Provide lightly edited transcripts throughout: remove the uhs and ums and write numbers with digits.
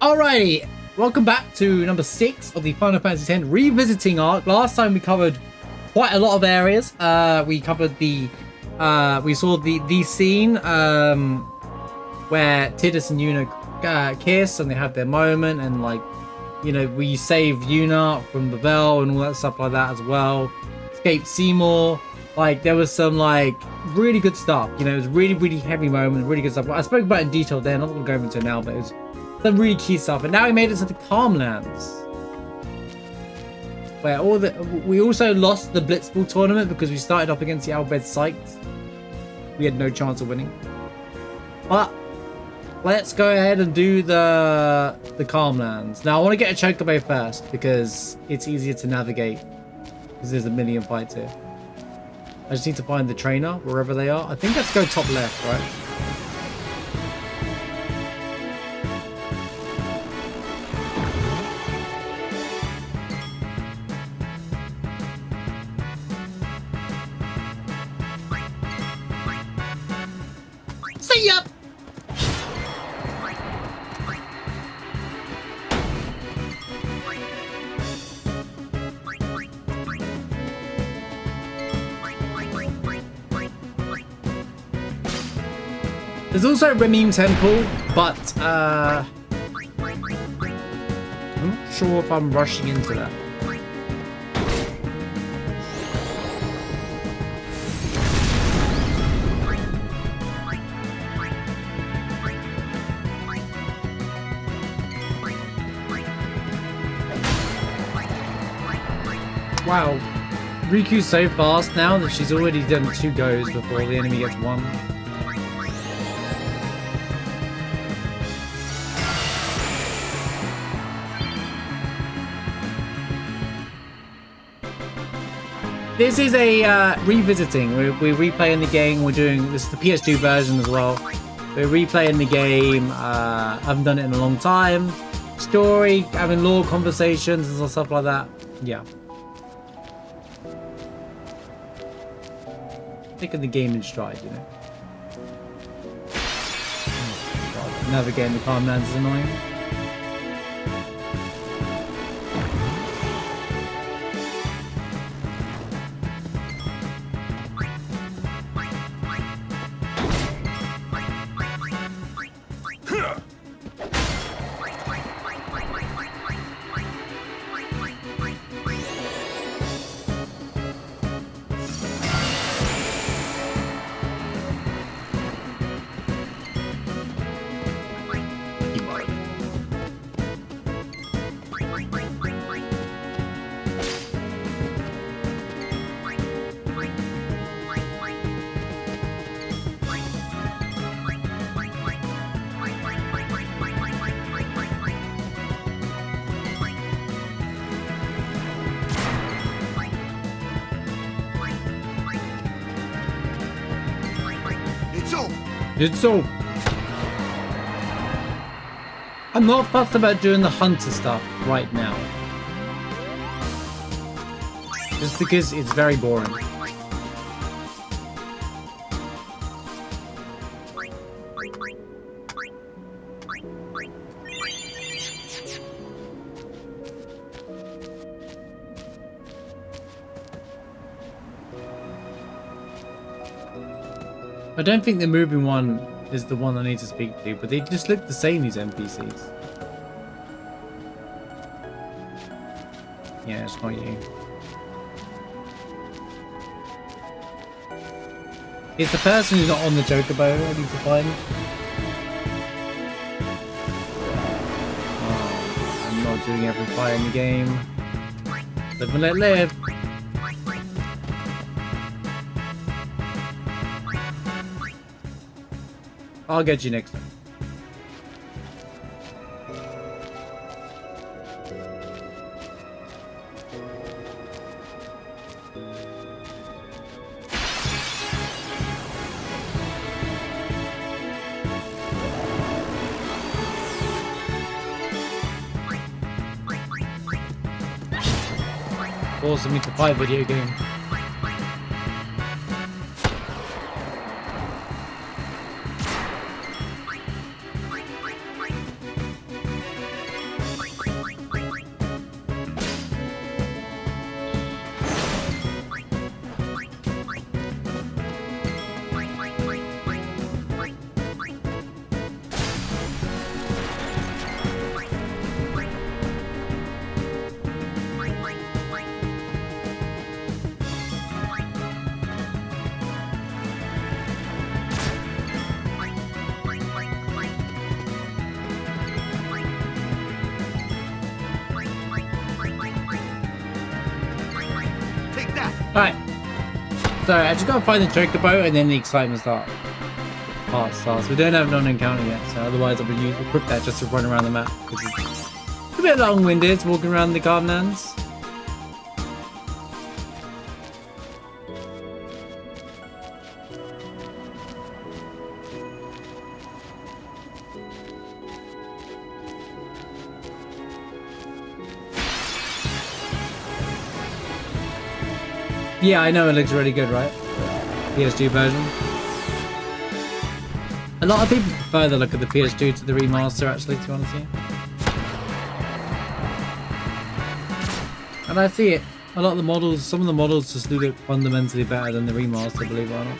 Alrighty, welcome back to number 6 of the Final Fantasy X Revisiting arc. Last time we covered quite a lot of areas. We covered the we saw the scene where Tidus and Yuna kiss and they have their moment, and like, you know, we saved Yuna from the Bell and all that stuff like that as well. Escaped Seymour. Like, there was some like really good stuff. You know, it was really heavy moment, really good stuff. I spoke about it in detail then. I'm not gonna go into it now, but it was some really key stuff. And now we made it to the Calmlands, where we also lost the Blitzball tournament because we started up against the Albed Sykes. We had no chance of winning. But let's go ahead and do the Calmlands. Now I want to get a Chocobo first because it's easier to navigate because there's a million fights here. I just need to find the trainer wherever they are. I think let's go top left, right? See ya! There's also Remim Temple, but I'm not sure if I'm rushing into that. Wow, Riku's so fast now that she's already done 2 goes before the enemy gets 1. This is a revisiting. We're replaying the game. We're doing this is the PS2 version as well. We're replaying the game. I haven't done it in a long time. Story, having lore conversations and stuff like that. Yeah. Taking the game in stride, you know. Oh, God. Navigating the Calmlands is annoying. It's so. I'm not fussed about doing the hunter stuff right now. Just because it's very boring. I don't think the moving one is the one I need to speak to, but they just look the same, these NPCs. Yeah, it's not you. It's the person who's not on the Chocobo I need to find. Oh, I'm not doing every fight in the game. Live and let live. I'll get you next time. Forcing me to play a video game. Alright. So I just gotta find the chocobo and then the excitement starts. We don't have an encounter yet, so otherwise I would equip that just to run around the map. It's a bit long-winded walking around the gardenlands. Yeah, I know it looks really good, right? PS2 version. A lot of people prefer the look of the PS2 to the remaster, actually, to be honest with you. And I see it. A lot of the models, some of the models just look fundamentally better than the remaster, believe it or not.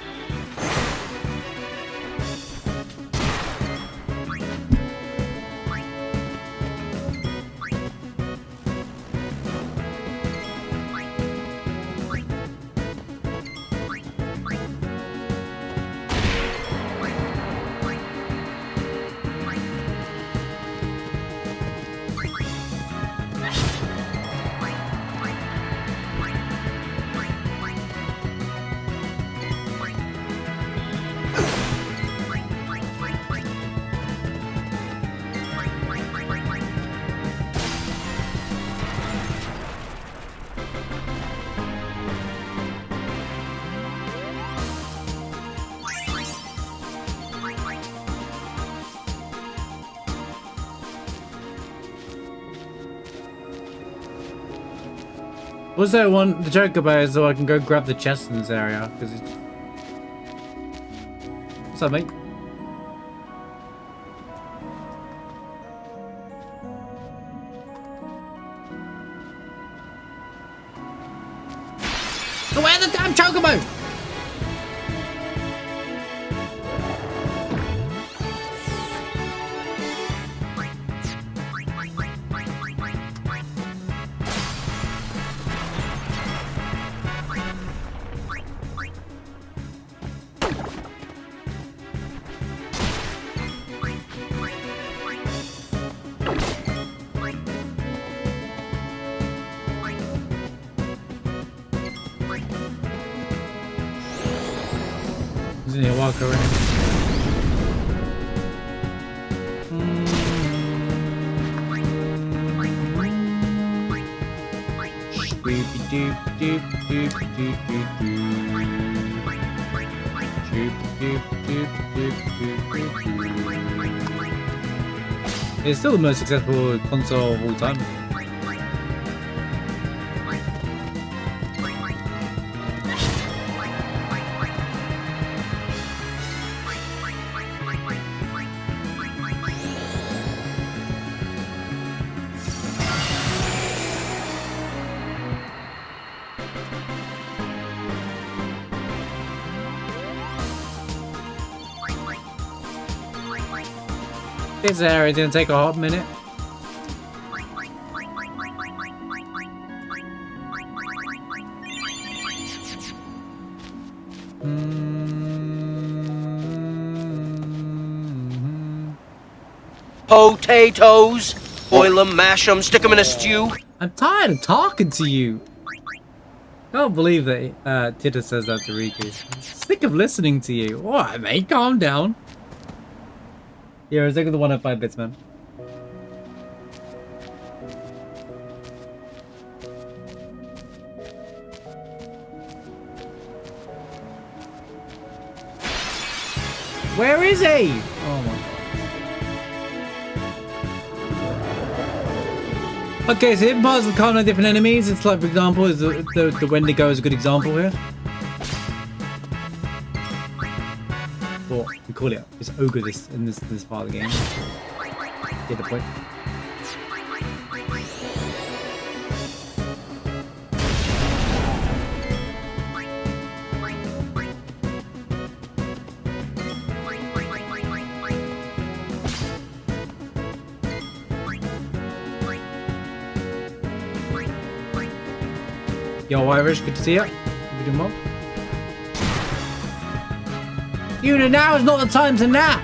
Also, I want the chocobo so I can go grab the chest in this area, because it's... What's up, mate? So where's the damn chocobo? Need to walk around. It's still the most successful console of all time. This area didn't take a hot minute. Potatoes, boil them, mash them, stick them in a stew. I'm tired of talking to you. Can't believe that Tita says that to Riku. Sick of listening to you. Alright, mate, calm down. Yeah, I was looking at the 105 bits, man. Where is he? Oh my god. Okay, so hidden parts of the card are different enemies. It's like, for example, is the Wendigo is a good example here. Or we call it it's ogre in this part of the game. Get the point. Yo, Irish, good to see you. Hope you're doing well. Una, now is not the time to nap.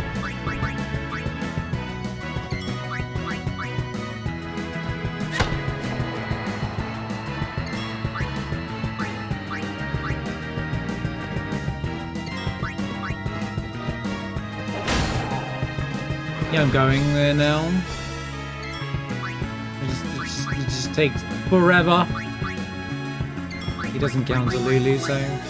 Yeah, I'm going there now. It just takes forever. He doesn't count to Lulu, so...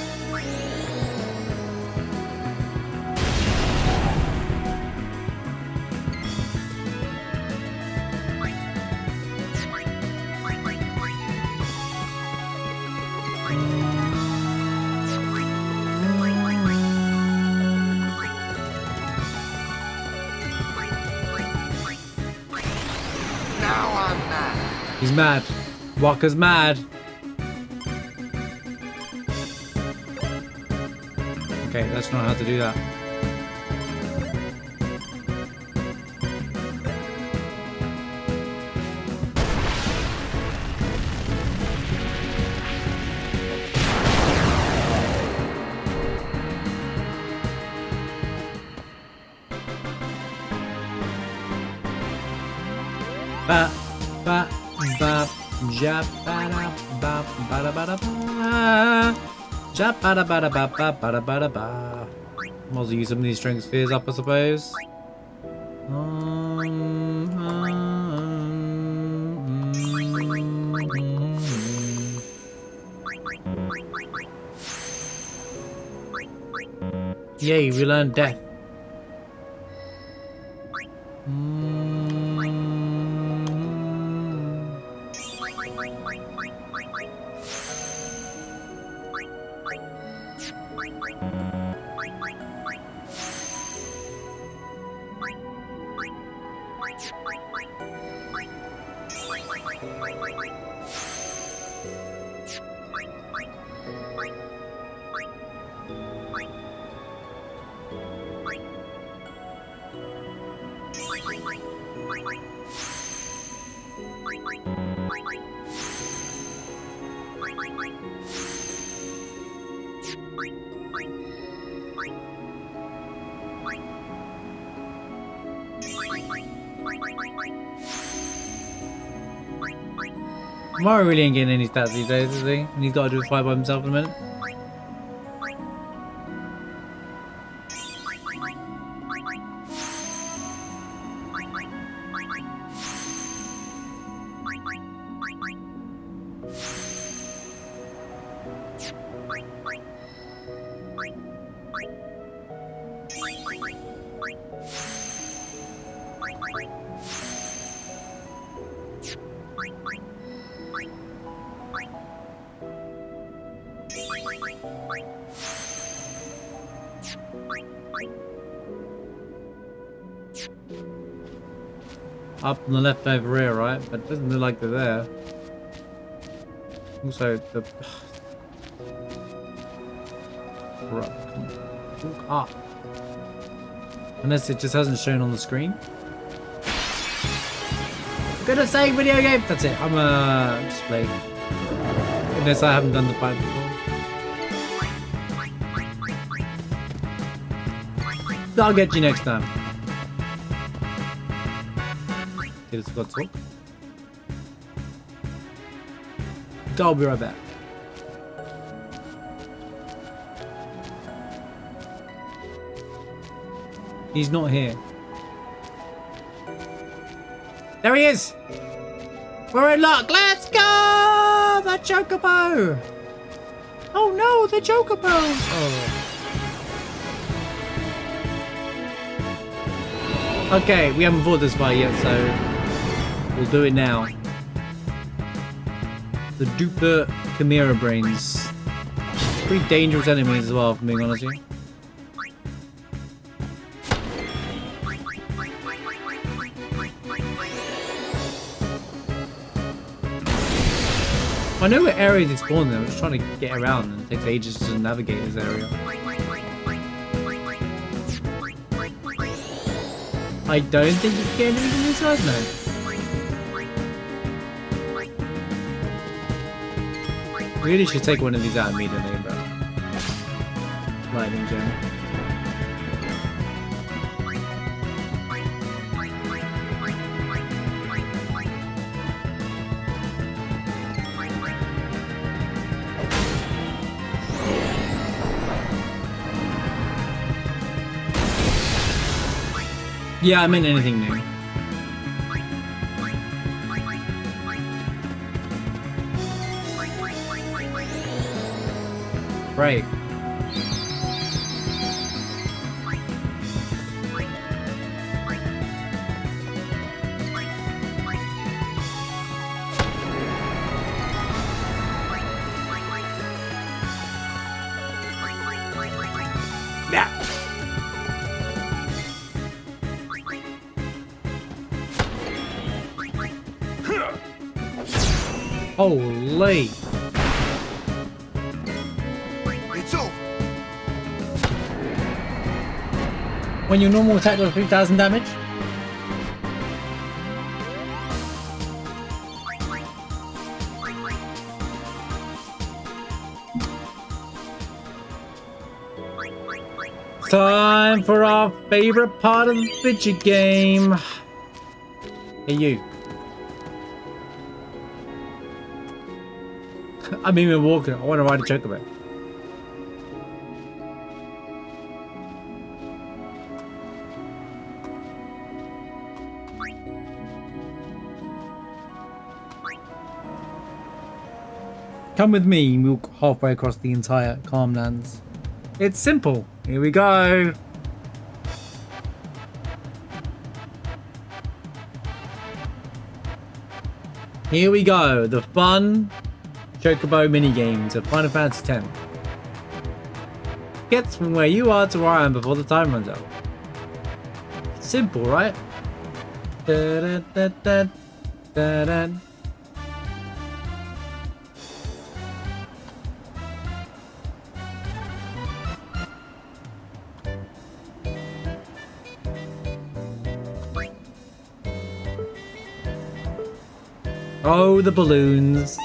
He's mad. Walker's mad. Okay, that's not how to do that. Ba ba ba ja ba da ba ba da ba da ba ja ba da ba da ba ba ba da ba da ba. Might as well use some of these strength spheres up, I suppose. Yay, we learned death. Mario really ain't getting any stats these days, is he? And he's got to do a fight by himself in a minute. Up on the left over here, right? But it doesn't look like they're there. Also, the... Walk up. Unless it just hasn't shown on the screen. Gonna say video game! That's it, I'm just playing. Unless I haven't done the fight before. I'll get you next time. It's got talk. I'll be right back. He's not here. There he is! We're in luck! Let's go! The Chocobo! Oh no, the Chocobo! Oh. Okay, we haven't fought this fight yet, so we'll do it now. The Duper Chimera Brains. Pretty dangerous enemies as well, if I'm being honest with you. I know what areas they spawn there, I'm just trying to get around and it takes ages to navigate this area. I don't think you can get anything from this side now. Really should take one of these out immediately, bro. Lightning gem. Yeah, I meant anything new. Right. Yeah. Holy. It's over. When your normal attack does 3,000 damage? Time for our favorite part of the video game. Hey, you. I mean, we're walking. I want to ride a chocobo. Come with me and walk halfway across the entire Calmlands. It's simple. Here we go. Here we go. The fun chocobo minigames of Final Fantasy X. Gets from where you are to where I am before the time runs out. Simple, right? Da, da, da, da, da, da. Oh, the balloons.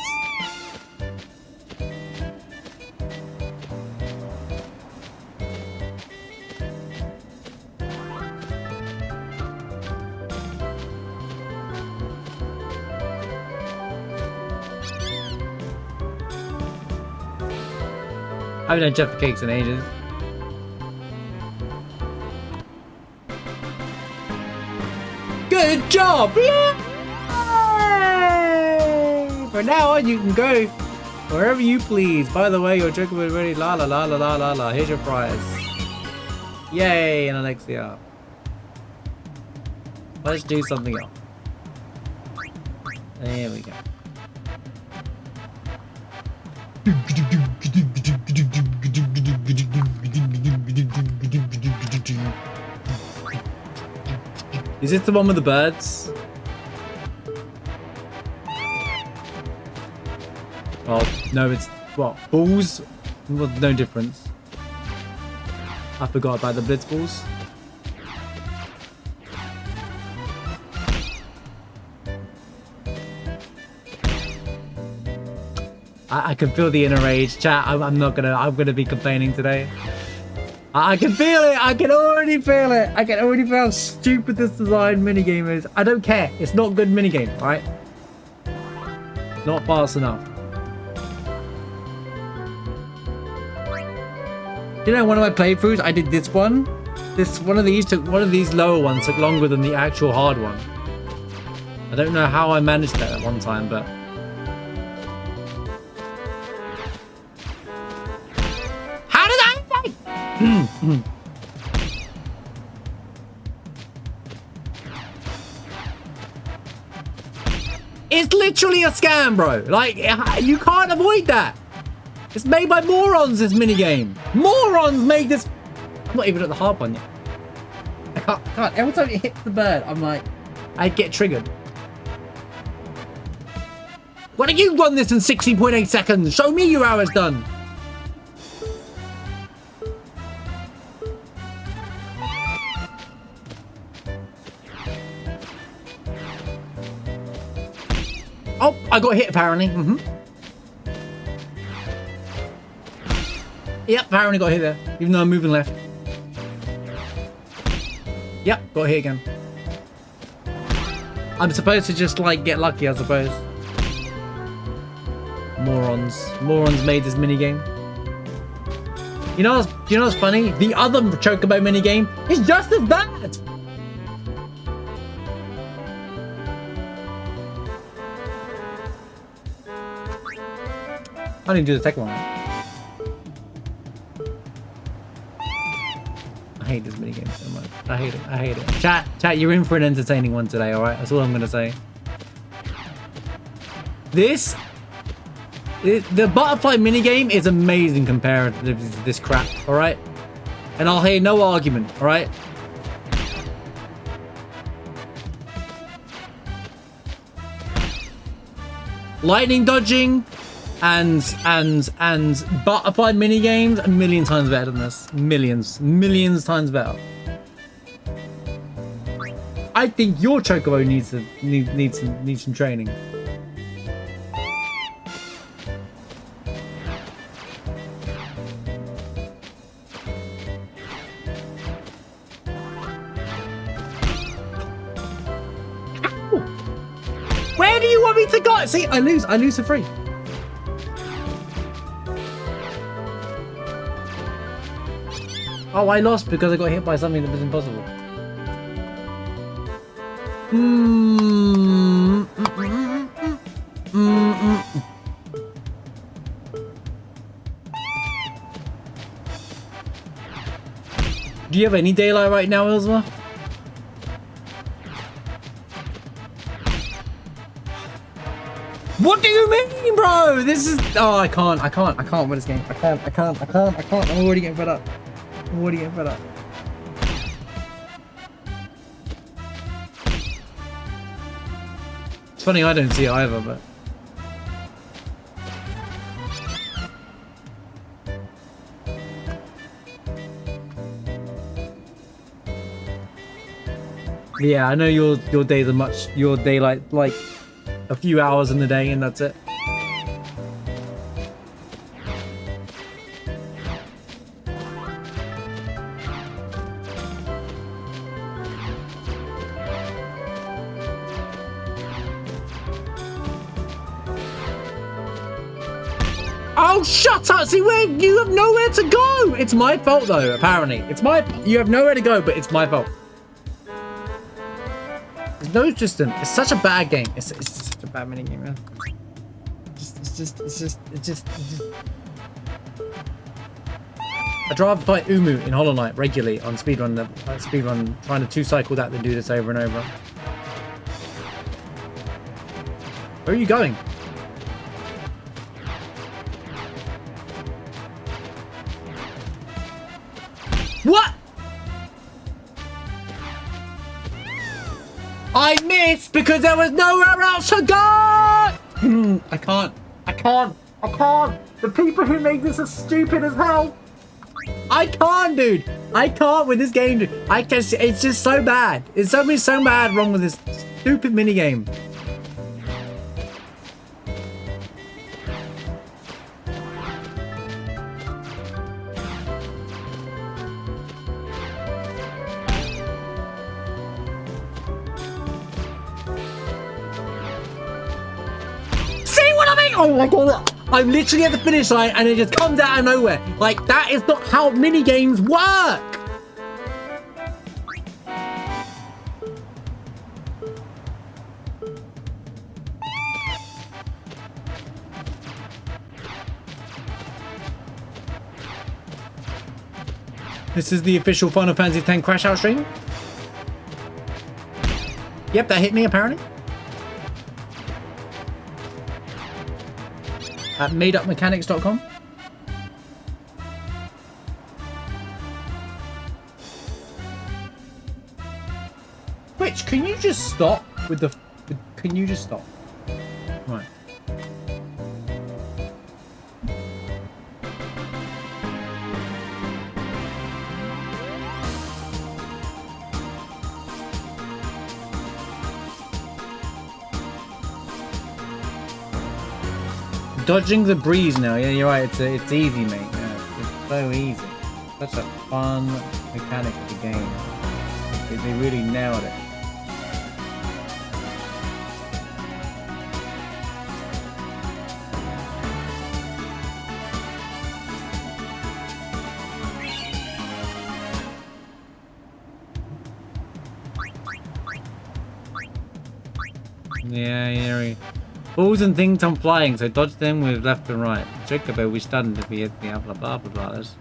I haven't done Jaffa Cakes in ages. Good job! Yeah! From now on, you can go wherever you please. By the way, your chocobo is ready. La la la la la la la. Here's your prize. Yay, an elixir. Let's do something else. There we go. Is this the one with the birds? Oh, no, it's what? Balls? Well, no difference. I forgot about the blitz balls. I can feel the inner rage, chat. I'm gonna be complaining today. I can feel it. I can already feel it. I can already feel how stupid this design minigame is. I don't care. It's not a good minigame, right? Not fast enough. You know, one of my playthroughs, I did this one. One of these lower ones took longer than the actual hard one. I don't know how I managed that at one time, but. How did I? It's literally a scam, bro. Like, you can't avoid that. It's made by morons, this minigame. Morons made this. I'm not even at the hard one yet. I can't. Every time it hits the bird, I'm like, I get triggered. Why don't you run this in 60.8 seconds? Show me your hours done. Oh, I got hit apparently. Yep, apparently got hit there, even though I'm moving left. Yep, got hit again. I'm supposed to just like get lucky, I suppose. Morons. Morons made this minigame. You know what's funny? The other Chocobo minigame is just as bad. I didn't do the second one. I hate this minigame so much. I hate it. I hate it. Chat, you're in for an entertaining one today, alright? That's all I'm gonna say. The butterfly minigame is amazing compared to this crap, alright? And I'll hear no argument, alright? Lightning dodging and butterfly minigames a million times better than this. Millions times better. I think your chocobo needs some training. Where do you want me to go? See, I lose for free. Oh, I lost because I got hit by something that was impossible. Do you have any daylight right now, Ilzma? What do you mean, bro? This is... Oh, I can't win this game. I can't. I'm already getting fed up. It's funny, I don't see it either, but... Yeah, I know your days are much... Your daylight, like... a few hours in the day and that's it. Oh, shut up! See, where you have nowhere to go. It's my fault though. Apparently, you have nowhere to go, but it's my fault. No, Tristan, it's such a bad game. It's such a bad minigame, man. It's just. I'd rather fight Umu in Hollow Knight regularly on speedrun, trying to 2-cycle that than do this over and over. Where are you going? What? I missed because there was nowhere else to go! I can't. The people who make this are stupid as hell. I can't, dude. I can't with this game, dude. It's just so bad. There's something so bad wrong with this stupid minigame. Oh my god, I'm literally at the finish line and it just comes out of nowhere. Like, that is not how mini games work. This is the official Final Fantasy X Crash Out stream. Yep, that hit me apparently. At madeupmechanics.com. Which, can you just stop with the... Can you just stop? Right. Dodging the breeze now. Yeah, you're right. It's easy, mate. Yeah, it's so easy. Such a fun mechanic of the game. They really nailed it. Yeah, yeah. Balls and things come flying, so dodge them with left and right. Chocobo we stunned if we hit the blah blah blah blah. That's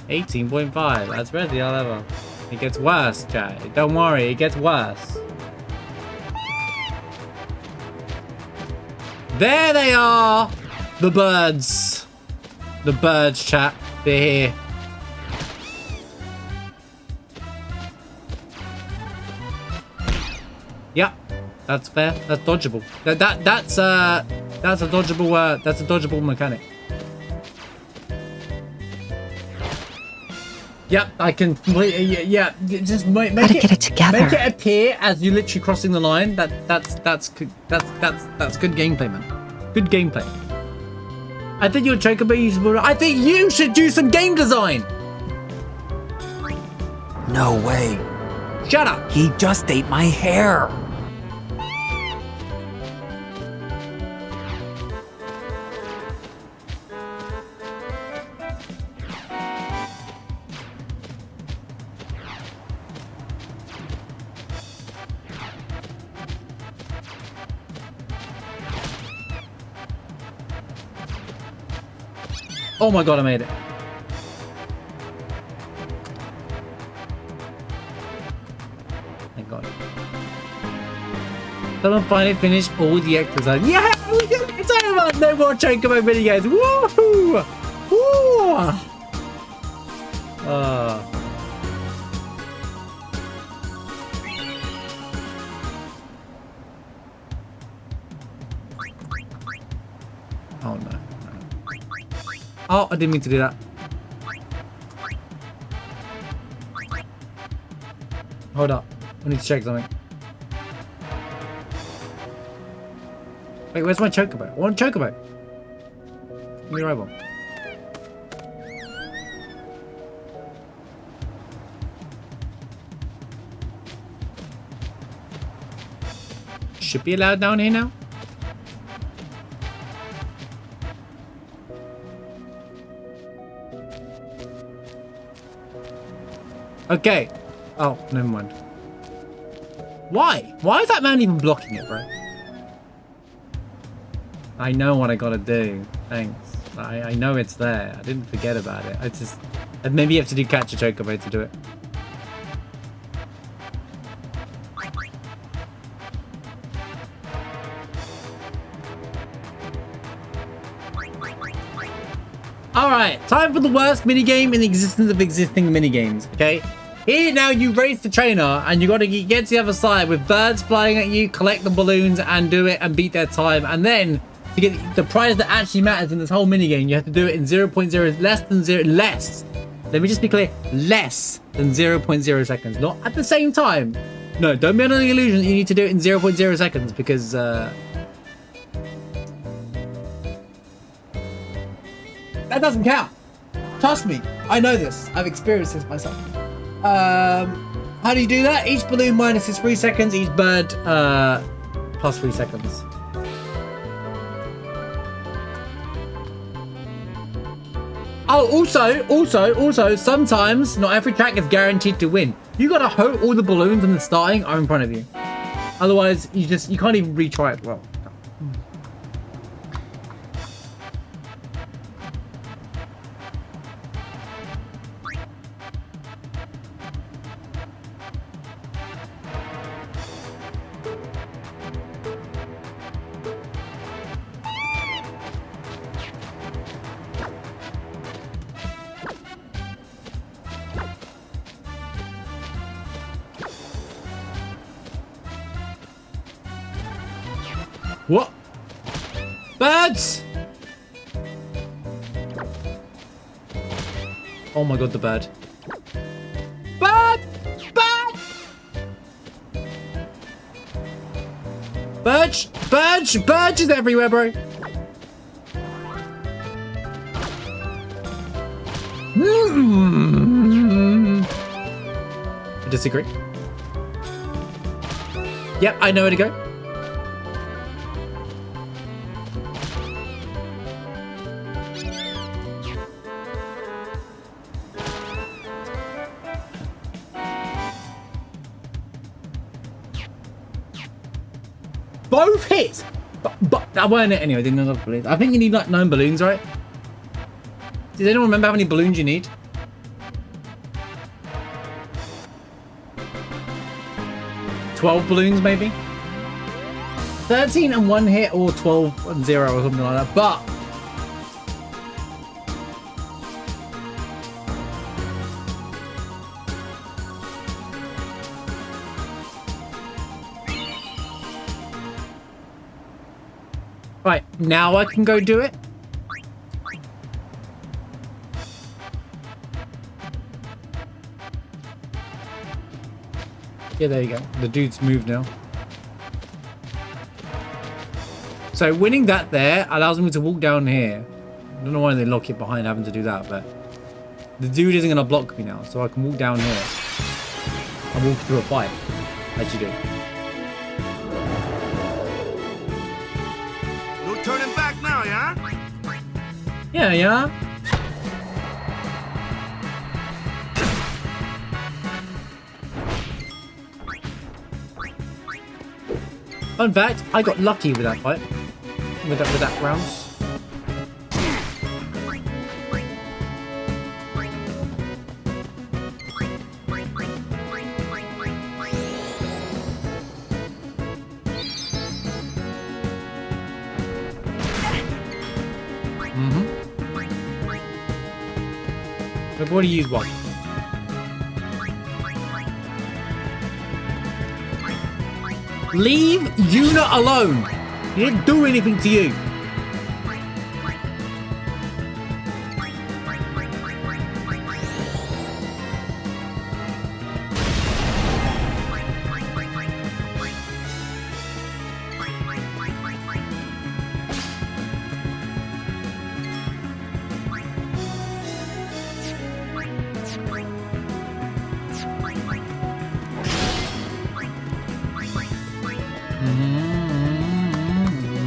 18.5. That's ready, our level. It gets worse, chat. Don't worry, it gets worse. There they are! The birds. The birds, chat. They're here. Yep. That's fair. That's dodgeable. That's a dodgeable mechanic. Yep, I can completely. Yeah, just make it get it together. Make it appear as you literally crossing the line. That's good gameplay, man. Good gameplay. I think your chocobo usable. I think you should do some game design. No way. Shut up. He just ate my hair. Oh my god, I made it. Thank god. Someone finally finished all the exercise. Yeah, we did it! It's over! No more chocobo minigames. Woohoo! Woo! Oh no. Oh, I didn't mean to do that. Hold up. I need to check something. Wait, where's my chocobo? I want a chocobo. Give me the right one. Should be allowed down here now. Okay. Oh, never mind. Why? Why is that man even blocking it, bro? I know what I gotta do. Thanks. I know it's there. I didn't forget about it. I just... Maybe you have to do catch a chocobo to do it. Alright, time for the worst minigame in the existence of existing minigames, okay? Here now you race the trainer and you gotta get to the other side with birds flying at you, collect the balloons and do it and beat their time. And then to get the prize that actually matters in this whole minigame, you have to do it in 0.0 less. Let me just be clear, less than 0.0 seconds, not at the same time. No, don't be under the illusion that you need to do it in 0.0 seconds because that doesn't count. Trust me, I know this. I've experienced this myself. How do you do that? Each balloon minus is 3 seconds, each bird plus 3 seconds. Oh, also, sometimes not every track is guaranteed to win. You gotta hope all the balloons in the starting are in front of you. Otherwise, you can't even retry it well. What? Birds! Oh my god, the bird. Bird! Bird! Bird is everywhere, bro. I disagree. Yep, I know where to go. Both hits! But that weren't it anyway. Didn't know the balloons. I think you need like 9 balloons, right? Does anyone remember how many balloons you need? $12 balloons, maybe? 13 and 1 hit, or 12 and 0, or something like that. But right, now I can go do it. Yeah, there you go. The dude's moved now. So winning that there allows me to walk down here. I don't know why they lock it behind having to do that, but the dude isn't going to block me now, so I can walk down here and walk through a fight, as you do. No turning back now, yeah? Yeah. Fun fact, I got lucky with that fight. With that round. I've already used one. Leave Yuna alone. He didn't do anything to you.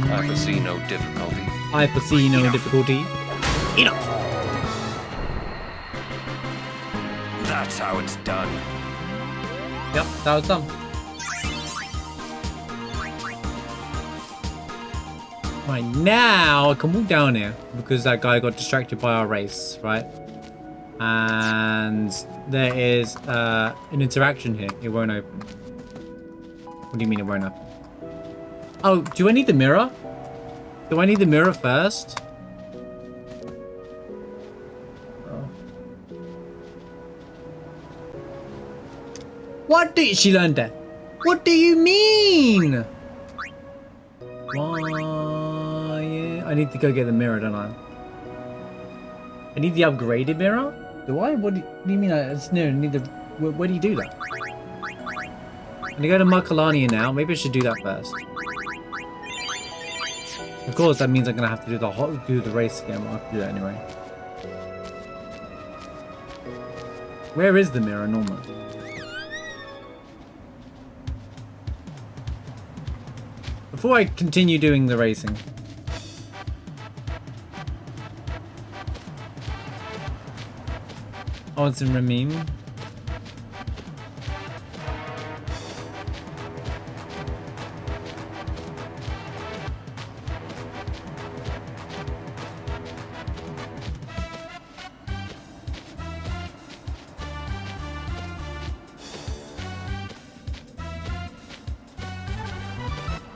I foresee no difficulty. I foresee no difficulty. Enough. That's how it's done. Yep, that was done. Right, now I can walk down here because that guy got distracted by our race, right? And there is an interaction here. It won't open. What do you mean it won't open? Oh, do I need the mirror? Do I need the mirror first? Oh. What did she learn that? What do you mean? Why? Yeah. I need to go get the mirror, don't I? I need the upgraded mirror? Do I? What do you mean? It's new. I need the. Where do you do that? I'm gonna go to Makalania now. Maybe I should do that first. Of course, that means I'm gonna have to do the race again. I'll have to do that anyway. Where is the mirror normally? Before I continue doing the racing. Oh, it's in Ramim.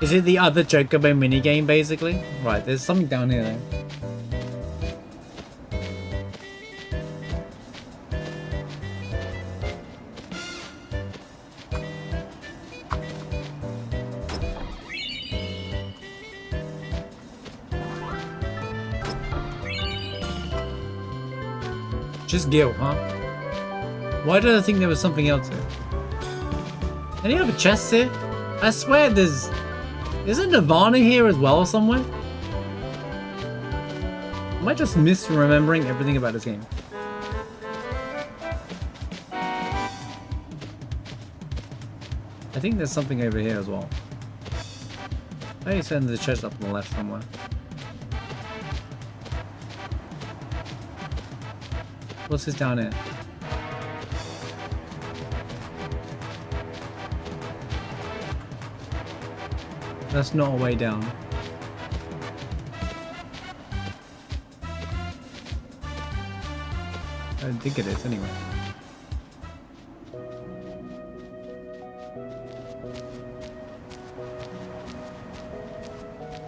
Is it the other Chocobo minigame, basically? Right, there's something down here, though. Just Gil, huh? Why did I think there was something else here? Any other chests here? I swear there's... Isn't Nirvana here as well somewhere? Am I just misremembering everything about this game? I think there's something over here as well. I need to send the chest up on the left somewhere. What's this down here? That's not a way down. don't think it is anyway.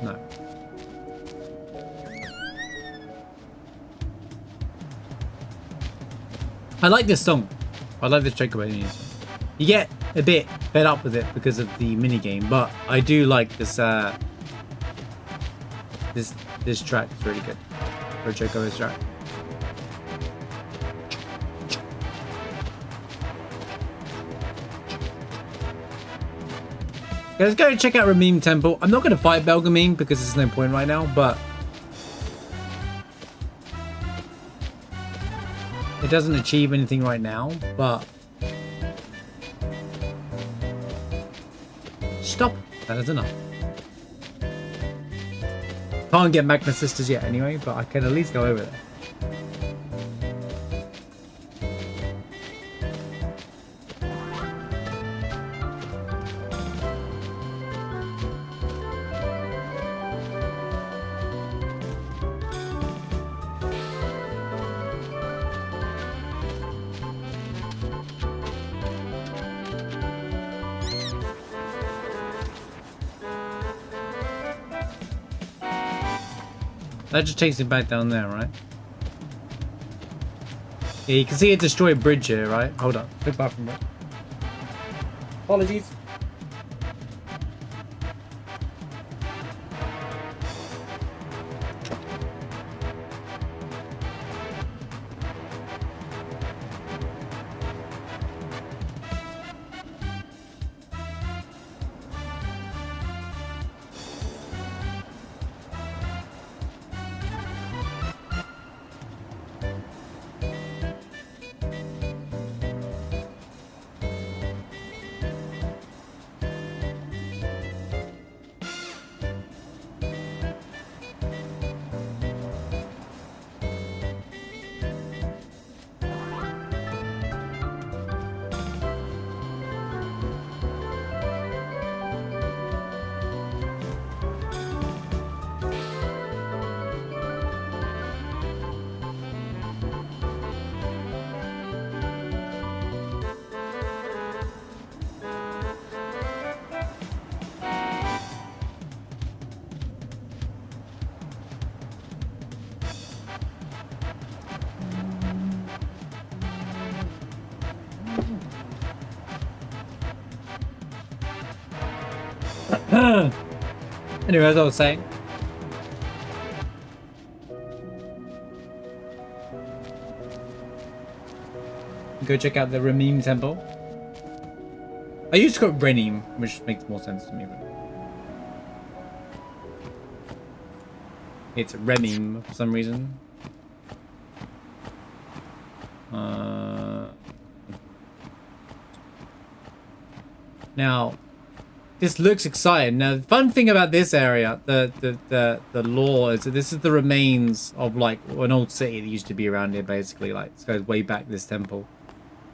No. I like this song. I like this Chocobo song. You get a bit fed up with it because of the mini game, but I do like this. This track is really good for a Chocobo's track. Let's go check out Ramim Temple. I'm not going to fight Belgamine because there's no point right now, but it doesn't achieve anything right now, but stop. That is enough. Can't get Magna Sisters yet anyway, but I can at least go over there. That just takes it back down there, right? Yeah, you can see it destroy a bridge here, right? Hold on. Click back from it. Apologies. Anyway, as I was saying, go check out the Ramim Temple. I used to call it Renim, which makes more sense to me. But it's Remim for some reason. Now, this looks exciting. Now, the fun thing about this area, the lore, is that this is the remains of like an old city that used to be around here. Basically, like this goes way back. This temple,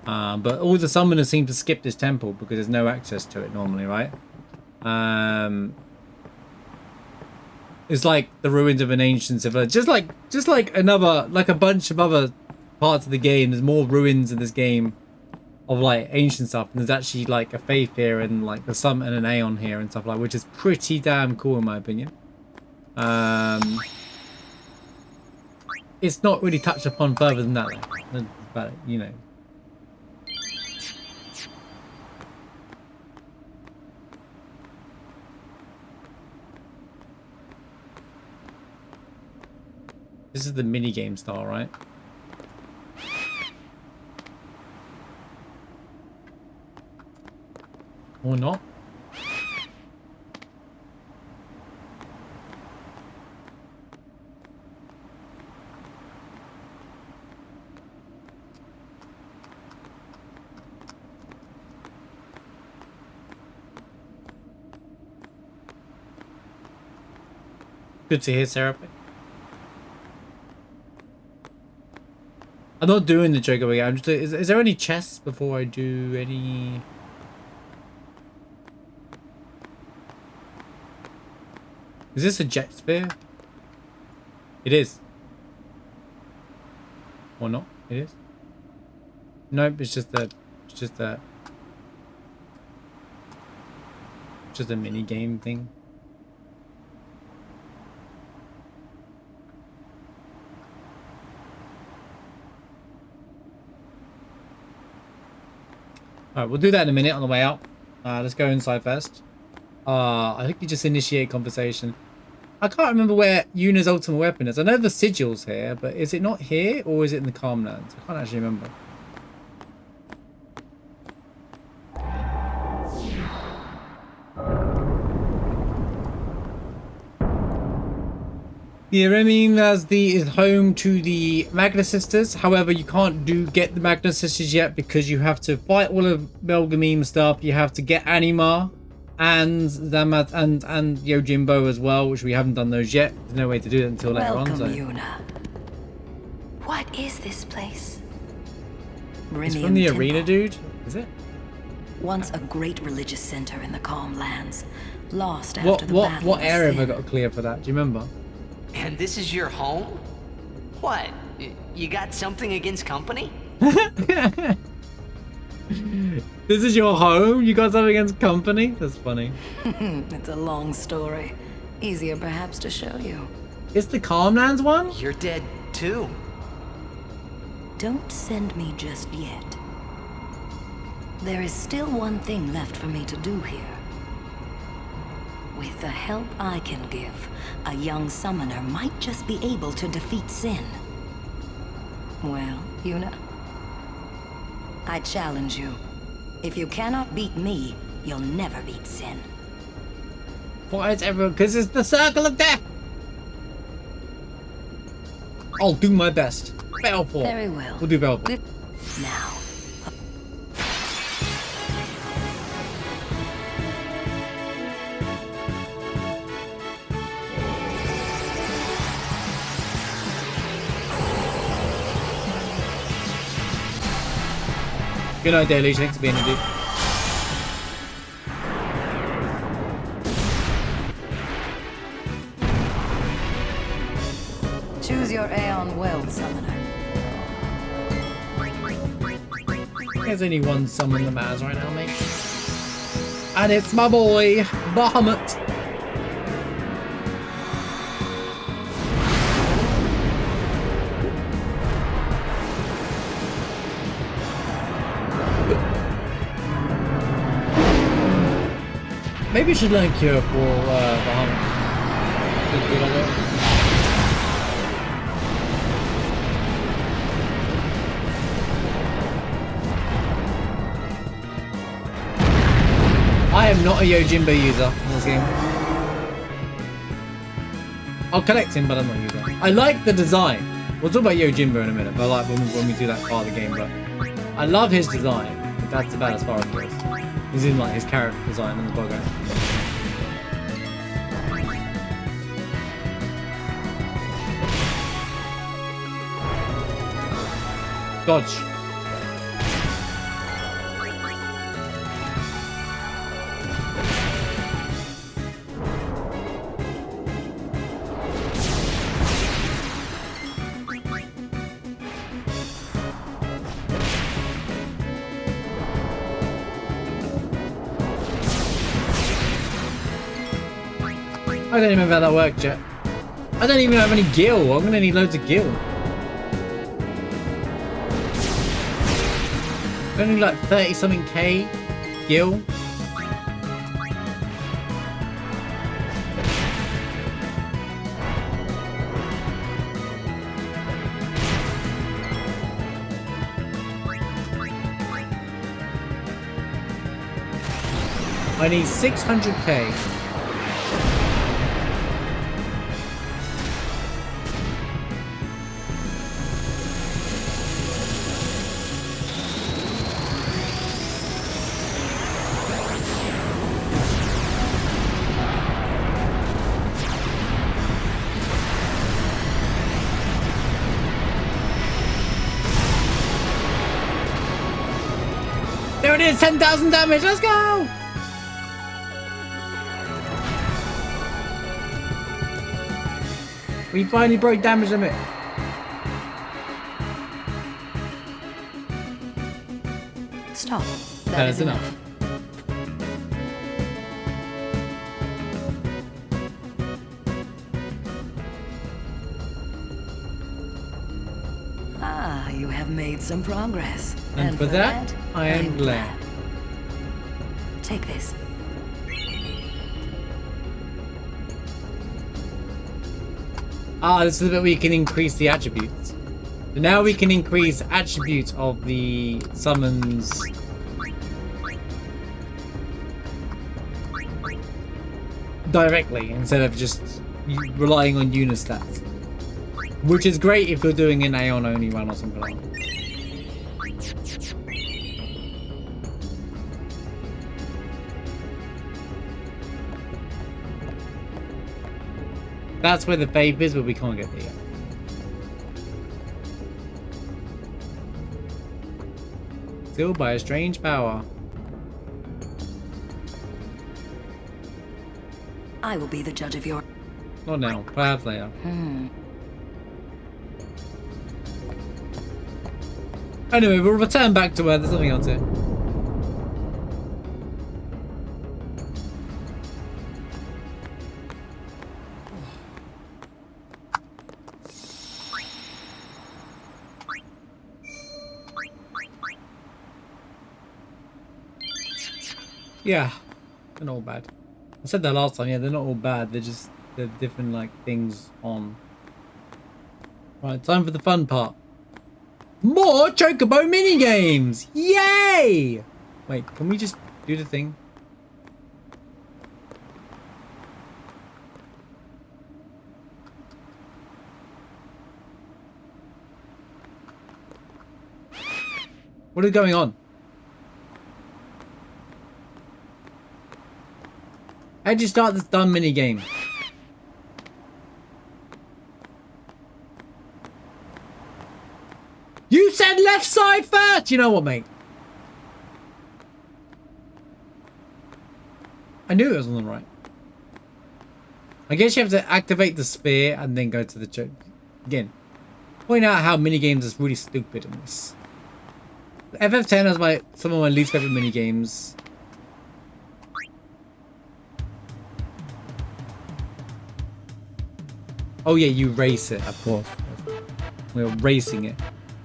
but all the summoners seem to skip this temple because there's no access to it normally, right? It's like the ruins of an ancient civilization, just like another, like a bunch of other parts of the game. There's more ruins in this game of like ancient stuff, and there's actually like a faith here and like the sun and an Aeon here and stuff like, which is pretty damn cool in my opinion. It's not really touched upon further than that, but you know. This is the mini game style, right? Or not? Good to hear, Sarah. I'm not doing the Joker again. I'm just. Is there any chests before I do any? Is this a jet sphere? It is. Or not? It is. Nope, it's just a mini game thing. Alright, we'll do that in a minute on the way out. Let's go inside first. I think you just initiate conversation. I can't remember where Yuna's ultimate weapon is. I know the sigil's here, but is it not here or is it in the Calmlands? I can't actually remember. The Ireminas is home to the Magna Sisters. However, you can't get the Magna Sisters yet because you have to fight all of Melgamine stuff. You have to get Anima and Zamat and Yojimbo as well, which we haven't done those yet. There's no way to do it until later on. Welcome, So. Yuna. What is this place? It's from the arena, dude. Is it? Once a great religious center in the Calm Lands, lost after the battle. What of area have I Sin. got to clear for that? Do you remember? And this is your home? What? You got something against company? This is your home? You got something against company? That's funny. It's a long story. Easier perhaps to show you. It's the Calmlands one? You're dead too. Don't send me just yet. There is still one thing left for me to do here. With the help I can give, a young summoner might just be able to defeat Sin. Well, Yuna, I challenge you. If you cannot beat me, you'll never beat Sin. Why is everyone? Because it's the circle of death! I'll do my best. Baleful. Very well. We'll do Baleful. Now. Good night, Deluge. Thanks for being here, dude. Choose your Aeon well, summoner. There's only one summon that matters right now, mate. And it's my boy, Bahamut. Maybe we should learn Cure for Bahamut. Good on it. I am not a Yojimbo user in this game. I'll collect him, but I'm not a user. I like the design. We'll talk about Yojimbo in a minute, but like when we do that part of the game. But I love his design. But that's about as far as it goes. He's in like his character design in the logo. Dodge. I don't even know how that worked yet. I don't even have any gil. I'm gonna need loads of gil. Only like 30 something K gil. I need 600K. There it is, 10,000 damage, let's go! We finally broke damage limit. Stop. That is enough. Ah, you have made some progress. And for that, I am I'm glad. Take this. Ah, this is the bit where you can increase the attributes. So now we can increase attributes of the summons. Directly, instead of just relying on unistats. Which is great if you're doing an Aeon only run or something like that. That's where the faith is, but we can't get there yet. Sealed by a strange power. I will be the judge of your... Not now, perhaps later. Anyway, we'll return back to where there's something else here. Yeah, they're not all bad. I said that last time, yeah, they're not all bad, they're different, like, things on. Right, time for the fun part. More Chocobo minigames! Yay! Wait, can we just do the thing? What is going on? How'd you start this dumb mini game? You said left side first! You know what, mate? I knew it was on the right. I guess you have to activate the sphere and then go to the choke. Again, point out how mini games is really stupid in this. FF10 has some of my least favorite mini games. Oh yeah, you race it, of course. We're racing it.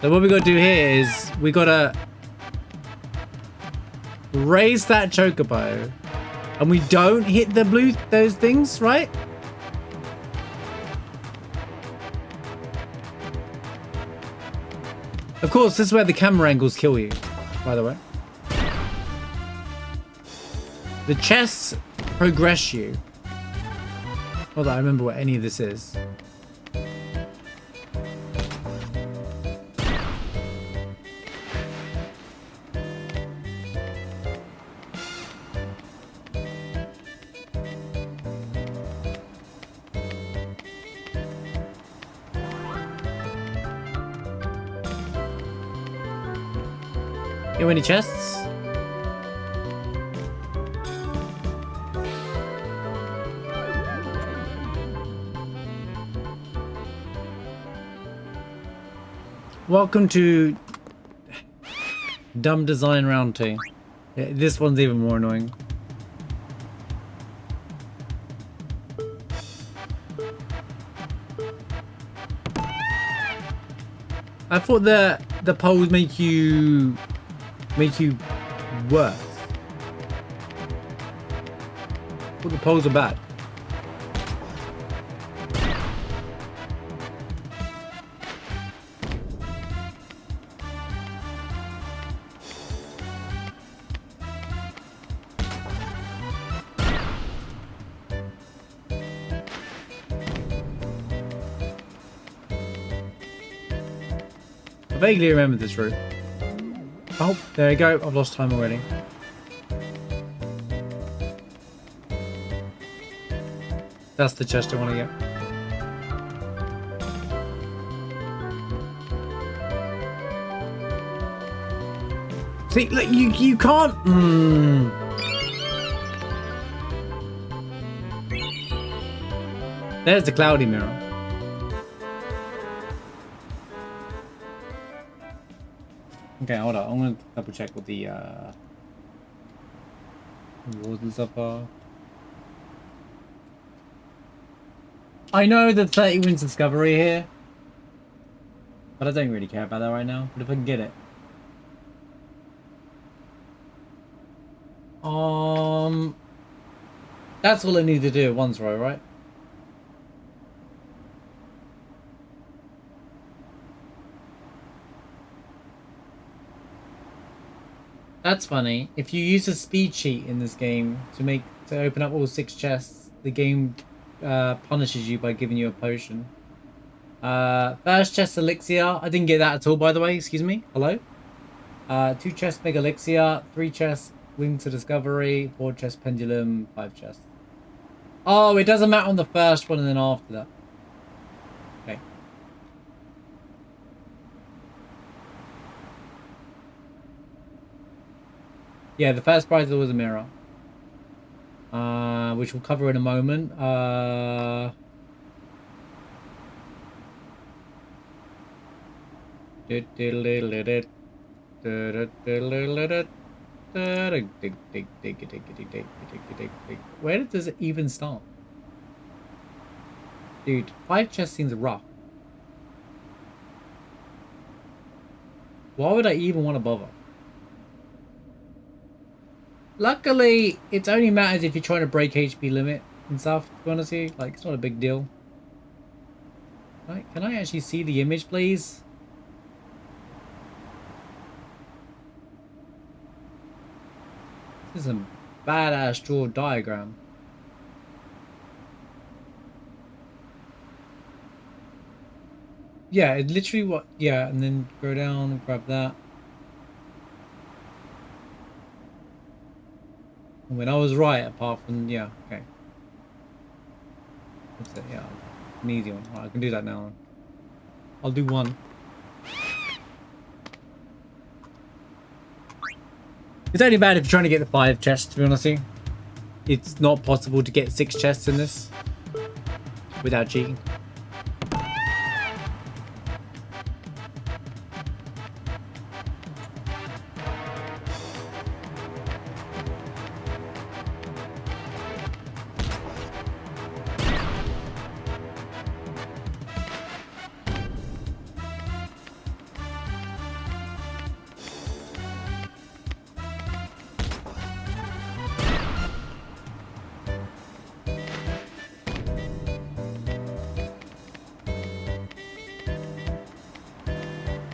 So what we gotta do here is we gotta raise that chocobo, and we don't hit those things, right? Of course, this is where the camera angles kill you, by the way. The chests progress you. Not that I remember what any of this is. You have any chests? Welcome to Dumb Design Round 2. Yeah, this one's even more annoying. I thought the poles make you worse. I thought the poles are bad. I vaguely remember this route. Oh, there you go. I've lost time already. That's the chest I want to get. See, look, you can't. There's the cloudy mirror. Okay, hold on. I'm gonna double check what the rewards and stuff are. I know the 30 wins discovery here, but I don't really care about that right now. But if I can get it. That's all I need to do at once, right? That's funny. If you use a speed cheat in this game to open up all 6 chests, the game punishes you by giving you a potion. First chest elixir. I didn't get that at all, by the way. Excuse me. Hello. 2 chests mega elixir. 3 chests wing to discovery. 4 chests pendulum. 5 chests. Oh, it doesn't matter on the first one and then after that. Okay. Yeah, the first prize is always a mirror. Which we'll cover in a moment. Where does it even start? Dude, 5 chests seems rough. Why would I even want to bother? Luckily, it only matters if you're trying to break HP limit and stuff, to be honest with you. Like, it's not a big deal. Right, can I actually see the image, please? This is a badass draw diagram. Yeah, it literally what? Yeah, and then go down and grab that. When I was right, apart from, yeah, okay. That's it, yeah. An easy one. Right, I can do that now. I'll do 1. It's only bad if you're trying to get the 5 chests, to be honest with you. It's not possible to get 6 chests in this without cheating.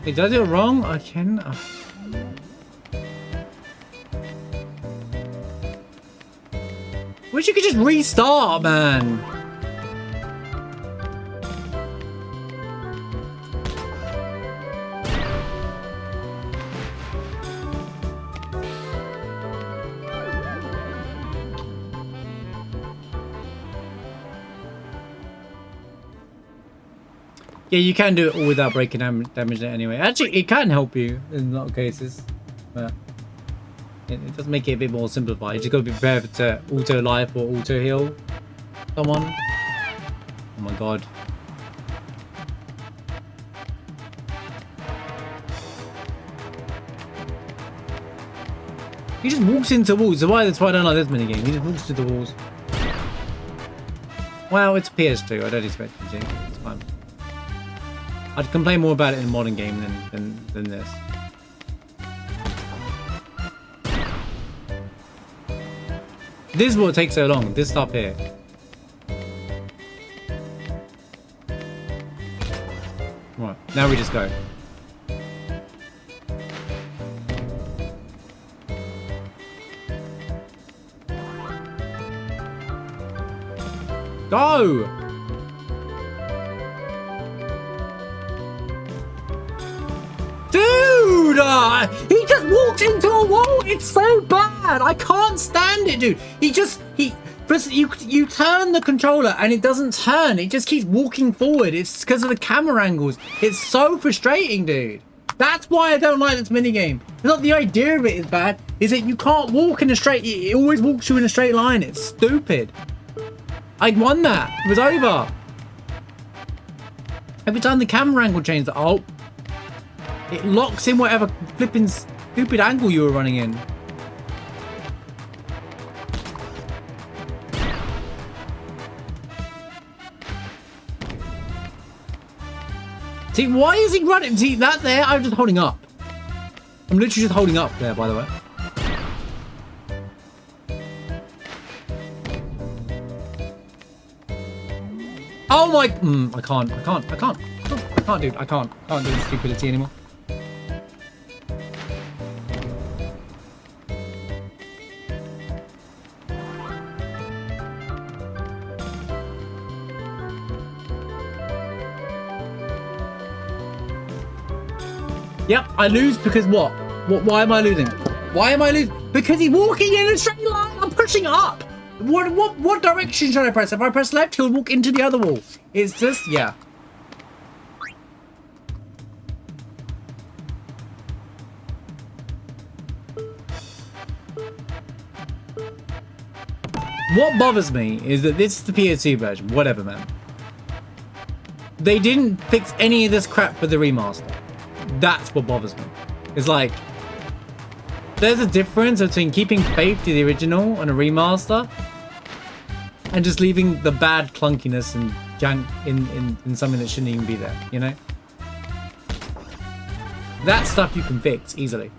It does it wrong? I can. Wish you could just restart, man. Yeah, you can do it all without breaking damage anyway. Actually, it can help you in a lot of cases, but it does make it a bit more simplified. You just gotta be prepared to auto life or auto heal someone. Oh my god. He just walks into walls. That's why I don't like this minigame. He just walks into walls. Well, it's a PS2. I don't expect you to. It's fine. I'd complain more about it in a modern game than this. This is what takes so long. This stuff here. Right, now we just go. Go! Dude! He just walked into a wall! It's so bad! I can't stand it, dude! You turn the controller and it doesn't turn. It just keeps walking forward. It's because of the camera angles. It's so frustrating, dude. That's why I don't like this minigame. It's not the idea of it is bad. Is that you can't walk in a straight... It always walks you in a straight line. It's stupid. I'd won that. It was over. Every time the camera angle changed... Oh. It locks in whatever flipping stupid angle you were running in. See, why is he running? See, that there, I'm just holding up. I'm literally just holding up there, by the way. Oh my, I can't, dude. I can't do this stupidity anymore. Yep, I lose because what? Why am I losing? Why am I losing? Because he's walking in a straight line. I'm pushing up. What direction should I press? If I press left, he'll walk into the other wall. It's just, yeah. What bothers me is that this is the PS2 version. Whatever, man. They didn't fix any of this crap for the remaster. That's what bothers me. It's like, there's a difference between keeping faith to the original and a remaster and just leaving the bad clunkiness and junk in something that shouldn't even be there, you know? That stuff you can fix easily.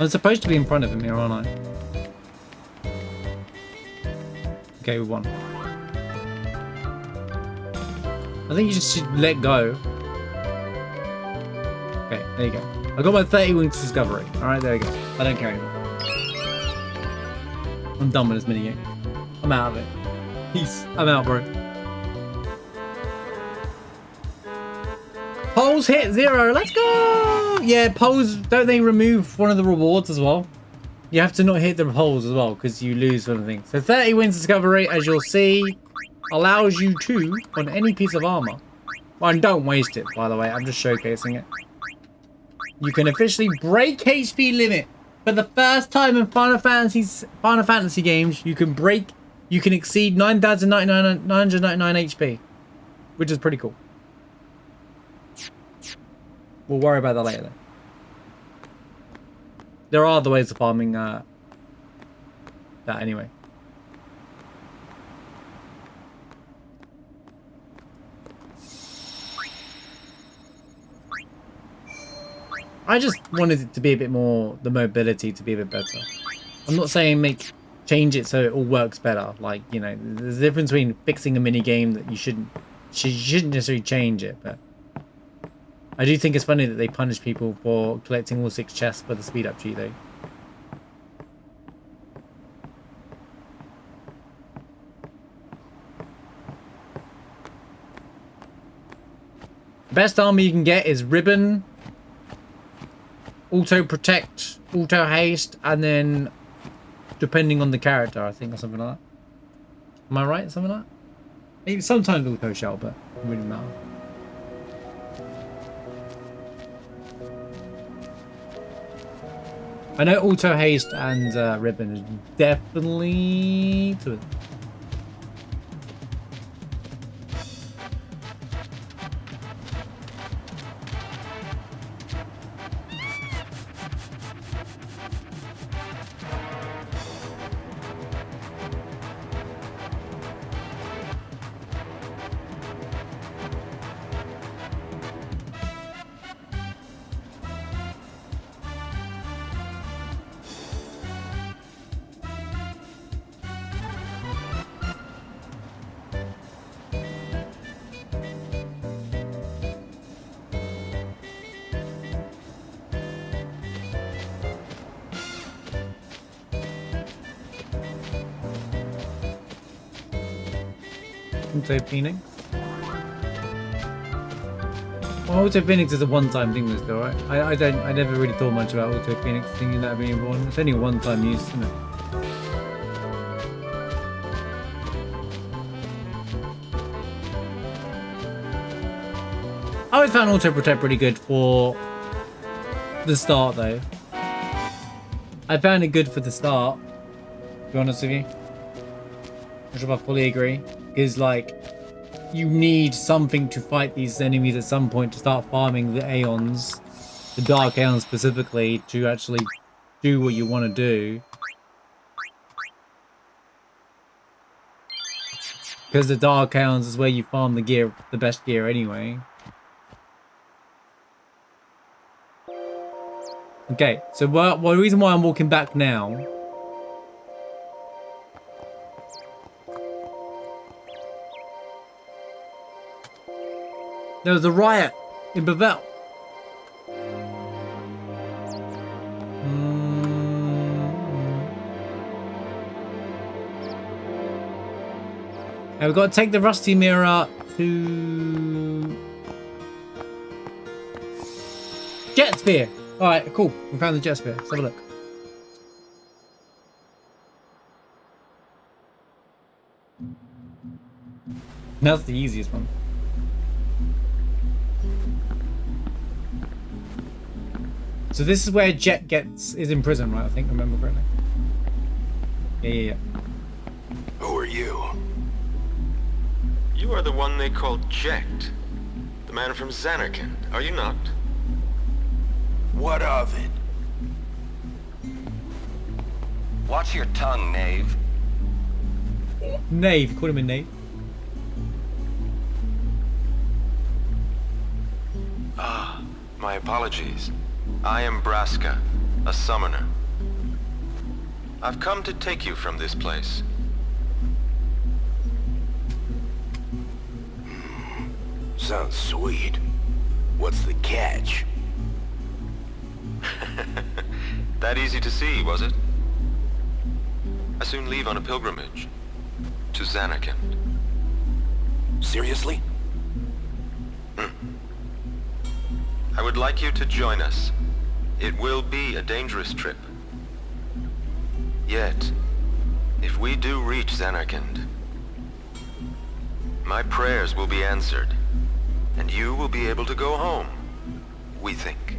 I'm supposed to be in front of him here, aren't I? Okay, we won. I think you just should let go. Okay, there you go. I got my 30 wings discovery. Alright, there you go. I don't care anymore. I'm done with this minigame. I'm out of it. Peace. I'm out, bro. Polls hit 0. Let's go! Yeah, polls, don't they remove one of the rewards as well? You have to not hit the polls as well because you lose one of the things. So 30 wins discovery, as you'll see, allows you to on any piece of armor. Well, and don't waste it, by the way. I'm just showcasing it. You can officially break HP limit. For the first time in Final Fantasy games, you can exceed 9,999 HP. Which is pretty cool. We'll worry about that later. There are other ways of farming that anyway. I just wanted it to be a bit more, the mobility to be a bit better. I'm not saying change it so it all works better. Like, you know, there's a difference between fixing a mini game that you shouldn't necessarily change it, but I do think it's funny that they punish people for collecting all 6 chests for the speed up cheat though. Best armor you can get is ribbon, auto protect, auto haste, and then depending on the character, I think, or something like that. Am I right? Something like that? Maybe sometimes auto shell, but it wouldn't matter. I know auto haste and ribbon is definitely to it. Auto Phoenix. Well, Auto Phoenix is a one-time thing, though, right? I never really thought much about Auto Phoenix thinking that being important. It's only a one-time use, isn't it? I always found Auto Protect pretty good for the start, though. I I found it good for the start, to be honest with you. I'm sure I fully agree. Because, like, you need something to fight these enemies at some point to start farming the Aeons. The Dark Aeons specifically, to actually do what you want to do. Because the Dark Aeons is where you farm the gear, the best gear anyway. Okay, so the reason why I'm walking back now... There was a riot in Bavel. Now we've got to take the rusty mirror to Jet Sphere. Alright, cool. We found the Jet Sphere. Let's have a look. That's the easiest one. So this is where Jet is in prison, right? I think, remember correctly. Yeah. Who are you? You are the one they call Jet. The man from Zanarkand, are you not? What of it? Watch your tongue, knave. Knave, call him a knave. My apologies. I am Braska, a summoner. I've come to take you from this place. Sounds sweet. What's the catch? That easy to see, was it? I soon leave on a pilgrimage to Zanarkand. Seriously? I would like you to join us. It will be a dangerous trip. Yet, if we do reach Zanarkand, my prayers will be answered, and you will be able to go home, we think.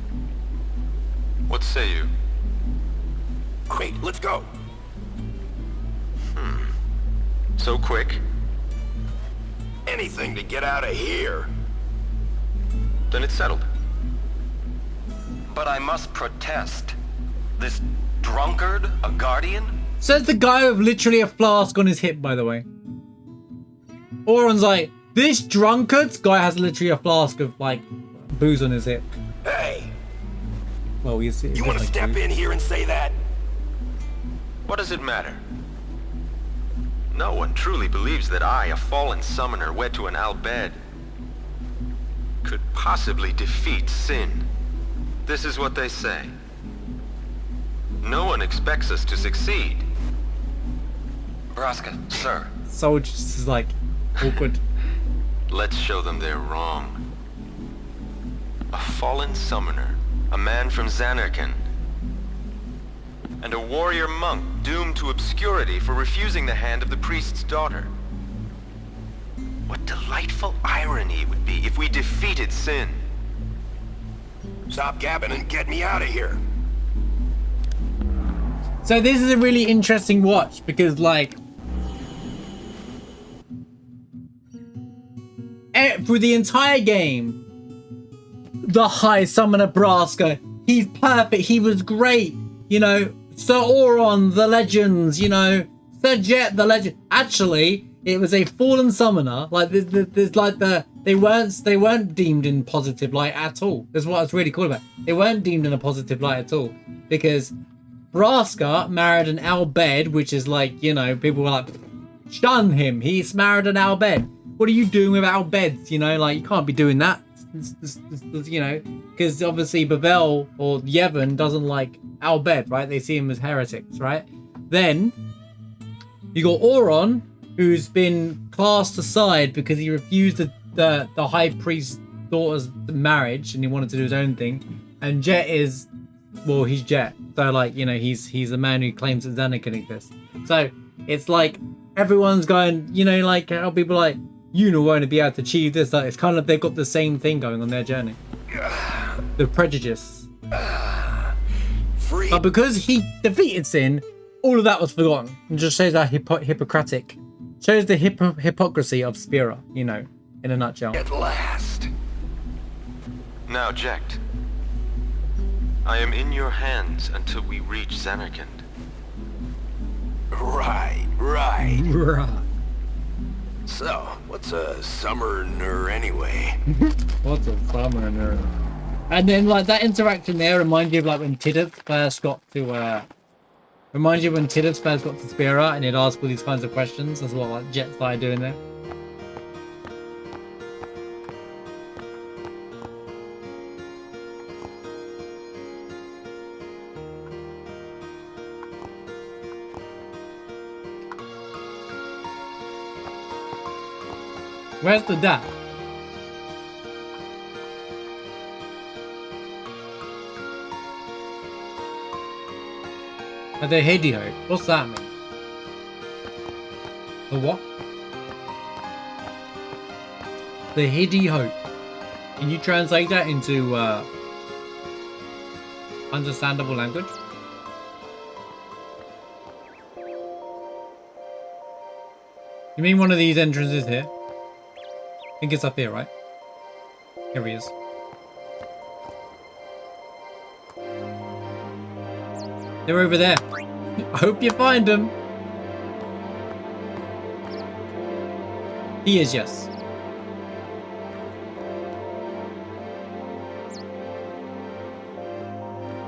What say you? Great, let's go. So quick? Anything to get out of here. Then it's settled. But I must protest. This drunkard, a guardian? Says the guy with literally a flask on his hip, by the way. Oron's like, this drunkard guy has literally a flask of, like, booze on his hip. Hey, Well, you you want to step in here and say that? What does it matter? No one truly believes that I, a fallen summoner wed to an Al-Bhed, could possibly defeat sin. This is what they say. No one expects us to succeed. Braska, sir. Soldier just is like, awkward. Let's show them they're wrong. A fallen summoner, a man from Zanarkand, and a warrior monk doomed to obscurity for refusing the hand of the priest's daughter. What delightful irony it would be if we defeated sin. Stop gabbing and get me out of here. So this is a really interesting watch because, like, through the entire game, the High Summoner Braska, he's perfect. He was great. You know, Sir Oron, the legends. You know, Sir Jet, the legend. Actually, it was a fallen summoner. Like, there's like they weren't deemed in positive light at all. That's what I was really cool about. They weren't deemed in a positive light at all because Braska married an Al-Bhed, which is like, you know, people were like, shun him. He's married an Al-Bhed. What are you doing with Al-Beds? You know, like, you can't be doing that. You know, because obviously Bavel or Yevon doesn't like Al-Bhed, right? They see him as heretics, right? Then you got Oron, who's been cast aside because he refused the high priest's daughter's marriage and he wanted to do his own thing. And Jet is, well, he's Jet. So, like, you know, he's a man who claims that Zanarkand exists. So it's like everyone's going, you know, like how people are like, you know, won't be able to achieve this. Like, it's kind of, they've got the same thing going on their journey. The prejudice. free. But because he defeated sin, all of that was forgotten. It just shows how Hippocratic. Shows the hypocrisy of Spira, you know, in a nutshell. At last. Now, Jecht. I am in your hands until we reach Zanarkand. Right. Bruh. So, what's a summoner anyway? What's a summoner? And then, like, that interaction there reminds you of, like, when Tidus first got to, Spira and he'd ask all these kinds of questions. That's what, like, Jet started doing there. Where's the dad? The Hideo. What's that mean? The what? The Hideo. Can you translate that into understandable language? You mean one of these entrances here? I think it's up here, right? Here he is. They're over there. I hope you find them. He is, yes.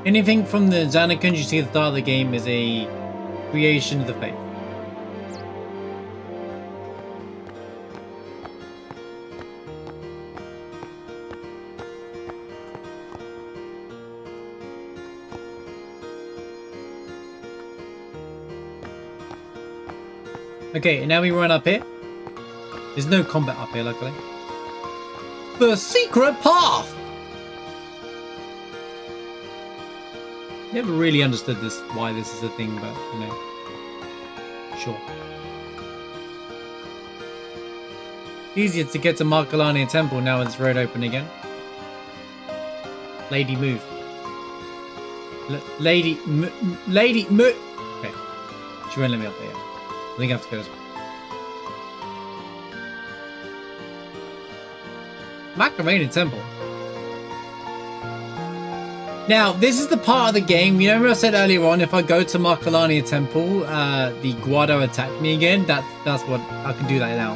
Anything from the Zanarkand you see at the start of the game is a creation of the faith. Okay, and now we run up here. There's no combat up here, luckily. The secret path! Never really understood this, why this is a thing, but, you know. Sure. Easier to get to Markalania Temple now with this road open again. Lady, move. Lady, move! Okay. She won't let me up there. I think I have to go this way. Markalania Temple. Now, this is the part of the game. You remember I said earlier on, if I go to Markalania Temple, the Guado attack me again. That's what I can do that now.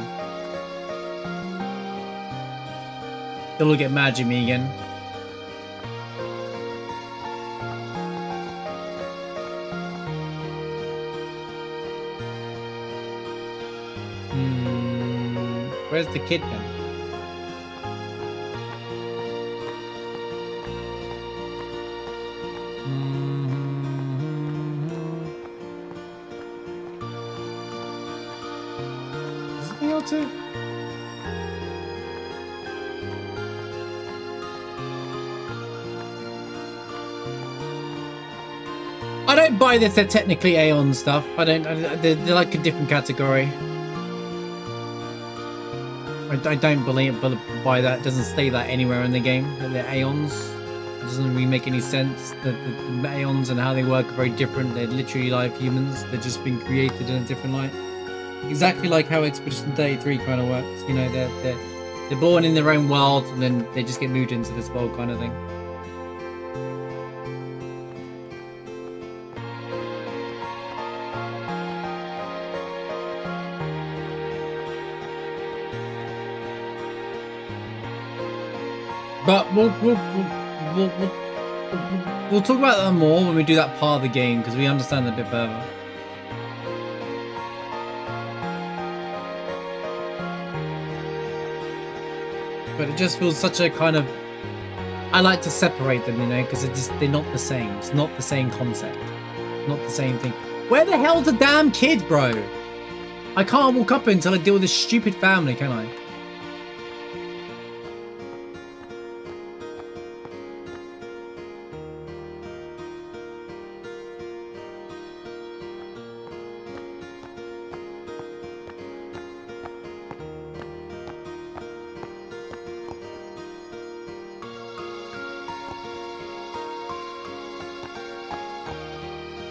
They'll get mad at me again. Where's the kid then? Is it the L2? I don't buy this. They're technically Aeon stuff. They're like a different category. I don't buy that. It doesn't say that anywhere in the game, that they're Aeons. It doesn't really make any sense. The Aeons and how they work are very different. They're literally live humans. They're just been created in a different light. Exactly like how Expedition 33 kind of works. You know, they're born in their own world and then they just get moved into this world kind of thing. But we'll talk about that more when we do that part of the game, because we understand it a bit further. But it just feels such a kind of... I like to separate them, you know, because they're not the same. It's not the same concept. Not the same thing. Where the hell's the damn kid, bro? I can't walk up until I deal with this stupid family, can I?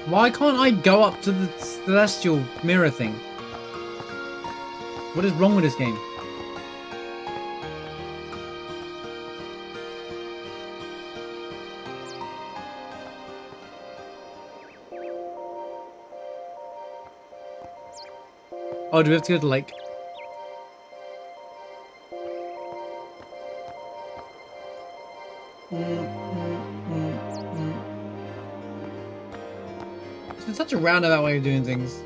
Why can't I go up to the celestial mirror thing? What is wrong with this game? Oh, do we have to go to the lake? It's such a roundabout way of doing things.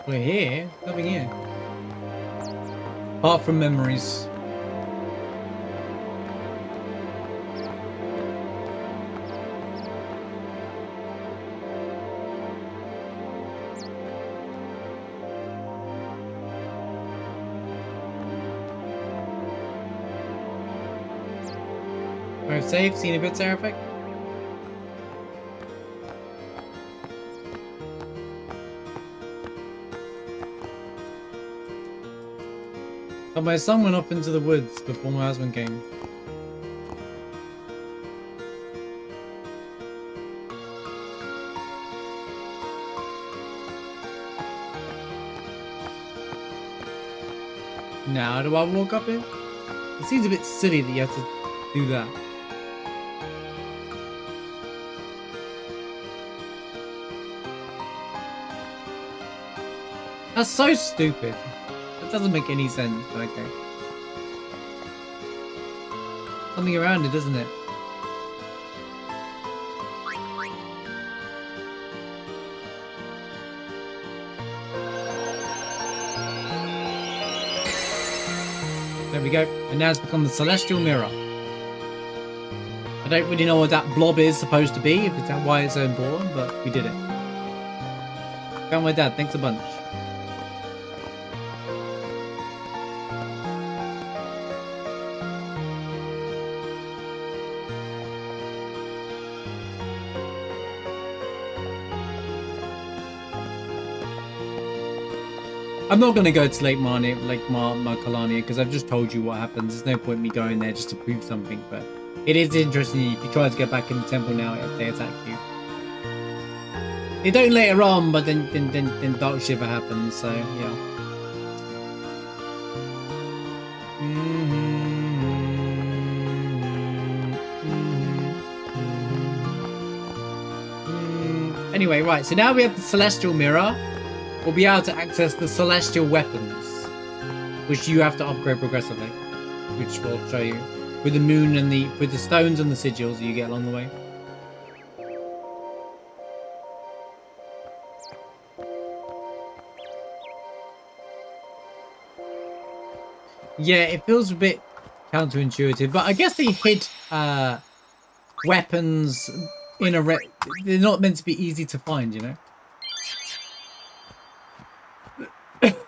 We're here. Nothing here. Apart from memories. Alright, safe. Seen a bit terrific. But my son went off into the woods before my husband came. Now do I walk up it? It seems a bit silly that you have to do that. That's so stupid. It doesn't make any sense, but okay. Something around it, doesn't it? There we go. And now it's become the celestial mirror. I don't really know what that blob is supposed to be, if it's why it's so important, but we did it. Found my dad, thanks a bunch. I'm not going to go to Lake Markalania because I've just told you what happens. There's no point me going there just to prove something, but it is interesting if you try to get back in the temple now if they attack you. They don't later on, but then Dark Shiver happens, so yeah. Anyway, right, so now we have the Celestial Mirror. We'll be able to access the celestial weapons, which you have to upgrade progressively, which we'll show you with the moon and with the stones and the sigils you get along the way. Yeah, it feels a bit counterintuitive, but I guess they hid weapons in they're not meant to be easy to find, you know.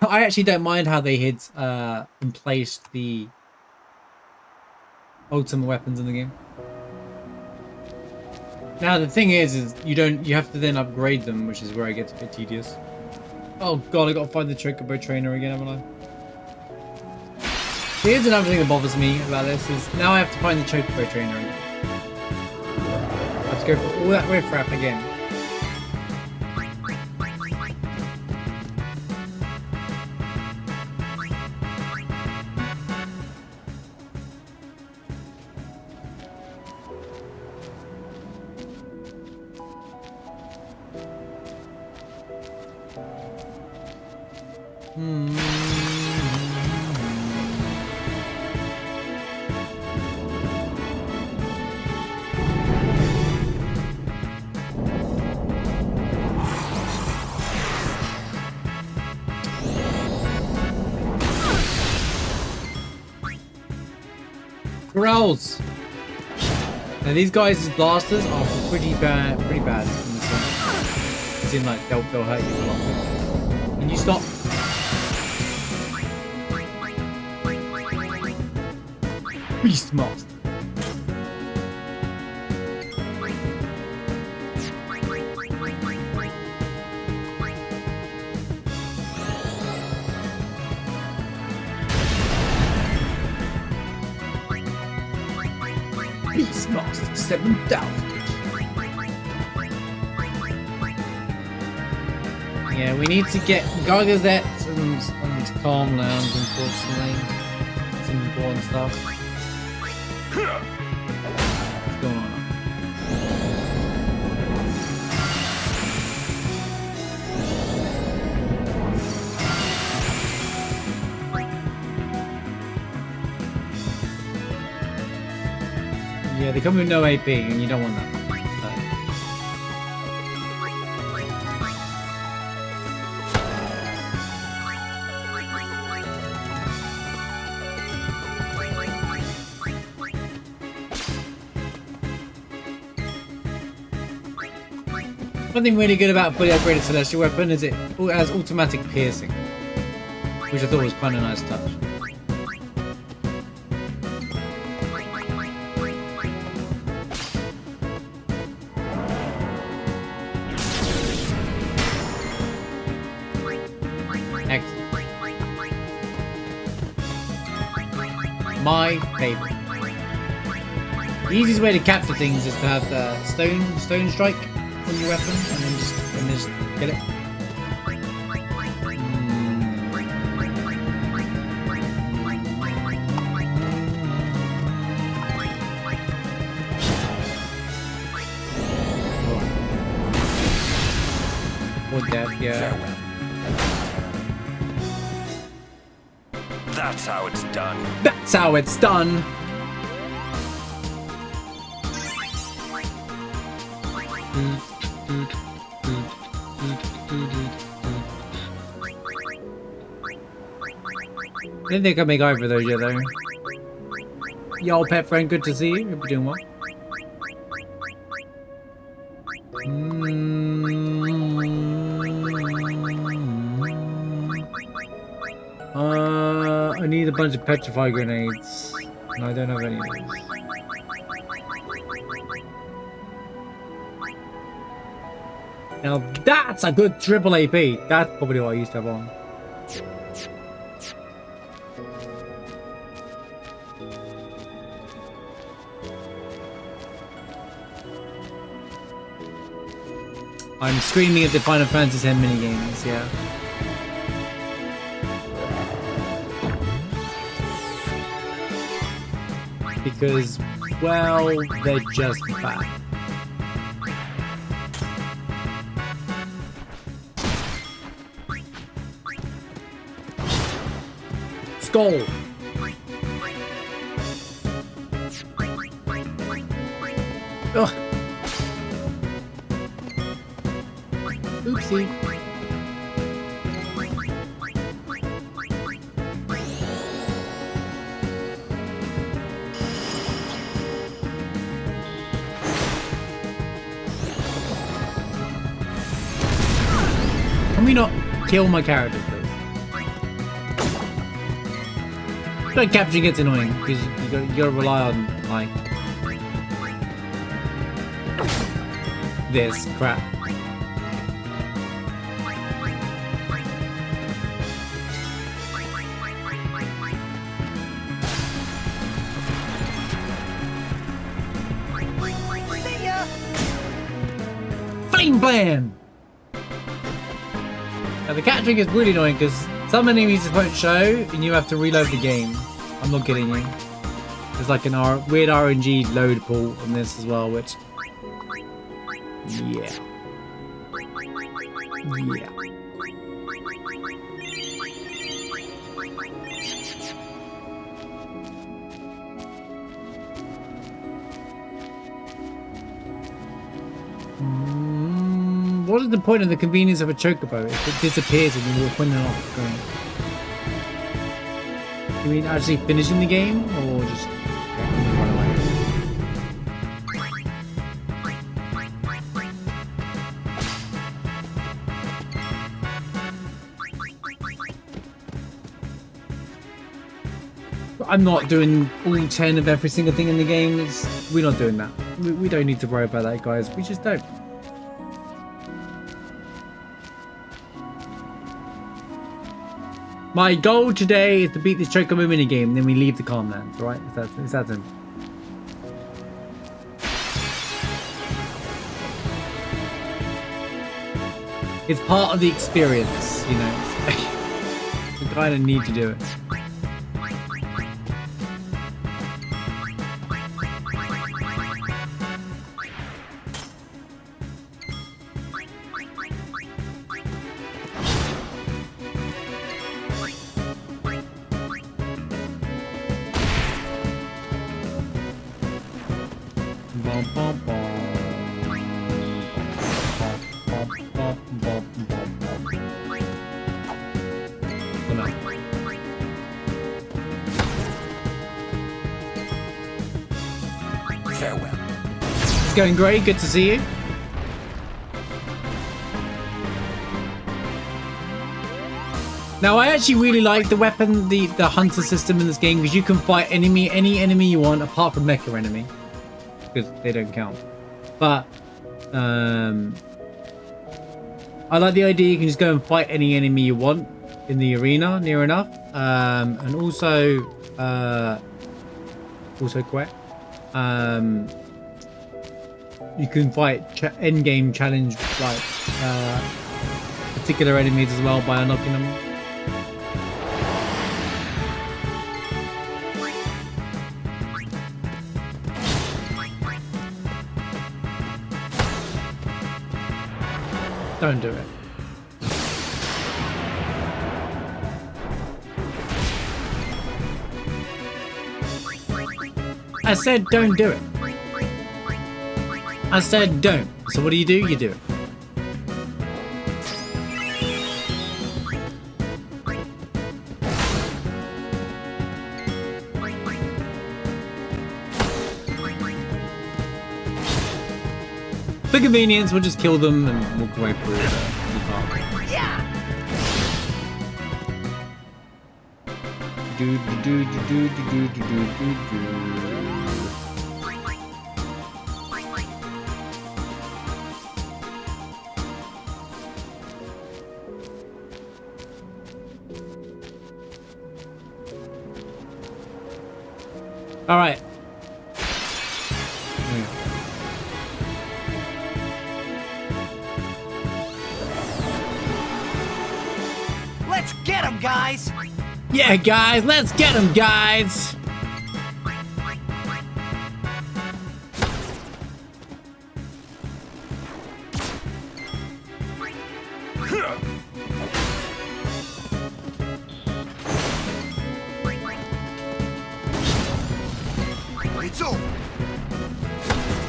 I actually don't mind how they hid and placed the ultimate weapons in the game. Now the thing is you have to then upgrade them, which is where it gets a bit tedious. Oh god, I gotta find the Chocobo trainer again, haven't I? Here's another thing that bothers me about this is now I have to find the Chocobo trainer again. I have to go for all that riffraff again. Growls. Now these guys' blasters are pretty bad in this one. It seems like they'll hurt you a lot. Can you stop? Beastmaster. Beastmaster 7000. Yeah, we need to get Gargazettes and Calm Lounge, unfortunately. Some important stuff. What's going on? Yeah, they come with no AP, and you don't want that. One thing really good about fully upgraded Celestial Weapon is it has automatic piercing, which I thought was kind of a nice touch. Excellent. My favorite. The easiest way to capture things is to have the stone strike on your weapon and then just get it. Or death, yeah. That's how it's done. That's how it's done. I didn't think I'd make either of those yet, though. Yo, pet friend, good to see you. Hope you're doing well. I need a bunch of petrify grenades. No, I don't have any of those. Now that's a good triple AP. That's probably what I used to have on. I'm screaming at the Final Fantasy X minigames, yeah. Because, well, they're just bad. Skull! Ugh! Oopsie. Can we not kill my character, please? But capturing gets annoying because you gotta rely on like this crap. Flame plan. Now the capturing is really annoying because some enemies just won't show and you have to reload the game. I'm not kidding you. There's like an weird RNG load pool on this as well, which... Yeah. Yeah. What is the point of the convenience of a chocobo if it disappears when you walk in and off going? You mean actually finishing the game or just run away? I'm not doing all 10 of every single thing in the game. We're not doing that. We don't need to worry about that, guys. We just don't. My goal today is to beat this Chocobo minigame, then we leave the Calmlands, alright? It's that simple. It's part of the experience, you know. We kind of need to do it. Farewell. It's going great. Good to see you. Now, I actually really like the weapon, the hunter system in this game, because you can fight any enemy you want, apart from mecha enemy, because they don't count. But I like the idea you can just go and fight any enemy you want in the arena near enough, and also correct. You can fight end game challenge like particular enemies as well by unlocking them. Don't do it. I said don't do it. I said don't. So what do? You do it. For convenience, we'll just kill them and walk away through the park. All right. Let's get him, guys! Yeah, guys, let's get him, guys. It's over.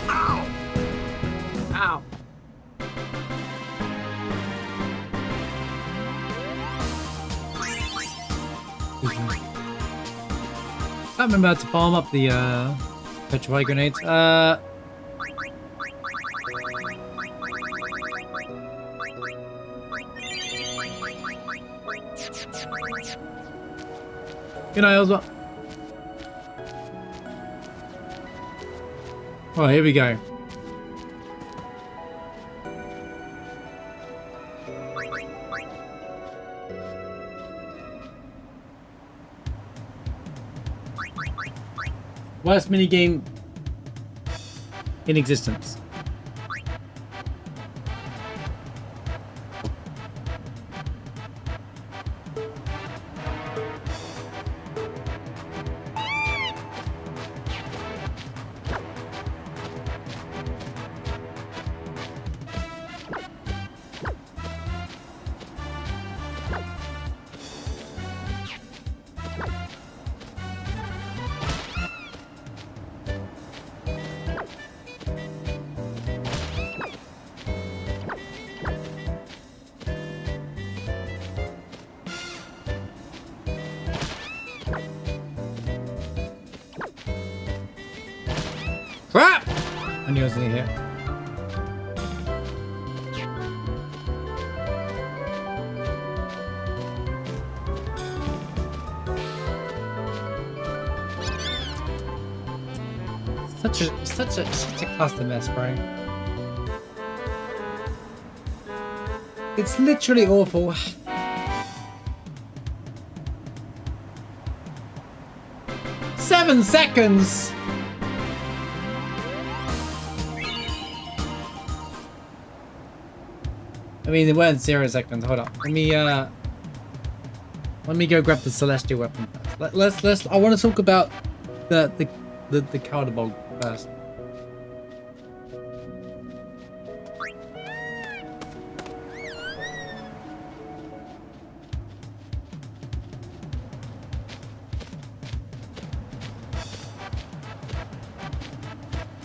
Ow! Ow. I'm about to farm up the petrify grenades. Good night, Elsa. Oh, here we go. Worst minigame in existence. Crap! I knew I was in here. Such a cluster mess, bro. It's literally awful. Seven seconds. I mean, it weren't 0 seconds. Hold up. Let me go grab the celestial weapon first. Let's. I want to talk about the Caldebog first.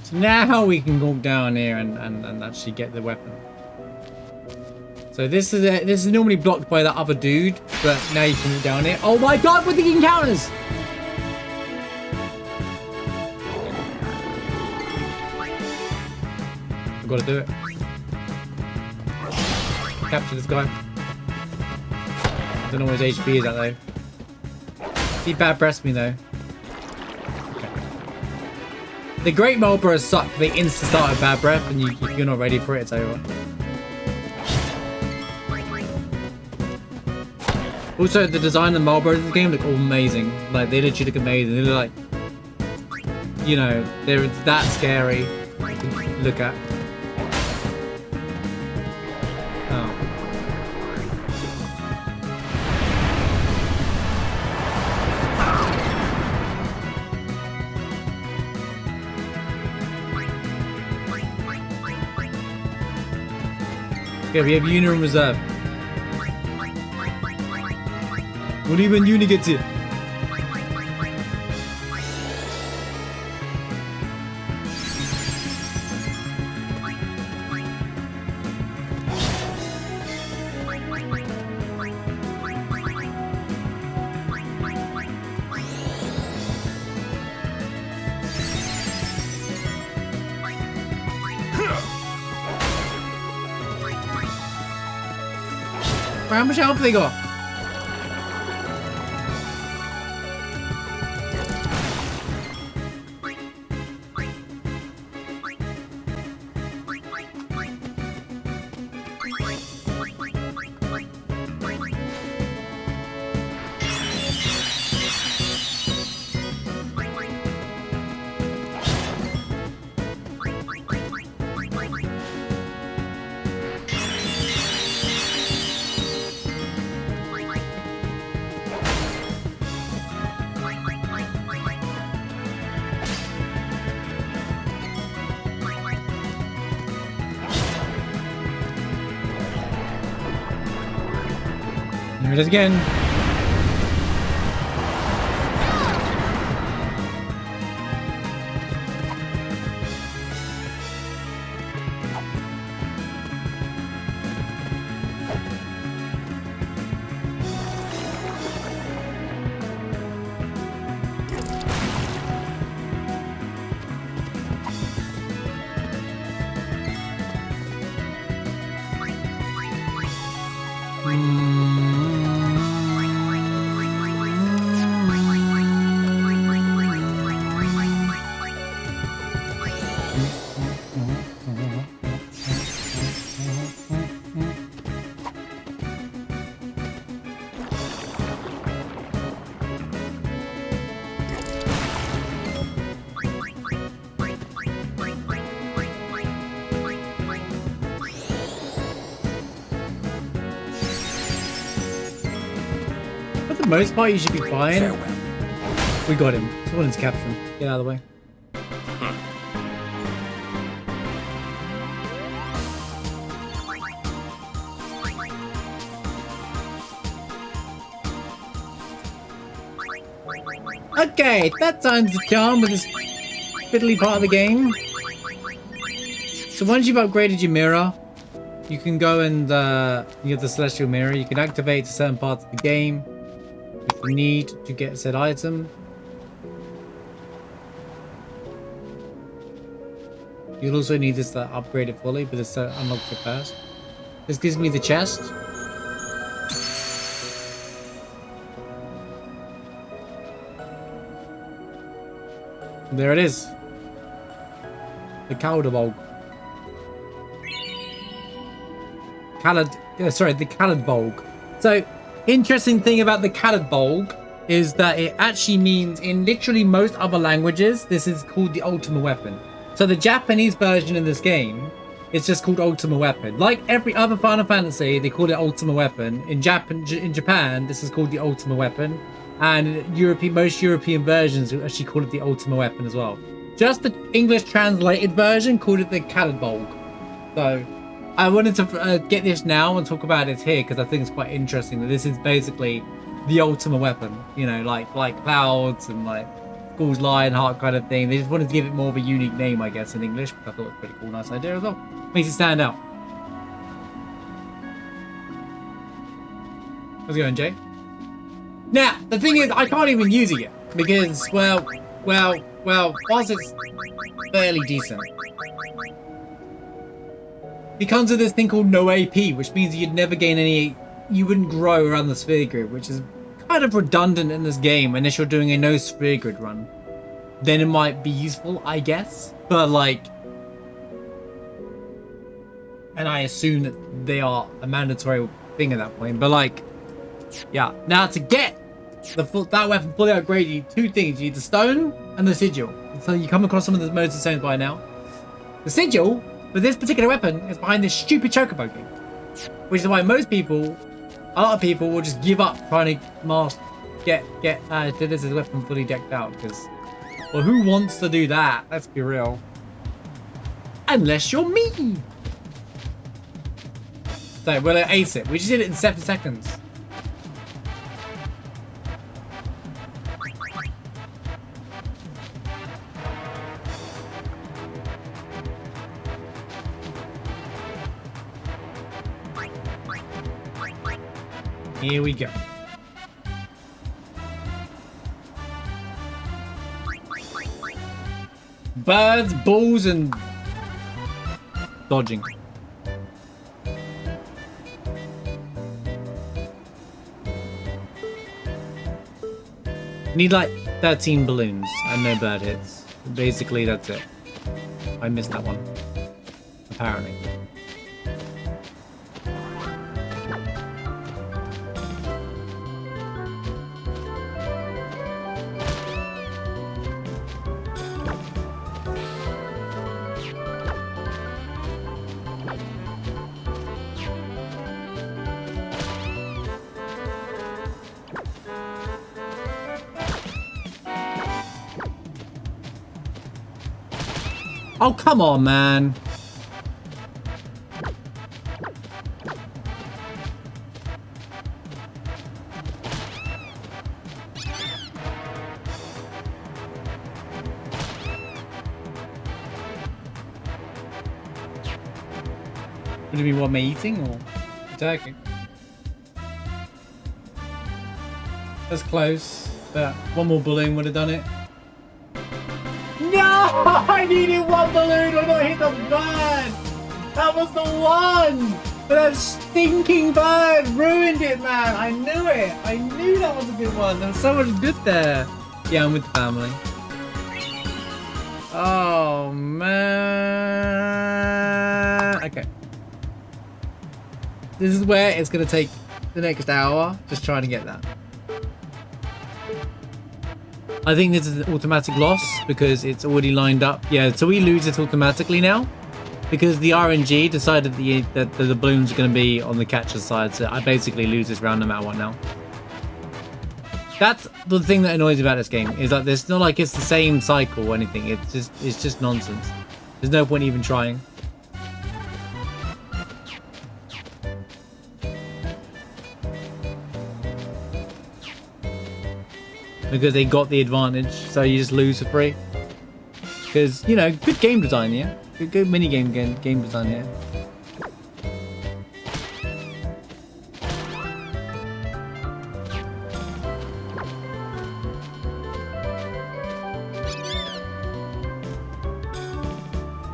So now we can go down here and actually get the weapon. So this is normally blocked by that other dude, but now you can walk down here. Oh my god, with the encounters! I've got to do it. Capture this guy. I don't know what his HP is at though. He bad breast me though. Okay. The Great Marlboros suck. They insta start with bad breath, and you're not ready for it. It's over. Also, the design of the Marlboros in the game look all amazing. Like, they literally look amazing. They look like, you know, they're that scary to look at. Oh. Okay, we have Una in reserve. Not even Uni gets it. How much health they got? There it is again. For the most part, you should be fine. Farewell. We got him. Someone to capture him. Get out of the way. Okay, that time's the charm with this fiddly part of the game. So once you've upgraded your mirror, you can go and you have the celestial mirror. You can activate certain parts of the game if you need to get said item. You'll also need this to upgrade it fully, but this unlocks it first. This gives me the chest. There it is. The Caldebog. The Caldebog. So, interesting thing about the Caldebog is that it actually means in literally most other languages, this is called the ultimate weapon. So the Japanese version in this game is just called ultimate weapon. Like every other Final Fantasy, they call it ultimate weapon. In Japan, this is called the ultimate weapon. And most European versions actually call it the ultimate weapon as well. Just the English translated version called it the Caldebog. So I wanted to get this now and talk about it here because I think it's quite interesting that this is basically the ultimate weapon, you know, like Clouds and like Skull's Lionheart kind of thing. They just wanted to give it more of a unique name, I guess, in English, which I thought was pretty cool, nice idea as well. Makes it stand out. How's it going, Jay? Now, the thing is, I can't even use it yet because, well, whilst it's fairly decent, it comes with this thing called no AP, which means you'd never gain any. You wouldn't grow around the sphere grid, which is kind of redundant in this game unless you're doing a no sphere grid run. Then it might be useful, I guess. But like, and I assume that they are a mandatory thing at that point. But like, yeah. Now to get that weapon fully upgraded, you need two things: you need the stone and the sigil. So you come across some of the modes of stones by now. The sigil for this particular weapon is behind this stupid chocobo game, which is why most people. A lot of people will just give up trying to get this weapon fully decked out because, well, who wants to do that? Let's be real. Unless you're me. So we'll ace it. We just did it in 7 seconds. Here we go. Birds, balls, and dodging. Need like 13 balloons and no bird hits. Basically, that's it. I missed that one. Apparently. Oh, come on, man. What do you mean, what am I eating or attacking? That's close, but one more balloon would have done it. No! I needed one balloon when I hit the bird! That was the one! But that stinking bird ruined it, man! I knew it! I knew that was a good one. There was so much good there. Yeah, I'm with the family. Oh, man. Okay. This is where it's going to take the next hour, just trying to get that. I think this is an automatic loss because it's already lined up. Yeah, so we lose it automatically now because the RNG decided that the balloons are going to be on the catcher's side. So I basically lose this round no matter what now. That's the thing that annoys me about this game is that it's not like it's the same cycle or anything. It's just nonsense. There's no point even trying. Because they got the advantage, so you just lose for free. Because, you know, good game design here. Good mini game design here.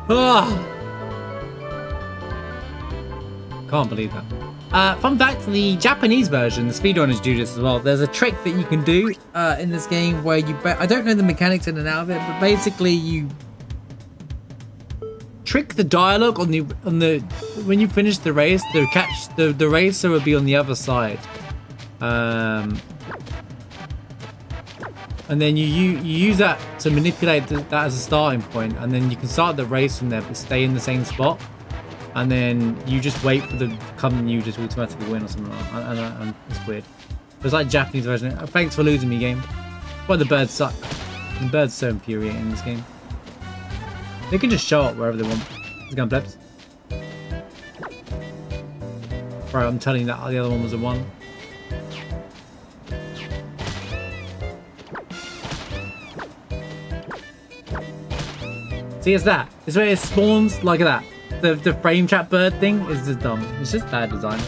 Ah! Can't believe that. Fun fact, the Japanese version, the speedrunners do this as well. There's a trick that you can do in this game where you... I don't know the mechanics in and out of it, but basically you trick the dialogue on the when you finish the race, the racer will be on the other side. And then you use that to manipulate that as a starting point, and then you can start the race from there but stay in the same spot, and then you just wait for the to come and you just automatically win or something like that. And it's weird. It's like Japanese version. Thanks for losing me, game. But the birds suck. The birds so infuriating in this game. They can just show up wherever they want. It's going plebs. Right, I'm telling you that the other one was a 1. See, it's that. It's where it spawns like that. The frame trap bird thing is just dumb. It's just bad design.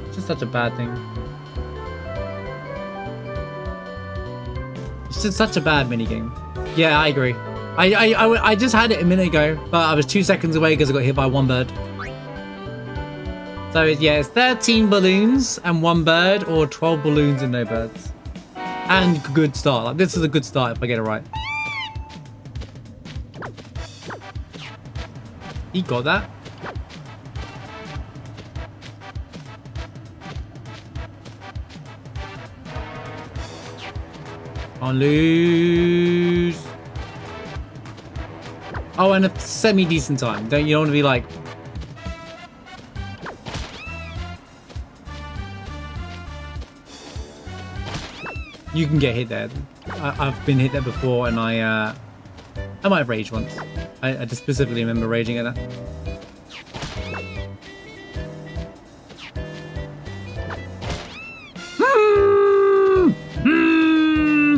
It's just such a bad thing. It's just such a bad minigame. Yeah, I agree. I just had it a minute ago, but I was 2 seconds away because I got hit by 1 bird. So yeah, it's 13 balloons and 1 bird, or 12 balloons and no birds. And good start. Like, this is a good start if I get it right. He got that. Can't lose. Oh, and a semi-decent time. You don't want to be like... You can get hit there. I've been hit there before, and I might have raged once. I just specifically remember raging at that.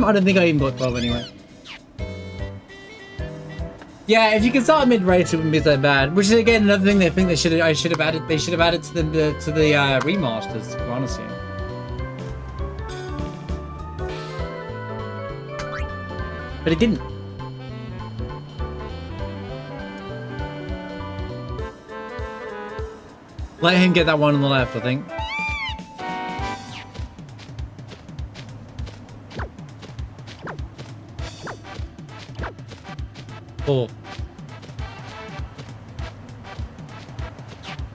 I don't think I even got 12 anyway. Yeah, if you can start mid-race, it wouldn't be so bad. Which is again another thing they think they should have added. They should have added to the remasters, to be honest with you. But it didn't. Let him get that one on the left, I think. Four.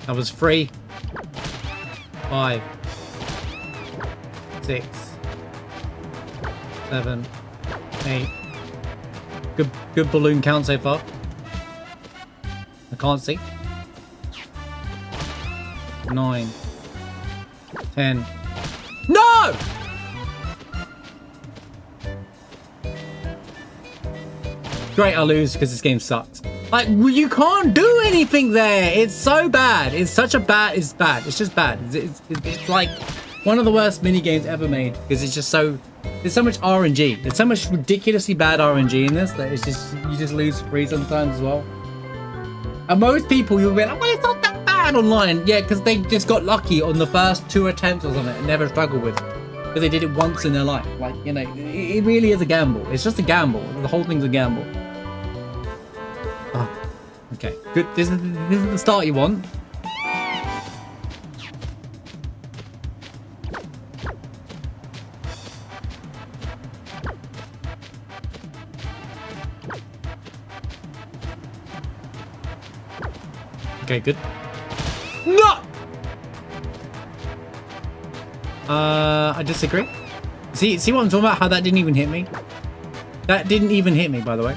That was 3. 5. 6. 7. 8. Good balloon count so far. I can't see. 9. 10. No! Great, I lose because this game sucks. Like, you can't do anything there. It's so bad. It's such a bad. It's bad. It's just bad. It's like one of the worst mini games ever made because it's just so. There's so much RNG. There's so much ridiculously bad RNG in this that it's just you just lose free sometimes as well. And most people you'll be like, well, it's not that bad online. Yeah, because they just got lucky on the first 2 attempts or something and never struggled with it. Because they did it once in their life. Like, you know, it really is a gamble. It's just a gamble. The whole thing's a gamble. Oh, okay, good. This is the start you want. Okay, good. No! I disagree. See what I'm talking about? How that didn't even hit me? That didn't even hit me, by the way.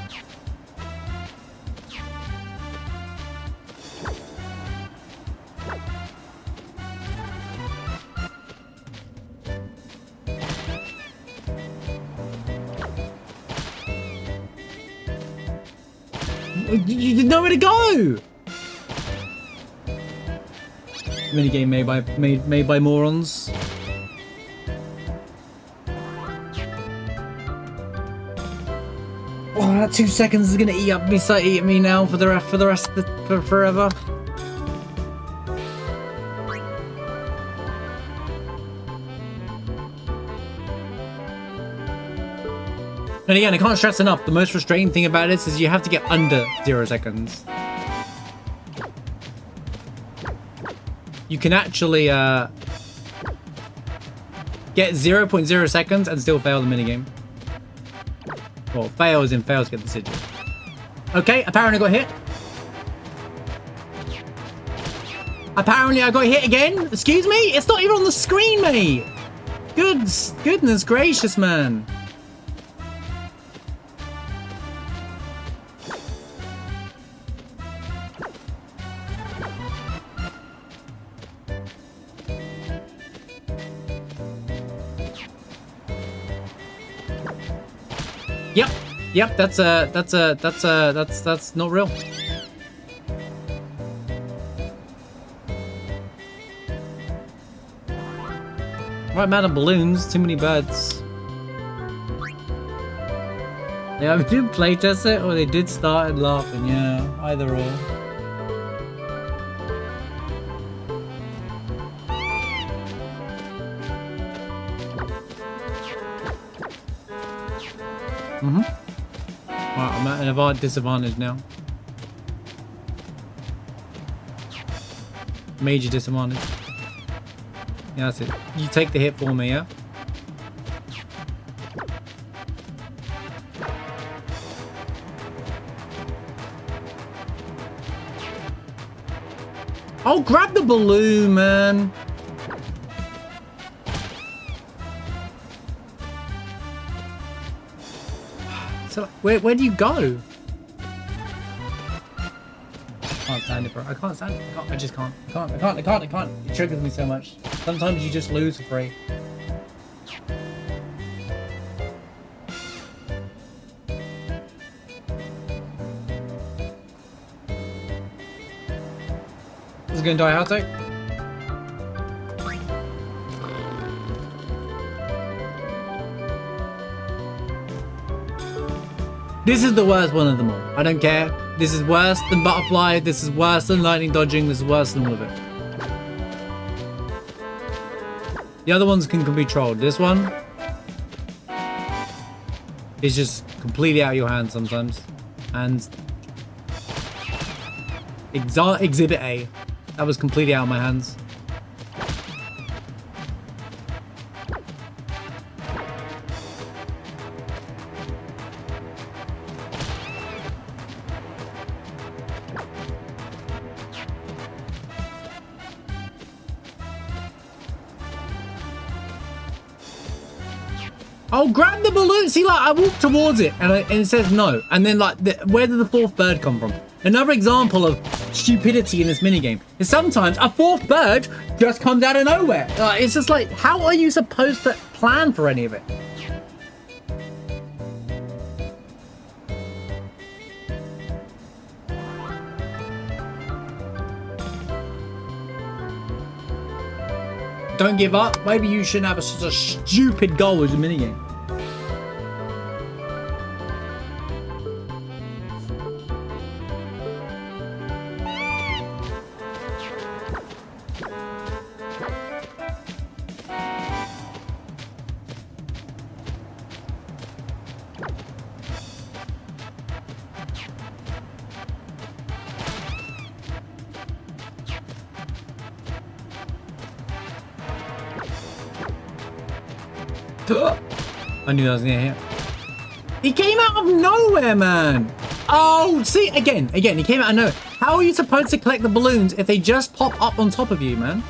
You didn't know where to go! Minigame made by morons. Oh, that 2 seconds is gonna eat me now for the rest of forever. And again, I can't stress enough, the most frustrating thing about this is you have to get under 0 seconds. You can actually get 0.0 seconds and still fail the minigame. Well, fails to get the sigil. Okay, apparently got hit. Apparently I got hit again. Excuse me? It's not even on the screen, mate. Goodness gracious, man. Yep, that's not real. Right amount of balloons, too many birds. They either did playtest it or they did start laughing, yeah, either or. Right, I'm at an disadvantage now. Major disadvantage. Yeah, that's it. You take the hit for me, yeah? Oh, grab the balloon, man. So, where do you go? I can't stand it, bro. I can't stand it. I just can't. I can't. It triggers me so much. Sometimes you just lose for free. Is it gonna die out, This is the worst one of them all. I don't care. This is worse than butterfly. This is worse than lightning dodging. This is worse than all of it. The other ones can be trolled. This one is just completely out of your hands sometimes. And Exhibit A. That was completely out of my hands. Oh, grab the balloon. See, like, I walk towards it and it says no. And then, like, where did the fourth bird come from? Another example of stupidity in this minigame is sometimes a fourth bird just comes out of nowhere. Like, it's just like, how are you supposed to plan for any of it? Don't give up. Maybe you shouldn't have such a stupid goal as a minigame. I knew that was gonna hit. He came out of nowhere, man. Oh, see, again, he came out of nowhere. How are you supposed to collect the balloons if they just pop up on top of you, man?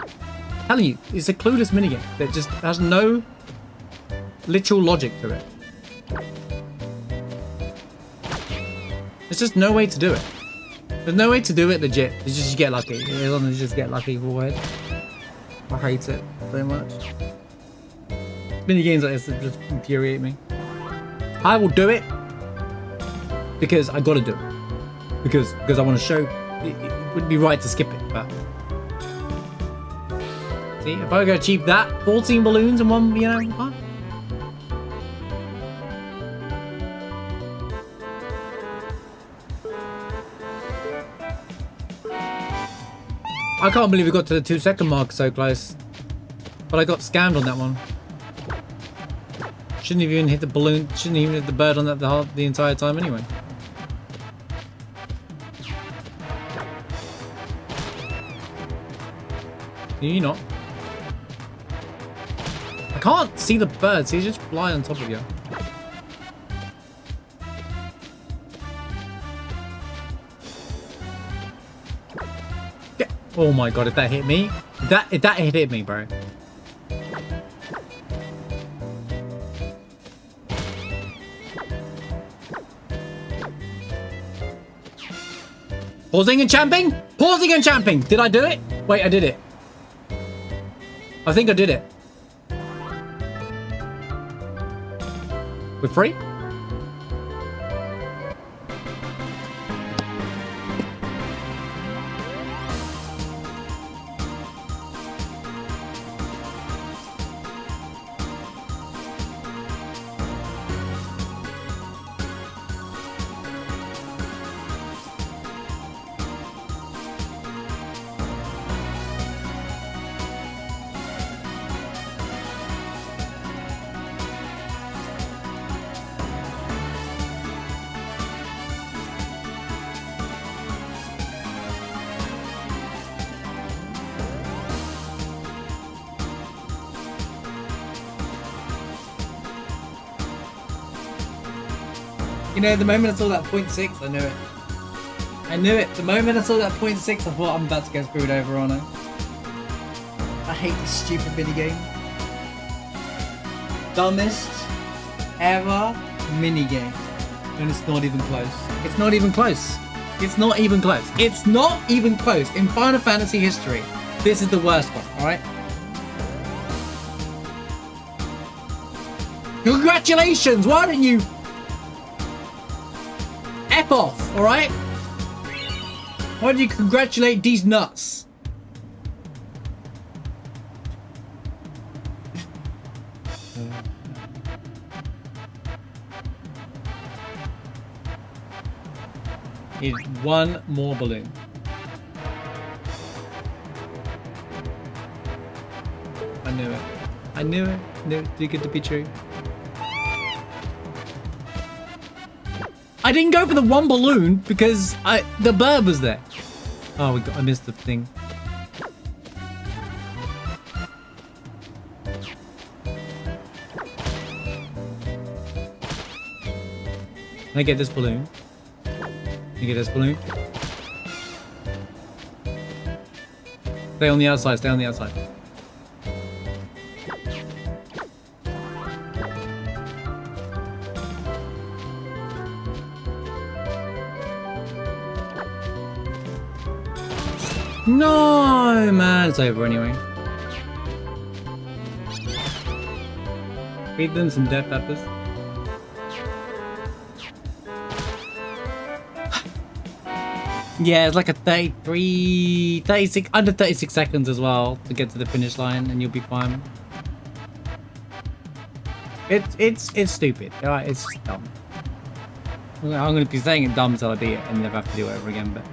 I'm telling you, it's a clueless minigame that just has no literal logic to it. There's just no way to do it. There's no way to do it legit. You just get lucky. You just get lucky forward. I hate it so much. Mini games like this that just infuriate me. I will do it because I gotta do it. Because I want to show it wouldn't be right to skip it, but see, if I go achieve that, 14 balloons and one, you know, huh? I can't believe we got to the 2-second mark so close. But I got scammed on that one. Shouldn't have even hit the balloon, shouldn't even hit the bird on that the entire time anyway. Can you not? I can't see the birds, he's just fly on top of you. Oh my god, if that hit me, if that hit me, bro. Pausing and champing? Pausing and champing! Did I do it? Wait, I did it. I think I did it. We're free? You know, the moment I saw that 0.6, I knew it. I knew it. The moment I saw that 0.6, I thought I'm about to get screwed over on it. I hate this stupid minigame. Dumbest ever minigame. And it's not even close. It's not even close. It's not even close. It's not even close. In Final Fantasy history, this is the worst one, alright? Congratulations! Why don't you F off, alright? Why do you congratulate these nuts? Need one more balloon. I knew it. I knew it. Knew it. Too good to be true. I didn't go for the one balloon because the bird was there. Oh, I missed the thing. Can I get this balloon? Can you get this balloon? Stay on the outside, stay on the outside. No, man, it's over anyway. Feed them some death peppers. Yeah, it's like a 36, under 36 seconds as well to get to the finish line, and you'll be fine. It's stupid. Alright, it's dumb. I'm gonna be saying it dumb till I beat it and never have to do it over again, but.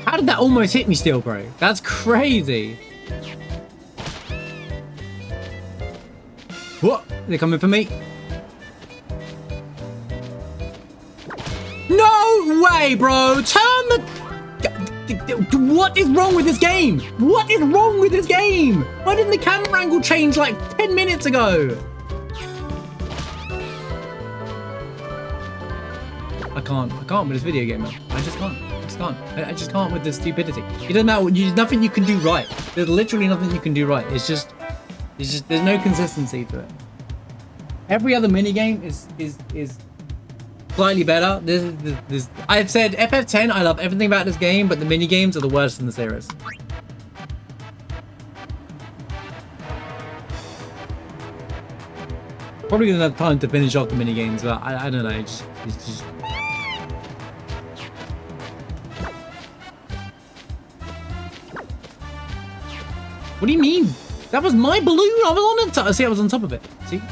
How did that almost hit me still, bro? That's crazy. What? They're coming for me. No way, bro. Turn the... What is wrong with this game? What is wrong with this game? Why didn't the camera angle change like 10 minutes ago? I can't with this video game, man. I just can't. I just can't with this stupidity. It doesn't matter. There's nothing you can do right. There's literally nothing you can do right. It's just there's no consistency to it. Every other minigame is slightly better. This I've said FF10. I love everything about this game, but the minigames are the worst in the series. Probably gonna have time to finish off the minigames, but I don't know. It's just. What do you mean? That was my balloon. I was on the top. See, I was on top of it. See?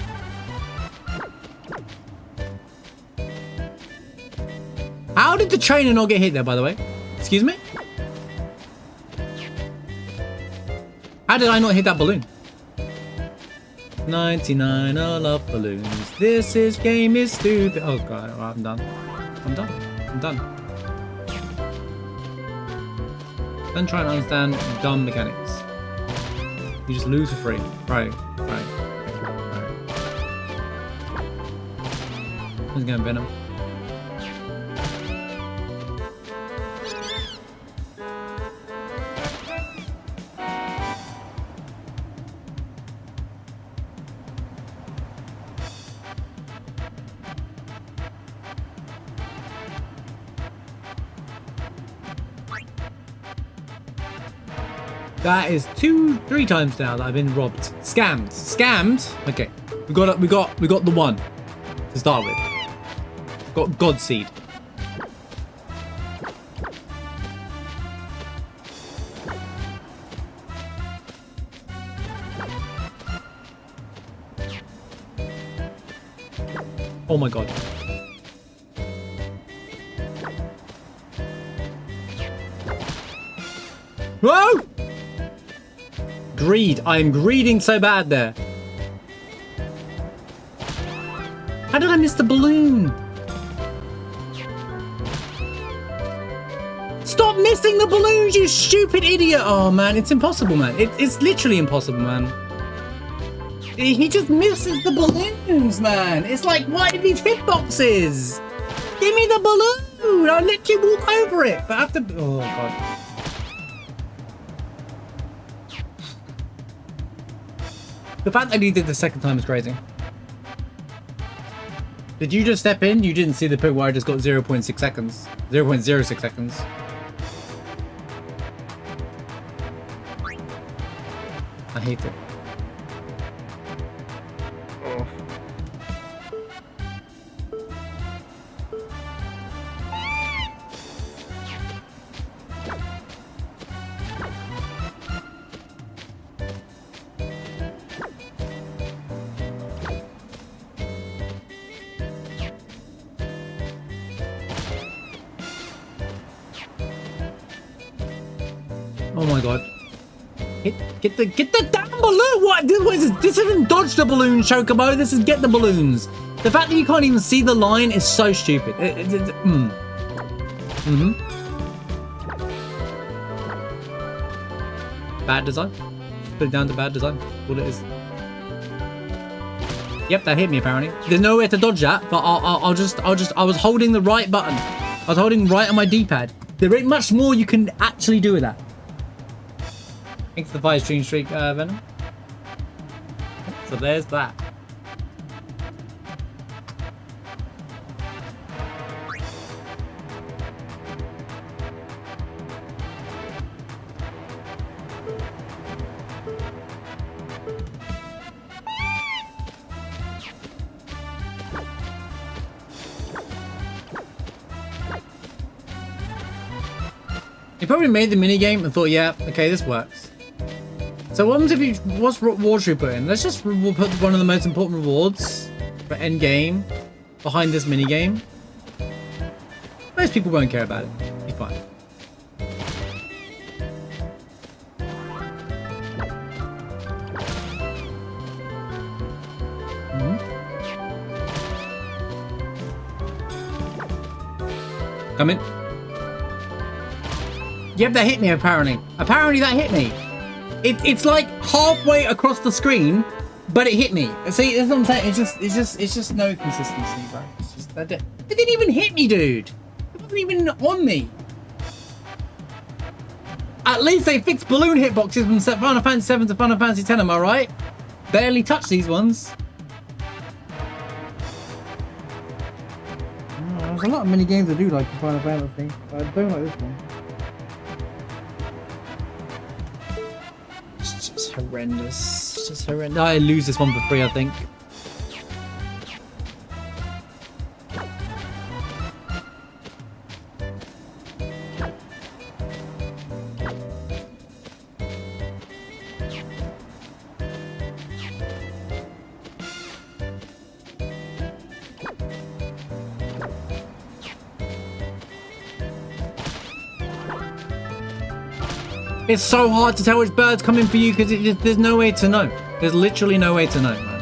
How did the trainer not get hit there, by the way? Excuse me? How did I not hit that balloon? 99, I love balloons. This game is stupid. Oh god, well, I'm done. I'm done. I'm done. Then try and understand dumb mechanics. You just lose for free. Right. Who's going Venom? That is 3 times now that I've been robbed. Scammed. Okay, we got the one to start with. Got God Seed. Oh my god. Whoa! Greed. I am greeding so bad there. How did I miss the balloon? Stop missing the balloons, you stupid idiot! Oh man, it's impossible, man. It's literally impossible, man. He just misses the balloons, man. It's like, why are these hitboxes? Give me the balloon! I'll let you walk over it. But I have to... Oh god. The fact that he did the second time is crazy. Did you just step in? You didn't see the pit where I just got 0.6 seconds. 0.06 seconds. I hate it. Oh. Oh my god. Get the damn balloon! What is this? This isn't dodge the balloon, Chocobo. This is get the balloons. The fact that you can't even see the line is so stupid. Bad design. Put it down to bad design. What it is. Yep, that hit me apparently. There's nowhere to dodge that, but I was holding the right button. I was holding right on my D-pad. There ain't much more you can actually do with that. Thanks for the 5 stream streak, Venom. So there's that. You probably made the minigame and thought, yeah, okay, this works. So what happens if you... What's reward should we put in? Let's just put one of the most important rewards for end game behind this minigame. Most people won't care about it. Be fine. Come in. Yep, that hit me apparently. Apparently that hit me. It's like halfway across the screen, but it hit me. See, that's what I'm saying. It's just no consistency, bro. It's just that it didn't even hit me, dude. It wasn't even on me. At least they fixed balloon hitboxes from Final Fantasy 7 to Final Fantasy 10. Am I right? Barely touched these ones. There's a lot of mini games I do like in Final Fantasy, but I don't like this one. It's just horrendous. It's just horrendous. I lose this one for free, I think. It's so hard to tell which bird's coming for you because there's no way to know. There's literally no way to know, man.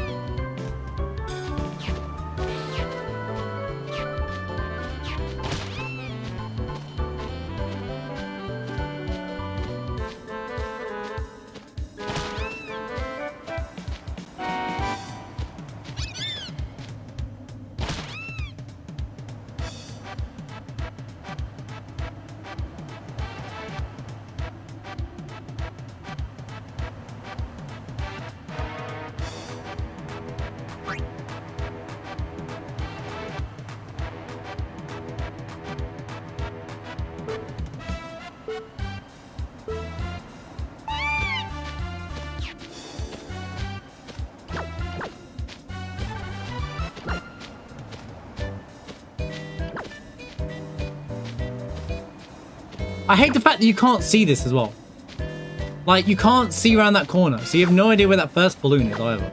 I hate the fact that you can't see this as well. Like, you can't see around that corner, so you have no idea where that first balloon is either.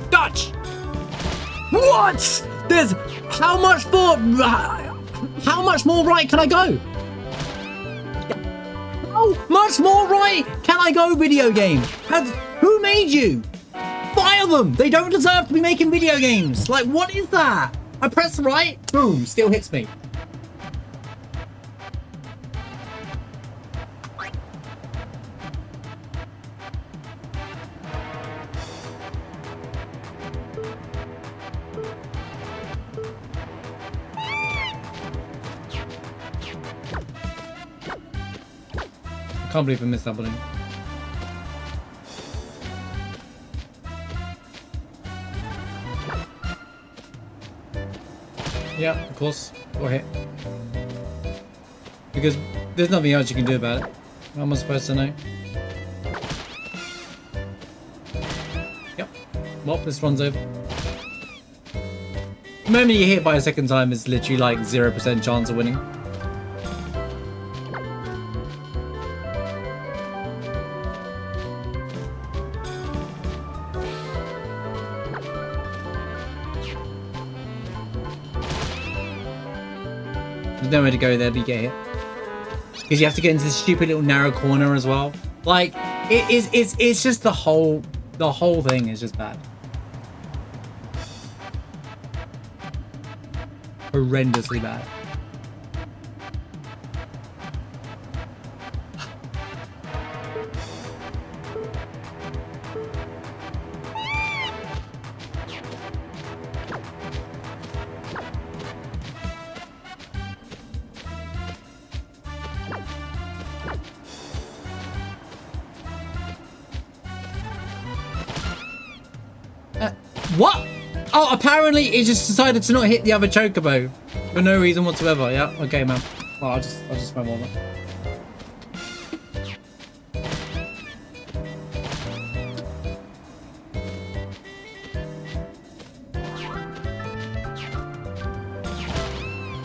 Dutch! What? There's... How much more right can I go? How much more right can I go, video game? Who made you? Fire them! They don't deserve to be making video games. Like, what is that? I press right, boom, still hits me. I can't believe I missed that balloon. Yeah, of course. Or hit. Because there's nothing else you can do about it. How am I supposed to know? Yep. Well, this runs over. The moment you hit by a second time is literally like 0% chance of winning. There's nowhere to go there, but you get hit. Because you have to get into this stupid little narrow corner as well. Like, it's just the whole thing is just bad. Horrendously bad. What? Oh, apparently it just decided to not hit the other chocobo for no reason whatsoever. Yeah, okay, man. Well, I'll just swim over.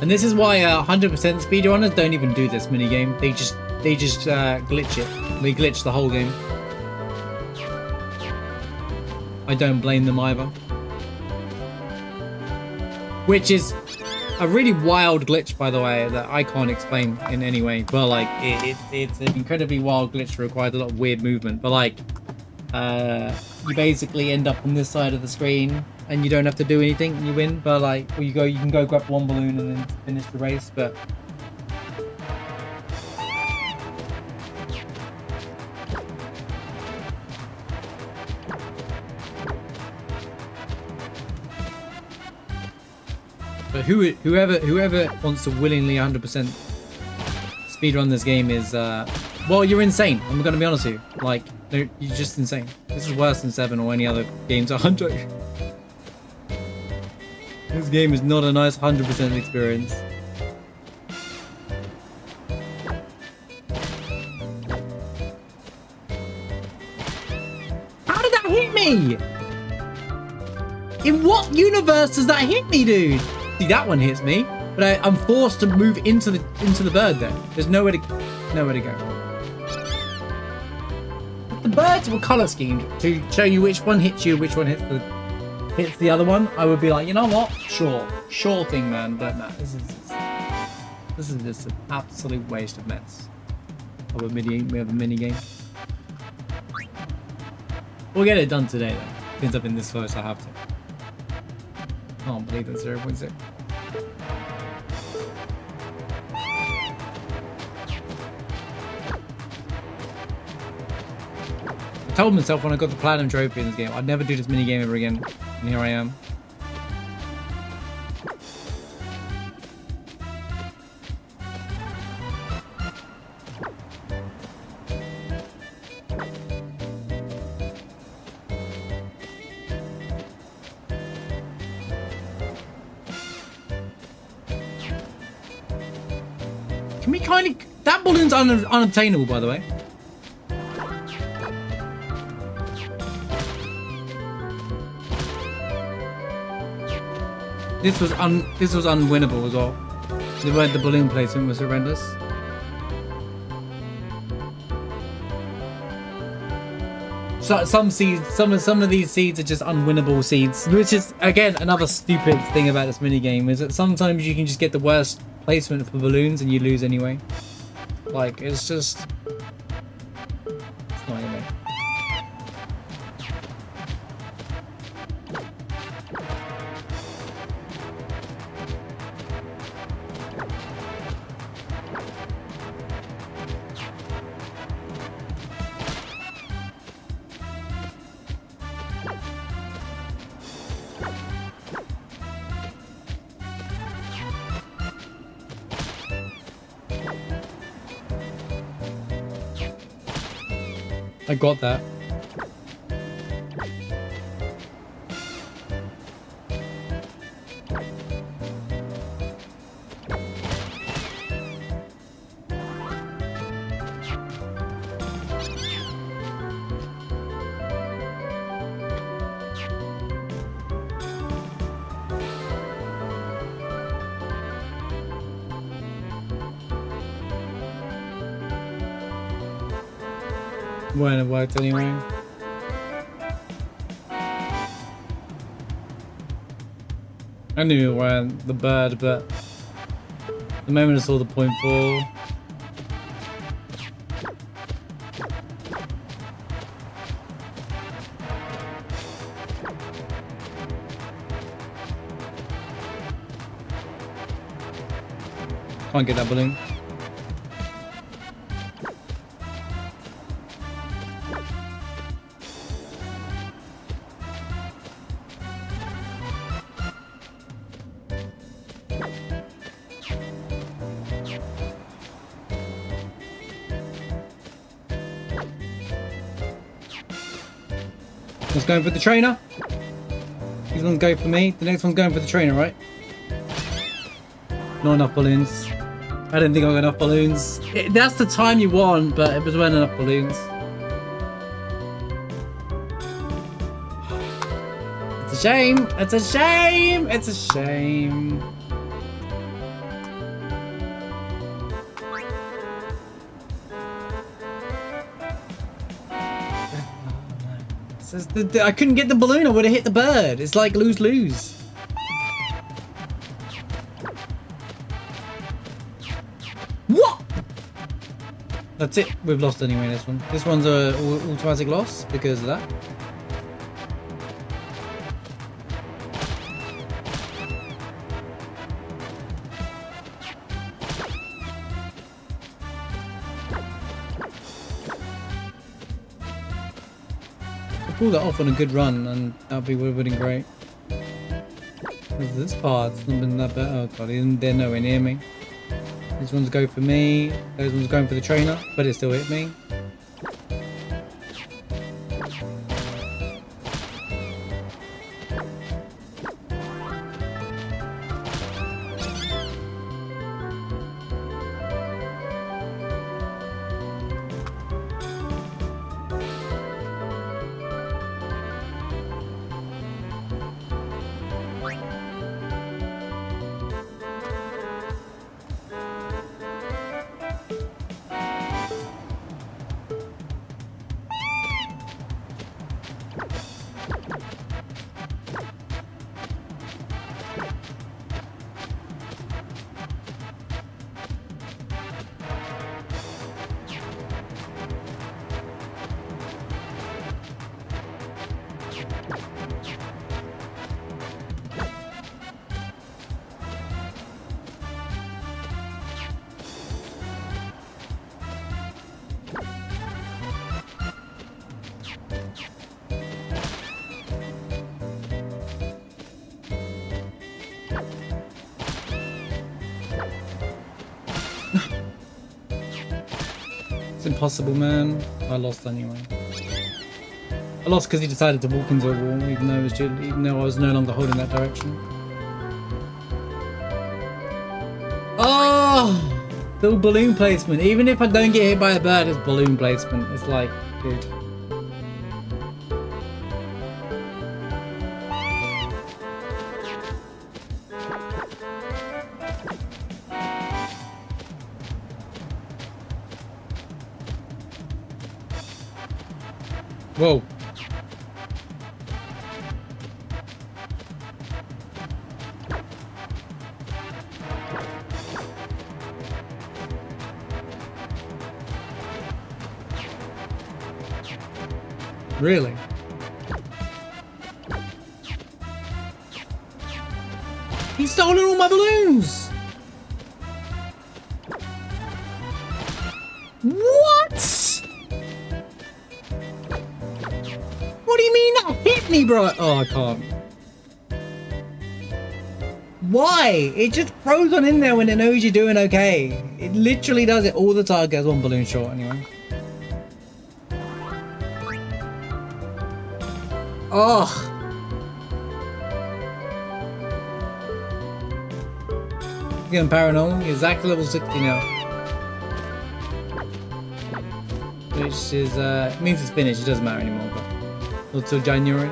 And this is why 100% speedrunners don't even do this minigame. They just glitch it. They glitch the whole game. I don't blame them either. Which is a really wild glitch, by the way, that I can't explain in any way. But like, it's an incredibly wild glitch that requires a lot of weird movement. But like, you basically end up on this side of the screen and you don't have to do anything and you win. But like, or you can go grab one balloon and then finish the race. But whoever wants to willingly 100% speedrun this game is, well, you're insane. I'm gonna be honest with you. Like, no, you're just insane. This is worse than 7 or any other games. 100. This game is not a nice 100% experience. How did that hit me? In what universe does that hit me, dude? See, that one hits me, but I'm forced to move into the bird. Then there's nowhere to go. The birds were color schemed to show you which one hits you, which one hits the other one. I would be like, you know what? Sure thing, man. But nah, this is just an absolute waste of mess. We have a mini game. We'll get it done today though. Since I've been this close, I have to. I can't believe that's 0.6. I told myself when I got the platinum trophy in this game, I'd never do this mini game ever again, and here I am. Can we kind of... That balloon's unobtainable, by the way. This was unwinnable as well. The balloon placement was horrendous. So some seeds, some of these seeds are just unwinnable seeds, which is again another stupid thing about this minigame, is that sometimes you can just get the worst placement for balloons and you lose anyway. Like, it's just, it's not even. I got that. When it worked anyway. I knew it weren't the bird, but the moment I saw the point fall. Can't get that balloon. One's going for the trainer. These ones go for me. The next one's going for the trainer, right? Not enough balloons. I didn't think I got enough balloons. That's the time you want, but it was weren't enough balloons. It's a shame. It's a shame. It's a shame. I couldn't get the balloon. I would have hit the bird. It's like lose-lose. What? That's it. We've lost anyway, this one. This one's a automatic loss because of that. Pull that off on a good run and that'd be winning great. This part's not been that bad. Oh god, they're nowhere near me. These ones go for me, those ones going for the trainer, but it still hit me. It's impossible, man. I lost anyway. I lost because he decided to walk into a wall, even though I was no longer holding that direction. Oh, the balloon placement. Even if I don't get hit by a bird, it's balloon placement. It's like, dude. Whoa. Really? He's stolen all my balloons! What? What do you mean that hit me, bro? Oh, I can't. Why? It just throws on in there when it knows you're doing okay. It literally does it all the time. Gets one balloon short anyway. Oh. Getting paranormal. Exactly level 60 now. Which is, means it's finished. It doesn't matter anymore, but not till January.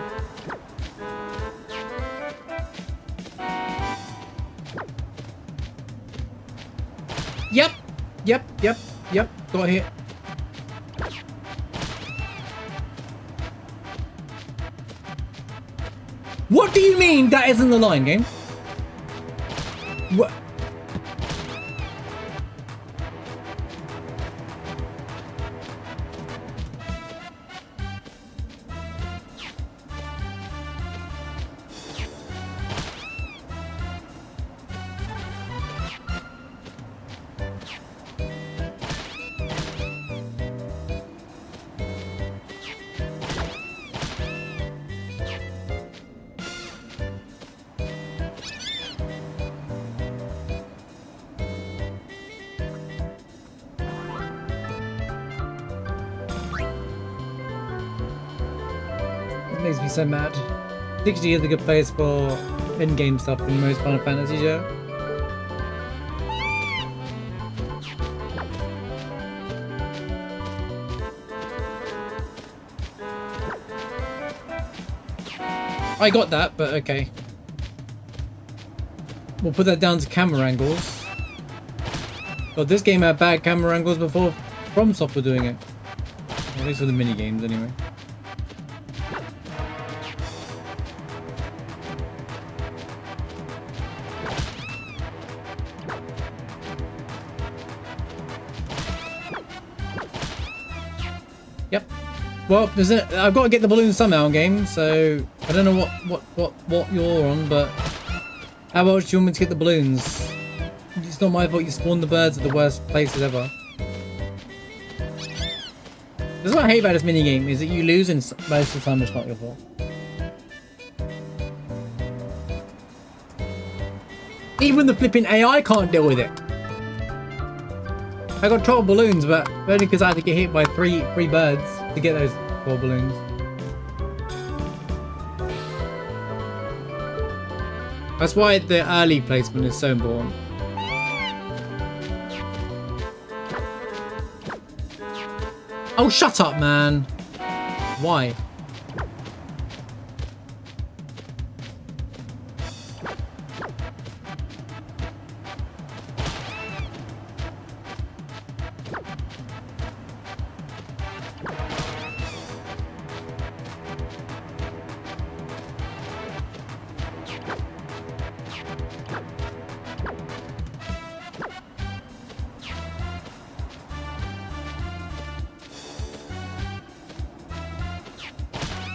Yep. Got hit. What do you mean that isn't the line, game? What? Makes me so mad. 60 is a good place for in-game stuff in most Final Fantasy show. I got that, but okay. We'll put that down to camera angles. God, this game had bad camera angles before FromSoft were doing it. At least for the mini games, anyway. Yep. Well, I've got to get the balloons somehow, game. So I don't know what you're on, but how else do you want me to get the balloons? It's not my fault you spawned the birds at the worst places ever. That's what I hate about this minigame, is that you lose and most of the time it's not your fault. Even the flipping AI can't deal with it. I got 12 balloons, but only because I had to get hit by three birds to get those 4 balloons. That's why the early placement is so important. Oh, shut up, man. Why?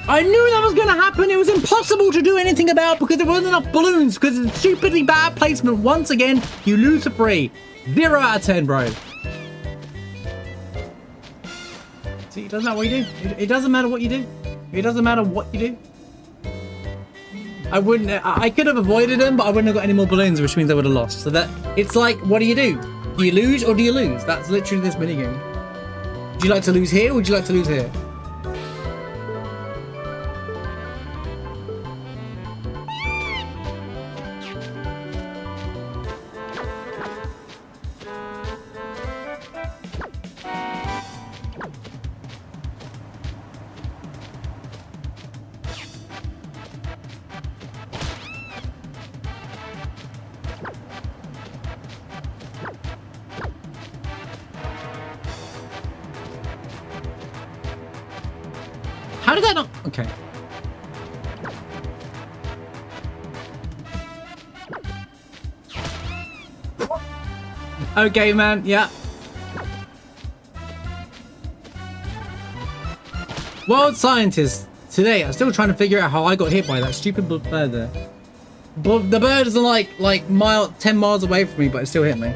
I knew that was going to happen. It was impossible to do anything about because there wasn't enough balloons because of stupidly bad placement. Once again, you lose a 3. 0 out of 10, bro. See, it doesn't matter what you do. It doesn't matter what you do. It doesn't matter what you do. I could have avoided them, but I wouldn't have got any more balloons, which means I would have lost. So that, it's like, what do you do? Do you lose or do you lose? That's literally this minigame. Would you like to lose here or would you like to lose here? How did that not? Okay. Okay, man. Yeah. World scientists today are still trying to figure out how I got hit by that stupid bird there. But the bird is like 10 miles away from me, but it still hit me.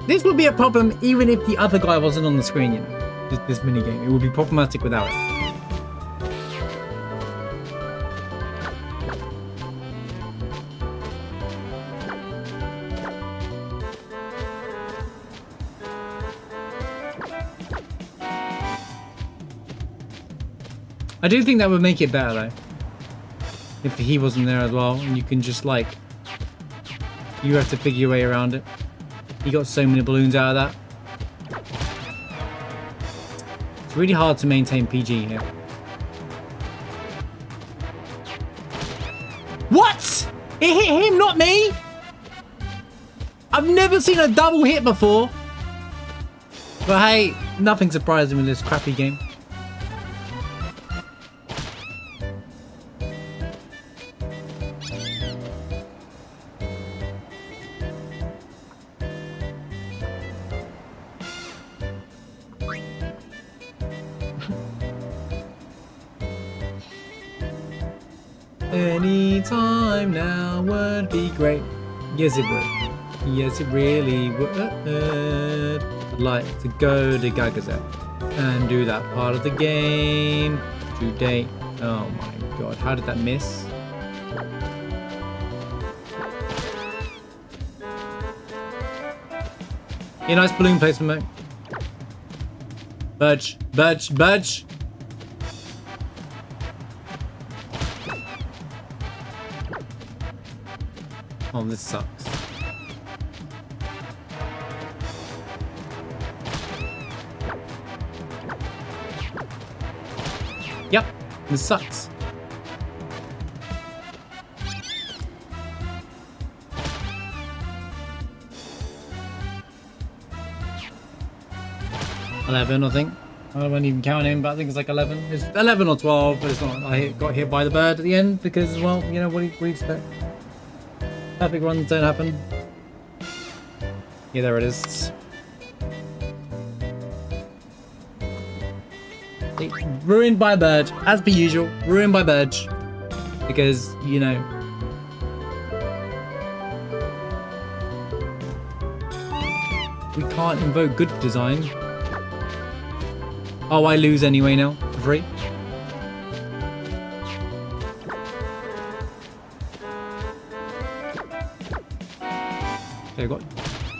This would be a problem even if the other guy wasn't on the screen, you know. This minigame. It would be problematic without it. I do think that would make it better though. If he wasn't there as well, and you can just like... You have to figure your way around it. You got so many balloons out of that. It's really hard to maintain PG here. What? It hit him, not me? I've never seen a double hit before. But hey, nothing surprising with this crappy game. Anytime now would be great. Yes, it would. Yes, it really would. I'd like to go to Gagazette and do that part of the game today. Oh my god, how did that miss? Yeah, nice balloon placement, mate. Budge, budge, budge. Oh, this sucks. Yep, this sucks. $11, I think. I wasn't even counting, but I think it's like 11. It's 11 or 12, but it's not. I got hit by the bird at the end because, well, you know, what do you expect? Perfect runs don't happen. Yeah, there it is. Ruined by a bird, as per usual. Ruined by bird. Because, you know. We can't invoke good design. Oh, I lose anyway now. For free. Okay, got.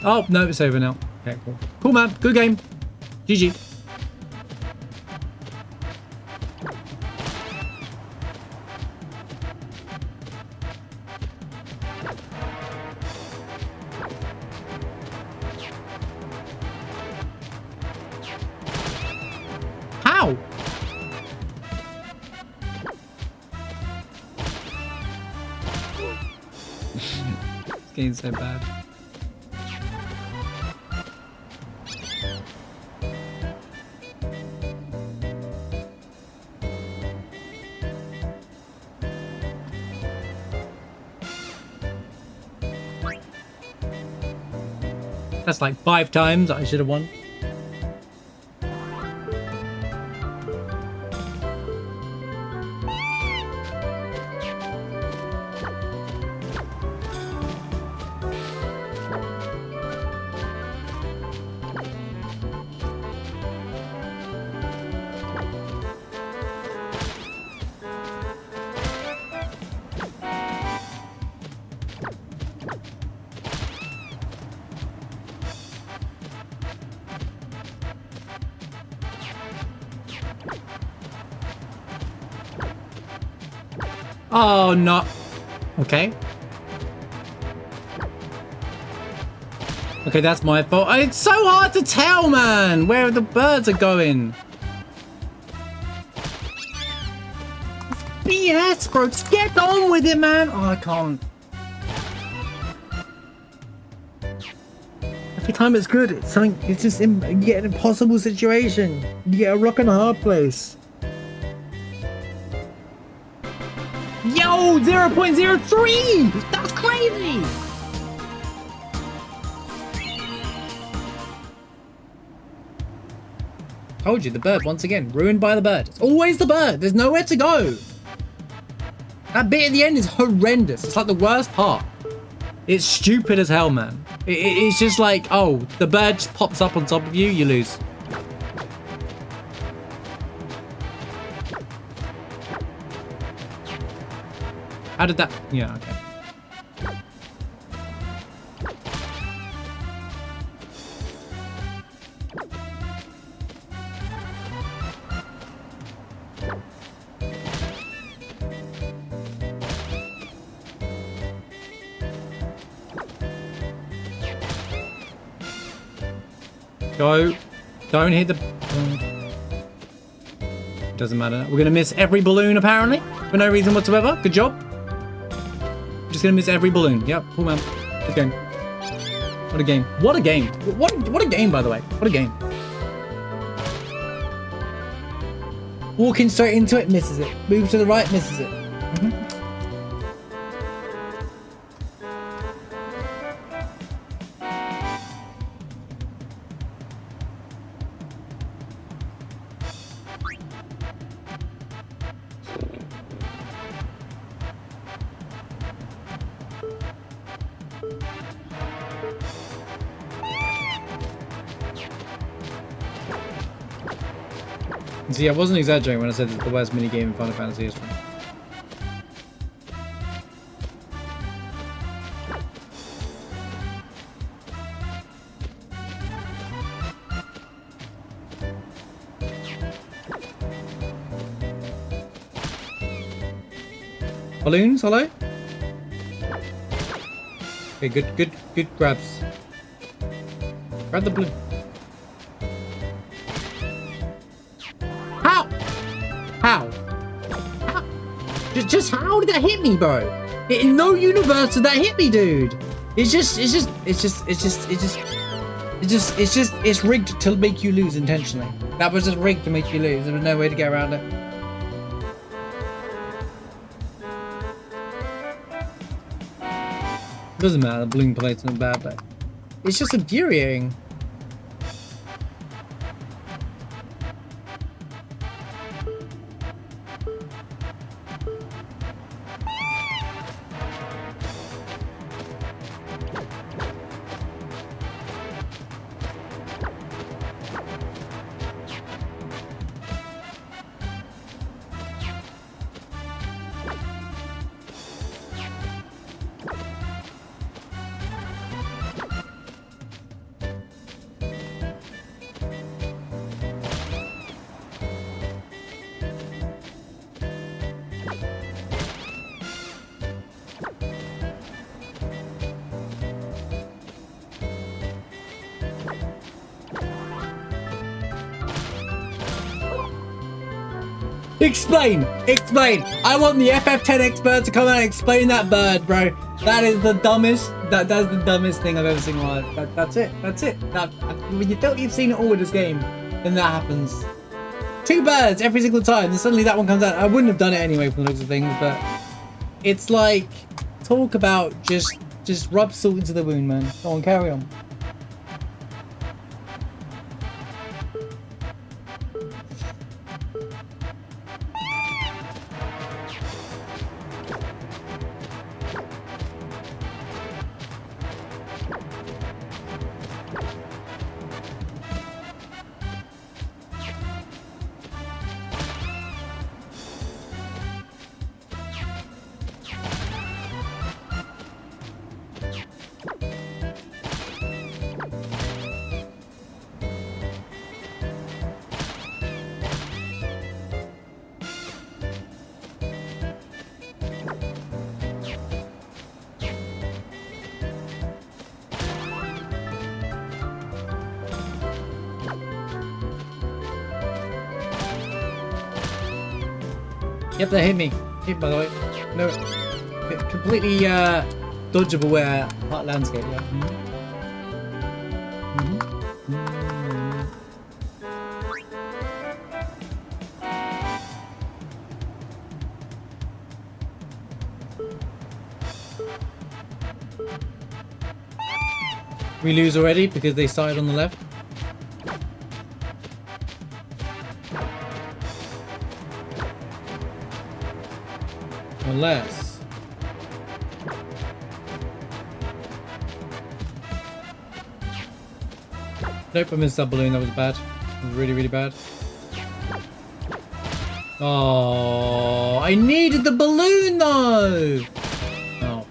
Oh no, it's over now. Okay, cool. Cool, man. Good game. GG. How? This game's so bad. That's like 5 times I should have won. Oh, no. Okay. Okay, that's my fault. It's so hard to tell, man, where the birds are going. It's BS. Yes, bro. Just get on with it, man. Oh, I can't. Every time it's good, it's something. It's just you get an impossible situation. You get a rock and a hard place. Yo, 0.03. That's crazy. Told you, the bird once again ruined by the bird. It's always the bird. There's nowhere to go. That bit at the end is horrendous. It's like the worst part. It's stupid as hell, man. It's just like, oh, the bird just pops up on top of you, you lose. How did that? Yeah, okay. Go. Don't hit the... Doesn't matter. We're gonna miss every balloon, apparently. For no reason whatsoever. Good job. Just gonna miss every balloon. Yep, cool, man. Good game. What a game. What a game. What a game, by the way. What a game. Walking straight into it, misses it. Moves to the right, misses it. See, I wasn't exaggerating when I said it's the worst minigame in Final Fantasy history. Balloons, hello? Okay, good grabs. Grab the balloon. How? Just how did that hit me, bro? In no universe did that hit me, dude. It's rigged to make you lose intentionally. That was just rigged to make you lose. There was no way to get around it. Doesn't matter, the balloon plate's not bad, but it's just infuriating. Explain! I want the FF10 expert to come out and explain that bird, bro. That is the dumbest, that's the dumbest thing I've ever seen in my life. That's it. When you think you've seen it all in this game, then that happens. 2 birds every single time, and suddenly that one comes out. I wouldn't have done it anyway from the looks of things, but it's like, talk about just rub salt into the wound, man. Go on, carry on. Yep, that hit me. hit, by the way. No, completely dodgeable landscape. Yeah. We lose already because they started on the left. Unless nope, I missed that balloon. That was bad. It was really, really bad. Oh, I needed the balloon though. Oh.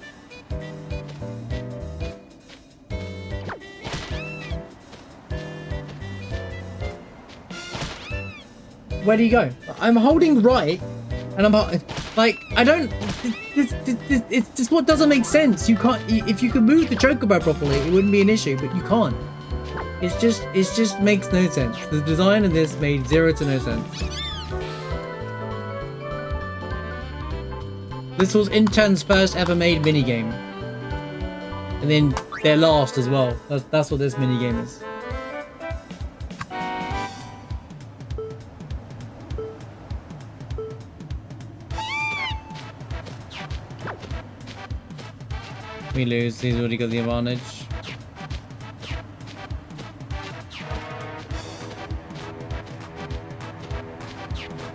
Where do you go? I'm holding right, and I'm like, I don't. It's just what doesn't make sense. You can't. If you could move the chocobo properly, it wouldn't be an issue, but you can't. It just makes no sense. The design of this made 0 to no sense. This was Intern's first ever made minigame, and then their last as well. That's what this minigame is. We lose, he's already got the advantage.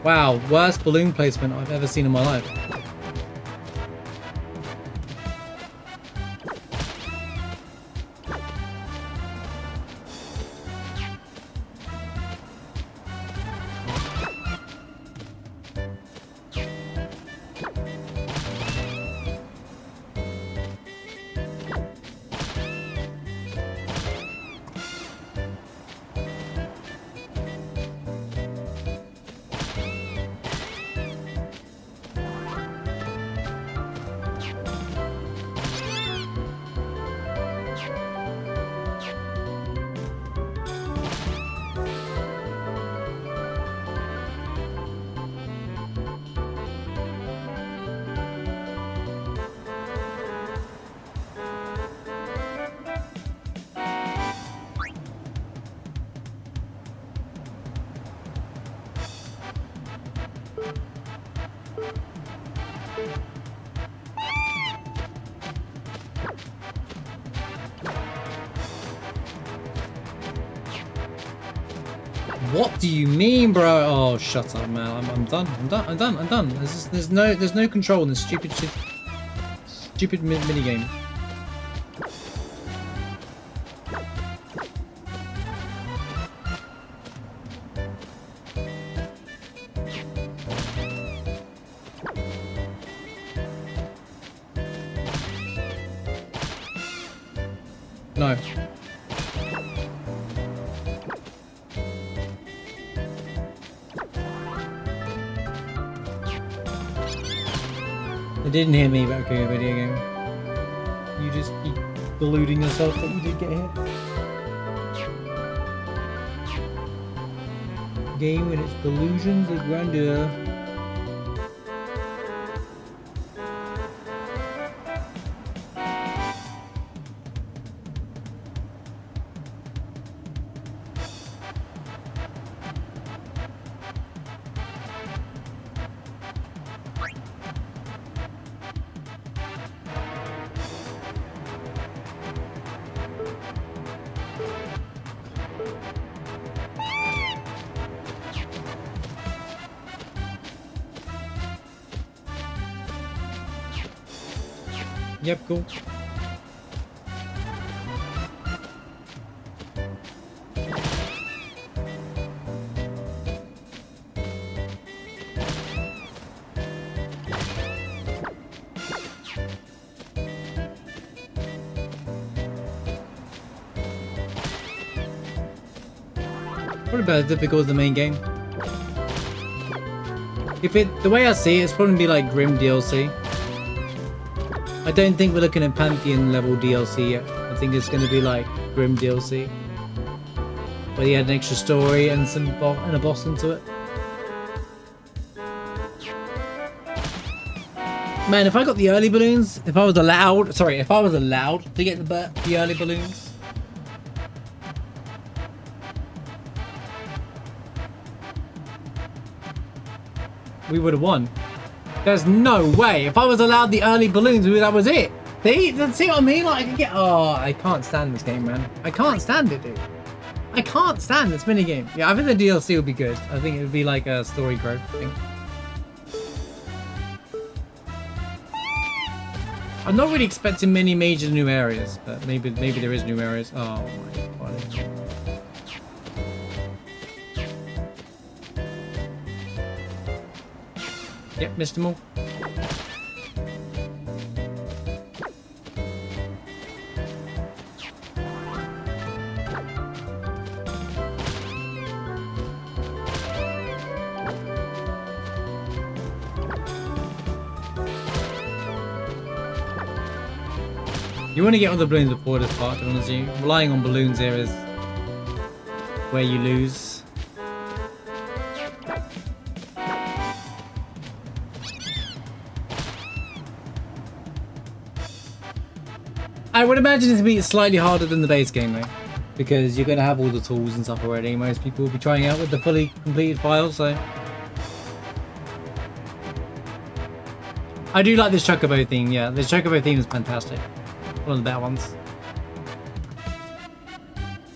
Wow, worst balloon placement I've ever seen in my life. What do you mean, bro? Oh, shut up, man. I'm done. I'm done. There's no control in this stupid minigame. No. It didn't hit me, but okay, video game. You just keep deluding yourself that you did get hit. Game with its delusions of grandeur. Yep, cool. Probably about as difficult as the main game. The way I see it, it's probably be like Grim DLC. I don't think we're looking at Pantheon level DLC yet. I think it's going to be like Grim DLC, where you had an extra story and a boss into it. Man, if I got the early balloons, if I was allowed to get the early balloons. We would have won. There's no way. If I was allowed the early balloons, that was it. See what I mean? Like, I can get... Oh, I can't stand this game, man. I can't stand it, dude. I can't stand this minigame. Yeah, I think the DLC would be good. I think it would be like a story growth thing. I'm not really expecting many major new areas, but maybe there is new areas. Oh my god. Yep, Mr. Moore. You want to get all the balloons before this part, to be honest with you. Relying on balloons here is where you lose. I would imagine it's be slightly harder than the base game though, because you're going to have all the tools and stuff already. Most people will be trying out with the fully completed files, so... I do like this Chocobo theme, yeah. This Chocobo theme is fantastic. One of the better ones.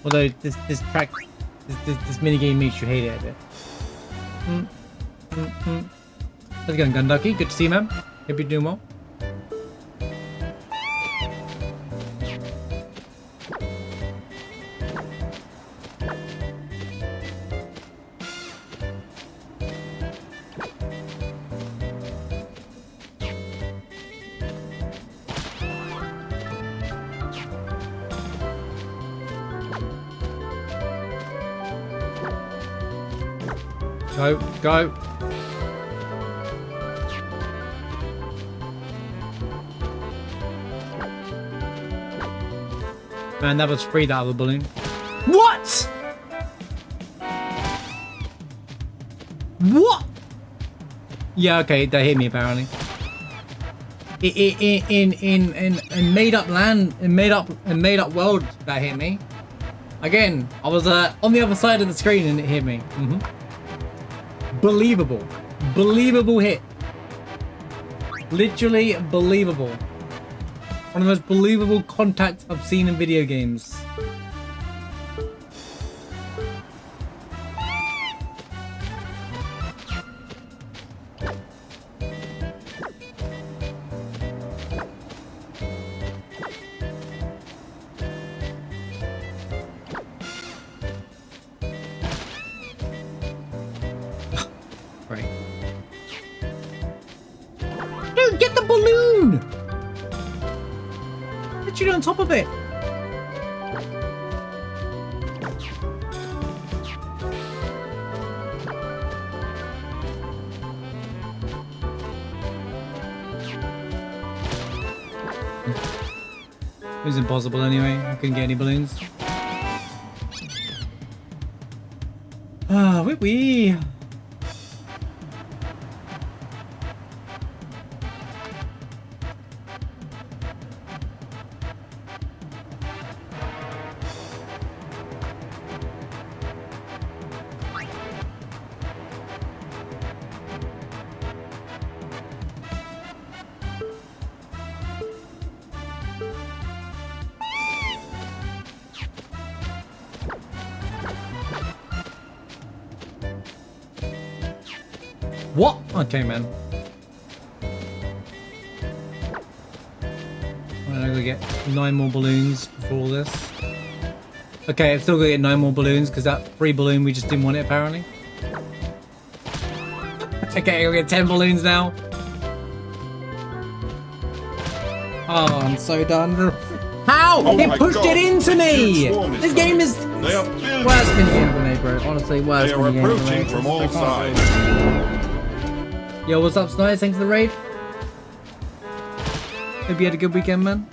Although this minigame makes you hate it a bit. How's it going, Gunducky? Good to see you, man. Hope you're doing well. Go, go. Man, that was free out of the balloon. What? What? Yeah, okay, they hit me apparently. In made up land, in made up world, that hit me. Again, I was on the other side of the screen and it hit me. Believable. Believable hit. Literally believable. One of the most believable contacts I've seen in video games. On top of it. It was impossible anyway. I couldn't get any balloons. Ah, wee. What? Okay, man. I'm gonna get 9 more balloons before all this. Okay, I've still got to get 9 more balloons because that free balloon, we just didn't want it apparently. Okay, I'll get 10 balloons now. Oh, I'm so done. How? Oh it pushed it into me! This game is worst minigame ever made, bro. Honestly, worst minigame ever made. From all sides. Yo, what's up, Snice? Thanks for the raid. Hope you had a good weekend, man.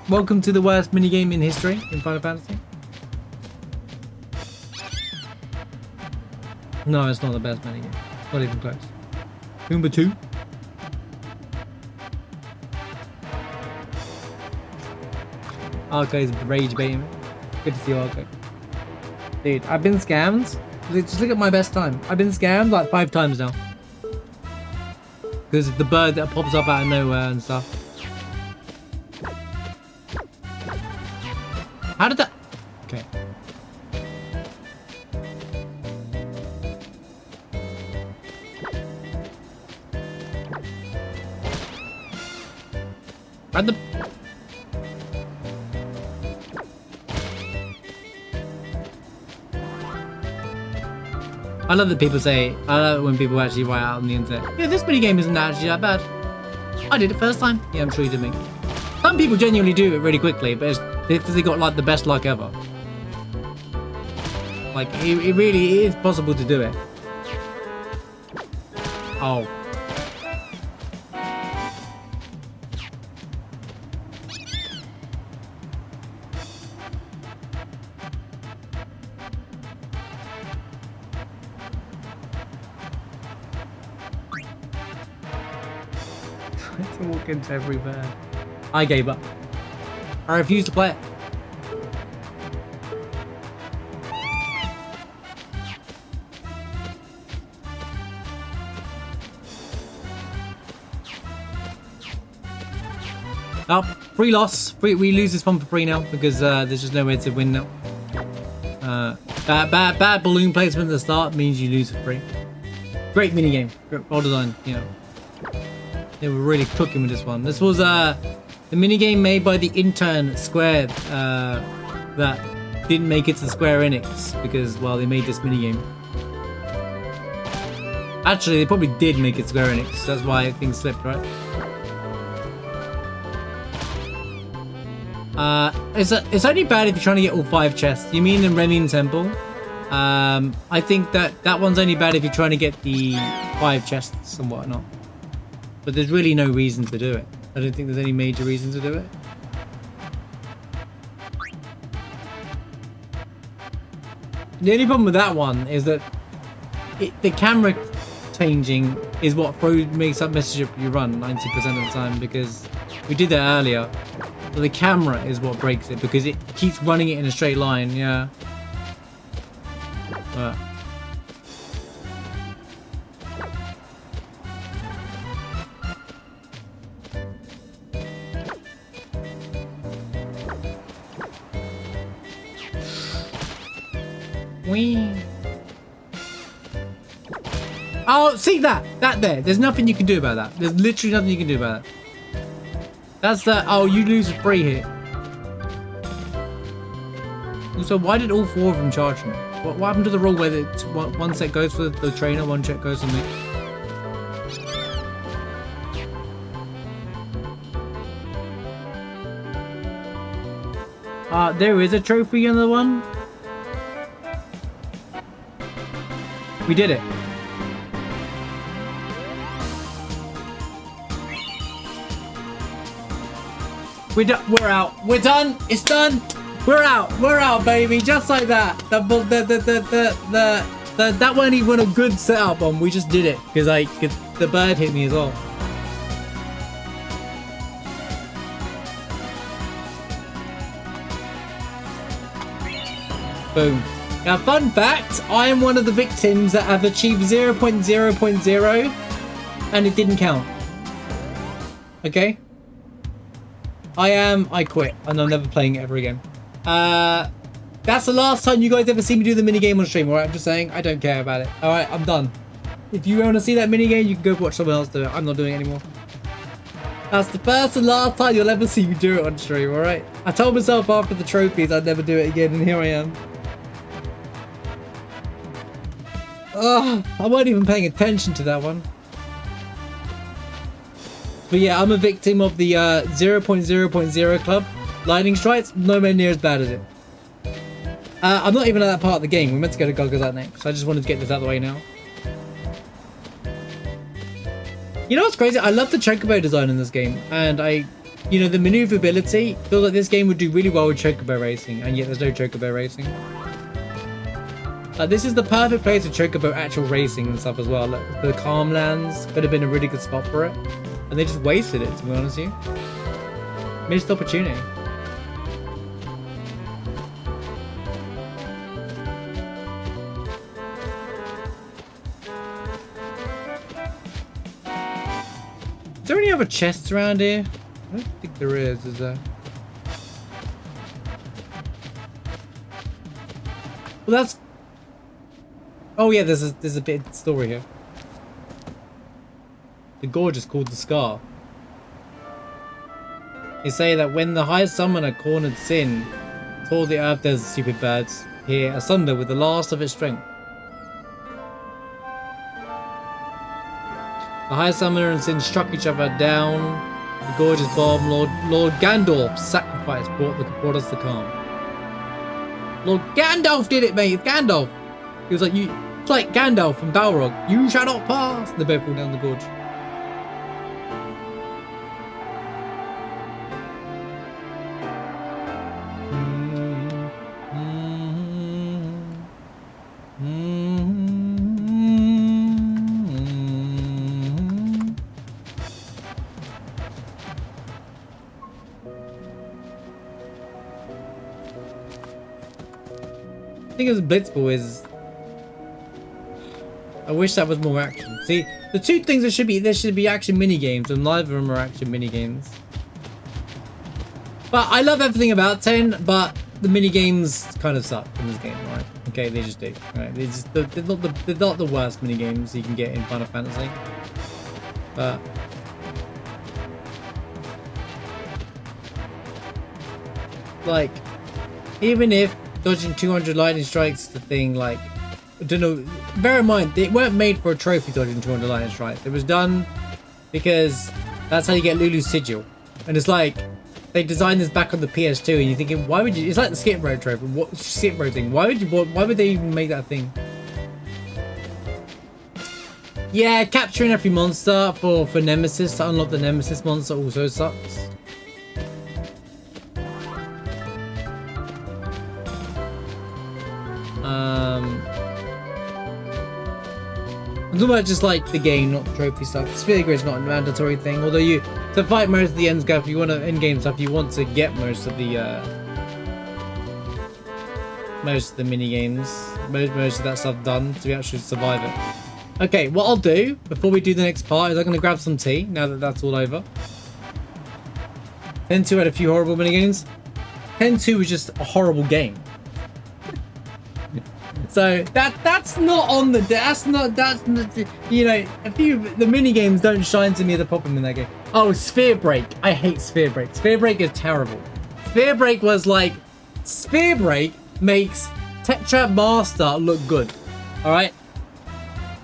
Welcome to the worst minigame in history in Final Fantasy. No, it's not the best minigame. Not even close. Number 2. Arco's rage baiting me. Good to see you, Arco. Dude, I've been scammed. Just look at my best time. I've been scammed like 5 times now. Because of the bird that pops up out of nowhere and stuff. How did that... Okay. And the... I love that people say, I love it when people actually write out on the internet, yeah, this minigame isn't actually that bad. I did it first time. Yeah, I'm sure you did me. Some people genuinely do it really quickly, but it's because they got like the best luck ever. Like, it really is possible to do it. Oh. To walk into every bird. I gave up. I refuse to play it. Oh, free loss. We lose this one for free now because there's just no way to win now. Bad balloon placement at the start means you lose for free. Great minigame. Well designed, you know. They were really cooking with this one. This was the minigame made by the intern Square that didn't make it to Square Enix because, well, they made this minigame. Actually, they probably did make it Square Enix. That's why things slipped, right? It's only bad if you're trying to get all 5 chests. You mean the Remin Temple? I think that one's only bad if you're trying to get the 5 chests and whatnot. But there's really no reason to do it. I don't think there's any major reason to do it. The only problem with that one is that the camera changing is what makes that message up you run 90% of the time, because we did that earlier. So the camera is what breaks it because it keeps running it in a straight line, yeah. But oh, see that there. There's nothing you can do about that. There's literally nothing you can do about that. That's the... Oh, you lose a free hit. Also, why did all 4 of them charge me? What happened to the rule where one set goes for the trainer, one set goes for me? There is a trophy in the one. We did it. We're out. We're done. It's done. We're out. We're out, baby. Just like that. That wasn't even a good setup on. We just did it because the bird hit me as well. Boom. Now, fun fact, I am one of the victims that have achieved 0.0.0 and it didn't count. Okay? I quit and I'm never playing it ever again. That's the last time you guys ever see me do the minigame on stream, alright? I'm just saying, I don't care about it. Alright, I'm done. If you want to see that minigame, you can go watch someone else do it. I'm not doing it anymore. That's the first and last time you'll ever see me do it on stream, alright? I told myself after the trophies I'd never do it again, and here I am. Oh, I wasn't even paying attention to that one. But yeah, I'm a victim of the 0.0.0 club. Lightning strikes, nowhere near as bad as it. I'm not even at that part of the game. We're meant to go to Goggo's next. So I just wanted to get this out of the way now. You know what's crazy? I love the chocobo design in this game. And you know, the maneuverability. Feels like this game would do really well with chocobo racing. And yet there's no chocobo racing. This is the perfect place for chocobo actual racing and stuff as well. Look, the calm lands could have been a really good spot for it. And they just wasted it, to be honest with you. Missed opportunity. have a chest around here? I don't think there is there? Well, that's... Oh yeah, there's a bit of story here. The gorge is called the Scar. They say that when the High Summoner cornered Sin, tore the earth as stupid birds here asunder with the last of its strength. The High Summoner and Sin struck each other down. The gorge's bomb. Lord Gandalf's sacrifice brought us the calm. Lord Gandalf did it, mate. It's Gandalf. He was like, it's like Gandalf from Balrog. You shall not pass. And they both fall down the gorge. The thing is, Blitzball is... I wish that was more action. See, the two things there should be action mini games, and neither of them are action mini games. But I love everything about 10, but the mini games kind of suck in this game, right? Okay, they just do. Right? They're not the worst mini games you can get in Final Fantasy. But like, even if dodging 200 lightning strikes the thing, like, I don't know, bear in mind they weren't made for a trophy dodging 200 lightning strikes. It was done because that's how you get Lulu's sigil. And it's like they designed this back on the PS2 and you're thinking, why would you, it's like the skip road trophy, what skip road thing, why would they even make that thing? Yeah, capturing every monster for Nemesis to unlock the Nemesis monster also sucks. I'm talking about just like the game, not the trophy stuff. Sphere Grid's not a mandatory thing, although to fight most of the end stuff, you want to in-game stuff, you want to get most of the mini games, most of that stuff done to actually survive it. Okay, what I'll do before we do the next part is I'm gonna grab some tea now that that's all over. 10-2 had a few horrible mini games. 10-2 was just a horrible game. So that's not on the you know, the mini games don't shine to me as a problem in that game. Oh, Sphere Break. I hate Sphere Break. Sphere Break is terrible. Sphere Break was like, Sphere Break makes Tetra Master look good. All right.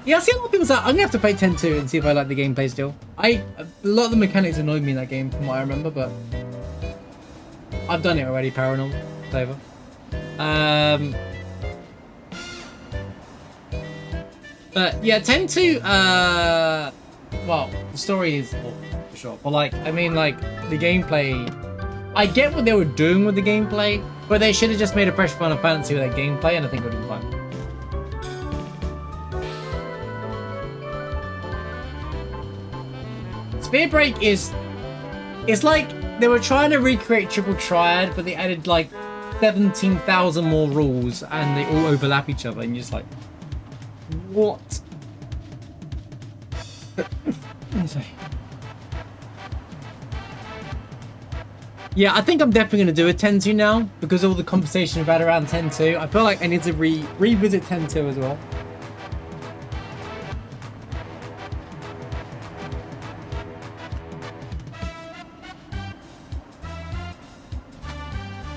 Yeah, I see a lot of people say I'm gonna have to play 10-2 and see if I like the gameplay still. A lot of the mechanics annoyed me in that game from what I remember, but I've done it already. Paranormal, over. But yeah, 10-2, well, the story is awful, for sure. But like, I mean, like, the gameplay, I get what they were doing with the gameplay, but they should have just made a fresh Final Fantasy with that gameplay, and I think it would have been fun. Sphere Break it's like they were trying to recreate Triple Triad, but they added like 17,000 more rules, and they all overlap each other, and you're just like, what? Yeah, I think I'm definitely going to do a 10-2 now because of all the conversation we've had around 10-2. I feel like I need to revisit 10-2 as well.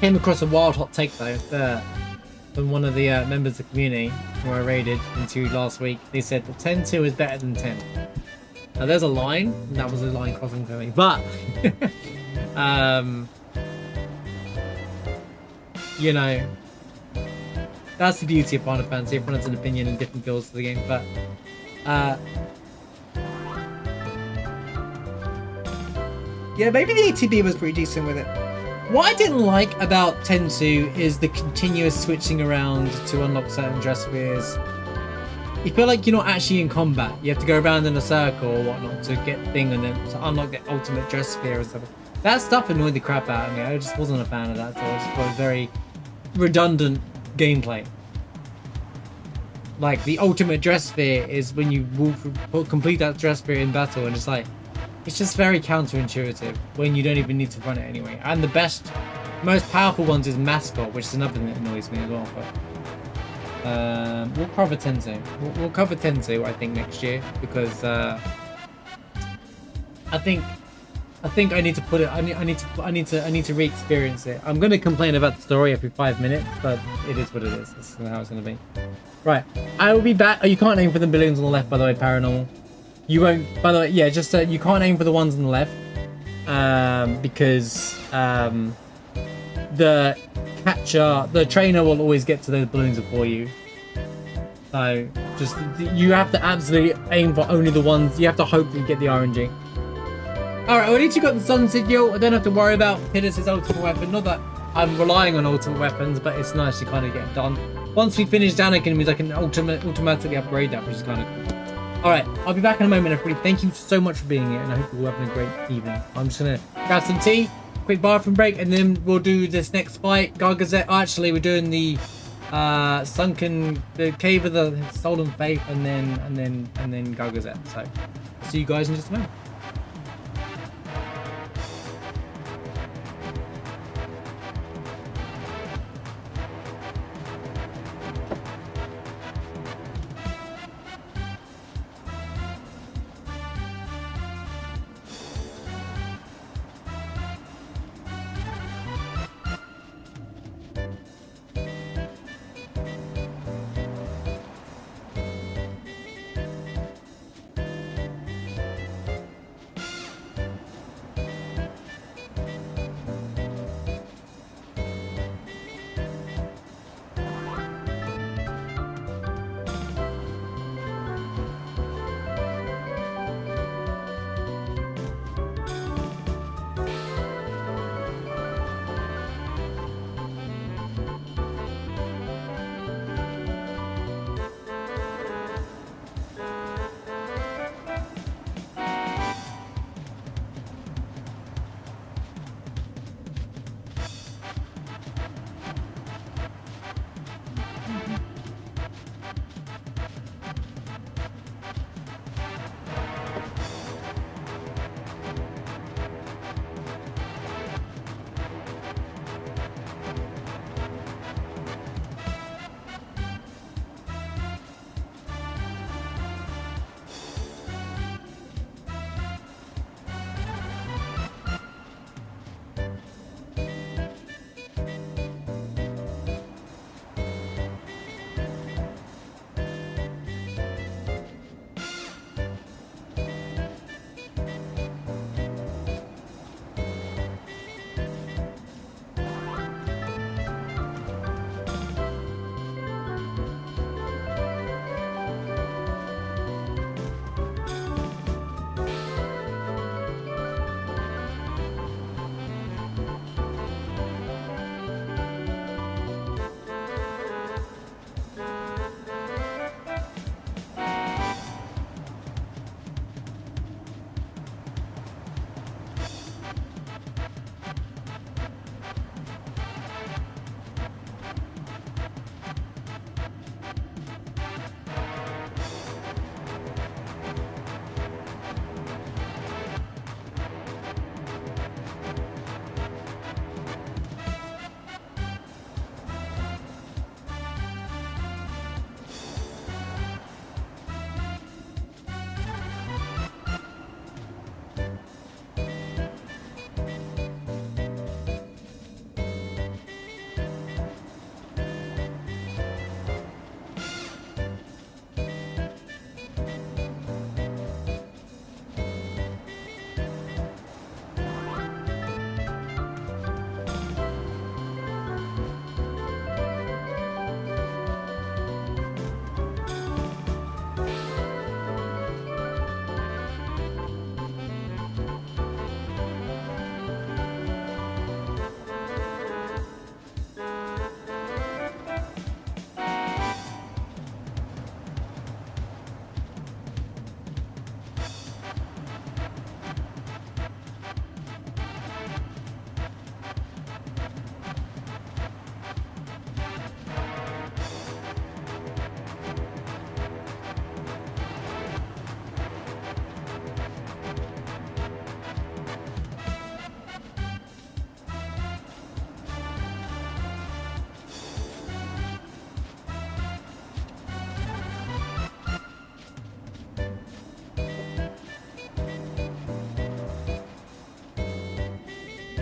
Came across a wild hot take though from one of the members of the community who I raided into last week. They said that 10-2 is better than 10. Now there's a line, and that was a line crossing for me, but you know, that's the beauty of Final Fantasy. Everyone has an opinion and different feels to the game, but yeah, maybe the ATB was pretty decent with it. What I didn't like about 10-2 is the continuous switching around to unlock certain dress spheres. You feel like you're not actually in combat. You have to go around in a circle or whatnot to get thing and then to unlock the ultimate dress sphere and stuff. That stuff annoyed the crap out of me. I just wasn't a fan of that. So I just thought it was very redundant gameplay. Like the ultimate dress sphere is when you complete that dress sphere in battle, and it's like, It's just very counterintuitive when you don't even need to run it anyway. And the best, most powerful ones is mascot, which is another thing that annoys me as well. But we'll cover Tenzo. We'll cover Tenzo, I think, next year because I think I need to put it. I need to re-experience it. I'm gonna complain about the story every 5 minutes, but it is what it is. This is how it's gonna be. Right, I will be back. Oh, you can't aim for the buildings on the left, by the way, Paranormal. You won't. By the way, yeah, just you can't aim for the ones on the left, because the catcher, the trainer will always get to those balloons before you. So just you have to absolutely aim for only the ones. You have to hope that you get the RNG. All right, well, at least you got the sun signal. I don't have to worry about Tidus's ultimate weapon. Not that I'm relying on ultimate weapons, but it's nice to kind of get it done. Once we finish Danik enemies, I can automatically upgrade that, which is kind of cool. All right, I'll be back in a moment, everybody. Thank you so much for being here, and I hope you're all having a great evening. I'm just gonna grab some tea, quick bathroom break, and then we'll do this next fight. Gargazette. Oh, actually, we're doing the the cave of the stolen faith, and then Gargazette. So, see you guys in just a moment.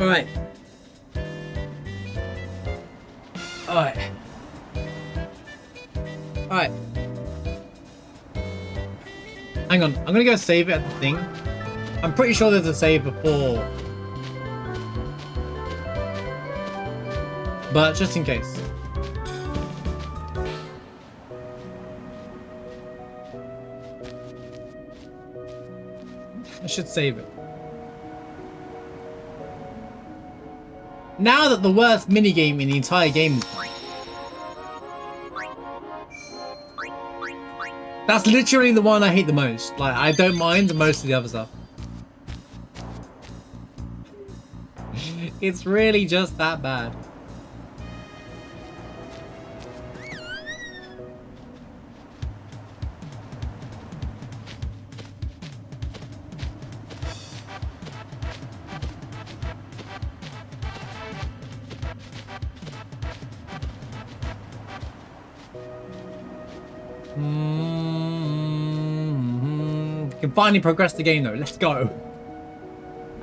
Alright. Alright. Alright. Hang on. I'm gonna go save it at the thing. I'm pretty sure there's a save before. But just in case. I should save it. Now that the worst minigame in the entire game is played. That's literally the one I hate the most. Like, I don't mind most of the other stuff. It's really just that bad. Can finally progress the game though. Let's go.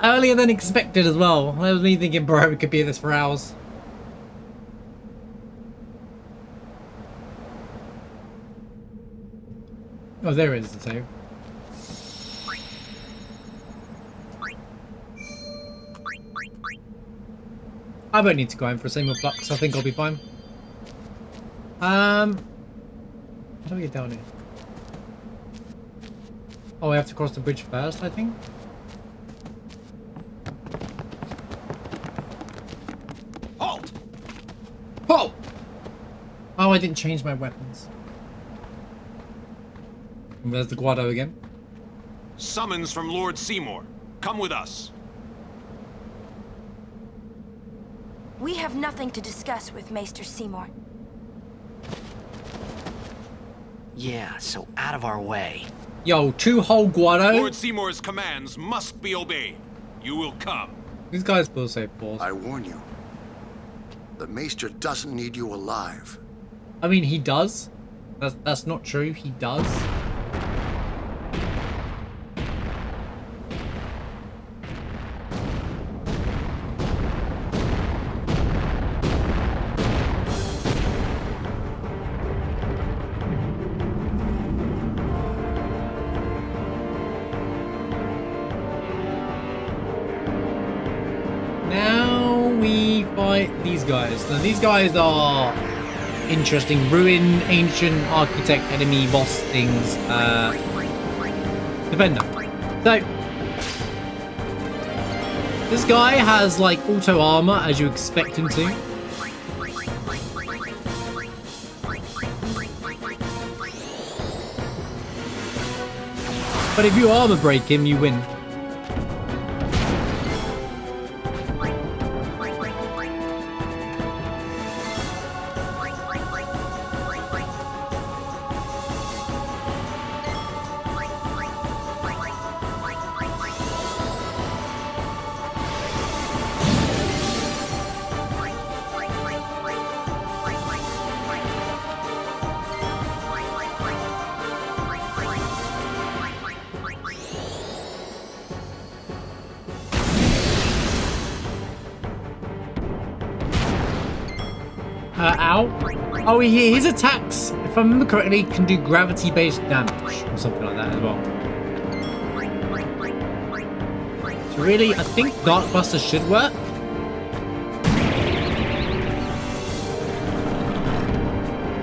Earlier than expected as well. I was me thinking, bro, we could be in this for hours. Oh, there it is the save. I won't need to go in for a single flux. I think I'll be fine. How do we get down here? Oh, we have to cross the bridge first, I think. Halt! Oh! Oh, I didn't change my weapons. And there's the Guado again. Summons from Lord Seymour. Come with us. We have nothing to discuss with Maester Seymour. Yeah, so out of our way. Yo, 2 whole Guado. Lord Seymour's commands must be obeyed. You will come. These guys will say pause. I warn you. The Maester doesn't need you alive. I mean, he does. That's not true. He does. These guys. Now these guys are interesting. Ruin, ancient, architect, enemy, boss things. Defender. So this guy has like auto armor as you expect him to. But if you armor break him, you win. Ow. Oh, his attacks, if I remember correctly, can do gravity-based damage or something like that as well. So really, I think Darkbuster should work.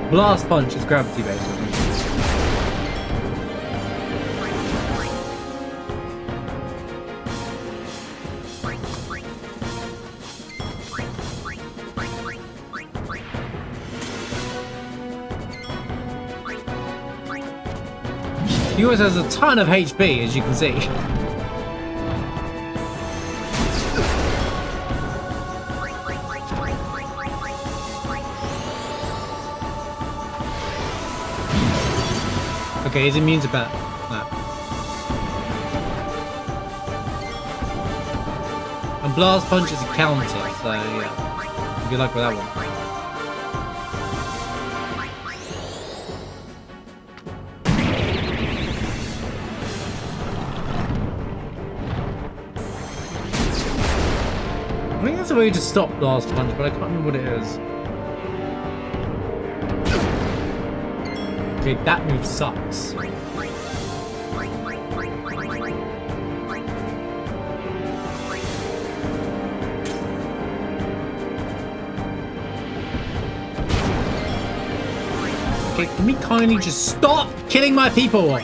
Blast Punch is gravity-based, I think. He always has a ton of HP, as you can see. Okay, he's immune to that. And Blast Punch is a counter, so yeah. Good luck with that one. a way to stop Blast Punch, but I can't remember what it is. Okay, that move sucks. Okay, can we kindly just stop killing my people?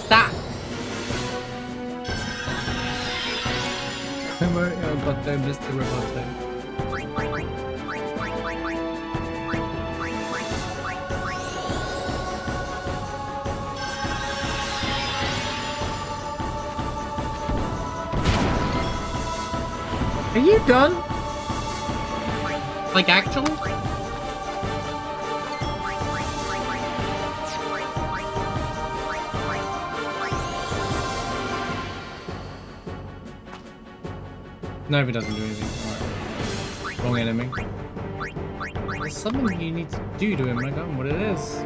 Stop! Oh god, I missed the Roboto. Are you done? Like, actually? No, if it doesn't do anything. Alright. Wrong enemy. There's something you need to do to him, I don't know what it is.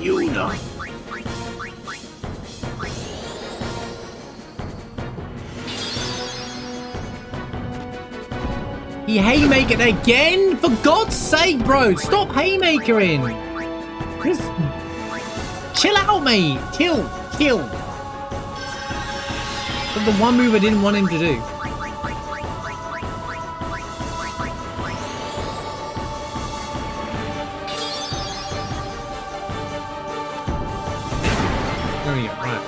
You know. He haymakered again? For God's sake, bro! Stop haymakering! Just chill out, mate! Kill! That's the one move I didn't want him to do. There we go, right.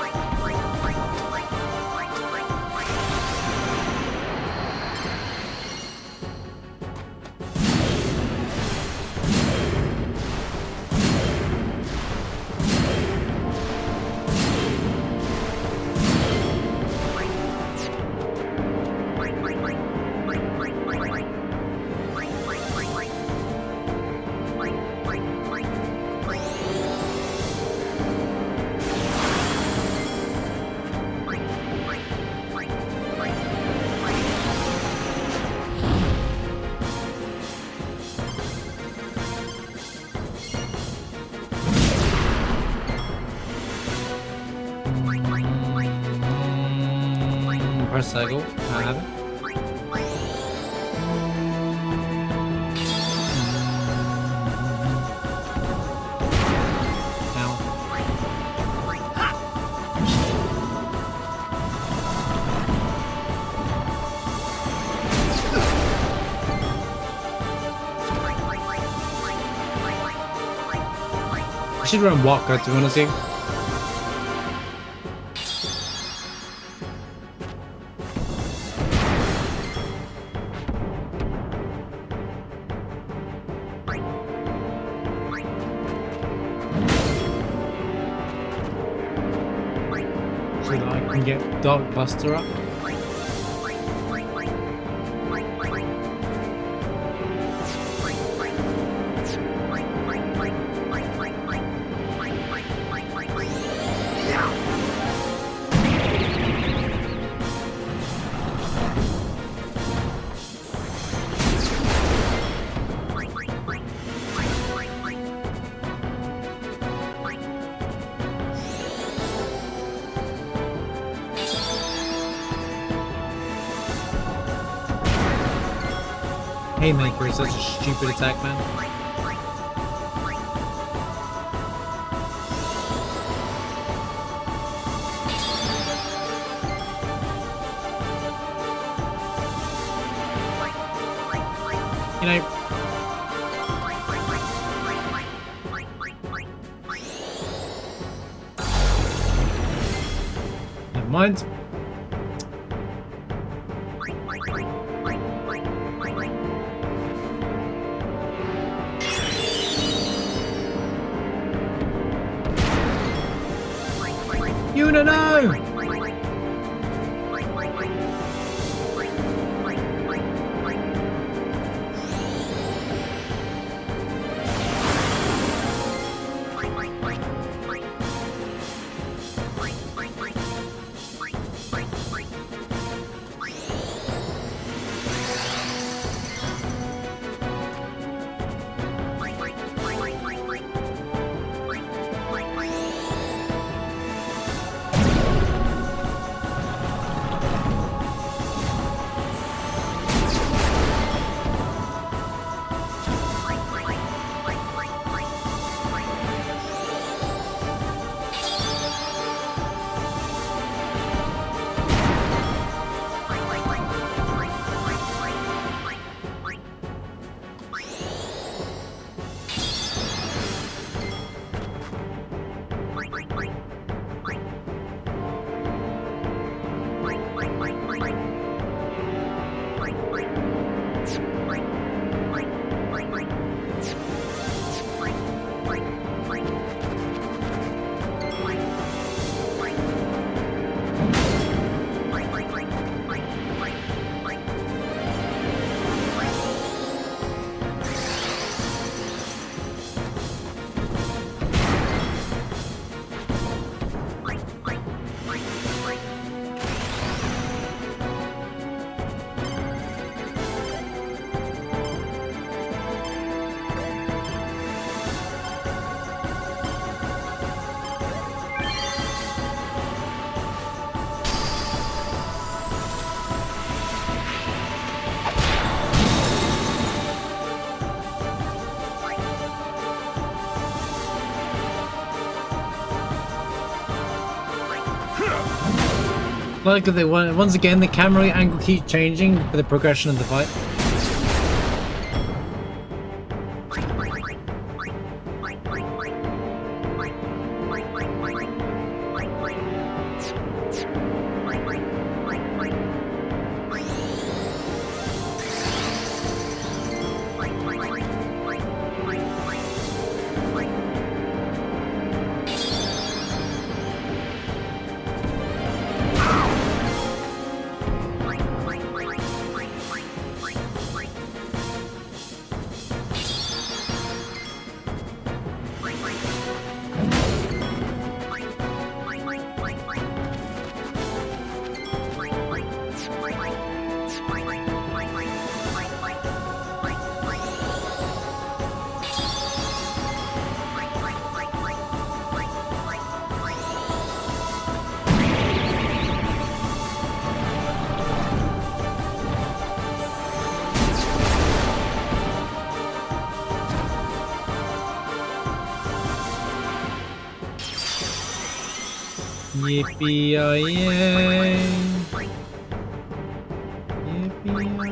Press cycle. I have it. I should run Walker to be honest here. So that I can get Dark Buster up. Haymaker is such a stupid attack, man. You know. Never mind. You don't know! Like they once again, the camera angle keeps changing for the progression of the fight. Yippee-yi-yay. Yippee-yi-yay.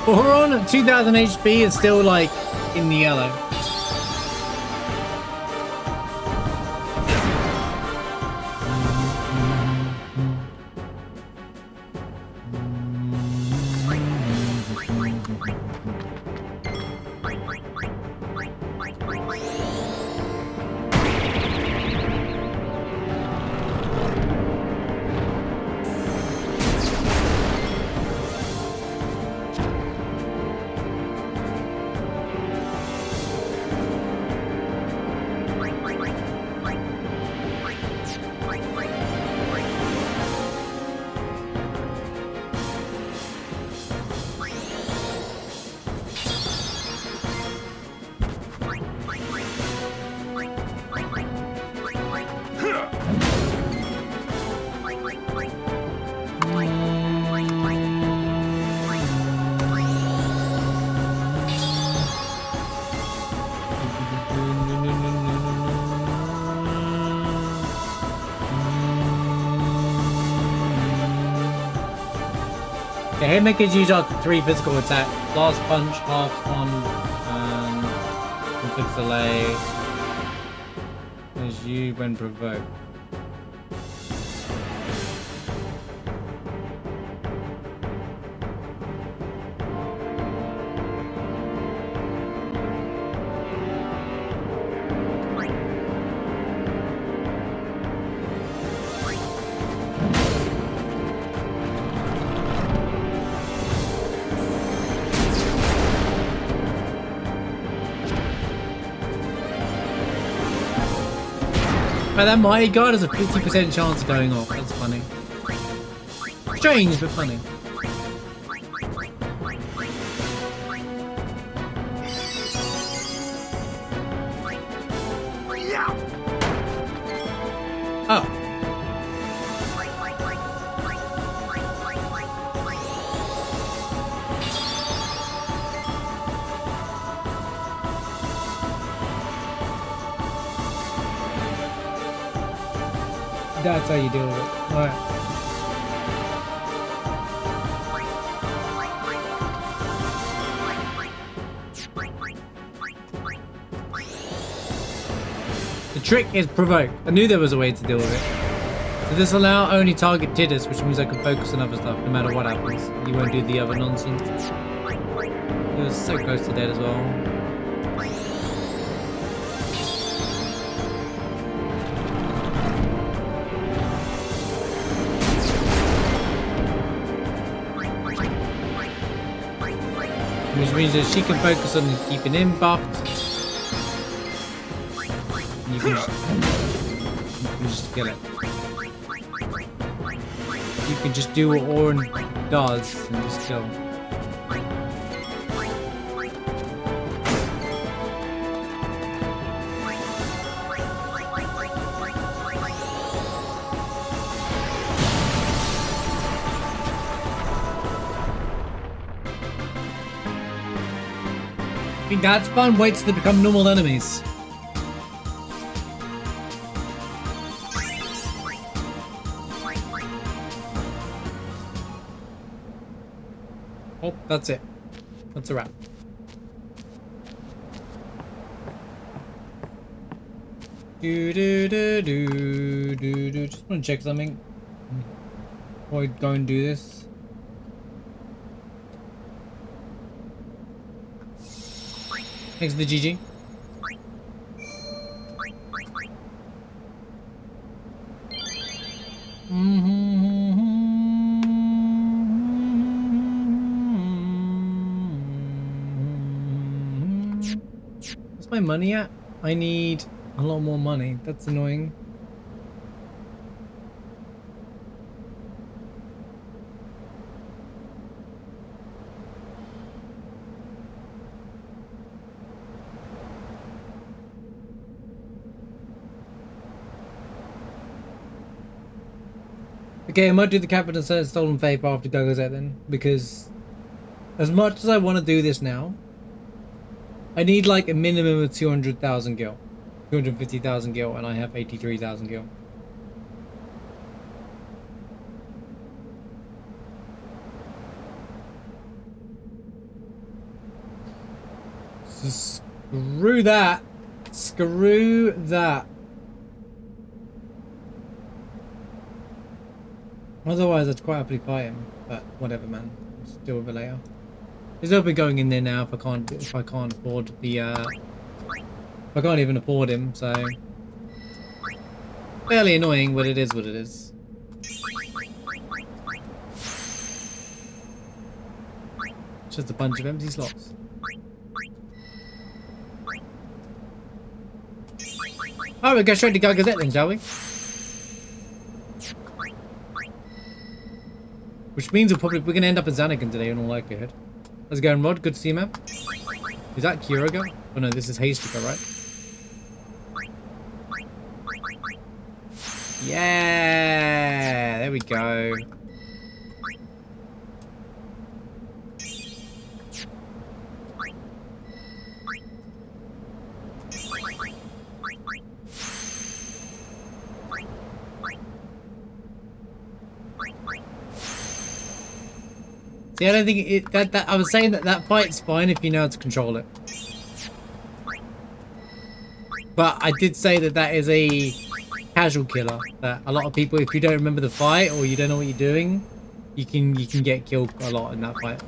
Well, we're on at 2000 HP and still like in the yellow. Okay, Haymakers use up to 3 physical attack. Last punch, half on, inflicts delay. As you when provoked. But that mighty guard has a 50% chance of going off. That's funny. Strange, but funny. Oh. That's how you deal with it. Alright. The trick is provoke. I knew there was a way to deal with it. So this will now only target Tidus, which means I can focus on other stuff no matter what happens. You won't do the other nonsense. He was so close to dead as well. Which means that she can focus on keeping him buffed. You can just kill it. You can just do what Orin does and just kill. I think that's fun. Wait till they become normal enemies. Oh, that's it. That's a wrap. Just want to check something before I go and do this. Thanks for the GG. What's my money at? I need a lot more money. That's annoying. Okay, I might do the Captain and Stolen Faith after Douglas out then, because as much as I want to do this now, I need like a minimum of 200,000 gil. 250,000 gil, and I have 83,000 gil. So screw that. Screw that. Otherwise, I'd quite happily fight him, but whatever, man. Let's deal with it later. There's no point going in there now if I can't afford the I can't even afford him, so fairly annoying, but it is what it is. Just a bunch of empty slots. Alright, we'll go straight to Gargazette then, shall we? Which means we're gonna end up in Xanakin today in all likelihood. How's it going, Rod? Good to see you, man. Is that Kyoga? Oh no, this is Haystaker, right? Yeah, there we go. See, I don't think that I was saying that fight's fine if you know how to control it. But I did say that is a casual killer. That a lot of people, if you don't remember the fight or you don't know what you're doing, you can get killed a lot in that fight.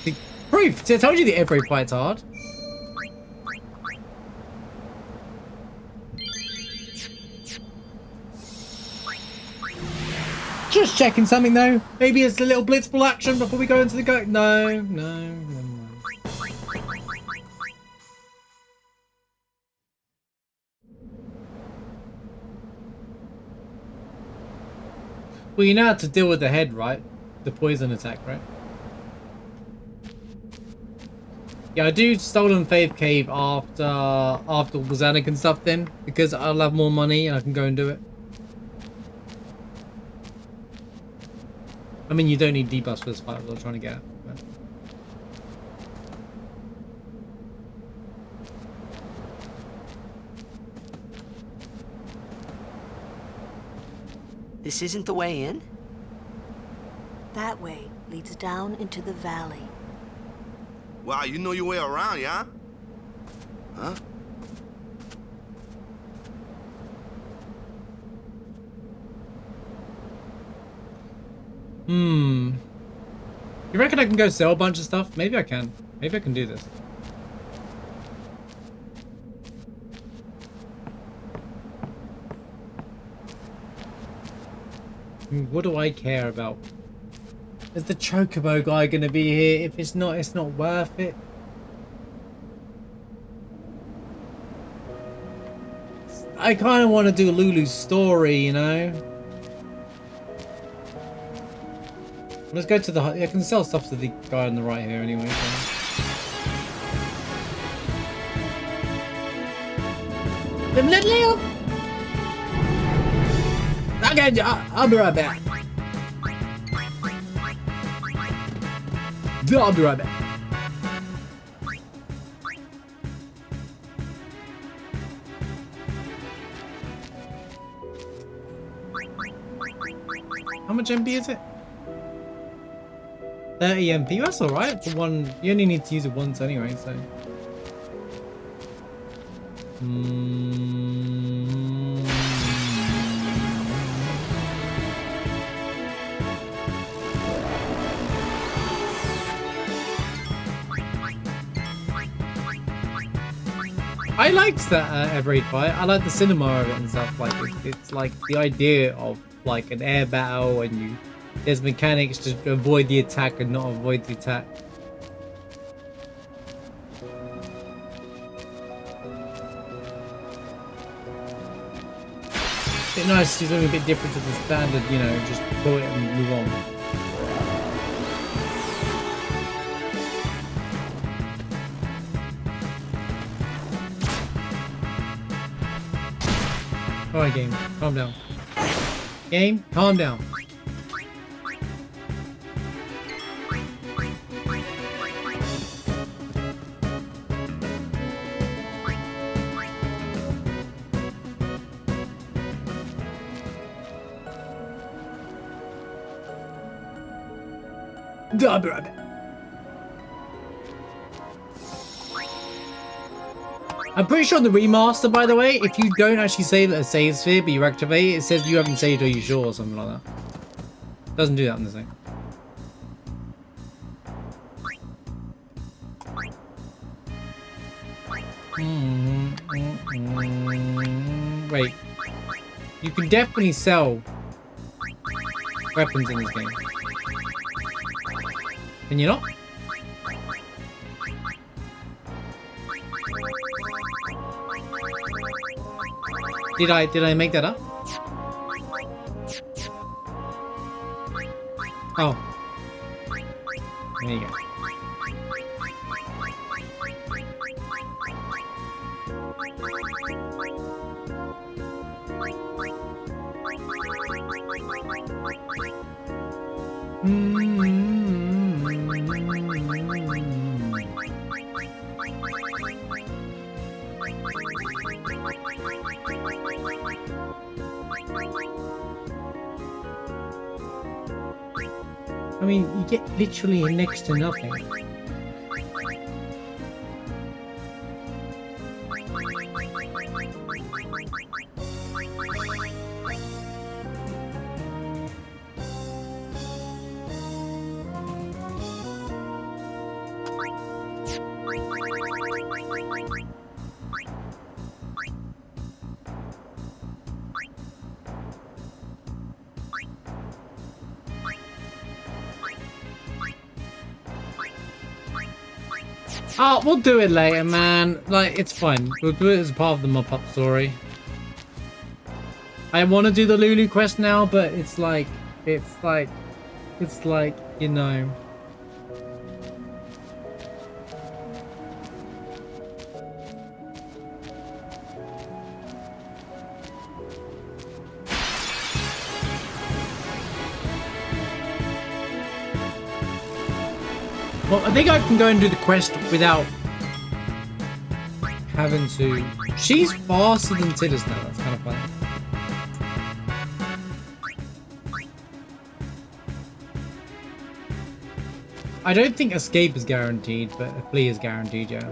The proof. See, I told you that every fight's hard. Just checking something though. Maybe it's a little blitzball action before we go into the go. No, no, no. Well, you know how to deal with the head, right? The poison attack, right? Yeah, I do Stolen Faith Cave after the Xanakin stuff then, because I'll have more money and I can go and do it. I mean, you don't need debuffs for this fight, what I'm trying to get at. But... This isn't the way in? That way leads down into the valley. Wow, you know your way around, yeah? Huh? You reckon I can go sell a bunch of stuff? Maybe I can. Maybe I can do this. What do I care about Is the Chocobo guy gonna be here? If it's not worth it. I kind of want to do Lulu's story, you know. Let's go to the... I can sell stuff to the guy on the right here anyway. So. Leo! Okay, I'll be right back. I'll be right back. How much MP is it? 30 MP, that's alright for one. You only need to use it once anyway, so. I liked that air raid fight. I like the cinema of it and stuff. Like it's like the idea of like an air battle, and there's mechanics to avoid the attack and not avoid the attack. It's nice to do something a bit different to the standard, you know, just pull it and move on. Alright, game, calm down. Game, calm down. I'll be right back. I'm pretty sure the remaster, by the way, if you don't actually save at a save sphere, but you activate it, it says you haven't saved, are you sure, or something like that. Doesn't do that on this thing. Wait. You can definitely sell weapons in this game. Can you not? Did I make that up? Oh. There you go. I mean, you get literally next to nothing. Oh, we'll do it later, man. Like, it's fine. We'll do it as part of the mop-up story. I want to do the Lulu quest now, but it's like, you know. Well, I think I can go and do the quest without having to... She's faster than Tidus now, that's kind of funny. I don't think escape is guaranteed, but a flee is guaranteed, yeah.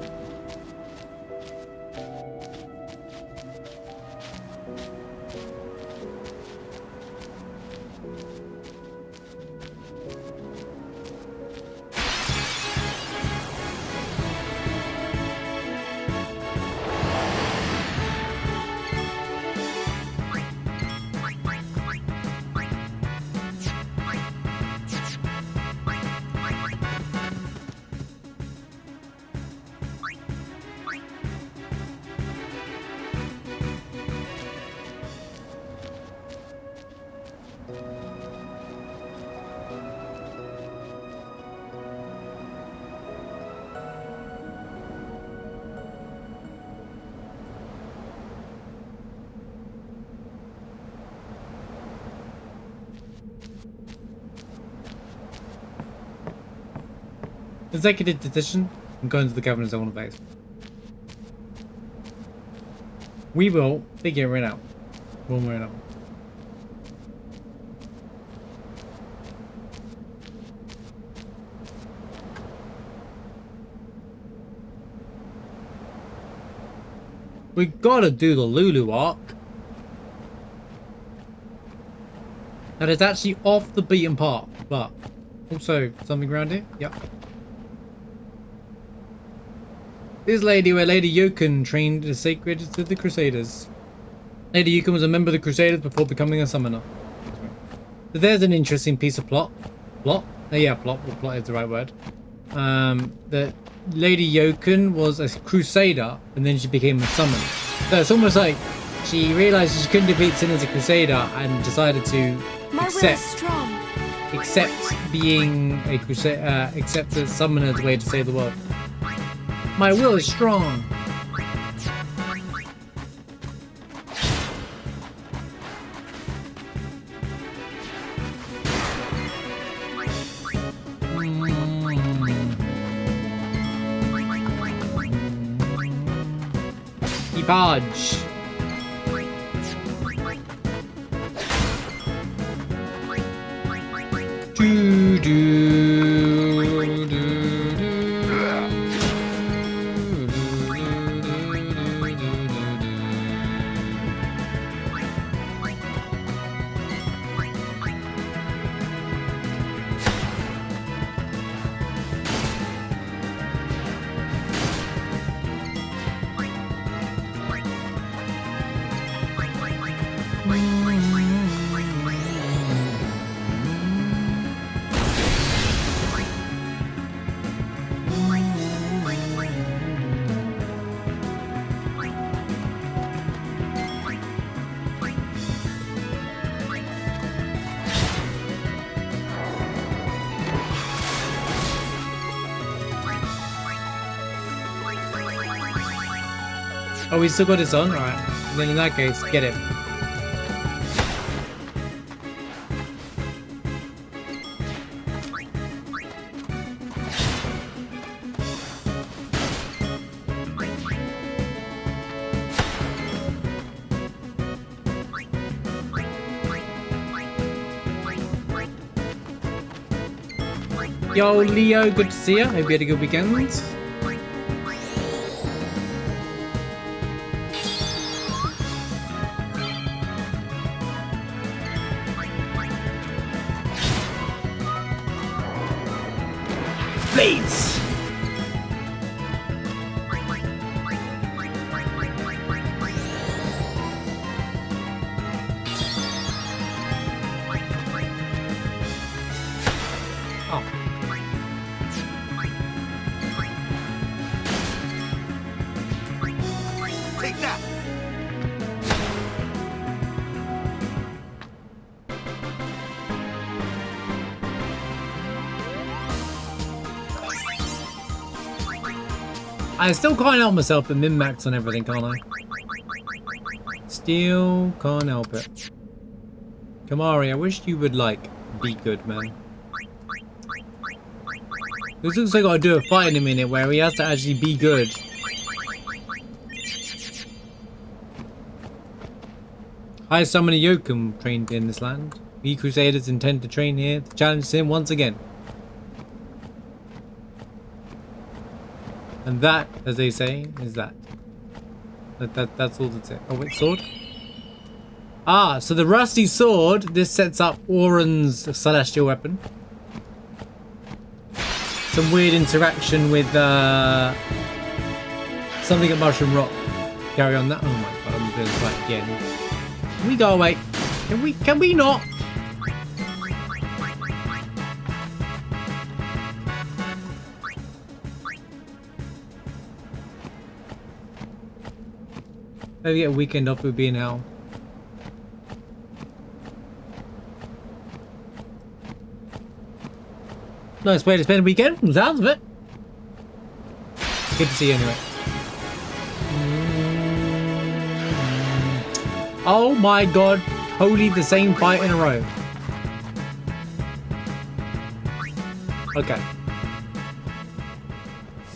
Executive decision. I'm going to the governor's own base. We will figure it out. One way or another. We gotta do the Lulu arc. That is actually off the beaten path, but also something around here. Yep. This lady, where Lady Yukon trained the sacred to the Crusaders. Lady Yukon was a member of the Crusaders before becoming a summoner. So there's an interesting piece of plot. Plot? Yeah, plot. Well, plot is the right word. That Lady Yukon was a Crusader, and then she became a summoner. So it's almost like she realized she couldn't defeat Sin as a Crusader and decided to accept being a Crusader, accept a summoner as a way to save the world. My will is strong. Dodge. Do do do do. Oh, we still got this on? Alright. And then in that case, get it. Yo, Leo, good to see you. Hope you had a good weekend. Blades! Take that! I still can't help myself but min-max on everything, can't I? Still can't help it. Kamari, I wish you would, like, be good, man. This looks like I gotta do a fight in a minute where he has to actually be good. High Summoner Yokum trained in this land. We Crusaders intend to train here to challenge him once again. And that, as they say, is that. That's all that's it. Oh wait, sword? Ah, so the rusty sword, this sets up Oren's celestial weapon. Some weird interaction with something at Mushroom Rock. Carry on that. Oh my god, I'm doing this fight again. Can we go away? Can we not? Maybe get a weekend off would be in hell. Nice way to spend a weekend from the sounds of it. Good to see you anyway. Oh my god, totally the same fight in a row.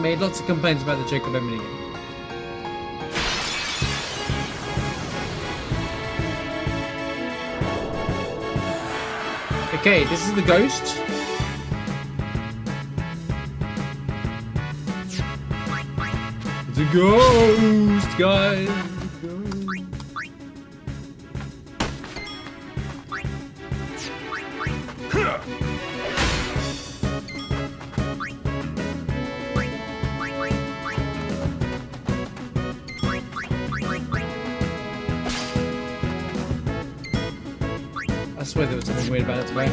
made lots of complaints about the Chocobo minigame. Okay, this is the ghost. It's a ghost, guys. I swear there was something weird about it today.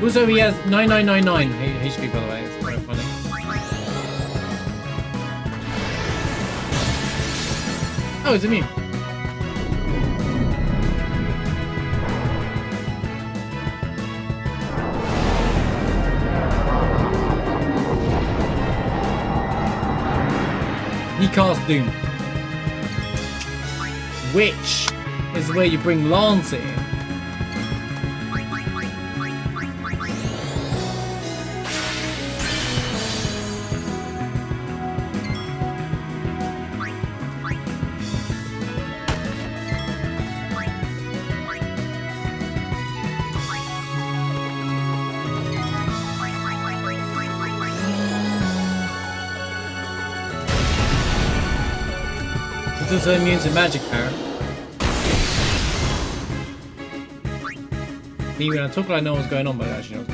Also, he has 9999 HP, by the way. It's quite funny. Oh, it's immune. He cast Doom. Which is where you bring Lancer in. It's also immune to magic power. Me, when I talk, I know what's going on, but I actually know.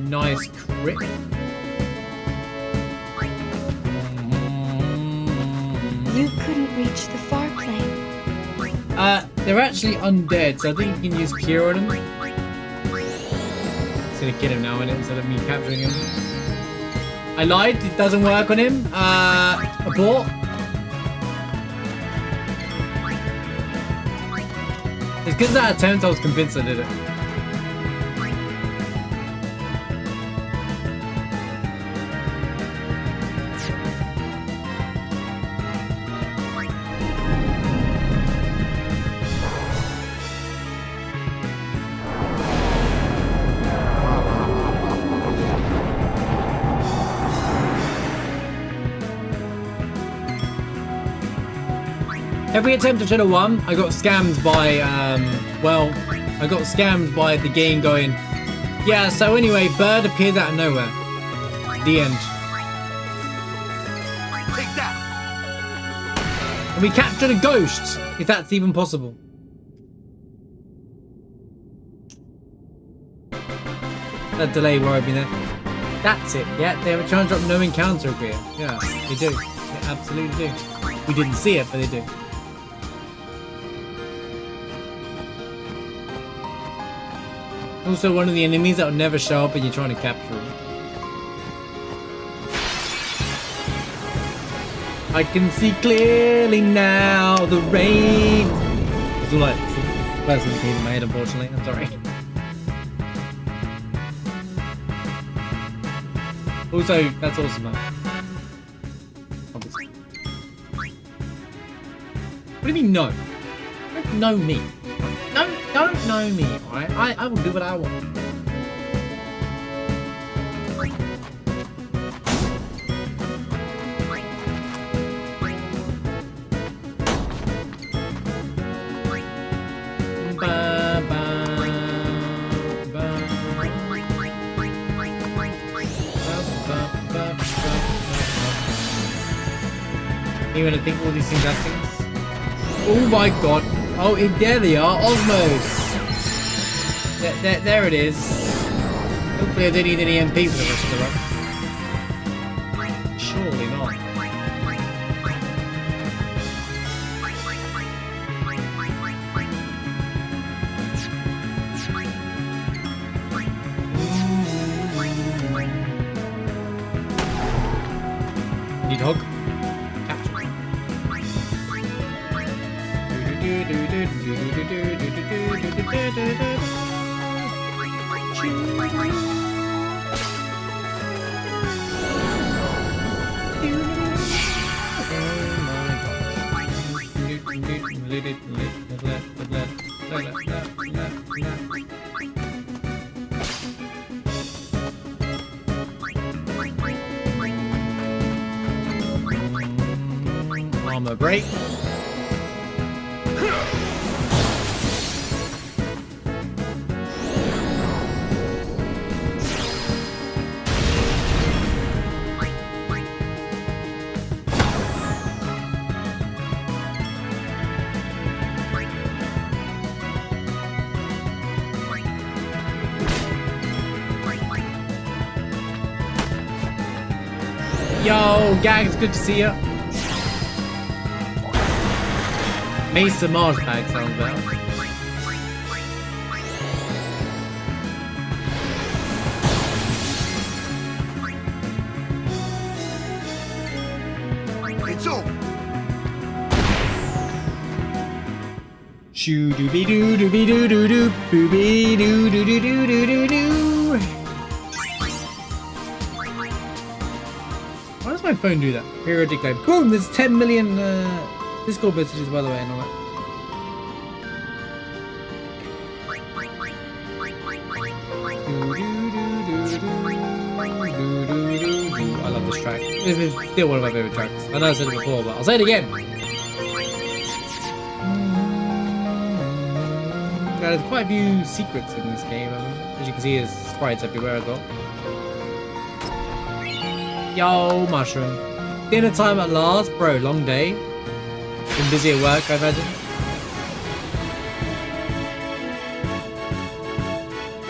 Nice crit. You couldn't reach the far plane. They're actually undead, so I think you can use Cure on them. It's gonna kill him now, innit, instead of me capturing him. I lied, it doesn't work on him. Abort. It's because of that attempt I was convinced I did it. Every attempt to Shadow 1, I got scammed by, I got scammed by the game going, yeah, so anyway, Bird appeared out of nowhere. The end. Take that. And we captured a ghost, if that's even possible. That delay worried me there. That's it, yeah, they have a chance to drop no encounter gear. Yeah, they do. They absolutely do. We didn't see it, but they do. Also one of the enemies that will never show up and you're trying to capture them. I can see clearly now the rain. It's all like first thing that came in my head, unfortunately. I'm sorry. Also, that's awesome, man. Obviously. What do you mean no? Don't know me. Don't know me, alright? I will do what I want. Even I think all these things have things. Oh my god. Oh, there they are. Osmos. There it is. Hopefully I don't need any MP for the rest of the run. Surely not. Need hog. Armor break. Yo, gang, it's good to see you. Mace and Mars bag sounds better. It's over. Shoo dooby doo dooby doo doo doo dooby doo doo doo doo doo doo doo. Why does my phone do that? Periodic like boom, there's 10 million Discord messages by the way and all that. I love this track. This is still one of my favorite tracks. I know I said it before, but I'll say it again. There's quite a few secrets in this game. As you can see, there's sprites everywhere as well. Yo, mushroom. Dinner time at last, bro. Long day. Been busy at work, I imagine.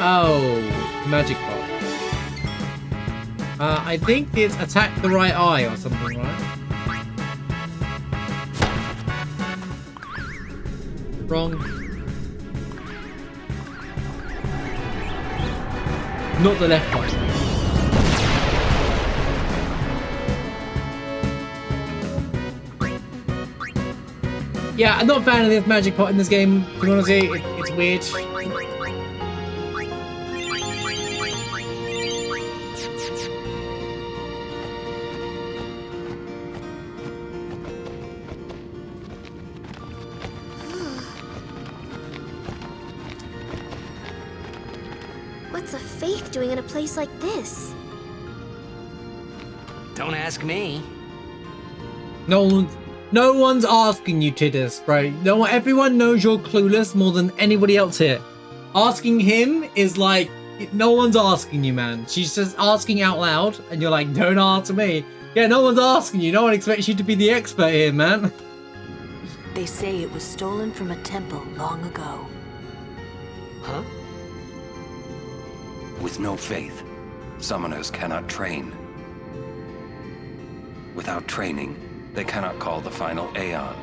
Oh, magic pot. I think it's attack the right eye or something, right? Wrong. Not the left one. Yeah, I'm not a fan of this magic pot in this game. To be honest, it's weird. What's a faith doing in a place like this? Don't ask me. No one's asking you, Titus, bro. No, everyone knows you're clueless more than anybody else here. Asking him is like, no one's asking you, man. She's just asking out loud, and you're like, don't ask me. Yeah, no one's asking you. No one expects you to be the expert here, man. They say it was stolen from a temple long ago. Huh? With no faith, summoners cannot train. Without training, they cannot call the final Aeon.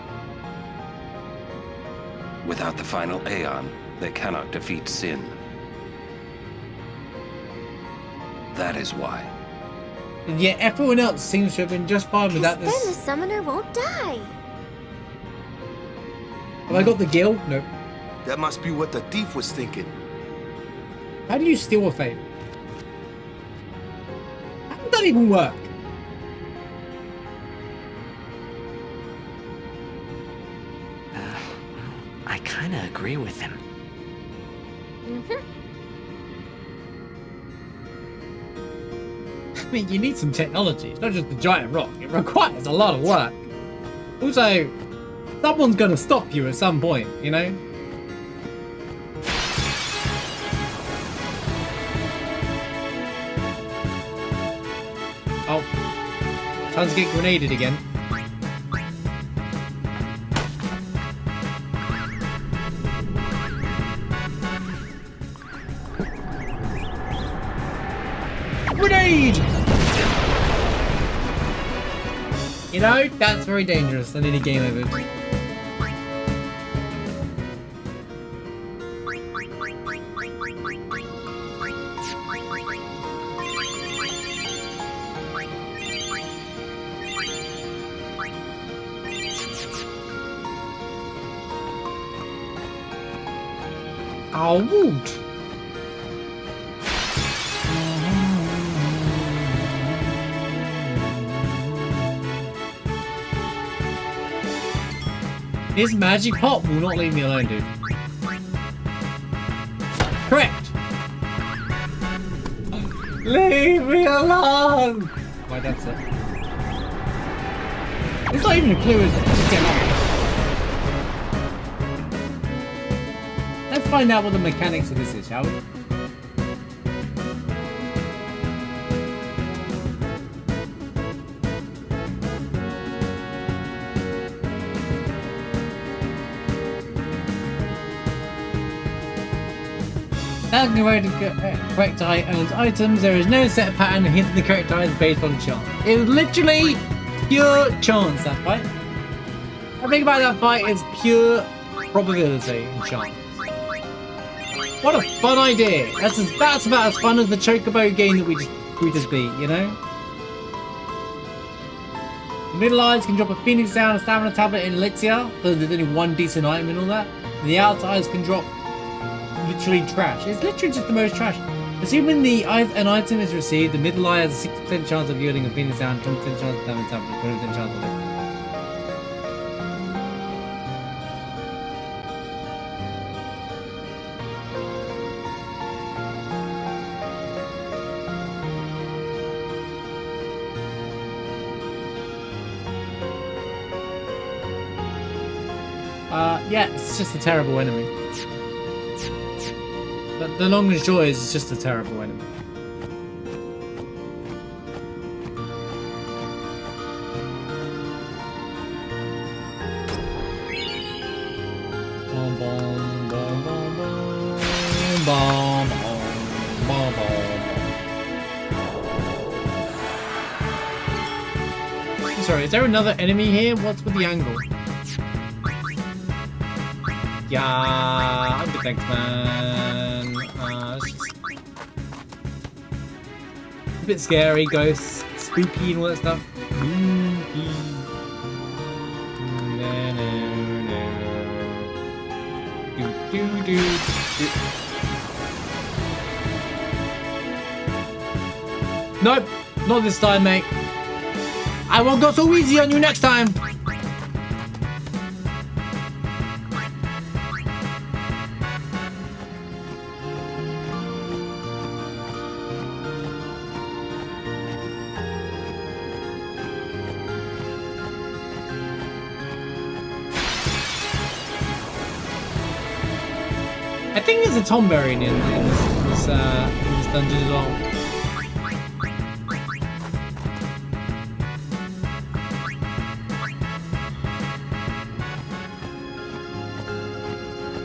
Without the final Aeon, they cannot defeat sin. That is why. And yet everyone else seems to have been just fine without this. Then the summoner won't die. Have I got the gil? Nope. That must be what the thief was thinking. How do you steal a faith? How does that even work? I kind of agree with him. I mean, you need some technology. It's not just a giant rock. It requires a lot of work. Also, someone's going to stop you at some point, you know? Oh. Time to get grenaded again. Grenade! You know, that's very dangerous in any game over. Oh, woot! This magic pot will not leave me alone, dude. Correct! Leave me alone! My dad's it. It's not even a clue, is it? Just get on. Let's find out what the mechanics of this is, shall we? As the correct eye owns items, there is no set pattern hinting the correct eye is based on chance. It was literally pure chance, that fight. Everything about that fight is pure probability and chance. What a fun idea! That's about as fun as the Chocobo game that we just beat, you know? The middle eyes can drop a Phoenix down, a stamina tablet, and elixir, so there's only one decent item and all that. And the outer eyes can drop literally trash. It's literally just the most trash. Assuming an item is received, the middle eye has a 60% chance of yielding a Phoenix down, 20% chance of damage tablet, 20% chance of elixir. Yeah, it's just a terrible enemy. But the long and short is it's just a terrible enemy. Bom, bom, bom, bom, bom, bom, bom, bom. Sorry, is there another enemy here? What's with the angle? Yeah, I'm good, thanks, man. It's just a bit scary, ghosts, spooky, and all that stuff. Spooky. No, no, no. Do, do, do, do. Nope, not this time, mate. I won't go so easy on you next time. I think there's a Tomberry in this dungeon as well.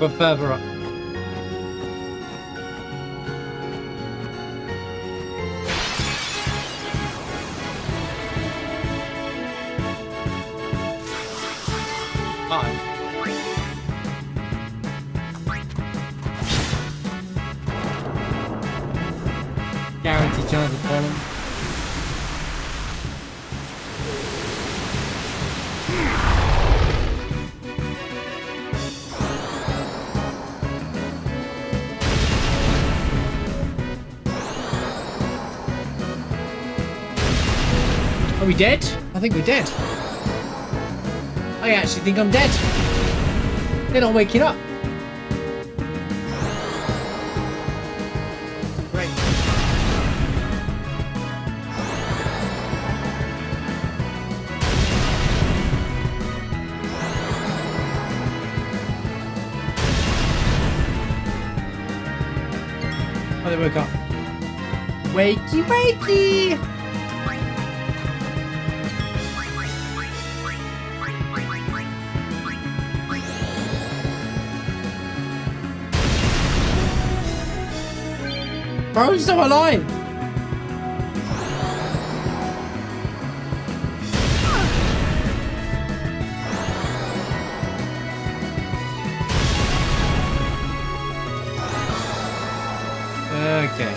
But further up. Guaranteed chance of falling. Are we dead? I think we're dead. I actually think I'm dead. They're not waking up. Great. Oh, they woke up. Wakey, wakey! Bro, he's still alive! Okay.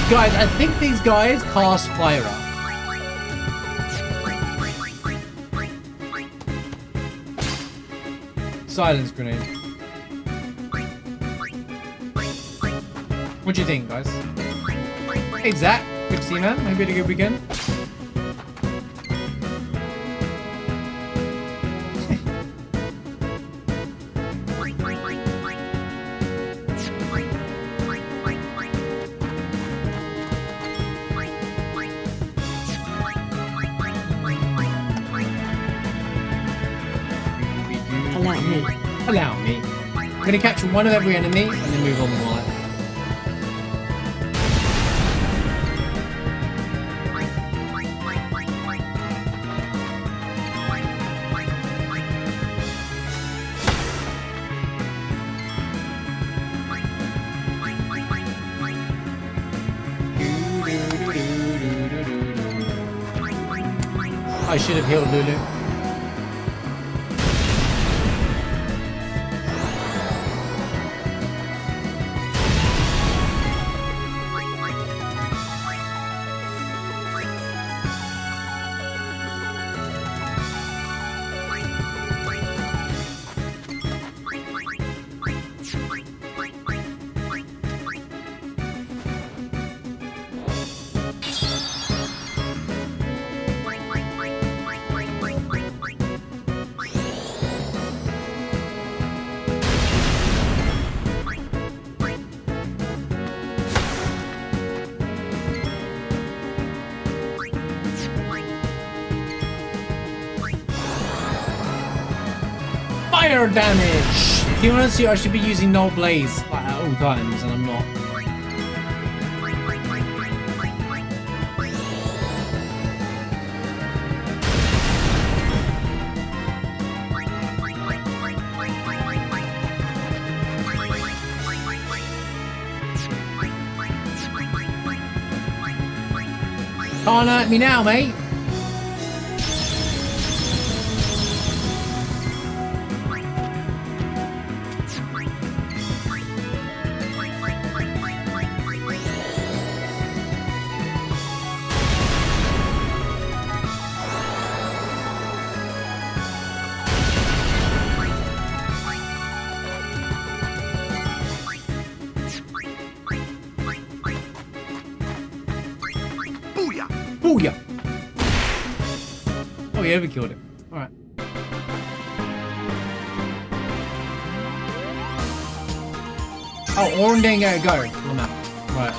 Guys, I think these guys cast Fire Up. Silence grenade. What do you think, guys? Hey, Zach. Good to see you, man. Hope you had a good weekend. Allow me. I'm gonna capture one of every enemy and then move on with my life. I should have healed Lulu. Fire damage! To be honest, I should be using Null Blaze at all times, and I'm not. Can't hurt me now, mate. Booyah! Oh, we overkilled him. Alright. Oh, Oran didn't get a go. I'm out. Right.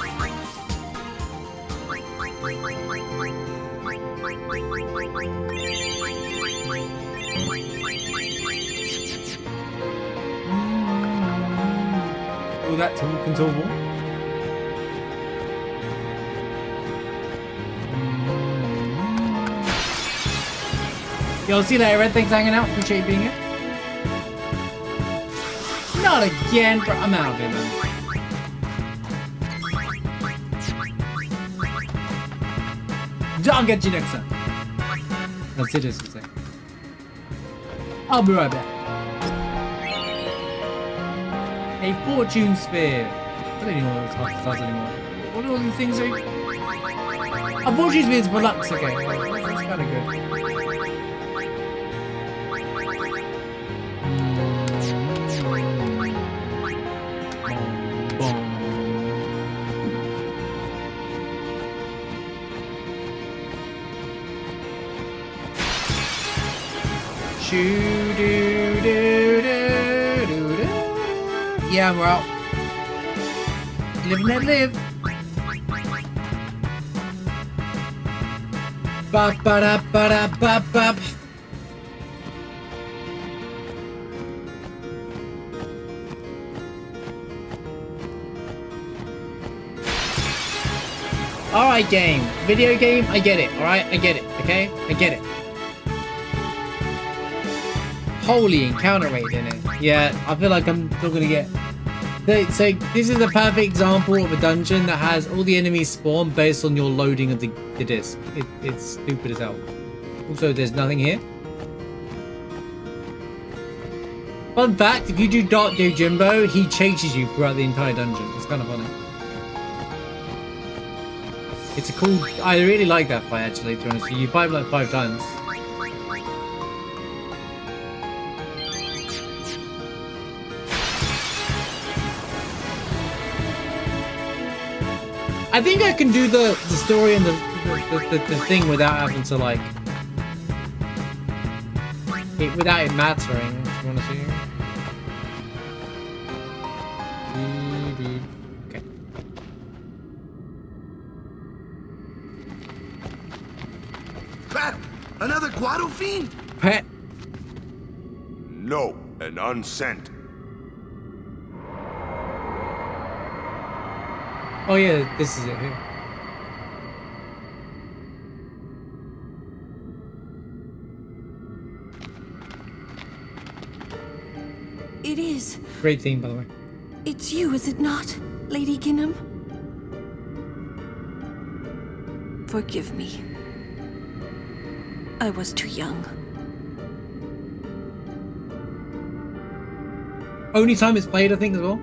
Oh, that's all controllable. Yo, see that red thing's hanging out? Appreciate you being here. Not again, bro. I'm out of here, man. I'll get you next time. That's it, as you say. I'll be right back. A fortune sphere. I don't even know what it's called anymore. What are all these things? A fortune sphere is deluxe. Okay, that's kind of good. Yeah, we're out. Live and let live. Ba ba da ba da ba ba. Alright, game. Video game, I get it. Alright, I get it. Okay? I get it. Holy encounter rate in it. Yeah, I feel like I'm still gonna get... So this is a perfect example of a dungeon that has all the enemies spawn based on your loading of the disc. It's stupid as hell. Also, there's nothing here. Fun fact, if you do Dark Yojimbo, he chases you throughout the entire dungeon. It's kind of funny. It's a cool... I really like that fight, actually, to be honest with you. You fight like 5 times. I think I can do the story and the thing without having to like without it mattering. If you want to see? Okay. Pat, another Guado fiend? Pet. No, and unsent. Oh yeah, this is it here. It is. Great theme, by the way. It's you, is it not, Lady Ginham? Forgive me. I was too young. Only time it's played, I think, as well.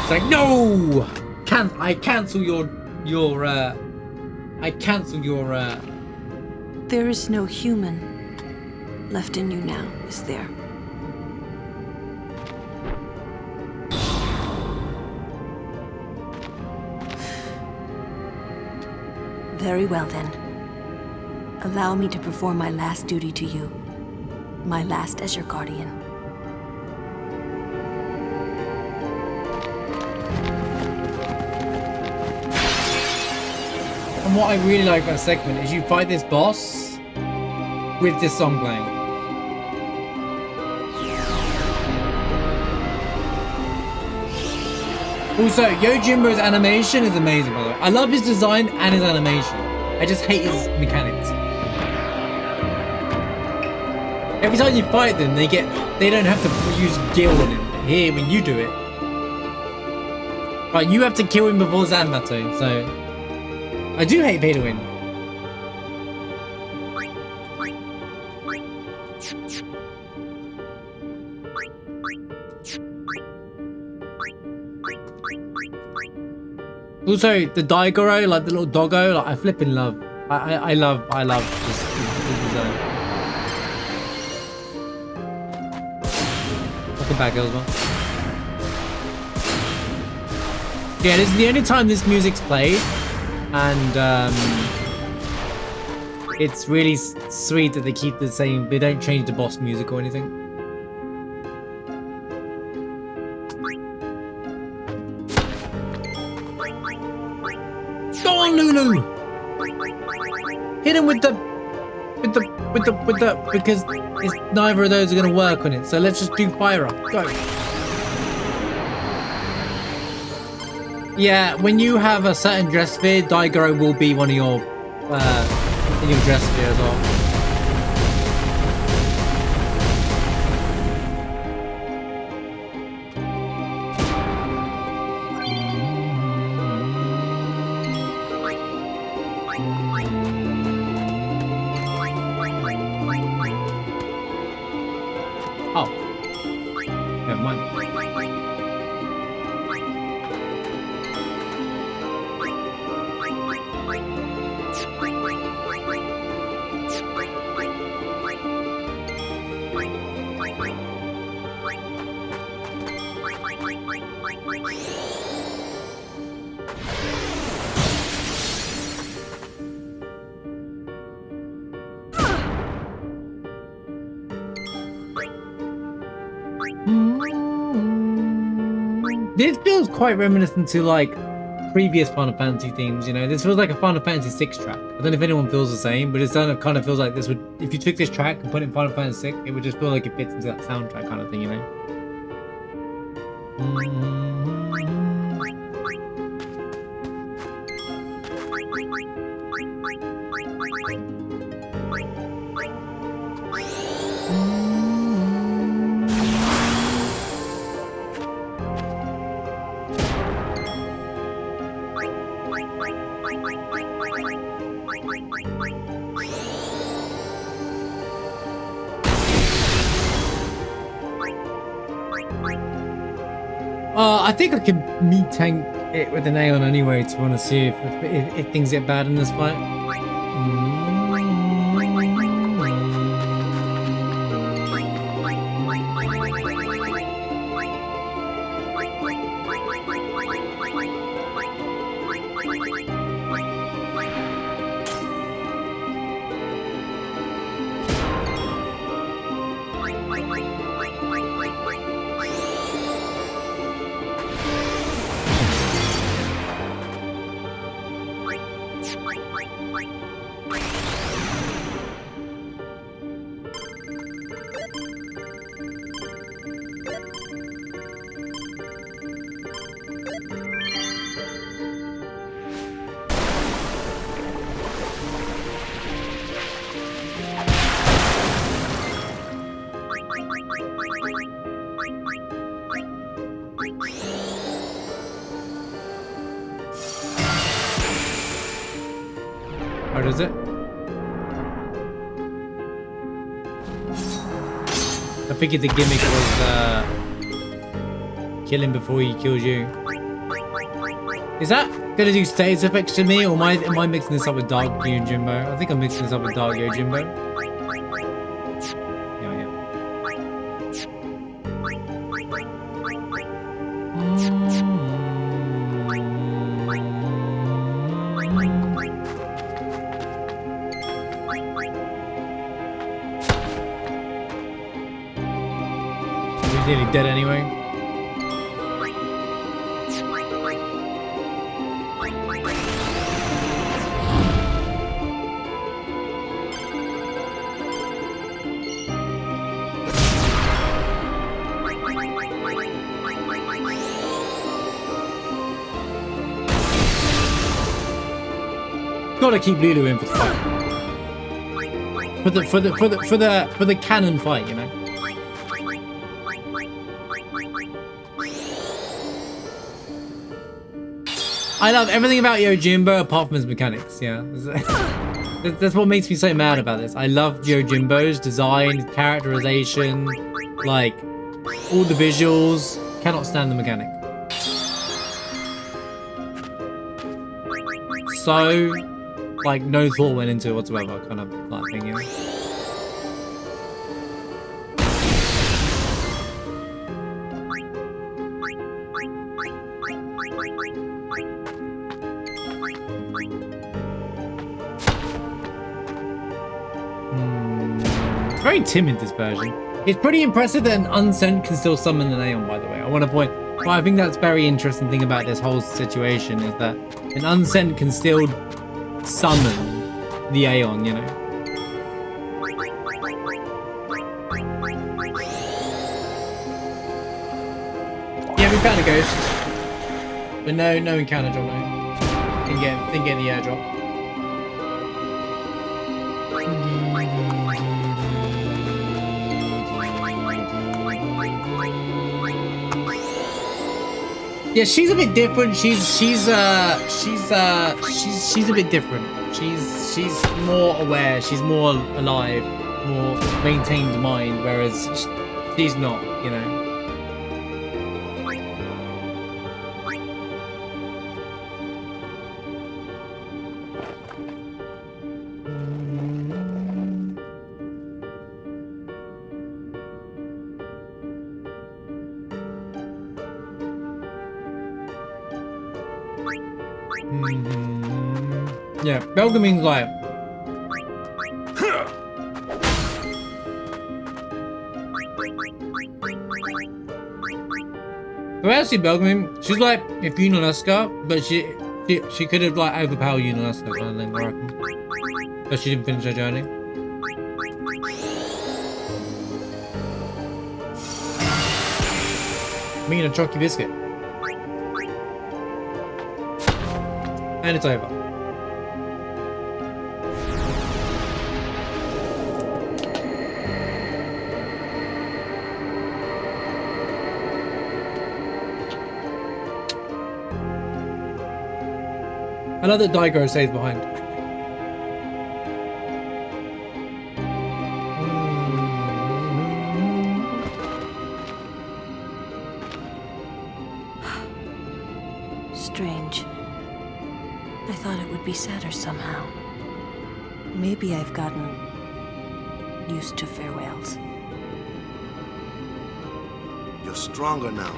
It's like, no! I cancel your There is no human left in you now, is there? Very well then. Allow me to perform my last duty to you. My last as your guardian. And what I really like about the segment is you fight this boss with this song playing. Also, Yojimbo's animation is amazing, by the way. I love his design and his animation. I just hate his mechanics. Every time you fight them, they don't have to use Gil in it. But here, when you do it, but you have to kill him before Zanmato, so I do hate pay to win. Also, the Daigoro, like the little doggo, like I flipping love. I love just the design. Welcome back, Elsma. Yeah, this is the only time this music's played, and it's really sweet that they keep the same. They don't change the boss music or anything. Go on, Lulu! Hit him with the, because neither of those are gonna work on it. So let's just do fire up. Go. Yeah, when you have a certain dress sphere, Daigoro will be one of your in your dress sphere as well. Oh. Never mind. This feels quite reminiscent to like previous Final Fantasy themes, you know. This feels like a Final Fantasy 6 track. I don't know if anyone feels the same, but it kind of feels like this would, if you took this track and put it in Final Fantasy 6, it would just feel like it fits into that soundtrack kind of thing, you know. I think I can meat tank it with an Aeon anyway to want to see if things get bad in this fight. Oh, does it? I figured the gimmick was kill him before he kills you. Is that gonna do status effects to me, or am I mixing this up with Dark Yojimbo? I think I'm mixing this up with Dark Yojimbo. Yeah. He's nearly dead anyway. Gotta keep Lulu in for the fight. For the canon fight, you know. I love everything about Yojimbo apart from his mechanics, yeah. That's what makes me so mad about this. I love Yojimbo's design, characterization, like all the visuals. Cannot stand the mechanic. So like no thought went into it whatsoever, kind of like thing, you know. It's very timid, this version. It's pretty impressive that an unsent can still summon an Aeon, by the way. I want to point. Well, I think that's very interesting thing about this whole situation is that an unsent can still summon the Aeon, you know. Yeah, we found a ghost, but no encounter drop. No, didn't get the airdrop. Yeah, she's a bit different. She's a bit different. She's more aware. She's more alive, more maintained mind. Whereas she's not. You know. Yeah, Belgamin's like well, actually Belgamin, she's like if Unalaska, but she could have like overpowered Unalaska kind of thing, I reckon. But she didn't finish her journey. Me and a chalky biscuit. And it's over. I love that Daigo stays behind. Strange. I thought it would be sadder somehow. Maybe I've gotten used to farewells. You're stronger now.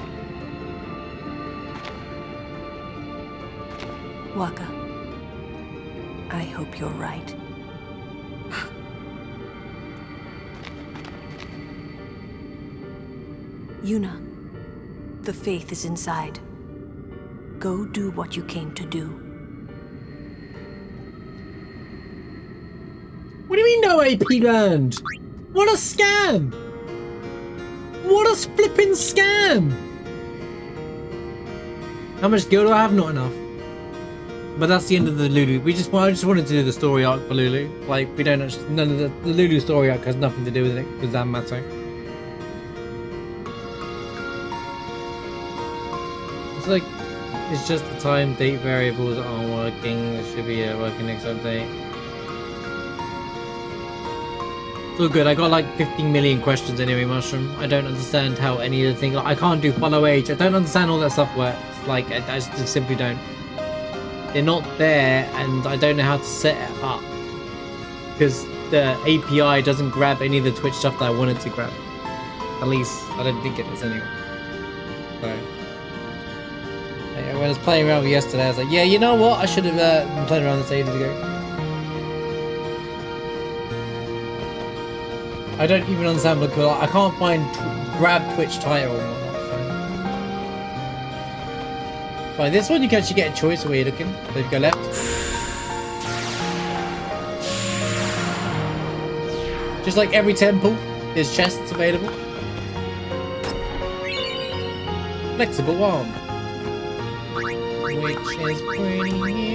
Waka, I hope you're right. Yuna, the faith is inside. Go do what you came to do. What do you mean no AP learned? What a scam! What a flipping scam! How much skill do I have? Not enough. But that's the end of the Lulu. I just wanted to do the story arc for Lulu. Like, we don't actually, none of the Lulu story arc has nothing to do with it, with Zanmato. It's like, it's just the time date variables aren't working. There should be a working next update. It's all good. I got like 15 million questions anyway, Mushroom. I don't understand how any of the things... Like, I can't do follow age. I don't understand all that stuff works. Like, I just simply don't. They're not there, and I don't know how to set it up. Because the API doesn't grab any of the Twitch stuff that I wanted to grab. At least, I don't think it does anyway. So... When I was playing around with it yesterday, I was like, yeah, you know what? I should have been playing around this ages ago. I don't even understand what I can't find grab Twitch title and whatnot. So. Right, this one you can actually get a choice of where you're looking. So you go left. Just like every temple, there's chests available. Flexible arm. Which is pretty new.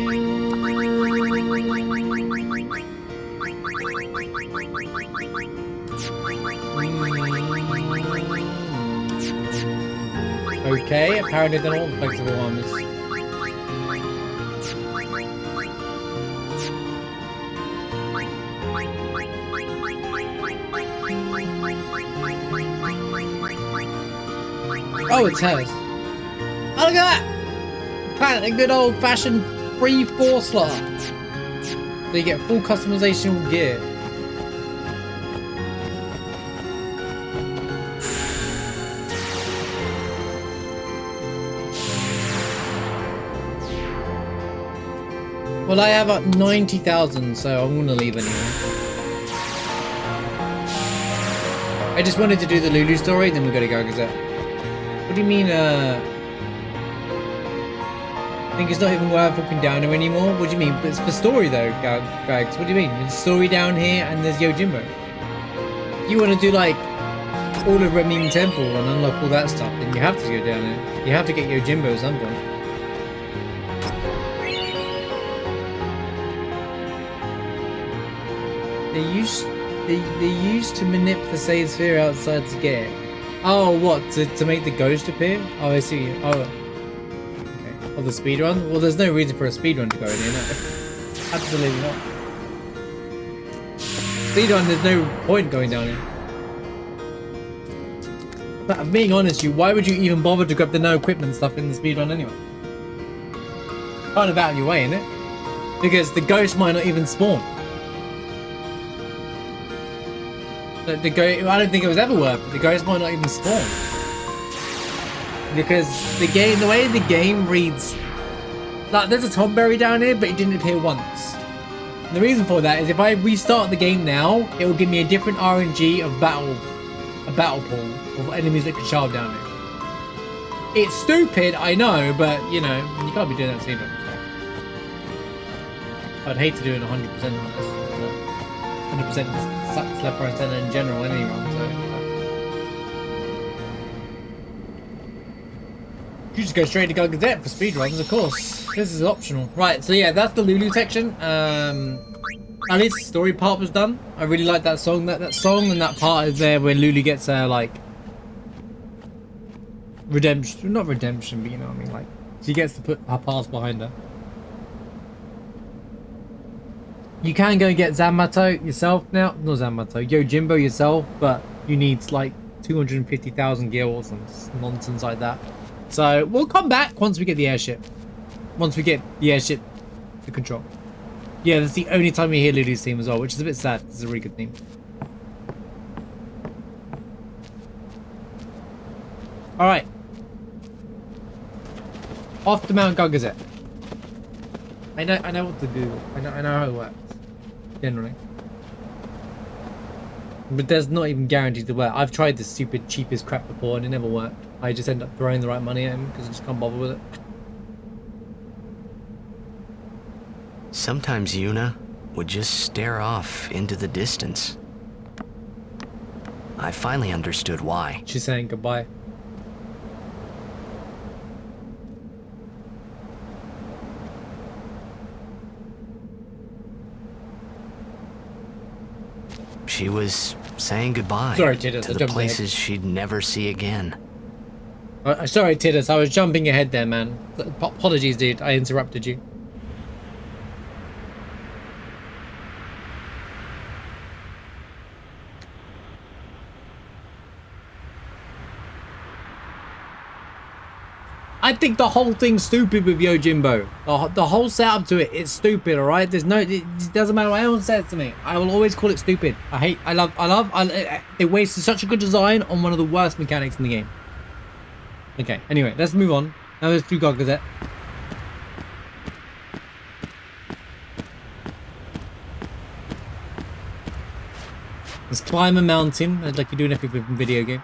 Okay, apparently they're all flexible armors. Oh, it's hers. Oh, look at that! A good old-fashioned free 4-slot. So you get full customization gear. Well, I have up 90,000, so I'm gonna leave anyway. I just wanted to do the Lulu story, then we're gonna go Gazette. What do you mean, I think it's not even worth walking down here anymore? What do you mean? It's for story though, Gags. What do you mean? There's story down here and there's Yojimbo. You want to do like all of Remin Temple and unlock all that stuff, then you have to go down there. You have to get Yojimbo at some point. They used to manip the save sphere outside to get it. Oh, what? To make the ghost appear? Oh, I see. Oh. Of the speedrun? Well, there's no reason for a speedrun to go in here, no. Absolutely not. Speedrun, there's no point going down here. But I'm being honest with you, why would you even bother to grab the no equipment stuff in the speedrun anyway? Kind of out of your way, isn't it? Because the ghost might not even spawn. I don't think it was ever worth it. The ghost might not even spawn. Because the way the game reads, like there's a Tomberry down here, but it didn't appear once. And the reason for that is if I restart the game now, it will give me a different RNG of a battle pool of enemies that could show up down here. It's stupid, I know, but you know, you can't be doing that to me. I'd hate to do it 100% on this. 100% sucks left, right, center in general, any run, so. You just go straight to Gazette for speedruns, of course. This is optional. Right, so yeah, that's the Lulu section. At least the story part was done. I really like that song. That song and that part is there where Lulu gets her, like, redemption. Not redemption, but you know what I mean. Like, she gets to put her past behind her. You can go and get Zanmato yourself now. Not Zanmato, Yojimbo yourself, but you need, like, 250,000 gil or some nonsense like that. So we'll come back once we get the airship. Once we get the airship to control. Yeah, that's the only time we hear Lulu's theme as well, which is a bit sad. It's a really good theme. Alright. Off to Mount Gugazet. I know what to do. I know how it works. Generally. But there's not even guaranteed to work. I've tried this stupid cheapest crap before and it never worked. I just end up throwing the right money at him because I just can't bother with it. Sometimes Yuna would just stare off into the distance. I finally understood why. She's saying goodbye. She was saying goodbye Sorry, Titus, to the places she'd never see again. Sorry, Titus, I was jumping ahead there, man. Apologies, dude. I interrupted you. I think the whole thing's stupid with Yojimbo. The whole setup to it, it's stupid, alright? There's no, it doesn't matter what anyone says to me. I will always call it stupid. It wasted such a good design on one of the worst mechanics in the game. Okay, anyway, let's move on. Now let's do God Gazette. Let's climb a mountain, like you do in every video game.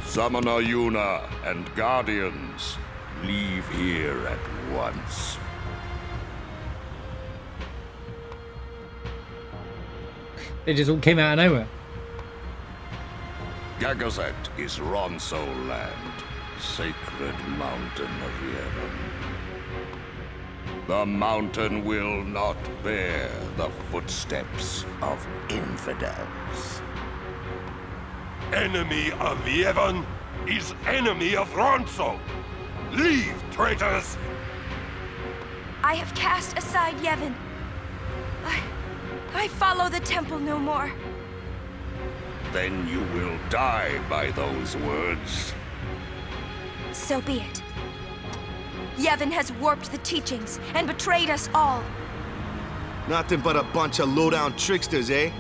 Summoner Yuna and Guardians, leave here at once. They just all came out of nowhere. Gagazet is Ronso land, sacred mountain of Yevon. The mountain will not bear the footsteps of infidels. Enemy of Yevon is enemy of Ronso. Leave, traitors! I have cast aside Yevon. I follow the temple no more. Then you will die by those words. So be it. Yevon has warped the teachings and betrayed us all. Nothing but a bunch of low-down tricksters, eh?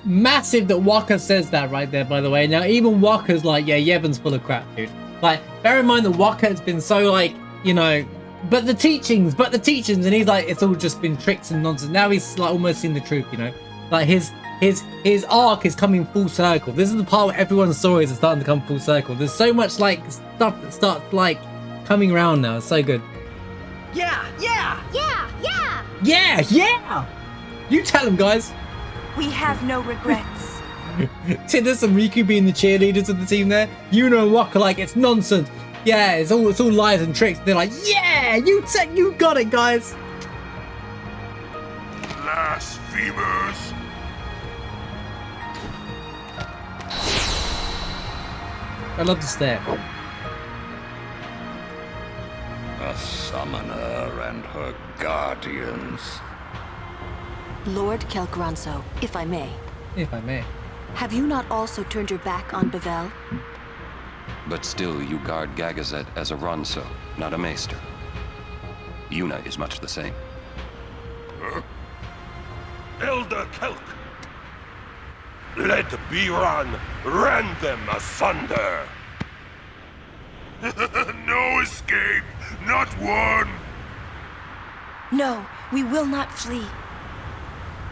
Massive that Waka says that right there, by the way. Now, even Waka's like, yeah, Yevon's full of crap, dude. Like, bear in mind that Waka has been so, like, you know, but the teachings, and he's like, it's all just been tricks and nonsense. Now he's, like, almost seen the truth, you know? Like, his arc is coming full circle. This is the part where everyone's stories are starting to come full circle. There's so much, like, stuff that starts, like, coming around now. It's so good. Yeah! You tell him, guys. We have no regrets. Tidus and Riku being the cheerleaders of the team there. Yuna and Waka like, it's nonsense. Yeah, it's all lies and tricks. They're like, yeah, you got it, guys. Blasphemers! I love the stare. A summoner and her guardians. Lord Kelgranso, if I may. If I may. Have you not also turned your back on Bevel? But still, you guard Gagazet as a Ronso, not a Maester. Yuna is much the same. Elder Kelk! Let Biran rend them asunder! No escape! Not one! No, we will not flee.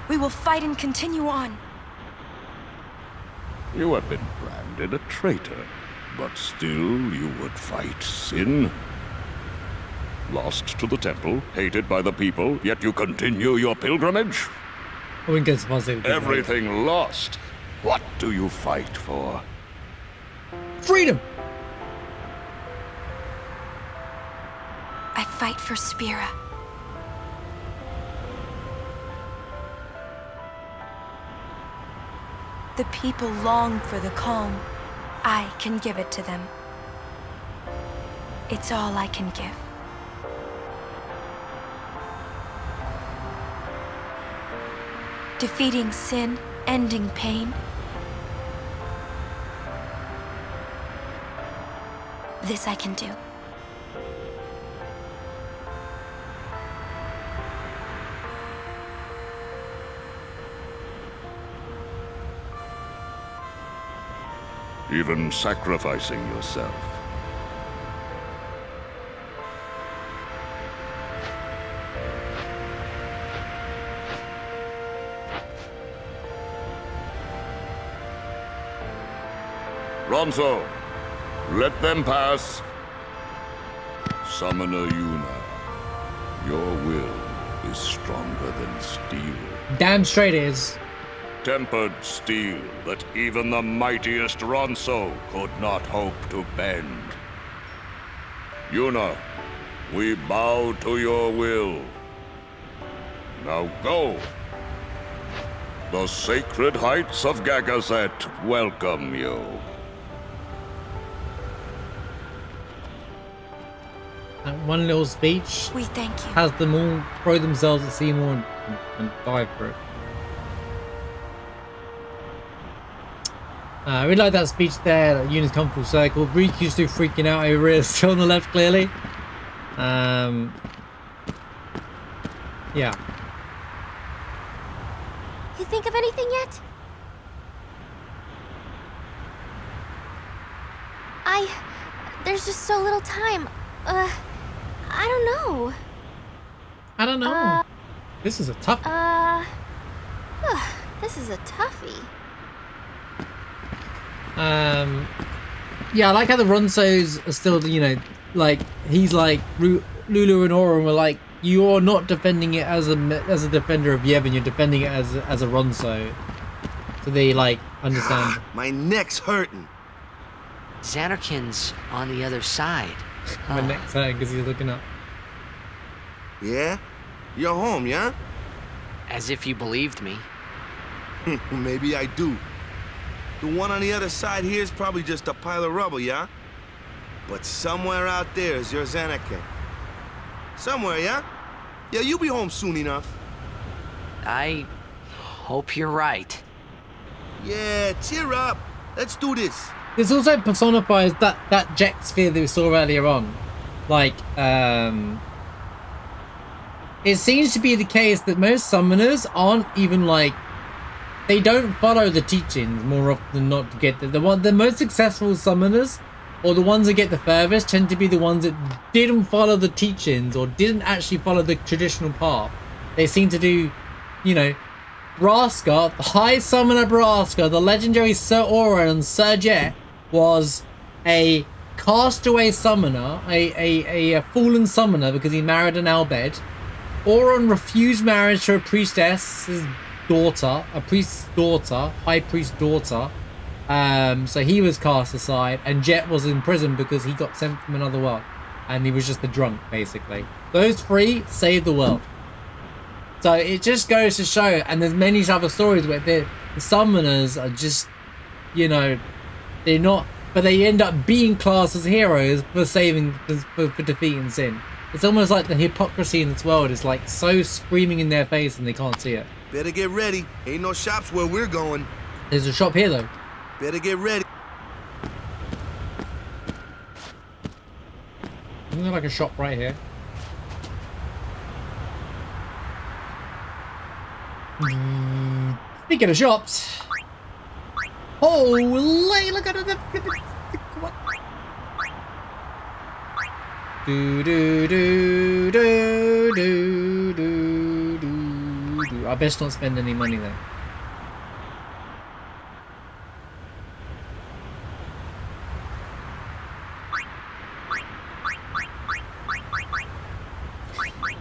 We will fight and continue on. You have been branded a traitor, but still you would fight sin. Lost to the temple, hated by the people, yet you continue your pilgrimage? I wouldn't go so far as to say Everything lost. What do you fight for? freedom. I fight for Spira. The people long for the calm. I can give it to them. It's all I can give. Defeating sin, ending pain. This I can do. Even sacrificing yourself. Ronso, let them pass. Summoner Yuna, your will is stronger than steel. Damn straight it is. Tempered steel that even the mightiest Ronso could not hope to bend. Yuna, we bow to your will. Now go. The sacred heights of Gagazet welcome you. That one little speech We thank you. has them all throw themselves at Seymour and dive for it. I really like that speech there, that Yuna's come full circle. Riku's still freaking out over it, still on the left clearly. Yeah. You think of anything yet? There's just so little time. I don't know. I don't know. This is a tough one. This is a toughie. Yeah, I like how the Ronsos are still, you know, like, he's like, Lulu and Auron were like, you're not defending it as a defender of Yevon, you're defending it as a Ronso. So they, like, understand. My neck's hurting. Xanarkin's on the other side. My neck's hurting because he's looking up. Yeah? You're home, yeah? As if you believed me. Maybe I do. The one on the other side here is probably just a pile of rubble, yeah? But somewhere out there is your Xanarkin. Somewhere, yeah? Yeah, you'll be home soon enough. I hope you're right. Yeah, cheer up. Let's do this. This also personifies that jet sphere that we saw earlier on. Like, it seems to be the case that most summoners aren't even like, they don't follow the teachings more often than not to get the most successful summoners, or the ones that get the furthest, tend to be the ones that didn't follow the teachings or didn't actually follow the traditional path. They seem to do, you know, Braska, the High Summoner Braska, the legendary Sir Auron and Sir Jet, was a castaway summoner, a fallen summoner because he married an Albed. Auron refused marriage to a priestess's daughter, a priest's daughter, high priest's daughter. So he was cast aside, and Jet was in prison because he got sent from another world, and he was just a drunk, basically. Those three saved the world. So it just goes to show, and there's many other stories where the summoners are just, you know, they're not, but they end up being classed as heroes for saving, for defeating sin. It's almost like the hypocrisy in this world is like so screaming in their face and they can't see it. Better get ready. Ain't no shops where we're going. There's a shop here though. Better get ready. Isn't there like a shop right here? Speaking of shops. Holy, look at it. What? Do do do do do do do do. I best not spend any money there.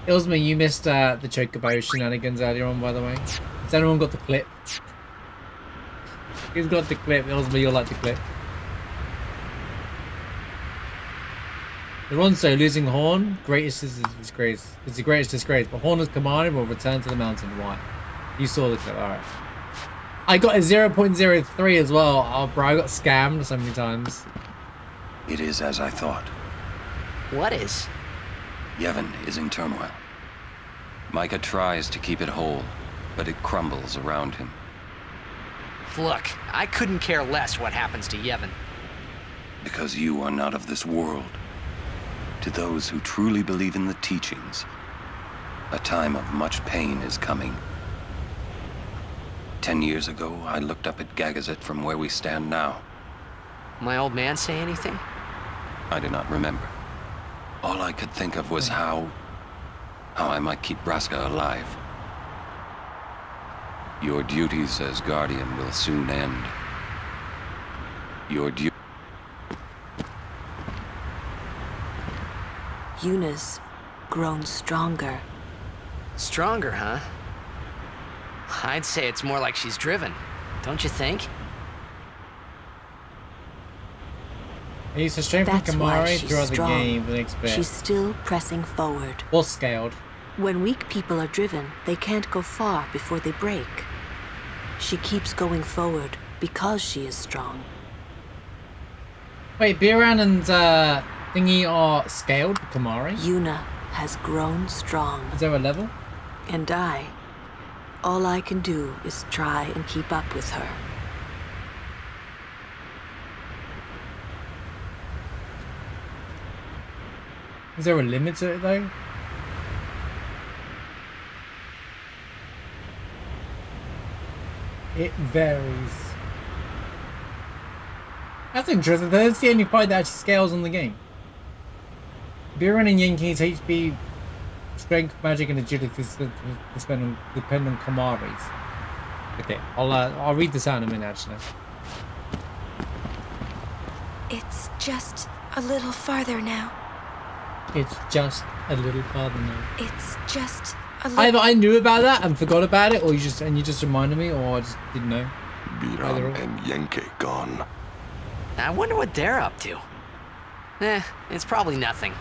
Ilsma, you missed the Chocobo shenanigans earlier on, by the way. Has anyone got the clip? Who's got the clip? Ilsma, you'll like the clip. The Ronso losing Horn, greatest is disgrace. It's the greatest disgrace, but Horn as commander will return to the mountain. Why? You saw the clip, alright. I got a 0.03 as well. Oh, bro, I got scammed so many times. It is as I thought. What is? Yevon is in turmoil. Micah tries to keep it whole, but it crumbles around him. Look, I couldn't care less what happens to Yevon. Because you are not of this world. To those who truly believe in the teachings, a time of much pain is coming. 10 years ago, I looked up at Gagazet from where we stand now. My old man say anything? I do not remember. All I could think of was how I might keep Braska alive. Your duties as Guardian will soon end. Your duty. Yuna's grown stronger. Stronger, huh? I'd say it's more like she's driven. Don't you think? He used to strengthen That's why Kamari she's throughout the strong. game than expect. She's still pressing forward. Or scaled. When weak people are driven, they can't go far before they break. She keeps going forward because she is strong. Wait, Biran and Thingy are scaled, Kamari? Yuna has grown strong. Is there a level? And all I can do is try and keep up with her. Is there a limit to it though? It varies. That's interesting. That's the only fight that actually scales on the game. Biran and Yankee's HP, strength, magic, and agility depend on Kamari's. Okay, I'll read this out in a minute actually. It's just a little farther now. It's just a little farther now. It's just a little. Either I knew about that and forgot about it, or you just reminded me, or I just didn't know. Biran and Yankee gone. I wonder what they're up to. It's probably nothing.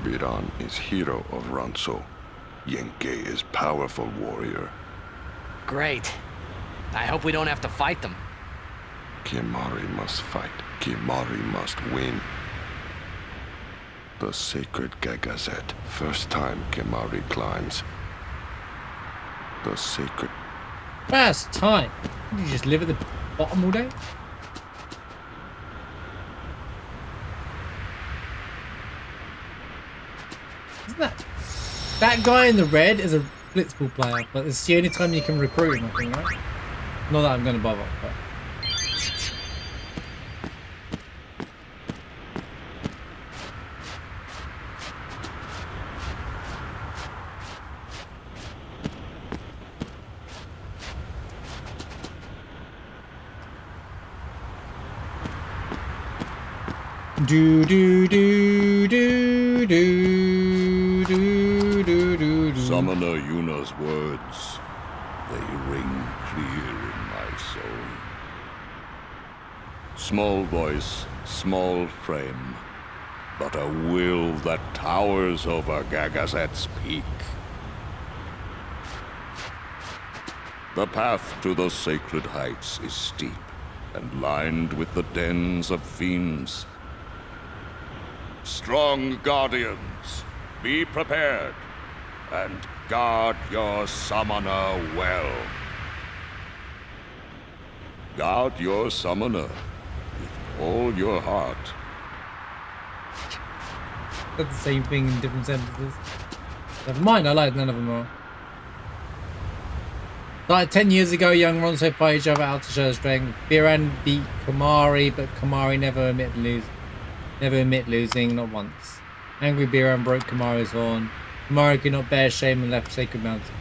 Biran is hero of Ronso. Yankee is powerful warrior. Great. I hope we don't have to fight them. Kimari must fight. Kimari must win. The sacred Gagazet. First time Kimari climbs. The sacred... First time? You just live at the bottom all day? Isn't that guy in the red is a blitzball player, but it's the only time you can recruit him, I think, right? Not that I'm gonna bother, but... Do do do do do do do do. Summoner Yuna's words, they ring clear in my soul. Small voice, small frame, but a will that towers over Gagazet's peak. The path to the sacred heights is steep and lined with the dens of fiends. Strong guardians, be prepared, and guard your summoner well. Guard your summoner with all your heart. That's the same thing in different sentences. Never mind, I lied, none of them are. Like 10 years ago, young Ronso fight each other out to show strength. Biran beat Kamari, but Kamari never admit losing, not once. Angry Biran broke Kamari's horn. Kamari could not bear shame and left Sacred Mountain.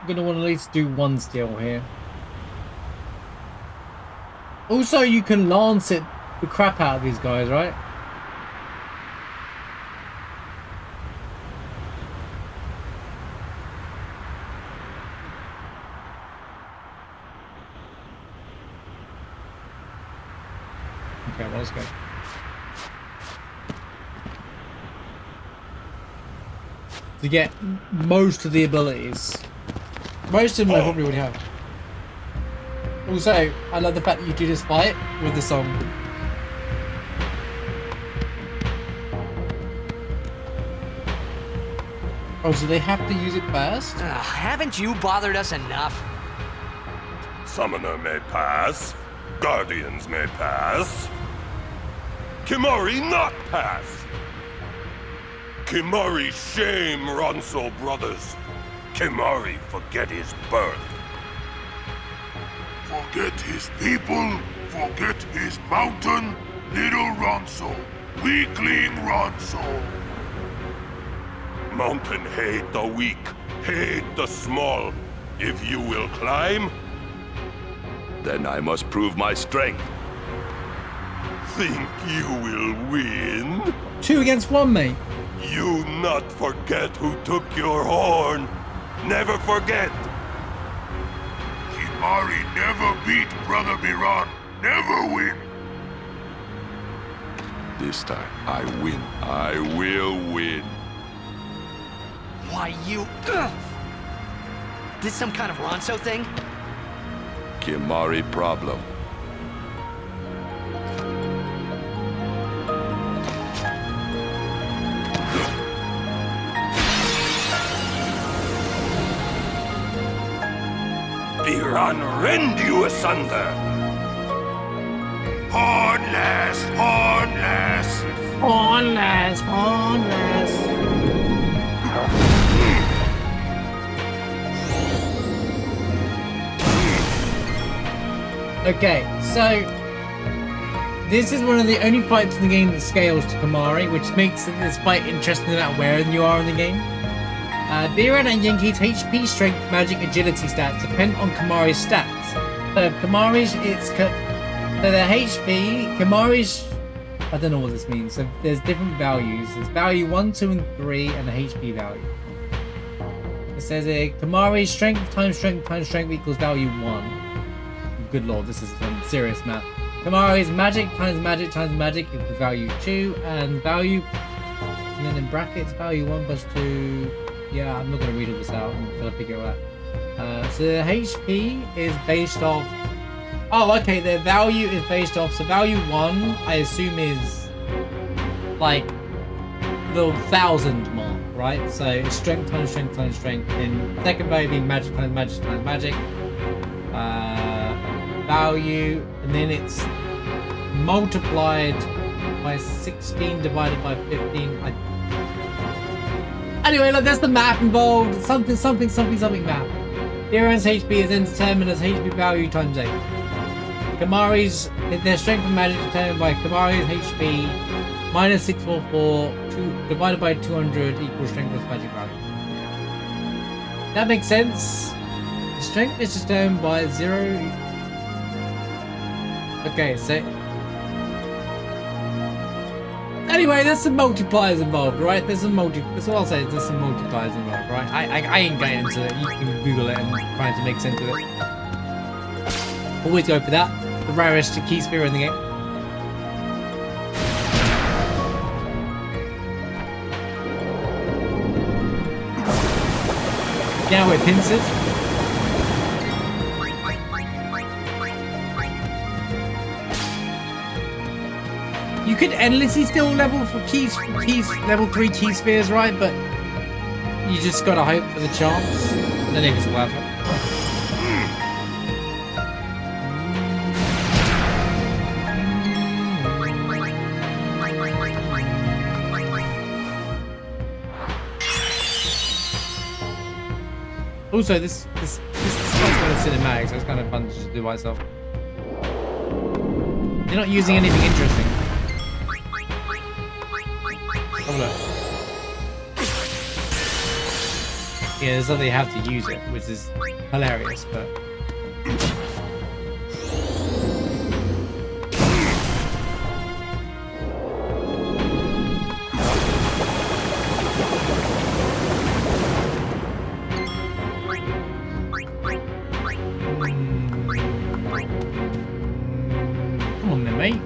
I'm gonna want to at least do one steal here. Also, you can lance it the crap out of these guys, right? Okay, well, let's go. To get most of the abilities. Most of them I probably would have. Also, I love the fact that you do this fight with the song. Oh, so they have to use it first? Haven't you bothered us enough? Summoner may pass. Guardians may pass. Kimari not pass. Kimari shame Ronso brothers. Kimari forget his birth. Forget his people, forget his mountain, little Ronso, weakling Ronso. Mountain hate the weak, hate the small. If you will climb, Then I must prove my strength. Think you will win? 2 against 1, mate. You not forget who took your horn. Never forget. Kimari never beat Brother Biran. Never win. This time, I win. I will win. Why, you... Ugh. This some kind of Ronso thing? Kimari problem. Biran rend you asunder. Hornless, hornless. Hornless, hornless. Okay, so this is one of the only fights in the game that scales to Kimari, which makes this fight interesting about where you are in the game. Biran and Yenki's HP, strength, magic, agility stats depend on Kimari's stats. So Kimari's, so their HP, Kimari's, I don't know what this means. So there's different values. There's value 1, 2, and 3, and a HP value. It says Kimari's strength times strength equals value 1. Good lord, this is some serious math. Kimari's magic times magic equals value 2, and value, and then in brackets, value 1 plus 2. Yeah, I'm not going to read all this out. I'm going to figure it out. So the HP is based off... Oh, okay, their value is based off... So value 1, I assume, is like the 1,000 mark, right? So it's strength times strength times strength. And second value being magic times magic times magic. Value, and then it's multiplied by 16 divided by 15. Anyway, look, that's the math involved. Something math. Biran's HP is then determined as HP value times 8. Kimari's, their strength and magic determined by Kimari's HP minus 644 divided by 200 equals strength plus magic value. That makes sense. The strength is determined by 0. Okay, so anyway, there's some multipliers involved, right? That's all I'll say is there's some multipliers involved, right? I ain't getting into it. You can Google it and try to make sense of it. Always go for that. The rarest key sphere in the game. Yeah, we're pincers. You could endlessly still level for keys, level 3 key spheres, right? But you just gotta hope for the chance. I don't know if it's worth it. Also, this fight's kind of cinematic, so it's kind of fun to just do myself. You're not using anything interesting. Have a look. Yeah, there's nothing you have to use it, which is hilarious, but... Come on then, mate.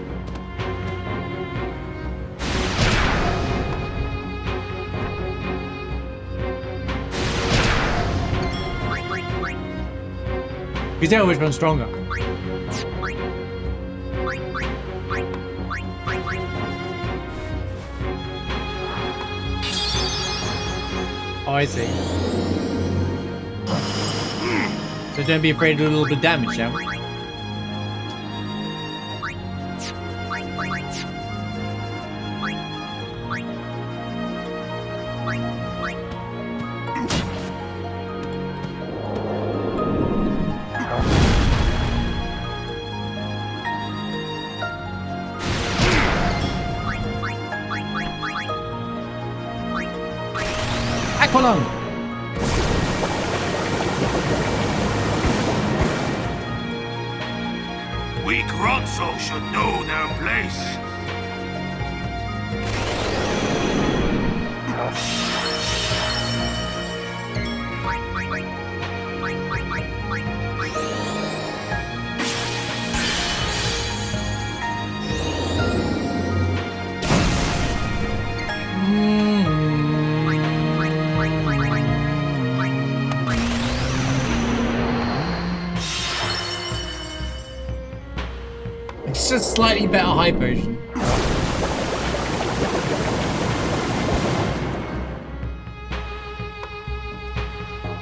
Because they always run stronger. Oh, I see. So don't be afraid to do a little bit of damage, shall we? Aqualung! Ronso should know their place. It's just slightly better high potion.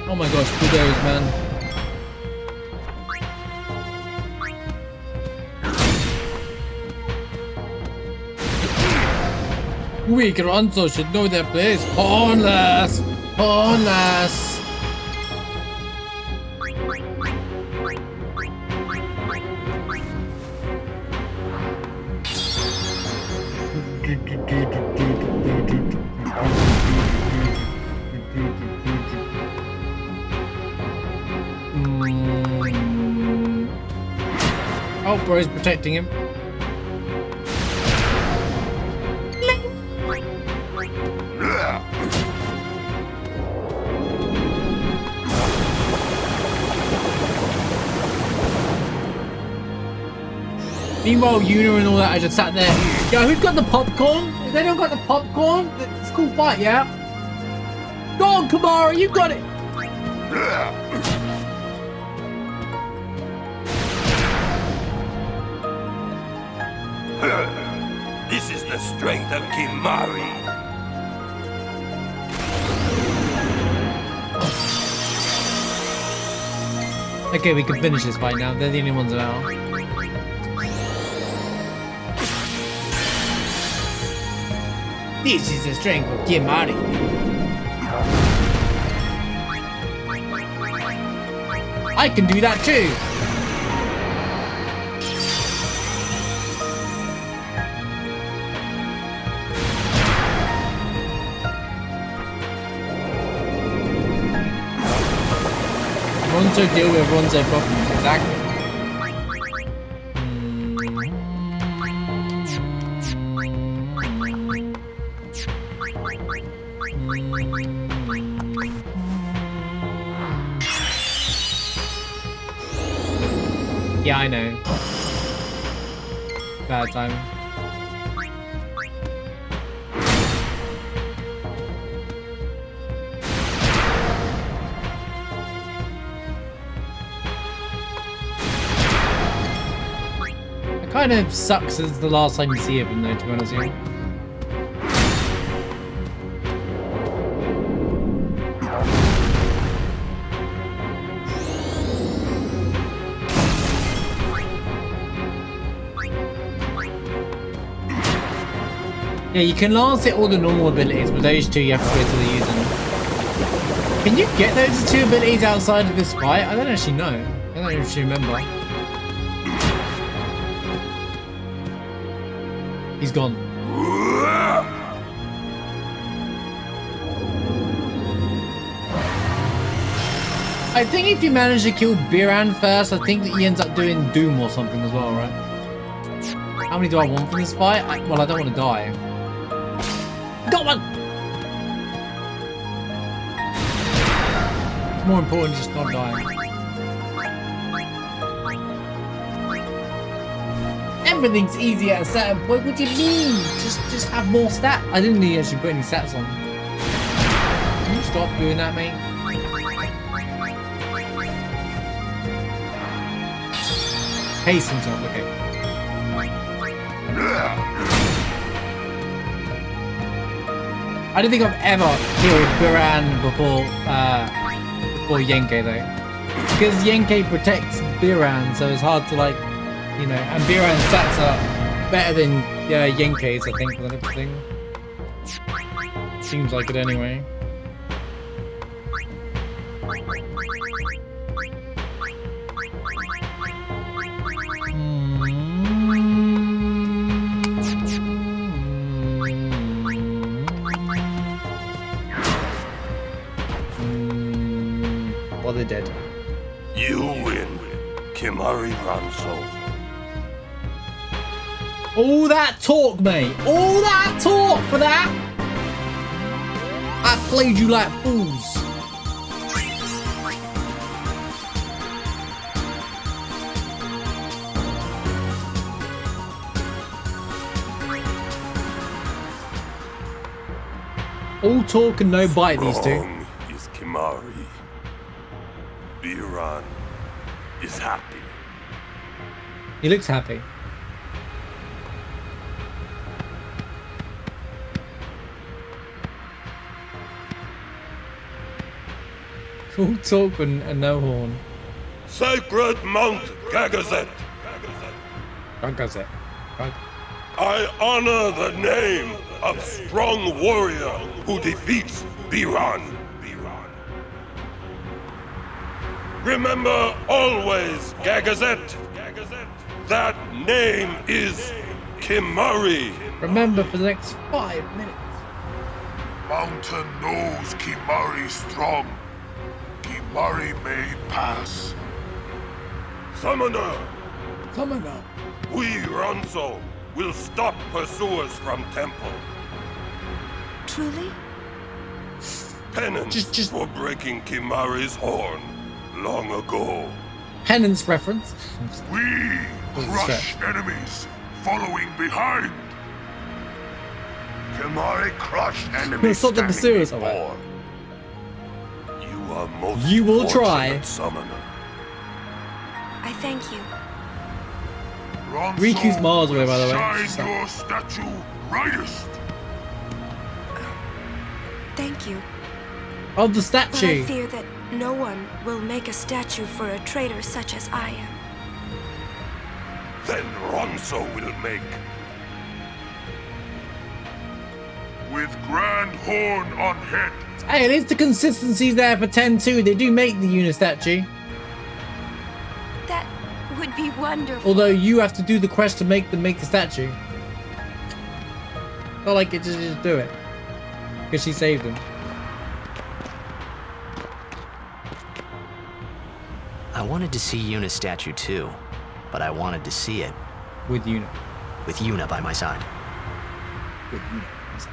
Oh my gosh, kudos, man. Weak Ronso should know their place. Hornless! Hornless! Oh, bro's protecting him. Meanwhile, Yuna and all that, I just sat there. Yo, who's got the popcorn? Has anyone got the popcorn? It's a cool fight, yeah? Go on, Kamara, you got it! This is the strength of Kimari. Okay, we can finish this fight now. They're the only ones around. This is the strength of Kimari. I can do that too. Ronso deal with Ronso problems, exactly. Yeah, I know. Bad timing. It kind of sucks as the last time you see him, though, to be honest with you. Yeah, you can lance it all the normal abilities, but those two you have to wait till you use them. Can you get those two abilities outside of this fight? I don't actually know. I don't actually remember. He's gone. I think if you manage to kill Biran first, I think that he ends up doing Doom or something as well, right? How many do I want for this fight? Well, I don't want to die. Got one! It's more important just not dying. Everything's easy at a certain point. What do you mean? Just have more stats. I didn't need actually put any stats on. Can you stop doing that, mate? Haste himself, okay. I don't think I've ever killed Biran before Yenke though. Because Yenke protects Biran, so it's hard to like, you know, and Biran's stats are better than Yenke's, I think, for the thing. Seems like it anyway. Well, they're dead. You win, Kimari Ronso. All that talk, mate. All that talk for that. I played you like fools. All talk and no bite, these two. Wrong is Kimari. Biran is happy. He looks happy. All talk and no horn. Sacred Mount Gagazet. Gagazet. I honor the name of strong warrior who defeats Biran. Remember always, Gagazet. That name is Kimari. Remember for the next 5 minutes. Mountain knows Kimari strong. Kimari may pass. Summoner, Summoner. we Ronso will stop pursuers from temple. Truly? Penance for breaking Kimari's horn long ago. Penance reference. We crush enemies following behind. Kimari crushed enemies Stop the pursuers. standing before. You are most You will try. fortunate summoner. I thank you. Ronso Riku's miles away, by the way. shine So- your statue brightest. Thank you. Of the But I statue. fear that no one will make a statue for a traitor such as I am. Then Ronso will make. With grand horn on head. Hey, at least the consistency's there for 10-2. They do make the Una statue. That would be wonderful. Although you have to do the quest to make the statue. Not like it just do it. Because she saved him. I wanted to see Yuna's statue too, but I wanted to see it with Yuna. With Yuna by my side. With Yuna by my side.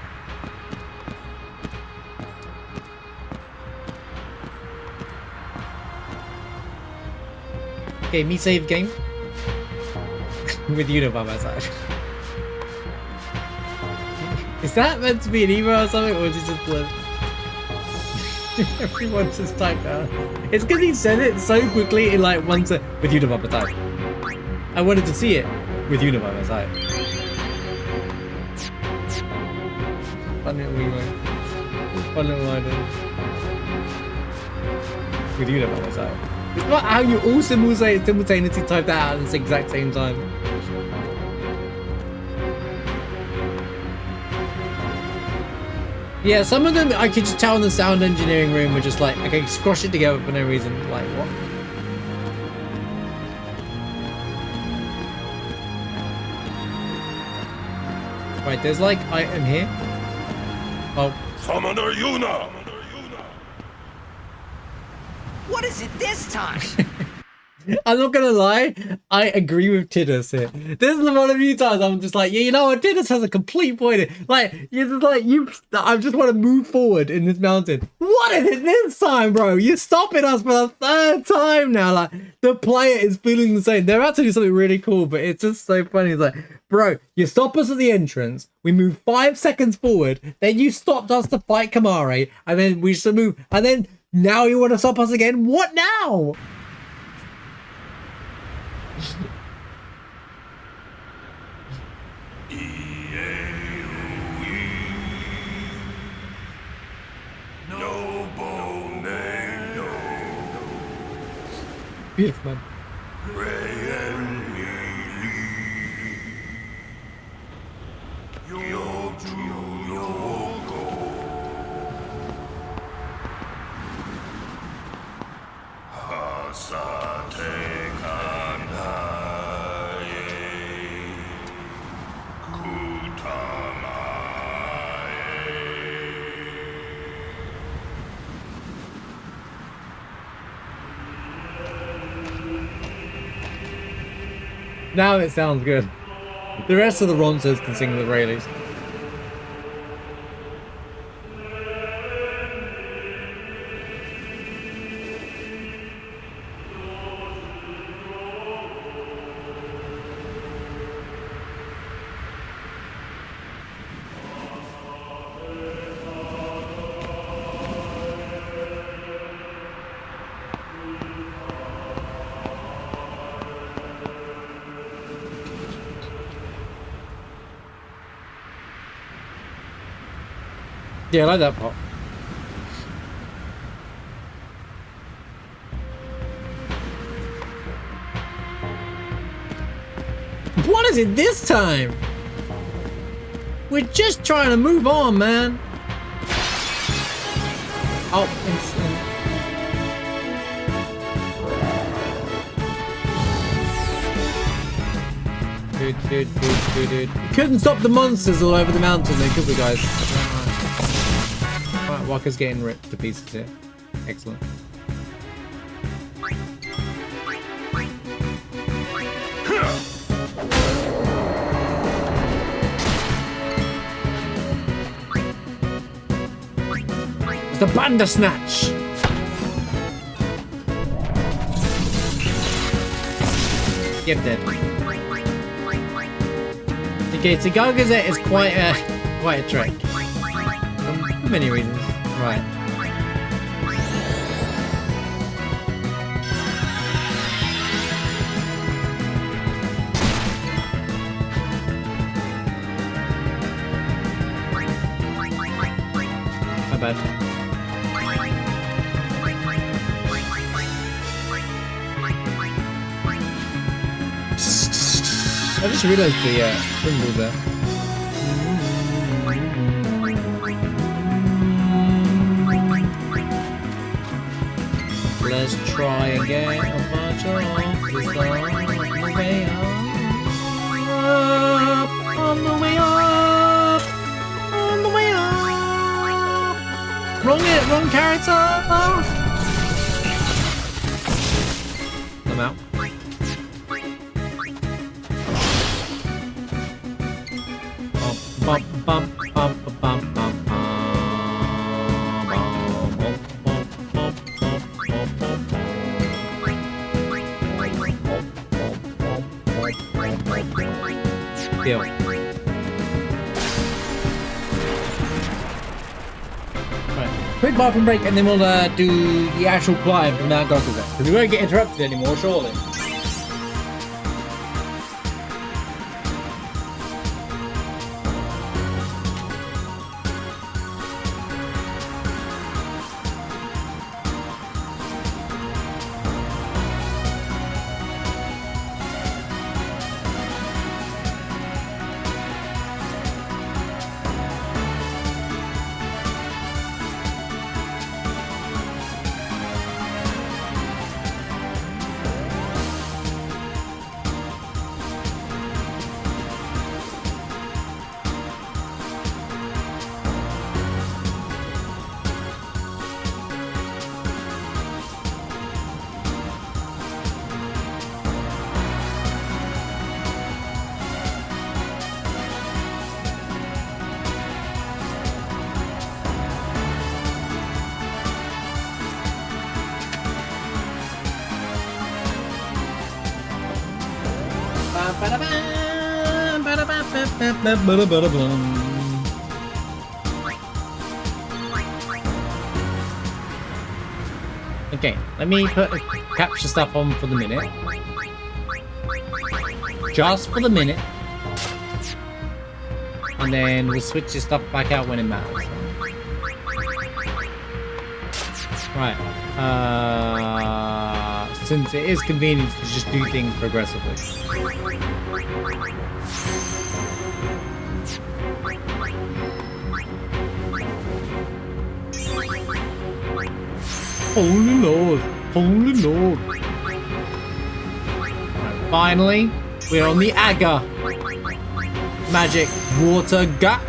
Okay, me save game. With Yuna by my side. Is that meant to be an email or something, or is it just blurred? Everyone just typed out. It's because he said it so quickly in like one second. With Yuna by my side. I wanted to see it with Yuna by my side. Fun little email. Fun little idea. With Yuna by my side. It's not how you all simultaneously type that out at the exact same time. Yeah, some of them I could just tell in the sound engineering room were just like, okay, squash it together for no reason. Like, what? Right, there's like item here. Oh. Summoner Yuna! What is it this time? I'm not gonna lie, I agree with Tidus here. There's one of few times I'm just like, yeah, you know what, Tidus has a complete point. Like, you're just like, I just want to move forward in this mountain. What is it this time, bro? You're stopping us for the third time now. Like, the player is feeling the same. They're about to do something really cool, but it's just so funny. It's like, bro, you stop us at the entrance, we move 5 seconds forward, then you stopped us to fight Kimari, and then we should move, and then now you want to stop us again? What now? Beautiful, man. Now it sounds good. The rest of the Ronsos can sing the Rayleighs. Yeah, I like that part. What is it this time? We're just trying to move on, man. Oh, dude. We couldn't stop the monsters all over the mountain then, could we, guys? Alright, Walker's getting ripped to pieces here. Excellent. It's the Bandersnatch! Yep, dead. Okay, so Gargazette is quite a trick. For many reasons. Right. My bad. I just realized the symbol there. Let's try and get a bunch of offers on the way up, on the way up, on the way up. Wrong character. I'm out. Bump, bump, bump, bump, bump, bump. Deal. Right. Quick bathroom break and then we'll do the actual climb from Mount Gargazette. Because we won't get interrupted anymore, surely. Okay, let me put capture stuff on for the minute. Just for the minute. And then we'll switch this stuff back out when it matters. Right. Since it is convenient to just do things progressively. Holy Lord. Holy Lord. Right, finally, we're on the Aga. Magic water gap.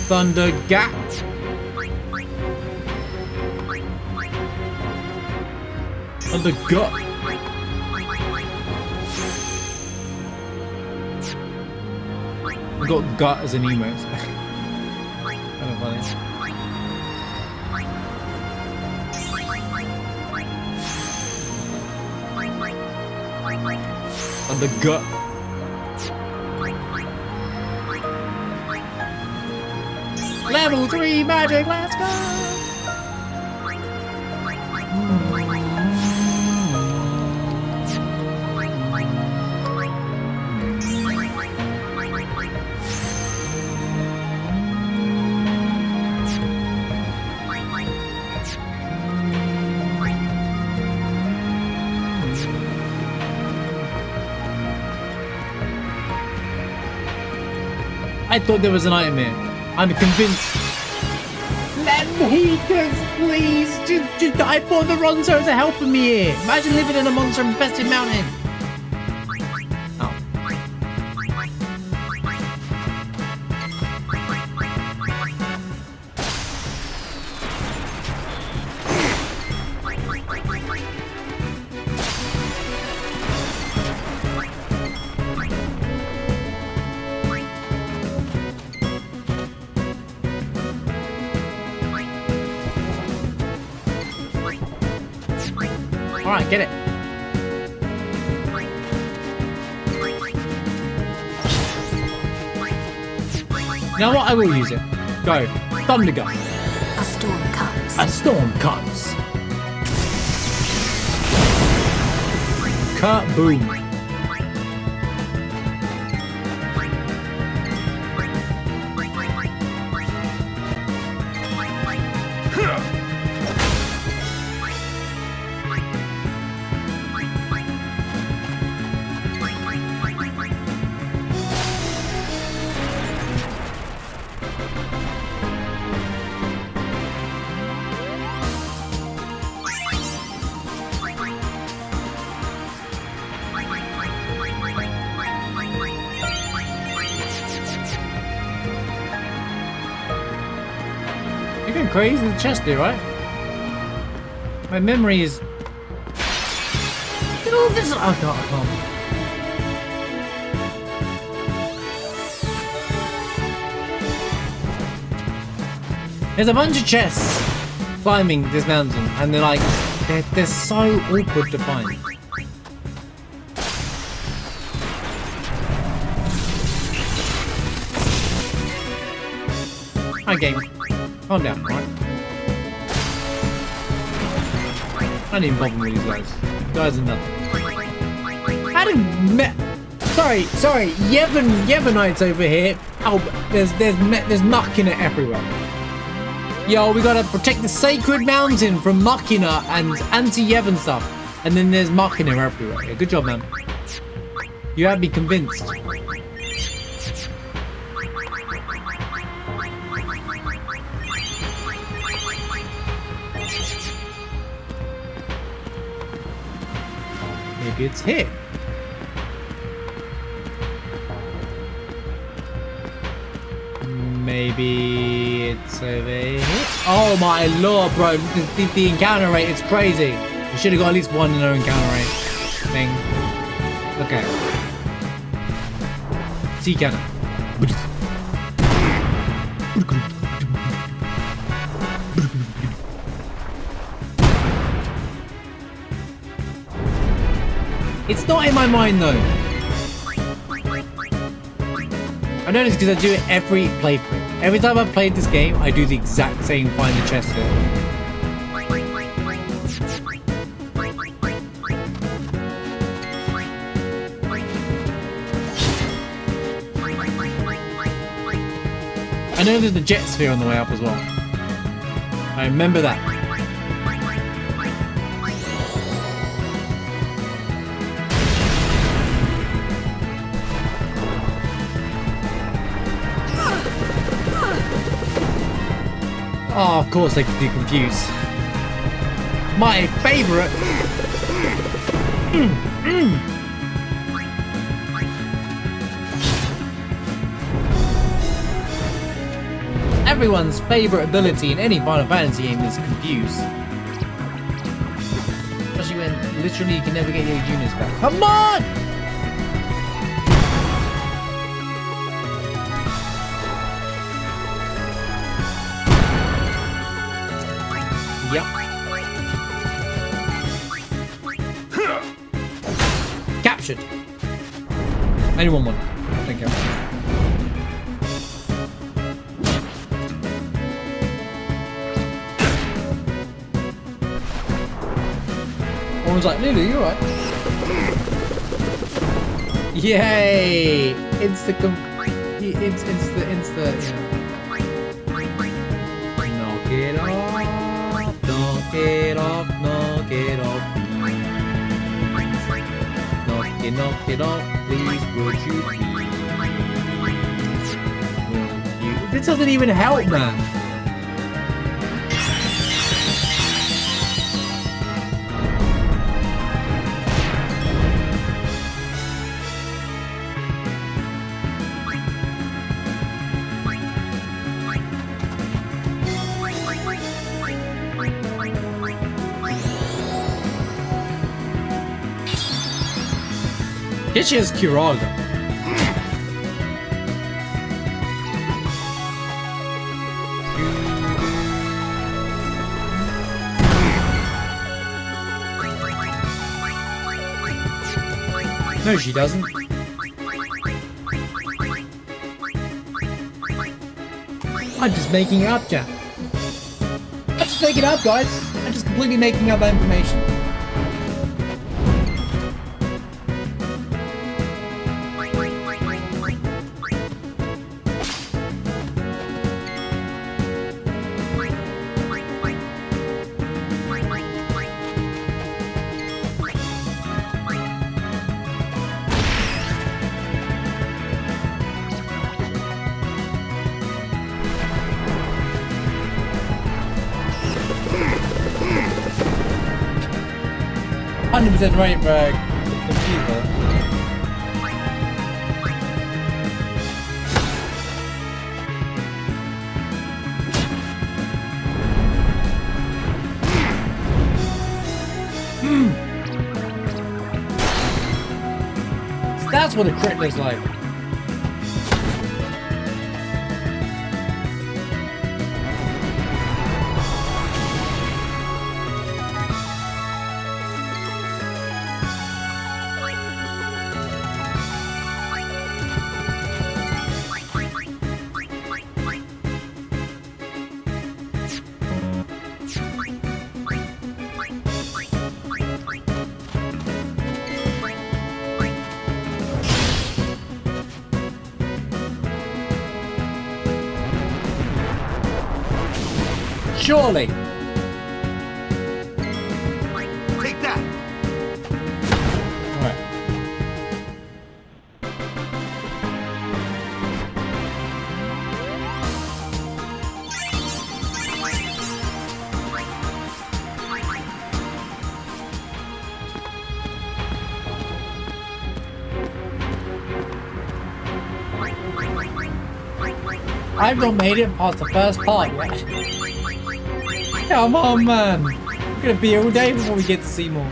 Thunder gap. And the gut. We got gut as an emote. Kind of funny. And the gut. Level 3 magic, let's go! I thought there was an item here. I'm convinced. Let me, please. Just I thought the Ronsos are helping me here. Imagine living in a monster-infested mountain. Oh. Alright, get it. You know what? I will use it. Go. Thunder gun. A storm comes. A storm comes. Kaboom. You're going crazy in the chest there, right? My memory is... Look at all this... I can't. There's a bunch of chests climbing this mountain, and they're like... They're so awkward to find. Hi, game. Calm down, right? I didn't even bother with these guys. Guys are nothing. How did Sorry, Yevonites over here. Oh, there's Machina everywhere. Yo, we gotta protect the sacred mountain from Machina and anti-Yevon stuff. And then there's Machina everywhere. Yeah, good job, man. You had me convinced. Maybe it's here. Maybe it's over here. Oh my lord, bro. The encounter rate is crazy. We should have got at least one in our encounter rate thing. Okay. Sea cannon. It's not in my mind though. I know this because I do it every playthrough. Every time I've played this game, I do the exact same find the chest here. I know there's the jet sphere on the way up as well. I remember that. Oh, of course I could be confused. My favorite. Everyone's favorite ability in any Final Fantasy game is confuse. Especially when literally you can never get your units back. Come on! Yep. Captured. Anyone want? Thank you. Everyone's like, Lulu, you alright? Yay! Insta, you know. Knock it off, knock it off, knock it off, please. Knock it off, please, would you please? Will you? This doesn't even help, man. This is Kiraga. No, she doesn't. I'm just making it up, Jack. I'm just making it up, guys. I'm just completely making up that information. Right, Bragg. Computer. So that's what a crit looks like. Surely. Take that. All right. I've not made it past the first part yet. Come on, man. We're gonna be here all day before we get to see more.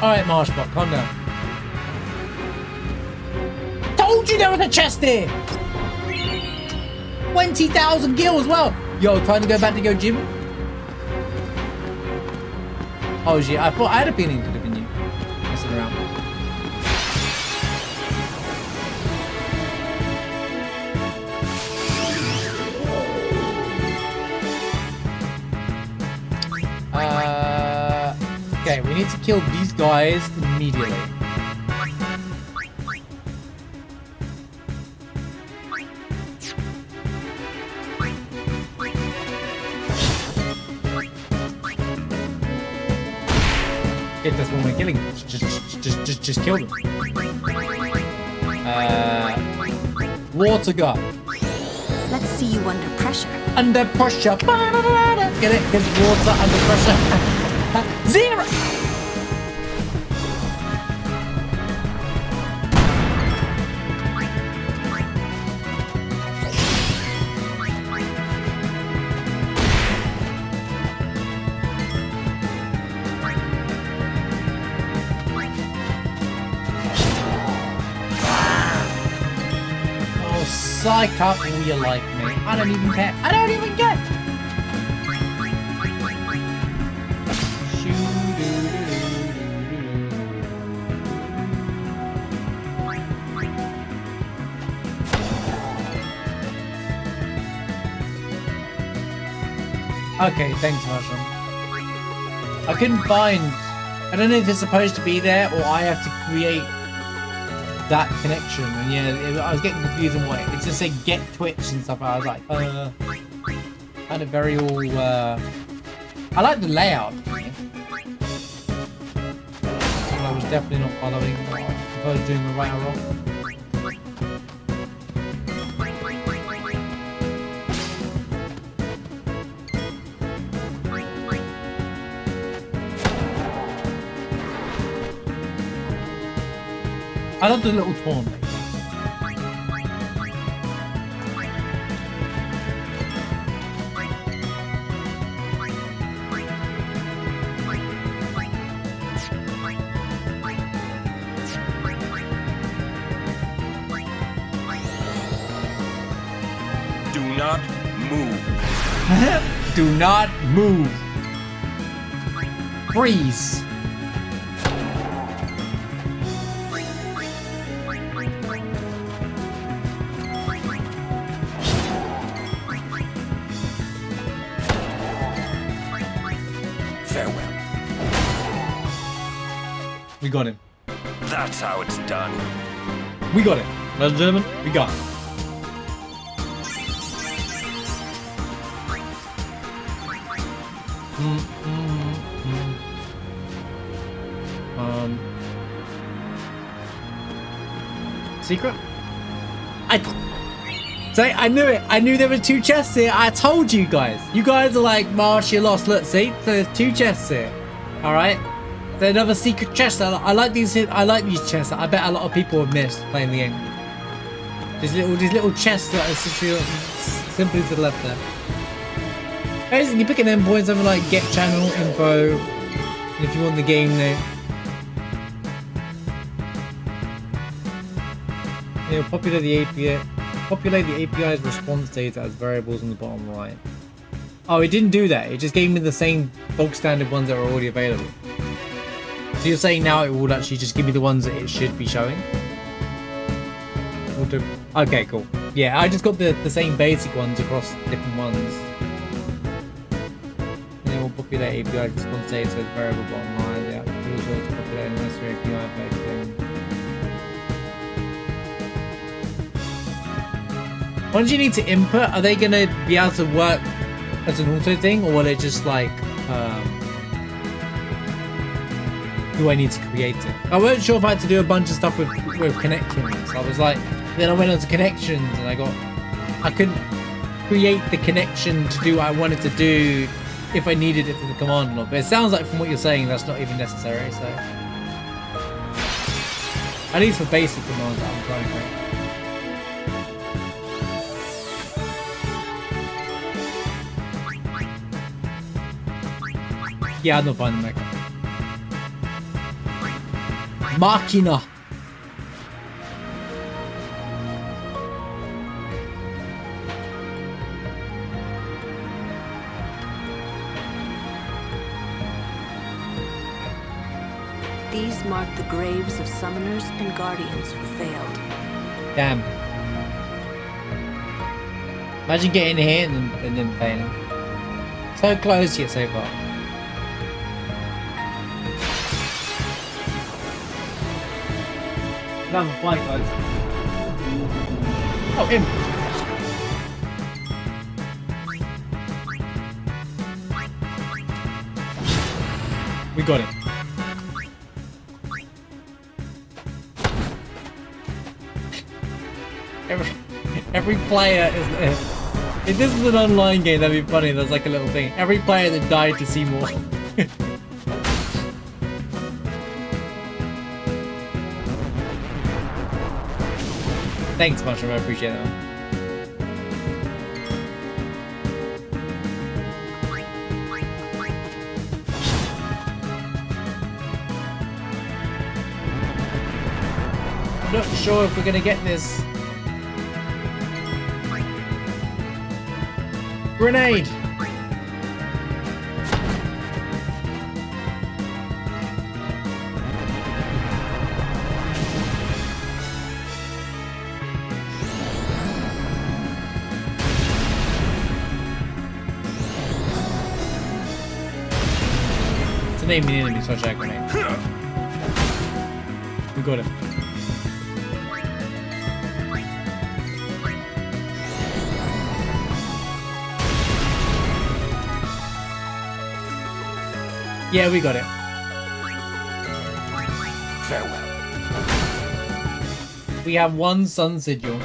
Alright, Marshbot, calm down. Told you there was a chest here! 20,000 gil as well! Yo, time to go back to go gym? Oh, yeah, I thought I had a feeling it could have been you. Messing around. Okay, we need to kill these guys immediately. Hit this one when killing them. Just kill them. Water gun. Let's see you under pressure. Under pressure. Get it? Because water under pressure. Zero. psych up all you like, mate. I don't even care. I don't even care. Okay, thanks, Mushroom. I couldn't find... I don't know if it's supposed to be there or I have to create that connection. And yeah, I was getting confused on what it just said get Twitch and stuff. I was like, kind of very all... I like the layout. I was definitely not following if I was doing the right or wrong. I love the little torn. Do not move. Do not move. Freeze. We got him. That's how it's done. We got it. Ladies and gentlemen, we got it. Secret? I knew it. I knew there were 2 chests here. I told you guys. You guys are like, Marsh, you lost. Look, see? So there's 2 chests here. Alright? There's another secret chest. I like these chests. I bet a lot of people have missed playing the game. These little chests that are simply to the left there. Basically, you pick an endpoint, something like get channel info if you want the game name. You know, populate the API's response data as variables on the bottom right. Oh, it didn't do that. It just gave me the same bulk standard ones that were already available. So you're saying now it will actually just give me the ones that it should be showing? Okay, cool. Yeah, I just got the same basic ones across different ones. And then we'll populate API response data as variable bottom line. Yeah, we'll also populate necessary API effect thing. Once you need to input, are they going to be able to work as an auto thing, or will it just like... do I need to create it? I wasn't sure if I had to do a bunch of stuff with connections. I was like, then I went on to connections and I couldn't create the connection to do what I wanted to do if I needed it for the command log. But it sounds like from what you're saying, that's not even necessary, so. At least for basic commands that I'm trying to create. Yeah, I'm not finding the mecha. Machina. These mark the graves of summoners and guardians who failed. Damn. Imagine getting here and then failing. So close yet so far. Another fight, guys. Oh, him. We got it. Every player is... If this is an online game, that'd be funny. There's like a little thing. Every player that died to see more. Thanks, Mushroom. I appreciate that one. I'm not sure if we're gonna get this Grenade! It's a name the enemy, so I shot a grenade. We got it. Yeah, we got it. Farewell. We have one sun sigil.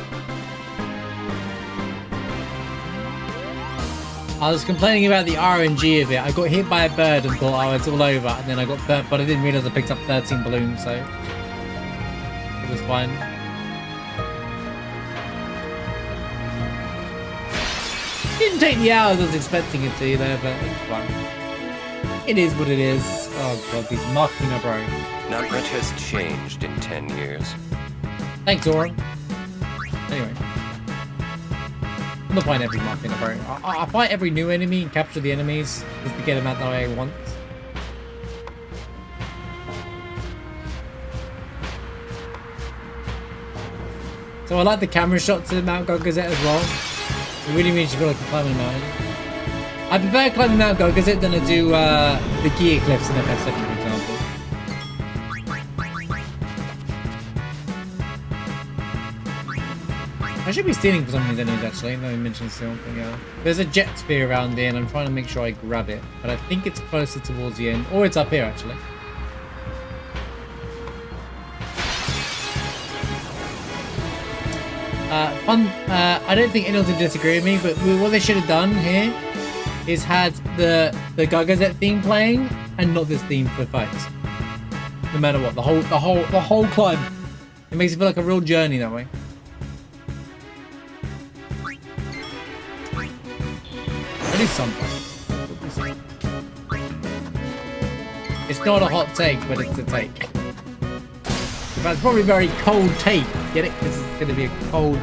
I was complaining about the RNG of it. I got hit by a bird and thought, oh, it's all over. And then I got burnt, but I didn't realize I picked up 13 balloons, so it was fine. Didn't take the hours I was expecting it to, though, but it's fine. It is what it is. Oh god, these marking are bro. Not much has changed in 10 years. Thanks, Oren. Anyway. I'm not fighting every marking a bro. I fight every new enemy and capture the enemies just to get them out the way once. So I like the camera shots of Mount Gogazet as well. It really makes you feel like you're climbing a mountain. I prefer climbing Mount Gogazet than I do the gear cliffs in FF7, for example. I should be stealing for some of these enemies actually, no mention stealing, yeah. There's a jet spear around here and I'm trying to make sure I grab it. But I think it's closer towards the end. Or it's up here actually. I don't think anyone's going to disagree with me, but what they should have done here is had the Gogazet theme playing and not this theme for fights. No matter what, the whole climb. It makes it feel like a real journey that way. At least sometimes. It's not a hot take, but it's a take. But it's probably a very cold take. Get it? Because it's going to be a cold...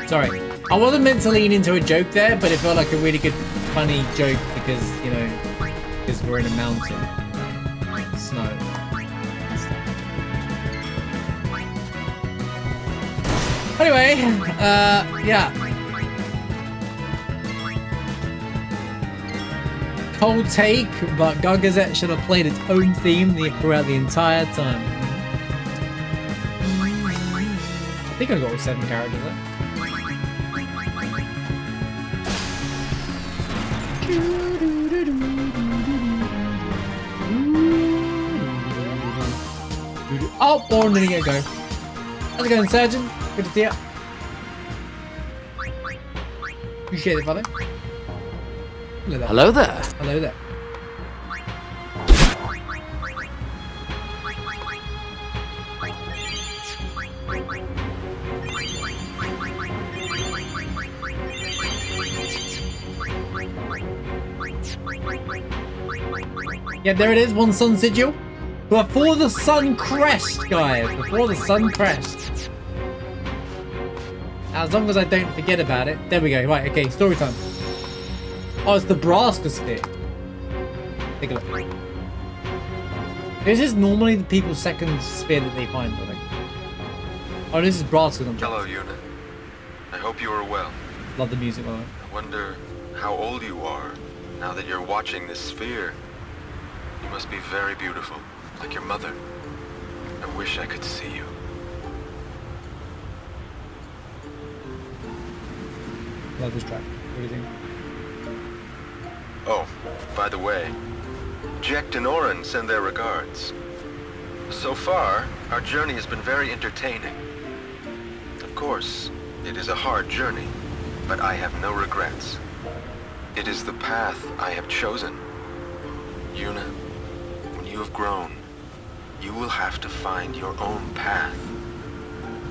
Sorry. I wasn't meant to lean into a joke there, but it felt like a really good, funny joke because, you know, because we're in a mountain. Snow. And stuff. Anyway, yeah. Cold take, but Gogazet should have played its own theme throughout the entire time. I think I got all 7 characters there. Oh, Born didn't get a go. How's it going, Surgeon? Good to see you. Appreciate it, buddy. Hello there. Hello there. Yeah, there it is, one sun sigil. Before the sun crest, guys. Before the sun crest. As long as I don't forget about it. There we go. Right, okay, story time. Oh, it's the Braska spear. Take a look. This is normally the people's second spear that they find, I think. Oh, this is Braska's on top. Hello, Una. I hope you are well. Love the music, by the way. I wonder how old you are now that you're watching this sphere. You must be very beautiful, like your mother. I wish I could see you. Love this track. What do you think? Oh, by the way, Jack and Oren send their regards. So far, our journey has been very entertaining. Of course, it is a hard journey, but I have no regrets. It is the path I have chosen. Una, when you have grown, you will have to find your own path.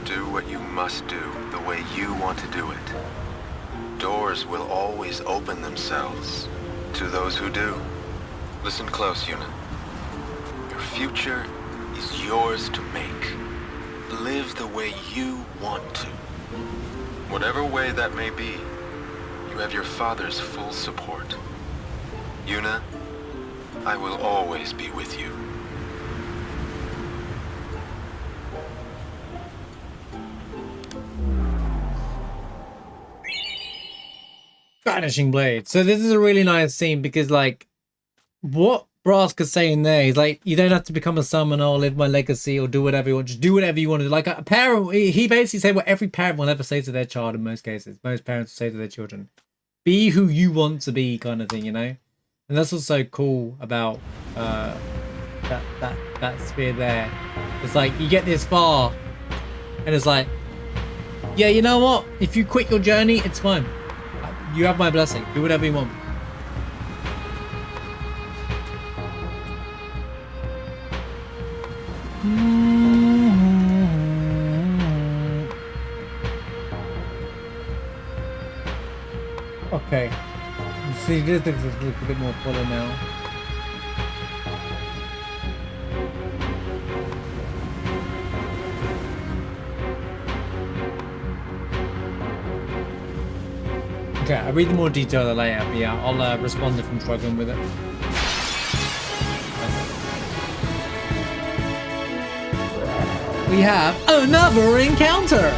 Do what you must do the way you want to do it. Doors will always open themselves to those who do. Listen close, Una. Your future is yours to make. Live the way you want to. Whatever way that may be, you have your father's full support. Yuna, I will always be with you. Vanishing Blade. So this is a really nice scene because, like, what Braska's saying there, he's like, you don't have to become a summoner or live my legacy or do whatever you want. Just do whatever you want to do. Like a parent, he basically said what every parent will ever say to their child in most cases. Most parents will say to their children, be who you want to be, kind of thing, you know? And that's what's so cool about that sphere there. It's like, you get this far and it's like, yeah, you know what? If you quit your journey, it's fine. You have my blessing. Do whatever you want. Okay. See, this looks a bit more fuller now. Okay, I'll read the more detail later, but yeah, I'll respond if I'm struggling with it. We have another encounter!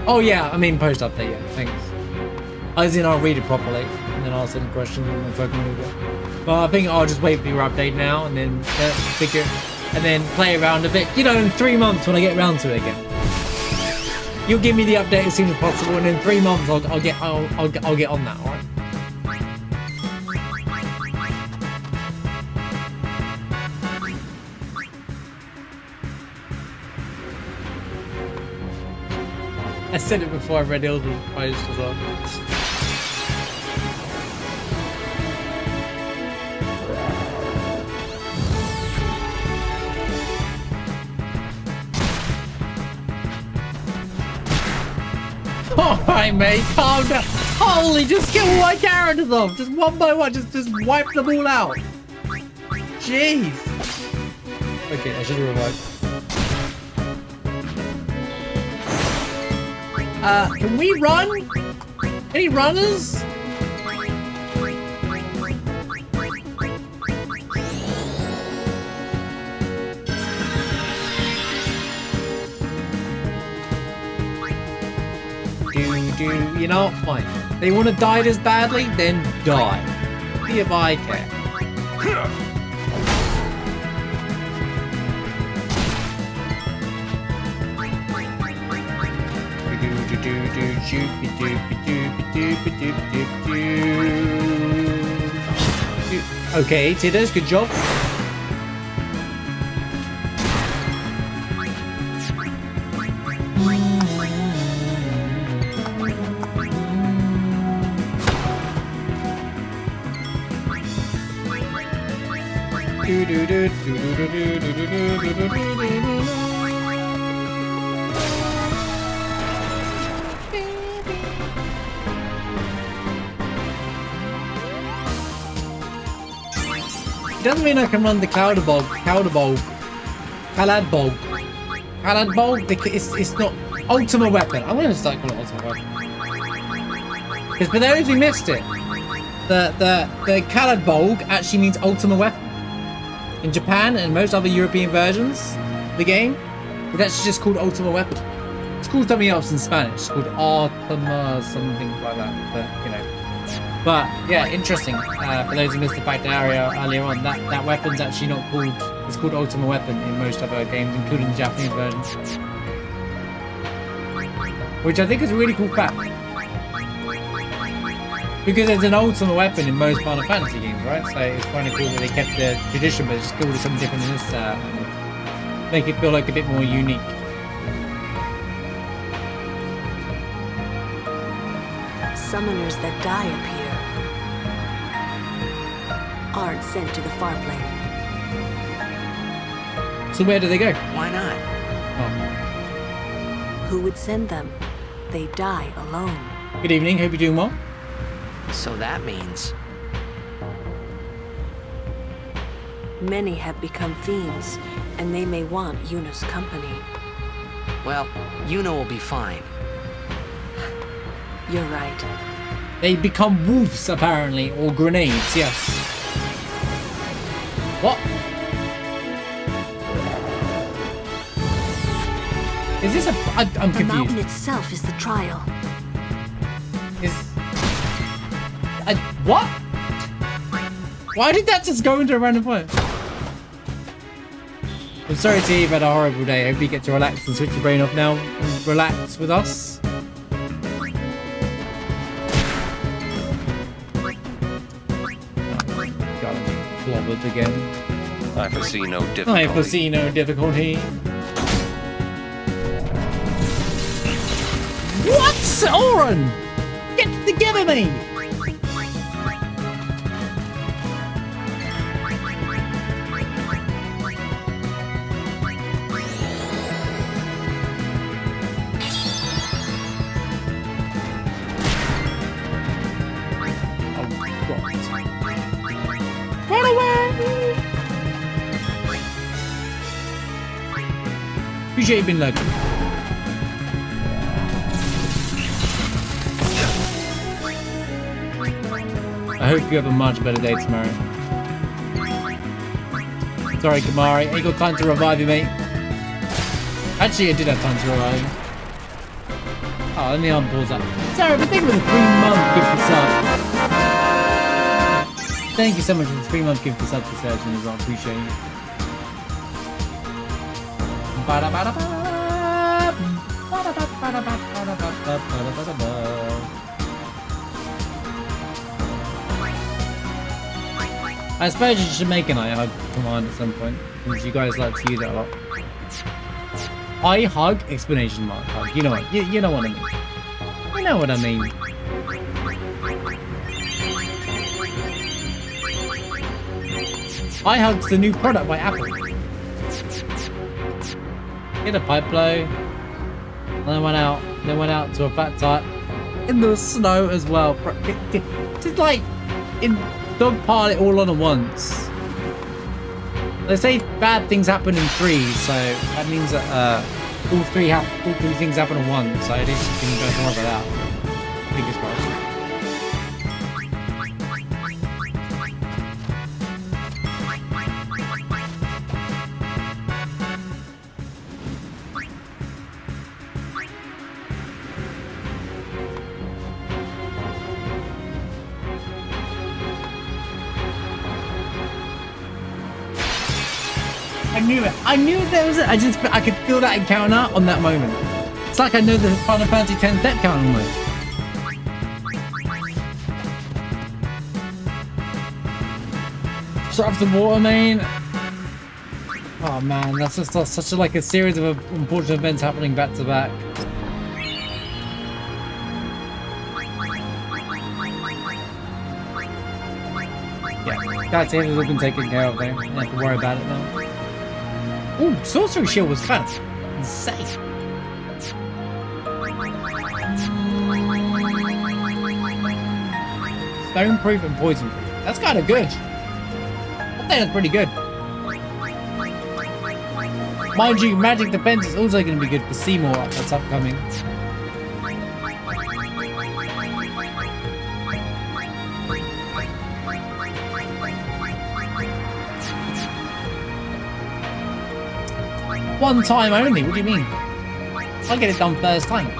Oh yeah, I mean post-update, yeah, thanks. As in, I'll read it properly, and then I'll send questions and then but I think I'll just wait for your update now, and then figure, and then play around a bit. You know, in 3 months when I get around to it again. You'll give me the update as soon as possible, and in 3 months I'll get on that, alright? I said it before I read Elden post as well. Alright mate, calm down. Holy, just kill all my characters off. Just one by one, just wipe them all out. Jeez. Okay, I should have revived. Can we run? Any runners? You know, fine. They want to die this badly, then die. See if I care. Okay, Tidders, good job. Doesn't mean I can run the Cloudbog. It's not ultimate weapon. I'm gonna start calling it ultimate weapon. Because for those who missed it, the Cloudbog actually means ultimate weapon. In Japan and most other European versions of the game, it's actually just called ultimate weapon. It's called something else in Spanish. It's called Artima, something like that. But you know. But yeah, interesting. For those who missed the fact earlier on, that weapon's actually not called. It's called Ultimate Weapon in most other games, including the Japanese version. Which I think is a really cool fact. Because there's an Ultimate Weapon in most Final Fantasy games, right? So it's kind of cool that they kept the tradition, but it's called something different in this, and make it feel like a bit more unique. Summoners that die appear. Aren't sent to the far plane. So where do they go? Why not? Oh. Who would send them? They die alone. Good evening. Hope you're doing well. So that means... Many have become fiends, and they may want Yuna's company. Well, Yuna will be fine. You're right. They become wolves, apparently, or grenades, yes. What? Is this a... I'm confused. The mountain itself is the trial. What? Why did that just go into a random point? I'm sorry to hear you've had a horrible day. I hope you get to relax and switch your brain off now and relax with us. Got me clobbered again. I foresee no difficulty. I foresee no difficulty. What? Oren! Get together, mate! Appreciate you being lucky. I hope you have a much better day tomorrow. Sorry, Kamari. Ain't got time to revive you, mate. Actually, I did have time to revive you. Oh, let me unpause that. Sorry, but thank you for the 3-month gift sub. Thank you so much for the 3-month gift sub to Surgeon as well. Appreciate it. I suppose you should make an I-hug command at some point, because you guys like to use it a lot. I-hug, exclamation mark, hug. You know what? You know what I mean. You know what I mean. I-hug's the new product by Apple. Get a pipe blow. And then went out to a fat tire in the snow as well. Just like in dog pile it all on at once. They say bad things happen in threes, so that means that all three things happen at once. So at least you can go more about that. Fingers crossed. I knew it. I knew there was it. I could feel that encounter on that moment. It's like I know the Final Fantasy X death count almost. Shut up the water main. Oh man, that's just such a, like a series of unfortunate events happening back to back. Yeah, that's it. It's all been taken care of though. You don't have to worry about it now. Ooh, Sorcery Shield was kind of insane. Stone Proof and Poison Proof. That's kind of good. I think that's pretty good. Mind you, Magic Defense is also going to be good for Seymour that's upcoming. One time only, what do you mean? I'll get it done first time.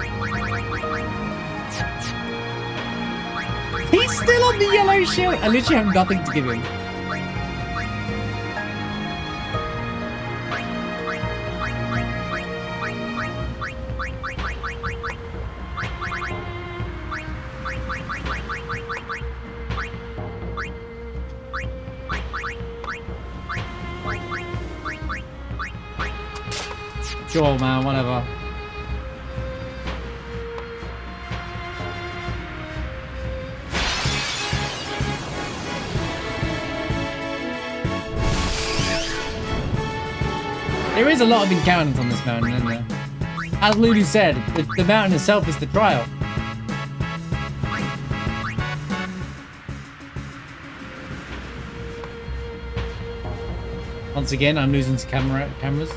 He's still on the yellow shield. I literally have nothing to give him. Sure, man, whatever. There is a lot of encounters on this mountain, isn't there? As Lulu said, the mountain itself is the trial. Once again, I'm losing to cameras.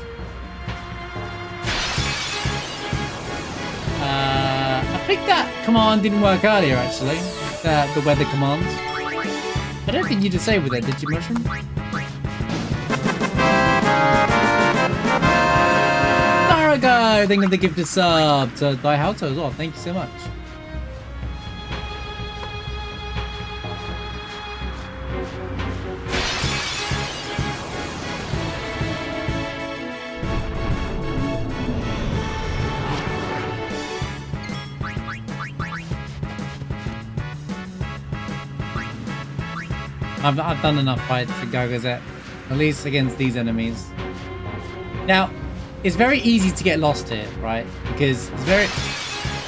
I think that command didn't work earlier, actually. The weather command. I don't think you disabled it, did you, Mushroom? Darago! Thank you for the gifted sub to Daihalto as well. Thank you so much. I've done enough fights to go Gazette, at least against these enemies. Now, it's very easy to get lost here, right? Because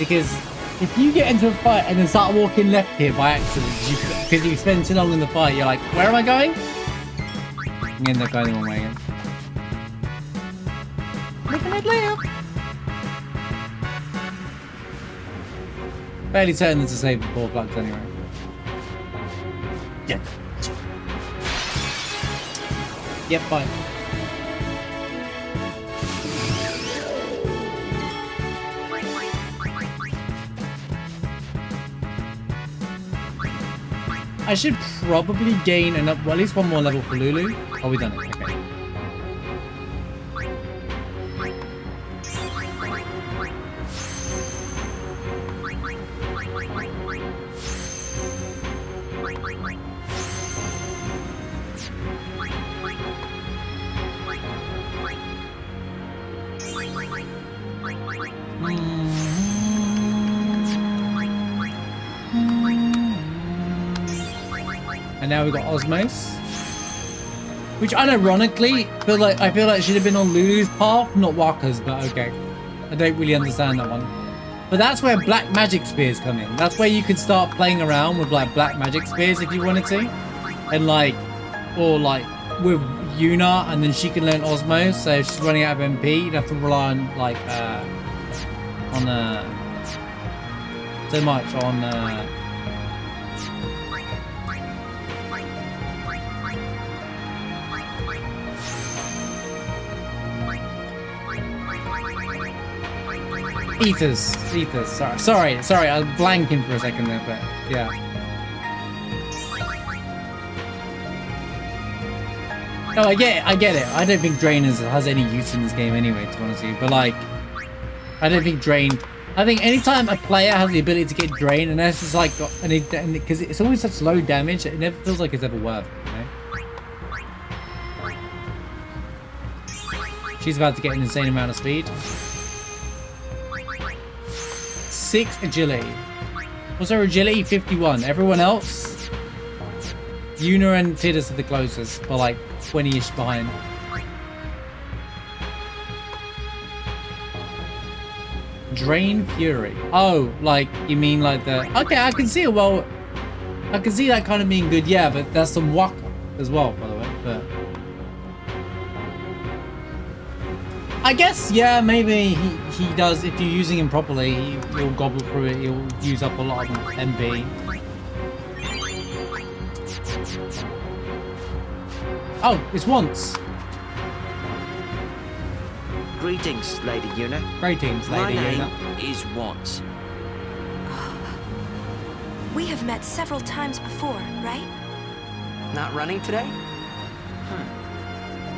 if you get into a fight and then start walking left here by accident, because you spend too long in the fight, you're like, where am I going? You end up going the wrong way again. Looking at left. Fairly certain to save the 4 plugs anyway. Yeah. Yep, fine. I should probably gain enough, well, at least one more level for Lulu. Oh, we done it. Okay. And now we've got Osmos, which unironically I feel like should have been on Lulu's path, not Waka's, but okay. I don't really understand that one. But that's where black magic spears come in. That's where you could start playing around with like black magic spears if you wanted to. And like, or like with Yuna, and then she can learn Osmos. So if she's running out of MP, you'd have to rely on like so much on Ethers. Sorry, I was blanking for a second there, but yeah. No, I get it. I don't think Drain has any use in this game anyway, to be honest with you. But like, I don't think Drain. I think anytime a player has the ability to get Drain, and that's just like, because it's always such low damage, it never feels like it's ever worth it, you know? She's about to get an insane amount of speed. 6 agility. What's her agility? 51. Everyone else? Yuna and Tidus are the closest, but like 20-ish behind. Drain Fury. Oh, like, you mean like the... Okay, I can see it. Well, I can see that kind of being good, yeah, but that's some Waka as well, by the way, but... I guess, yeah, maybe he does. If you're using him properly, he'll gobble through it. He'll use up a lot of MP. Oh, it's once. Greetings, Lady Yuna. Greetings, Lady Yuna. My name is Once. We have met several times before, right? Not running today?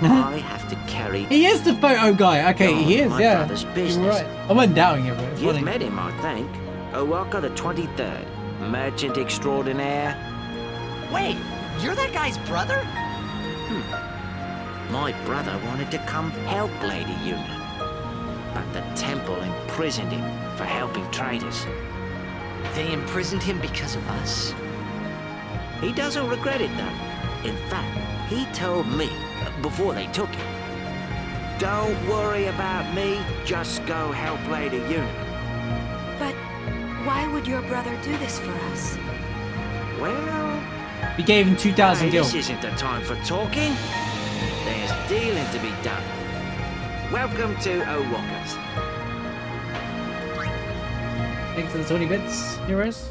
I have to carry... He is the photo guy. Okay, he is, yeah. You're right. I wasn't doubting it, but it's You've funny. met him, I think. Owaka the 23rd, merchant extraordinaire. Wait, you're that guy's brother? My brother wanted to come help Lady Yuna, but the temple imprisoned him for helping traitors. They imprisoned him because of us? He doesn't regret it, though. In fact, he told me before they took him, "Don't worry about me, just go help Lady Yuna." But why would your brother do this for us? Well... We gave him 2,000 gil. This isn't the time for talking. There's dealing to be done. Welcome to O'Walkers. Thanks for the 20 bits, heroes.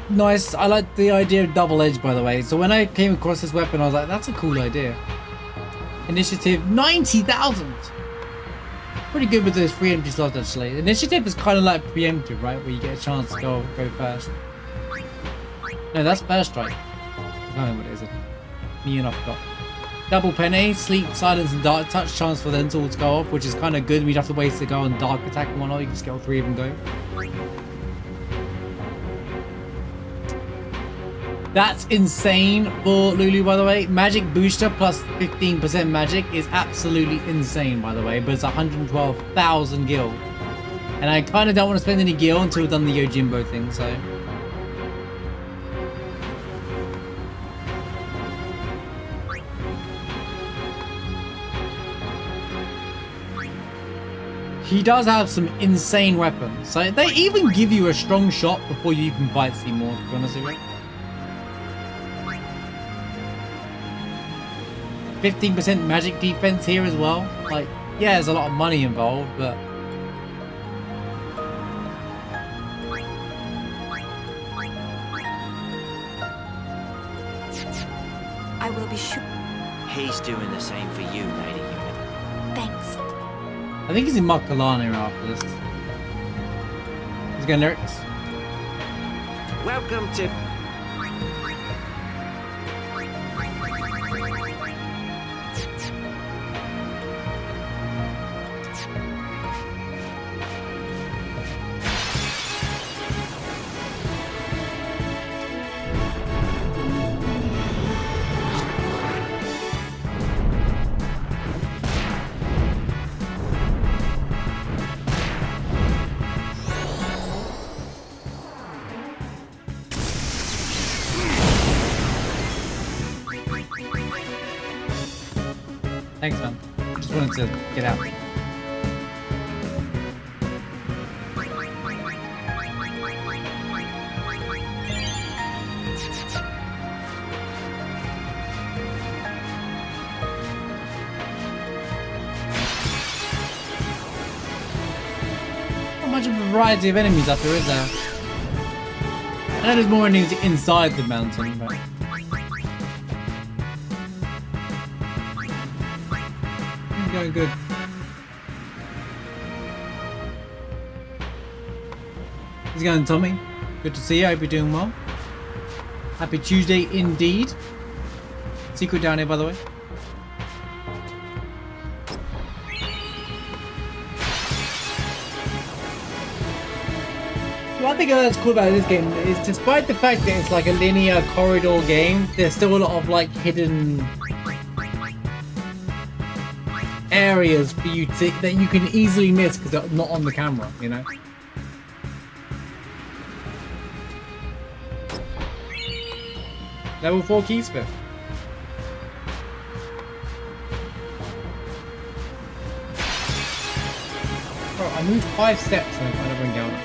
Nice. I like the idea of double edge, by the way. So when I came across this weapon, I was like, that's a cool idea. Initiative 90,000. Pretty good with those free empty slots, actually. Initiative is kind of like preemptive, right? Where you get a chance to go first. No, that's first strike. I don't know what it is. Me and I forgot. Double penny, sleep, silence, and dark touch. Chance for them all to go off, which is kind of good. We'd have to wait to go on dark attack and whatnot. You can just get all three of them going. That's insane for Lulu, by the way. Magic booster plus 15% magic is absolutely insane, by the way. But it's 112,000 gil. And I kind of don't want to spend any gil until we've done the Yojimbo thing, so. He does have some insane weapons. So they even give you a strong shot before you even fight Seymour, to be honest with you. 15% magic defense here as well. Like, yeah, there's a lot of money involved, but I will be sure. He's doing the same for you, Lady Una. Thanks. I think he's in Makalani after this. He's going lyrics. Welcome to... Thanks, man. Just wanted to get out. How much of a variety of enemies up there is there? I know there's more enemies inside the mountain, but... Going good. How's it going, Tommy? Good to see you. I hope you're doing well. Happy Tuesday indeed. Secret down here, by the way. One thing that's cool about this game is, despite the fact that it's like a linear corridor game, there's still a lot of like hidden areas for you to that you can easily miss because they're not on the camera, you know. Level 4 keys fifth. Bro, I moved 5 steps and I kind of bring down.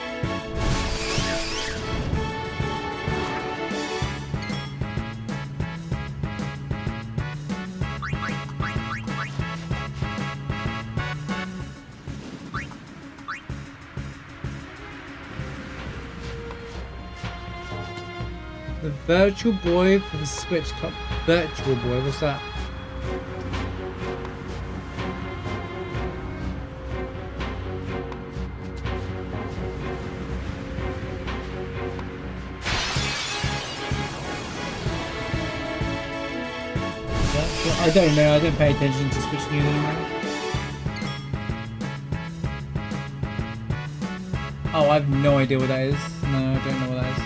The Virtual Boy for the Switch Cup. Virtual Boy, what's that? I don't know, I don't pay attention to Switch news anymore. Oh, I have no idea what that is. No, I don't know what that is.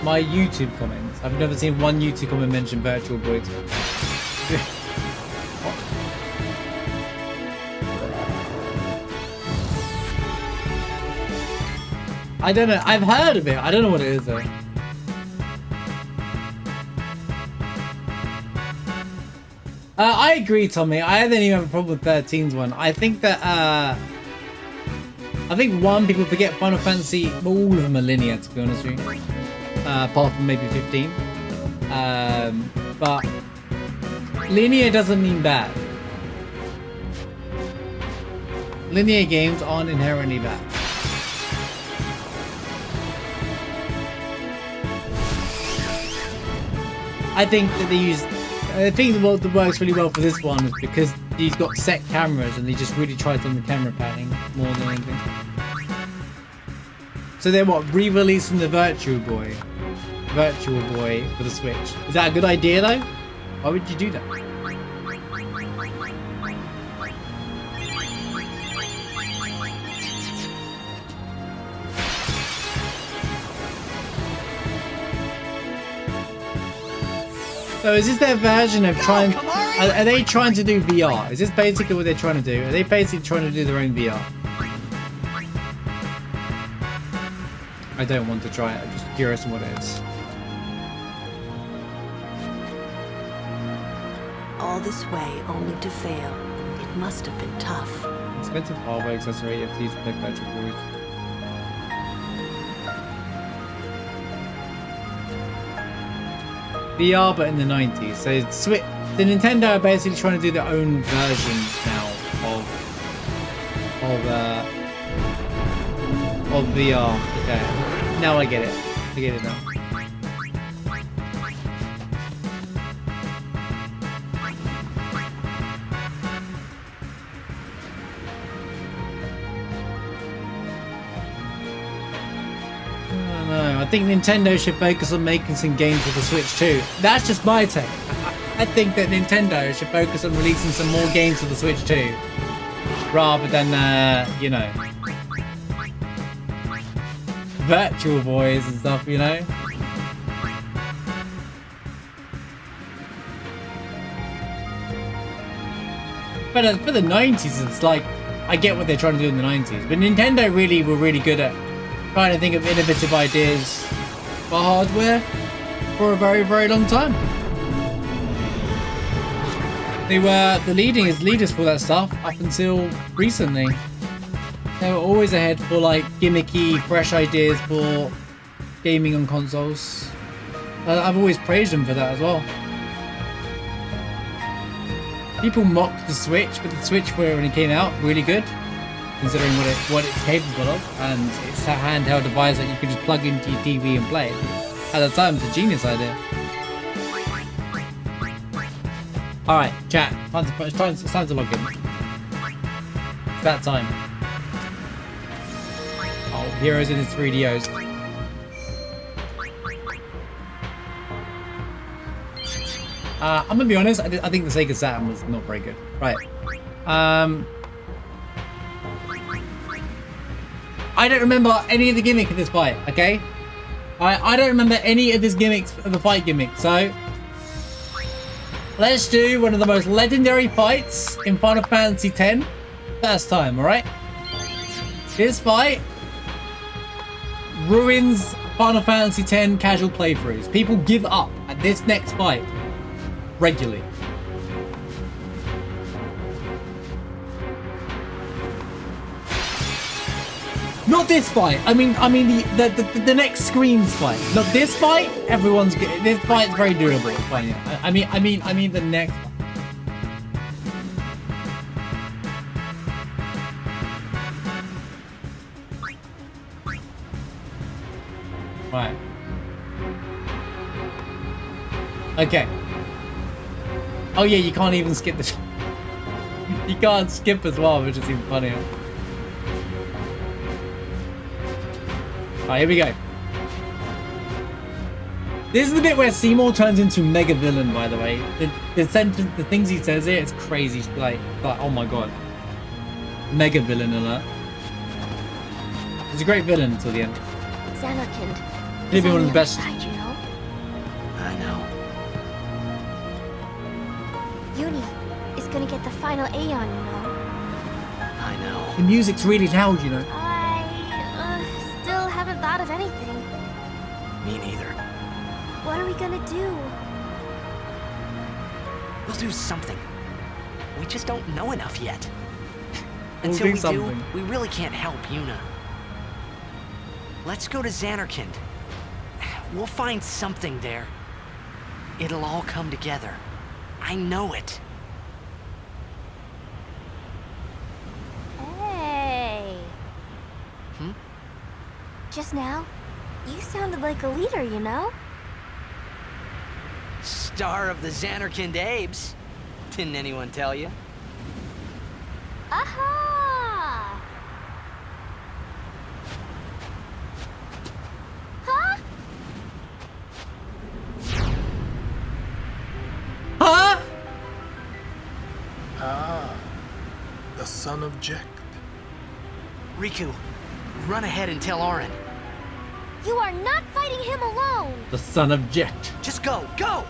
My YouTube comments. I've never seen one YouTube comment mention Virtual Boy. I don't know. I've heard of it. I don't know what it is though. I agree, Tommy. I haven't even have a problem with 13's one. I think that one, people forget Final Fantasy. All of them are linear, to be honest with you. Apart from maybe 15. But linear doesn't mean bad. Linear games aren't inherently bad. I think that they use. I think what works really well for this one is because he's got set cameras and they just really tried on the camera panning more than anything. So they're what, re-releasing the Virtual Boy for the Switch. Is that a good idea though? Why would you do that? So is this their version of trying... Are they trying to do VR? Is this basically what they're trying to do? Are they basically trying to do their own VR? I don't want to try it. I'm just curious on what it is. All this way only to fail. It must have been tough. Expensive hardware accessory if these play virtual boys. VR, but in the 90s. So the Nintendo are basically trying to do their own version now of VR. Okay, now I get it. I get it now. I think Nintendo should focus on making some games for the Switch too. That's just my take. I think that Nintendo should focus on releasing some more games for the Switch too, rather than you know, Virtual Boys and stuff, you know. But for the 90s, it's like, I get what they're trying to do in the 90s, but Nintendo really were really good at trying to think of innovative ideas for hardware for a very, very long time. They were the leaders for that stuff up until recently. They were always ahead for like gimmicky, fresh ideas for gaming on consoles. I've always praised them for that as well. People mocked the Switch, but the Switch when it came out, really good. Considering what it's capable of, and it's a handheld device that you can just plug into your TV and play. At the time, it's a genius idea. All right, chat. It's time to log in. It's that time. Oh, Heroes in his 3DOs. I'm gonna be honest. I think the Sega Saturn was not very good. Right. I don't remember any of the gimmick of this fight, okay? I don't remember any of this gimmicks of the fight gimmick, so let's do one of the most legendary fights in Final Fantasy X first time, alright? This fight ruins Final Fantasy X casual playthroughs. People give up at this next fight regularly. Not this fight. I mean the next Screams fight. Not this fight. Everyone's good. This fight's very doable. It's fine. Yeah. I mean the next. Right. Okay. Oh yeah, you can't even skip this. You can't skip as well, which is even funnier. Alright, here we go. This is the bit where Seymour turns into mega villain, by the way. The things he says here, it's crazy. Like, oh my god. Mega villain alert. He's a great villain until the end. Xanarkand. Maybe one of the best. Side, you know? I know. Uni is gonna get the final Aeon, you know? I know. The music's really loud, you know. I still haven't Me neither. What are we gonna do? We'll do something. We just don't know enough yet. We'll Until do we something. do, we really can't help Yuna. Let's go to Xanarkand. We'll find something there. It'll all come together. I know it. Hey. Just now, you sounded like a leader, you know? Star of the Xanarkand Abes. Didn't anyone tell you? Aha! Huh? Huh? Ah, the son of Jekt. Riku, run ahead and tell Auron. You are not fighting him alone! The son of Jet. Just go, go!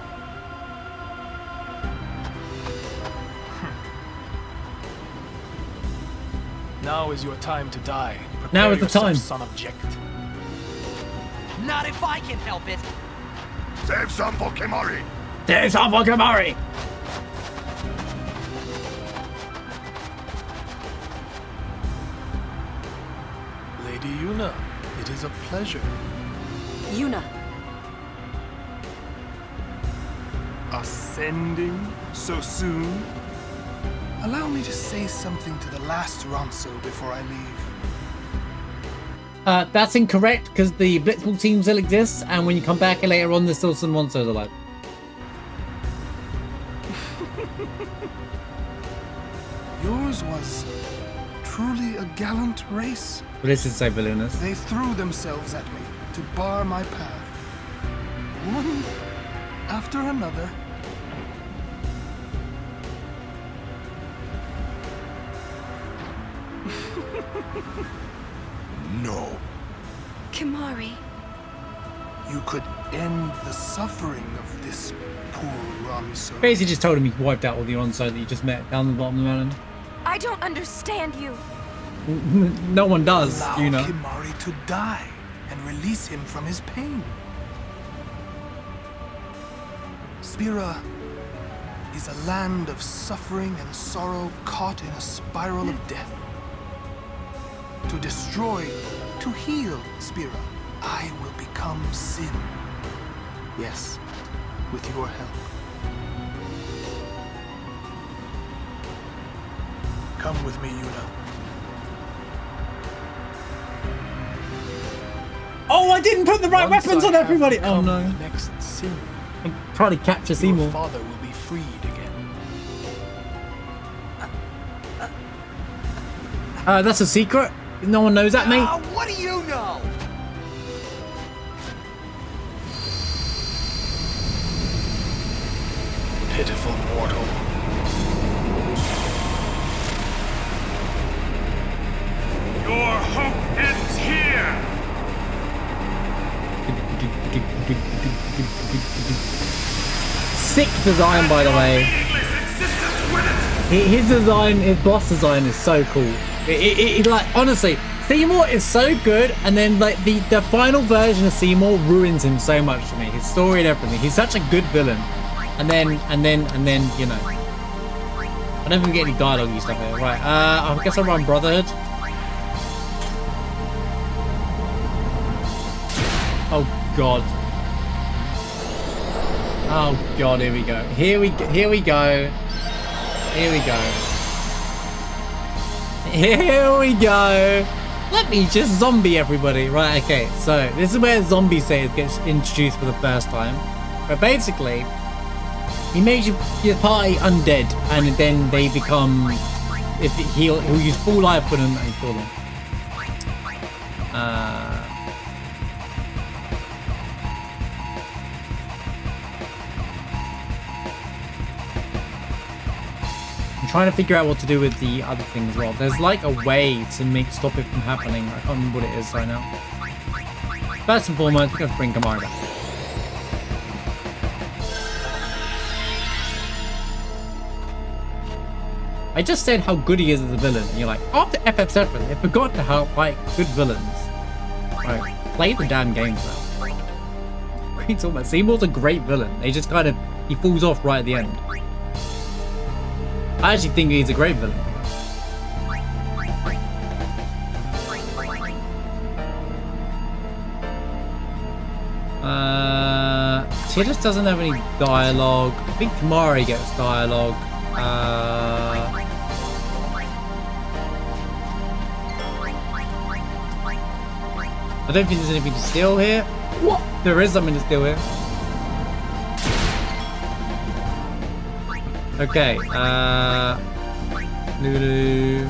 Now is your time to die. Now is the Prepare time. yourself, son of Jekt. Not if I can help it. Save some for Kimari. There's Kamari. Lady Yuna, it is a pleasure. Yuna. Ascending so soon? Allow me to say something to the last Ronso before I leave. That's incorrect because the Blitzball team still exists, and when you come back later on, there's still some monsters alive. Yours was truly a gallant race. But this is so villainous. They threw themselves at me to bar my path. One after another. No. Kimari. You could end the suffering of this poor Ronso. Basically just told him he wiped out all the Onso that you just met down the bottom of the mountain. I don't understand you. No one does, Allow you know. Kimari to die and release him from his pain. Spira is a land of suffering and sorrow caught in a spiral of death. To destroy, to heal Spira, I will become Sin. Yes, with your help. Come with me, Yuna. Oh, I didn't put the right Once weapons I on have everybody! Oh become no. the next Sin, I'm trying to capture your Seymour. father will be freed again. That's a secret. No one knows that, mate. What do you know? Pitiful mortal. Your hope ends here! Sick design, by the way. His design, his boss design is so cool. It like, honestly, Seymour is so good, and then like the final version of Seymour ruins him so much to me. His story and everything. He's such a good villain. And then, you know. I don't even get any dialogue stuff here. Right, I guess I'll run Brotherhood. Oh god. Oh god, here we go. Here we go. Here we go. Here we go. Here we go. Let me just zombie everybody. Right, okay. So this is where zombie saves gets introduced for the first time. But basically, he makes your party undead, and then they become. He'll use full life for them and kill them. I'm trying to figure out what to do with the other thing as well. There's like a way to stop it from happening. I can't remember what it is right now. First and foremost, we're going to bring Kamara back. I just said how good he is as a villain. And you're like, after FF7, they forgot to help like good villains. Right, play the damn game, bro. are you talking about? Seymour's a great villain. They just kind of, he falls off right at the end. I actually think he's a great villain. Tidus doesn't have any dialogue. I think Kamari gets dialogue. I don't think there's anything to steal here. What? There is something to steal here. Okay, Lulu.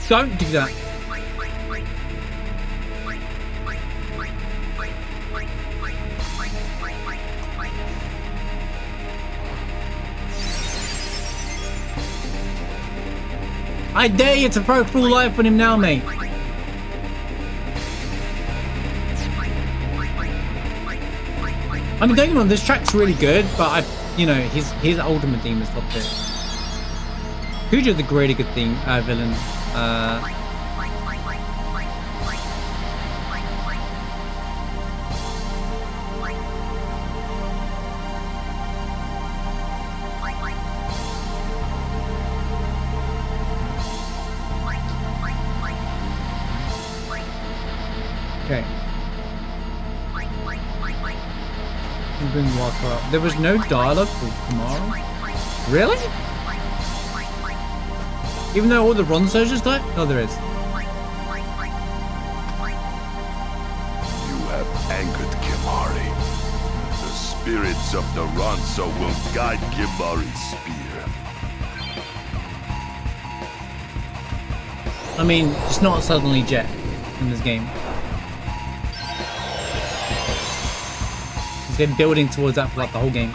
Don't do that. I dare you to throw full life on him now, mate. I mean, don't get me wrong, this track's really good, but you know, his ultimate theme is top tier. Kujo's a really good theme, villain. Okay. I'm doing walk up. There was no dialogue for tomorrow? Really? Even though all the Ron soldiers died? No, there is. You have angered Kimari. The spirits of the Ronso will guide Kimari's spear. I mean, it's not suddenly Jet in this game. He's been building towards that for like the whole game.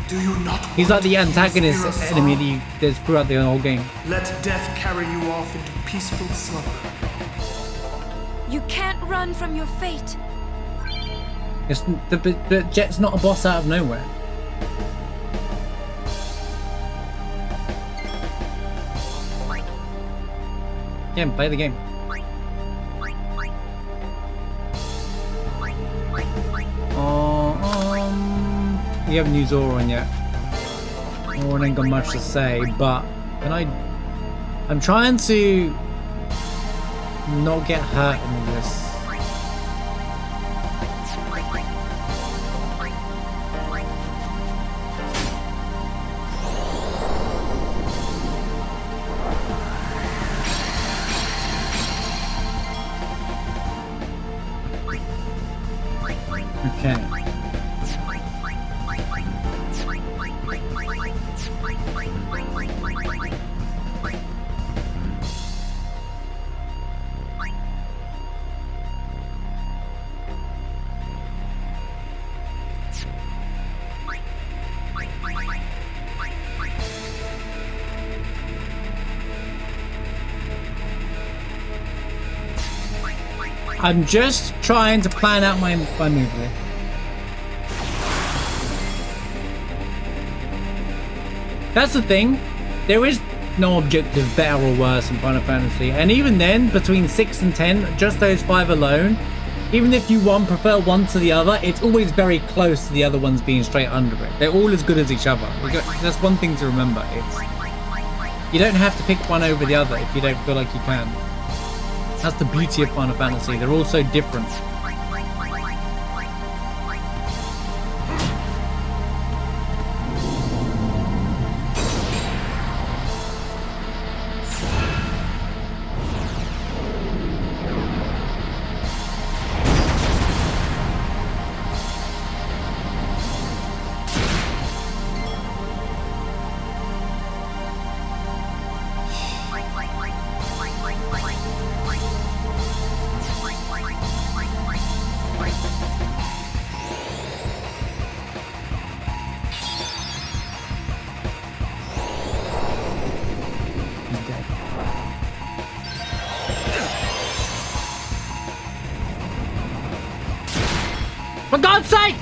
Do you not? He's like the antagonist enemy that's throughout the whole game. Let death carry you off into peaceful slumber. You can't run from your fate. It's, the Jet's not a boss out of nowhere. Yeah, play the game. We haven't used Auron yet. Auron ain't got much to say, but I'm trying to not get hurt in this. Okay. I'm just trying to plan out my move here. That's the thing. There is no objective better or worse in Final Fantasy. And even then, between 6 and 10, just those 5 alone, even if you prefer one to the other, it's always very close to the other ones being straight under it. They're all as good as each other. That's one thing to remember. You don't have to pick one over the other if you don't feel like you can. That's the beauty of Final Fantasy. They're all so different. For God's sake!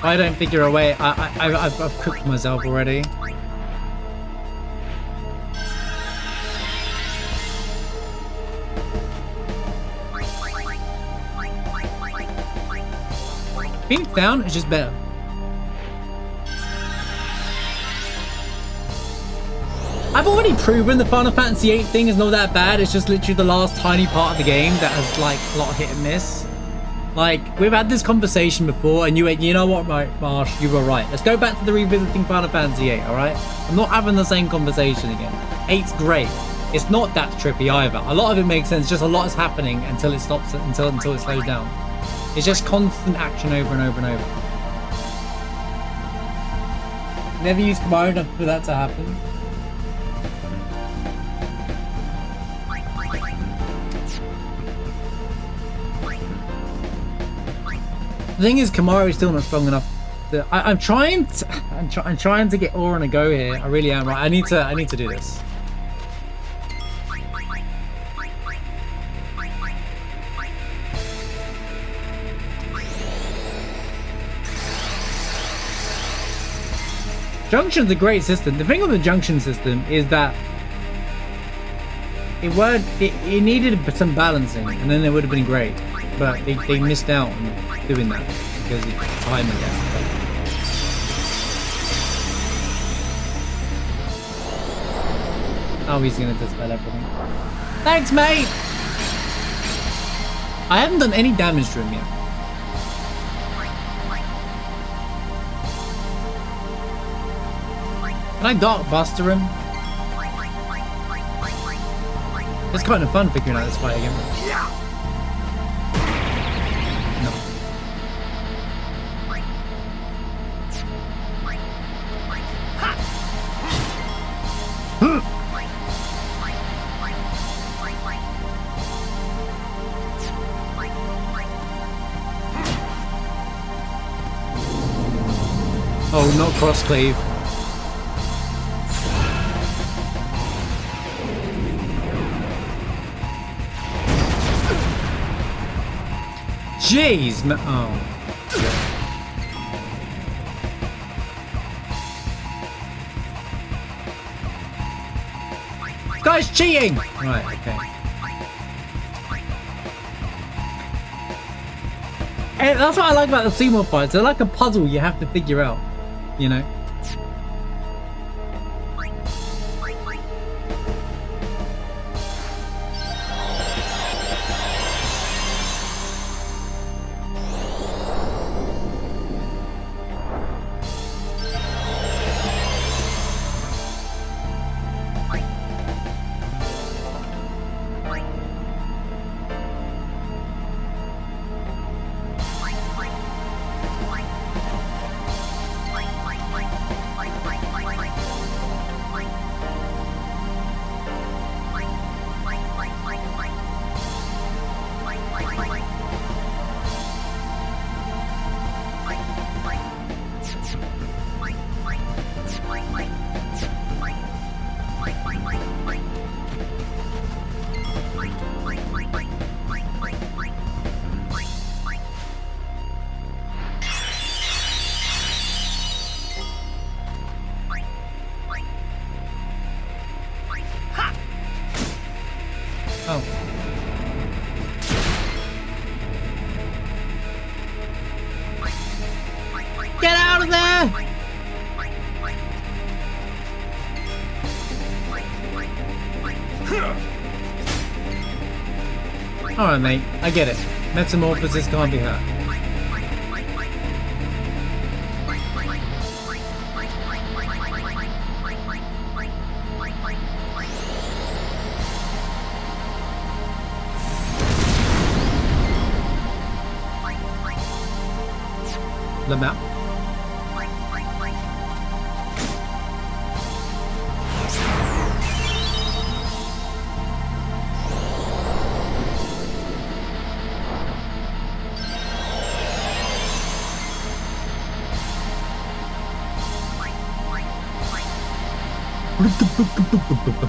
I don't think you're away. I've cooked myself already. Being down is just better. I've already proven the Final Fantasy VIII thing is not that bad. It's just literally the last tiny part of the game that has like a lot of hit and miss. Like, we've had this conversation before and you went, you know what, Marsh, you were right. Let's go back to the revisiting Final Fantasy VIII, alright? I'm not having the same conversation again. 8's great. It's not that trippy either. A lot of it makes sense, just a lot is happening until it stops, until it slows down. It's just constant action over and over and over. Never used Kamara enough for that to happen. The thing is, Kamara is still not strong enough. I'm trying to get Aura on a go here. I really am. Right, I need to do this. Junction's a great system. The thing with the junction system is that it needed some balancing, and then it would have been great. But they missed out on doing that because of time, I guess. Oh, he's gonna dispel everything. Thanks, mate! I haven't done any damage to him yet. Can I Dark Buster him? It's kind of fun figuring out this fight again. No. Oh, not cross-cleave. Jeez, man. Oh. This guy's cheating! Right, okay. And that's what I like about the Seymour fights. They're like a puzzle you have to figure out, you know? Oh. Get out of there! Alright, mate. I get it. Metamorphosis can't be hurt. The map.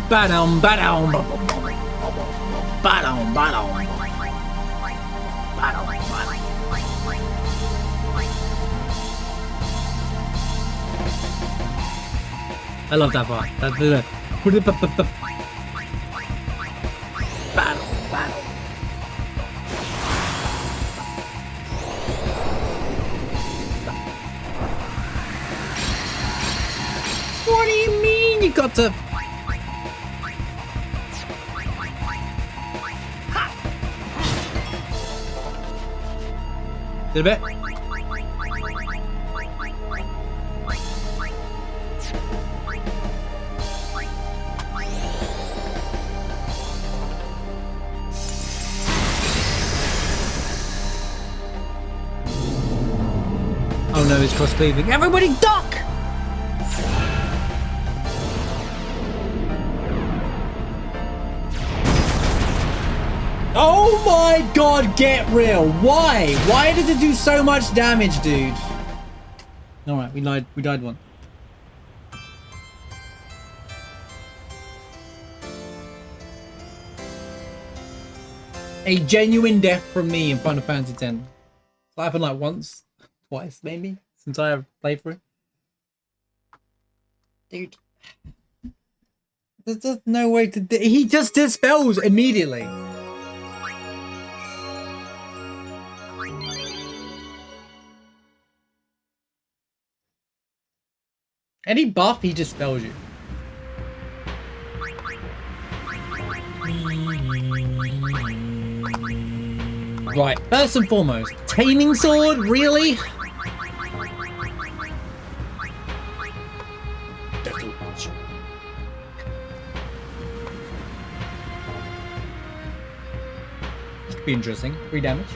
Ba-dum, ba-dum. Ba-dum, ba-dum. I love that part. That's the battle. What do you mean you got to? Did a bit. Oh no, it's cross cleaving. Everybody duck! Oh my god, get real. Why? Why does it do so much damage, dude? Alright, we died one. A genuine death from me in Final Fantasy X. It's happened like once, twice maybe, since I have playthrough. Dude. There's just no way to he just dispels immediately. Any buff, he just spells you. Right, first and foremost, taming sword, really? This could be interesting. 3 damage.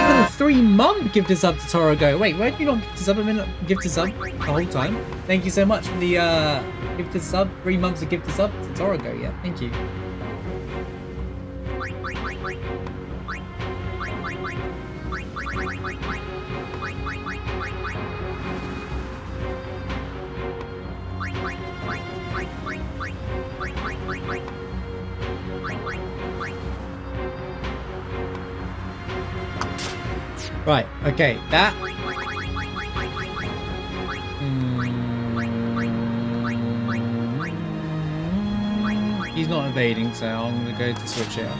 A 3-month gifted sub to Torogo. Wait, why did you not gift a sub? I mean, gifted sub the whole time. Thank you so much for the gifted sub. 3 months of gifted sub to Torogo. Yeah, thank you. Right, okay, that... He's not evading, so I'm gonna go to switch it up.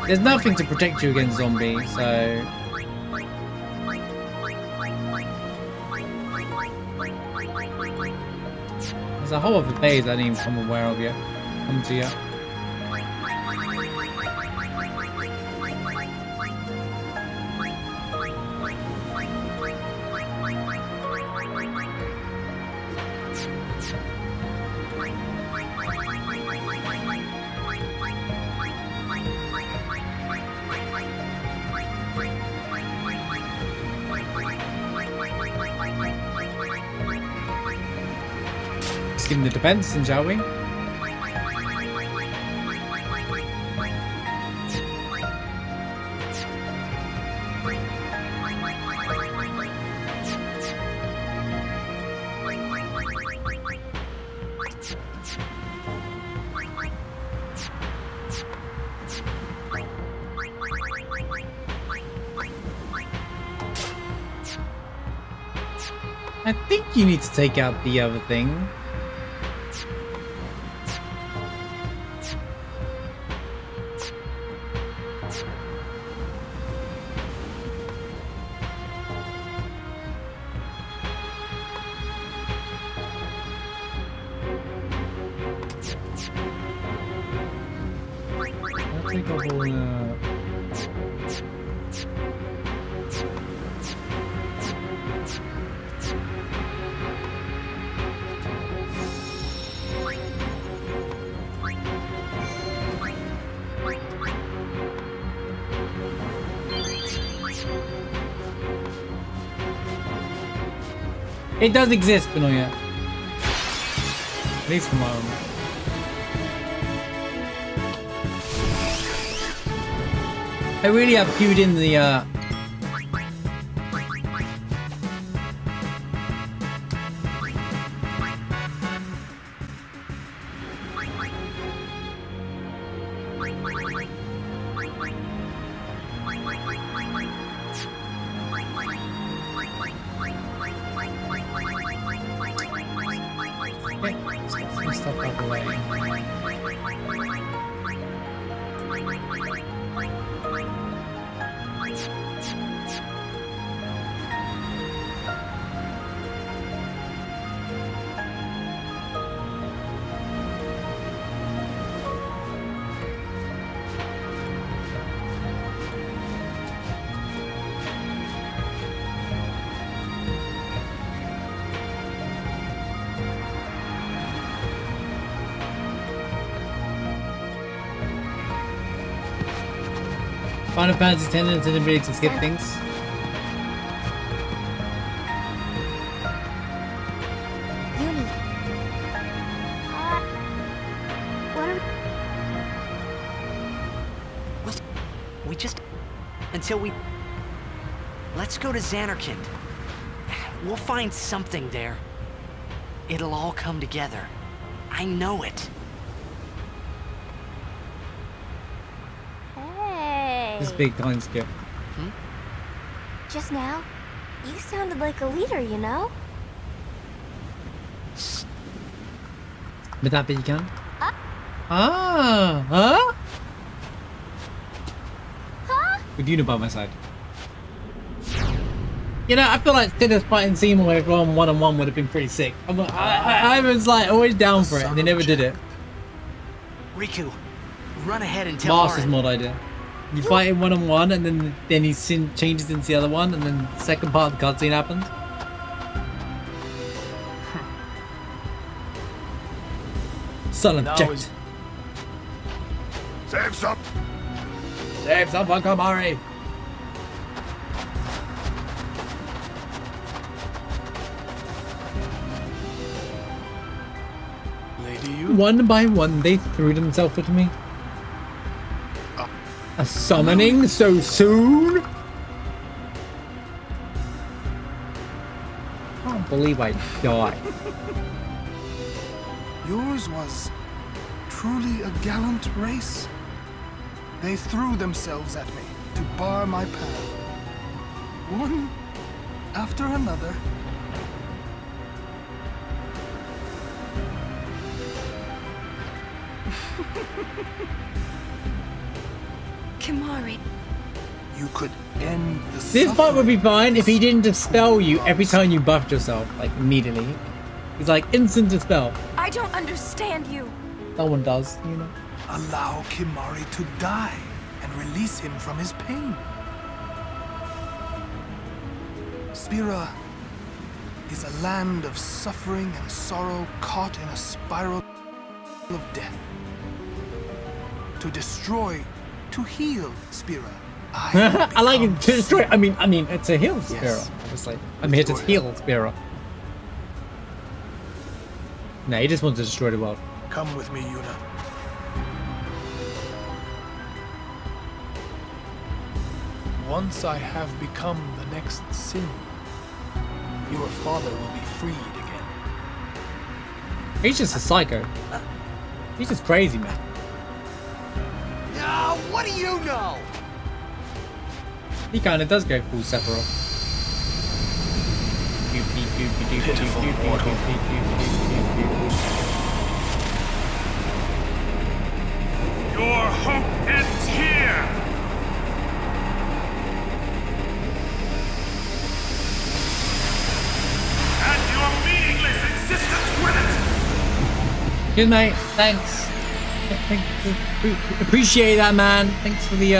There's nothing to protect you against zombies, so... There's a whole other phase I didn't even come aware of yet. Come to yet. Give him the defense, and shall we? I think you need to take out the other thing. It does exist, but not yet. At least for my own. I really have queued in the Some stuff out the way. Final Fantasy X and its ability to skip things. Uni. What are We just... Until we... Let's go to Xanarkand. We'll find something there. It'll all come together. I know it. Hey. This big time skip. Just now, you sounded like a leader, you know? Med that big gun? Huh? With Una by my side. You know, I feel like Tinner's fighting Seymour if on one-on-one would have been pretty sick. I was like always down for it, and they never did it. Riku, run ahead and tell Master's Aaron. mod idea. You fight him one-on-one, and then he changes into the other one, and then the second part of the cutscene happens. Silent object. Save some. Save someone, Kamari. Lady, you. One by one, they threw themselves at me. A summoning so soon? I can't believe I died. Yours was truly a gallant race. They threw themselves at me to bar my path. One after another. Kimari. You could end the This part would be fine if he didn't dispel you every time you buffed yourself, like immediately. He's like instant dispel. I don't understand you. No one does, you know. Allow Kimari to die and release him from his pain. Spira is a land of suffering and sorrow caught in a spiral of death. To destroy, to heal Spira. I like it to destroy. I mean, it's a heal Spira. Yes. Obviously, I'm here to heal Spira. No, he just wants to destroy the world. Come with me, Yuna. Once I have become the next sin, your father will be freed again. He's just a psycho. He's just crazy, man. No, what do you know? He kind of does go full Sephiroth. Your hope ends here! And your meaningless existence with it! Good mate, thanks. Appreciate that, man. Thanks for the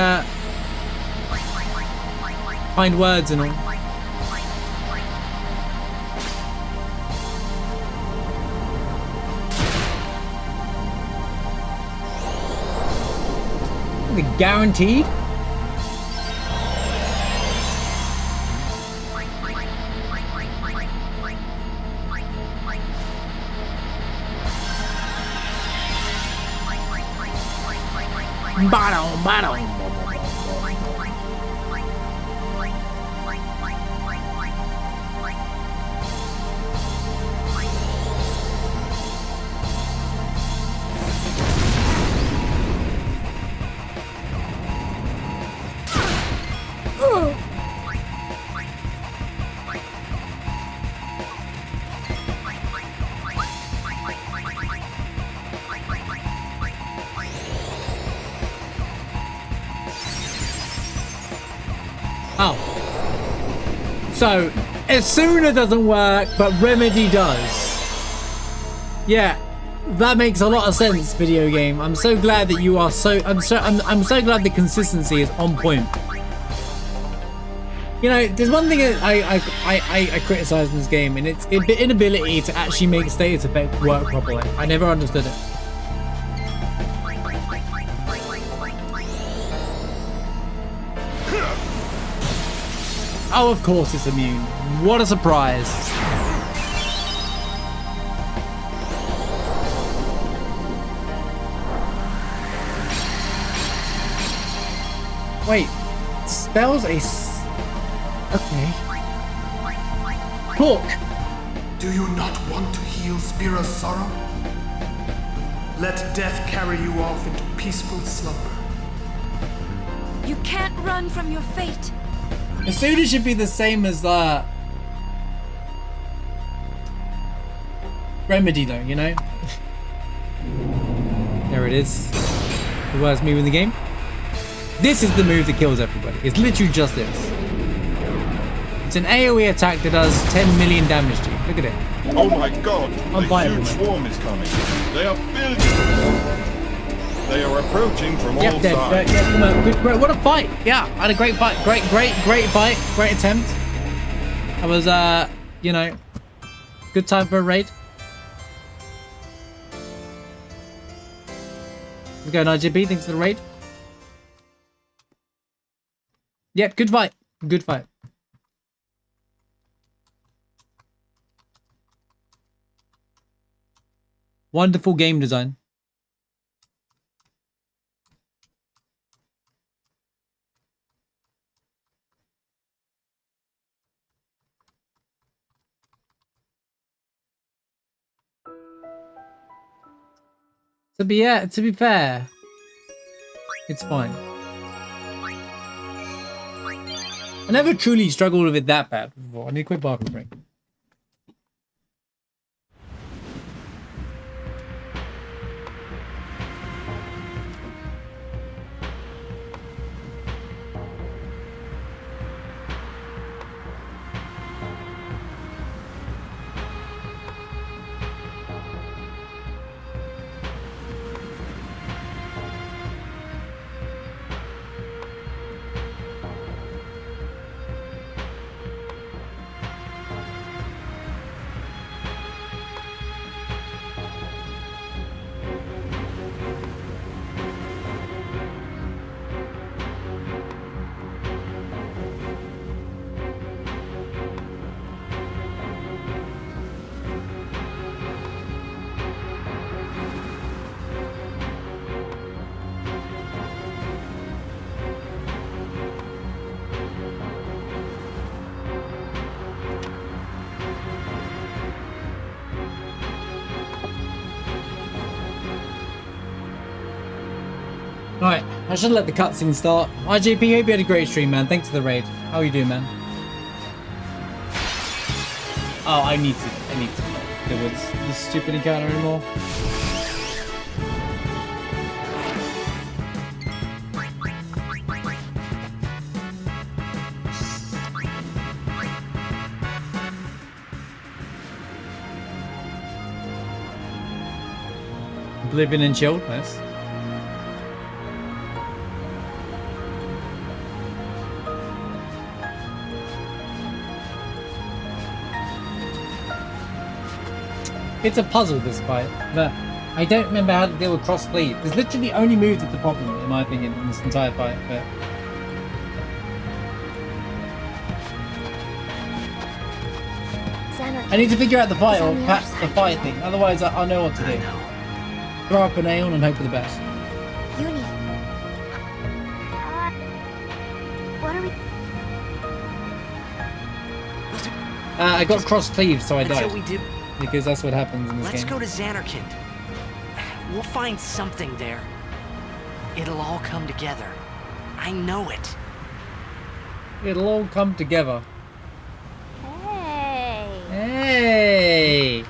kind words and all. The guaranteed. Bottom. So, Asuna doesn't work, but Remedy does. Yeah, that makes a lot of sense, video game. I'm so glad that you are so... I'm so glad the consistency is on point. You know, there's one thing I criticize in this game, and it's the inability to actually make status effect work properly. I never understood it. Oh, of course it's immune. What a surprise. Wait, spells a... Okay. Hook! Do you not want to heal Spira's sorrow? Let death carry you off into peaceful slumber. You can't run from your fate. Asuna should be the same as Remedy though, you know? There it is. The worst move in the game. This is the move that kills everybody. It's literally just this. It's an AoE attack that does 10 million damage to you. Look at it. Oh my god! A huge swarm is coming. They are billions. They are approaching from all sides. Yeah, come on. Great, what a fight! Yeah, I had a great fight. Great fight. Great attempt. I was, you know, good time for a raid. Let's go, IGP. Thanks for the raid. Yep, good fight. Good fight. Wonderful game design. To be fair, it's fine. I never truly struggled with it that bad before. I need a quick bathroom break. Right, I should let the cutscene start. IJP, hope you had a great stream, man. Thanks for the raid. How are you doing, man? Oh, I need to deal with this stupid encounter anymore. Oblivion and chilled, nice. It's a puzzle, this fight, but I don't remember how to deal with cross bleed. There's literally the only move that's the problem, in my opinion, in this entire fight, but... I need to figure out the fight, or patch the fight thing, otherwise I'll know what to do. Throw up an Aeon and hope for the best. Uni. What are we... I got cross-cleaved, so I Until died. we do... Because that's what happens in this Let's game. go to Xanarkand. We'll find something there. It'll all come together. I know it. It'll all come together. Hey. Hey!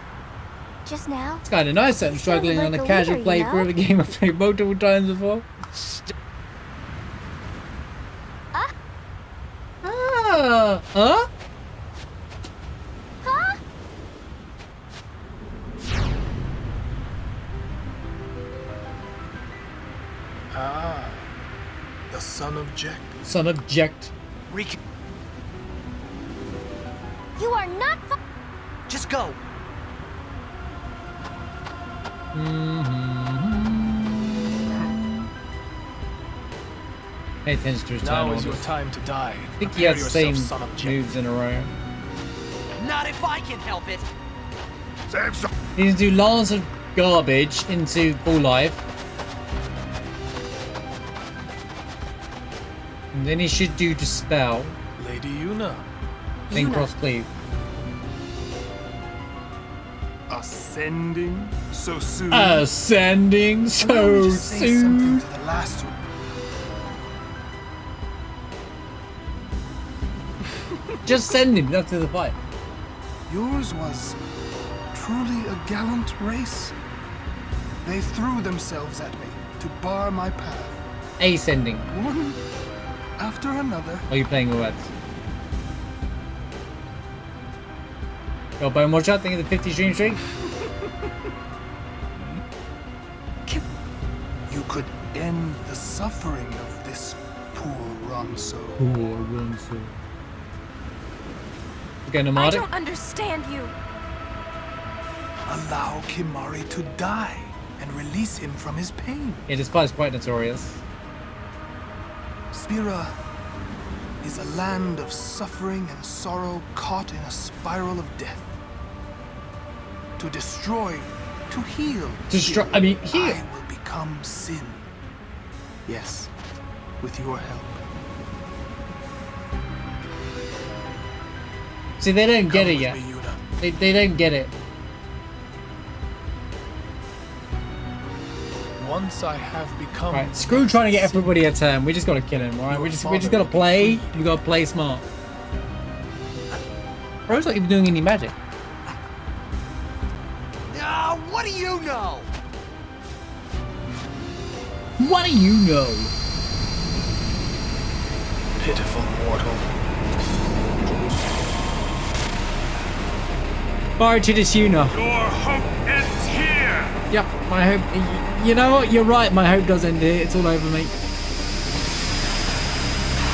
Just now? It's kind of nice that I'm struggling on a casual playthrough of a game I've played multiple times before. Huh? son of Jekt. Son of Jekt. You are not. Just go. Pay attention to his Now turn is your orders. time to die. I think he Prepare has the same yourself, son of Jekt. moves in a row. Not if I can help it. He can do Lance of Garbage into full life. And then he should do Dispel. Lady Yuna. Then Cross Cleave. Ascending so soon. Ascending Allow me so to say something soon. to the last one. Just send him after the fight. Yours was truly a gallant race. They threw themselves at me to bar my path. Ascending. One after another. Or are you playing with words? Yo, Bone, watch out, think of the 50 stream streak. You could end the suffering of this poor Ronso. Poor Ronso. You going to I mod it? don't understand you. Allow Kimari to die and release him from his pain. Yeah, this fight's quite notorious. Spira is a land of suffering and sorrow caught in a spiral of death. To destroy, to heal. Heal. I will become sin. Yes, with your help. See, they don't get Come it with yet. me, Yuna. They don't get it. Once I have become. Right, screw trying to get everybody a turn. We just gotta kill him, alright? We just gotta play. We gotta play smart. Bro's not even doing any magic. What do you know? What do you know? Pitiful mortal. Fire to this Una. Your hope ends here! Yep, my hope. You know what? You're right. My hope does end here. It's all over, mate.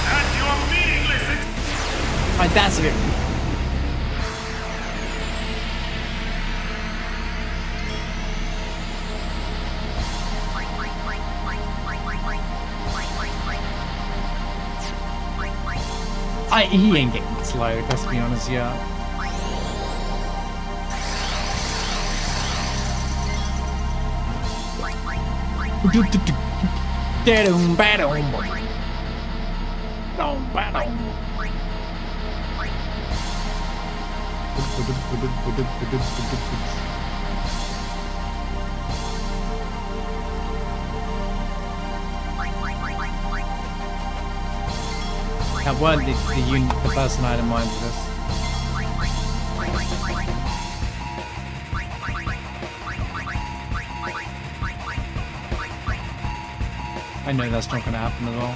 And your meaningless. Right, that's it. He ain't getting slowed, let's be honest, yeah. That weren't the person I had in mind for this. I know that's not going to happen at all.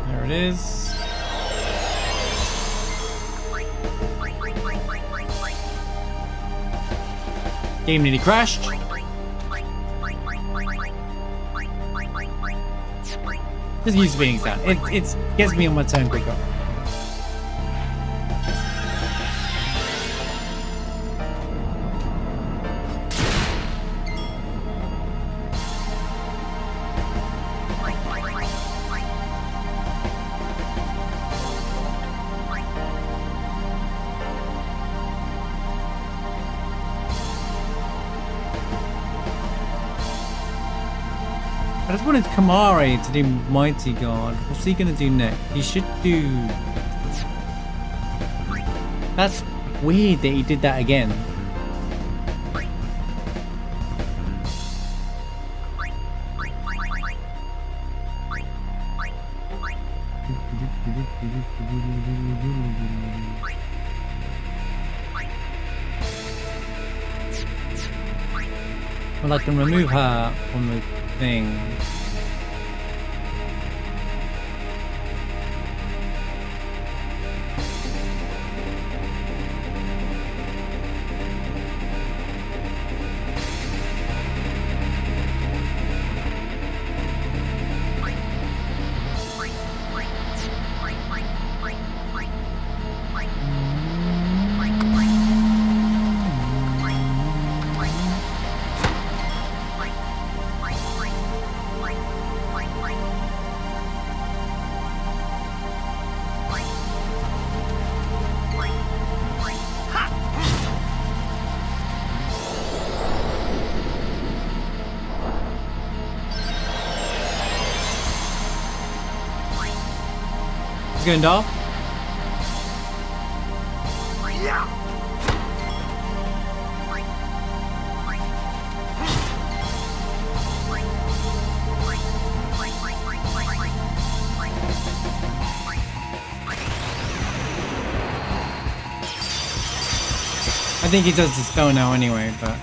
There it is. Game nearly crashed. Just use Phoenix down. It gets me on my turn quicker. I just wanted Kamari to do Mighty Guard. What's he gonna do next? He should do... That's weird that he did that again. Well, I can remove her on the thing. He's going dark. I think he does the spell now anyway, but...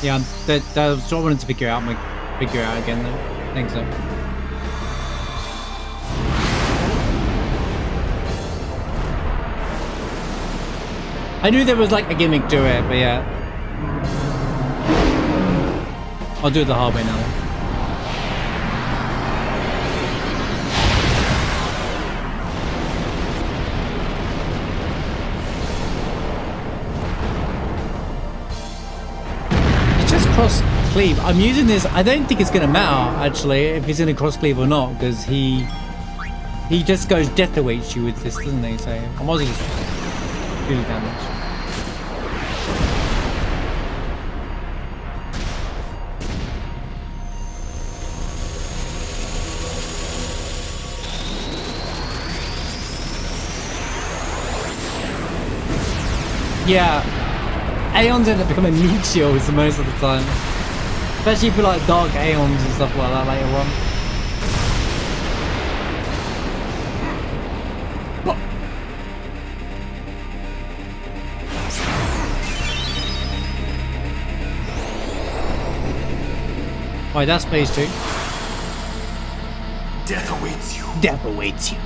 Yeah, that's what I wanted to figure out again though. I think so. I knew there was like a gimmick to it, but yeah. I'll do it the hard way now. Cross cleave. I'm using this. I don't think it's going to matter actually if he's going to cross cleave or not, because he just goes death awaits you with this, doesn't he? So I might as well just do the damage. Yeah. Aeons end up becoming meteors most of the time. Especially for like dark Aeons and stuff like that later on. Alright, that's phase 2. Death awaits you. Death awaits you.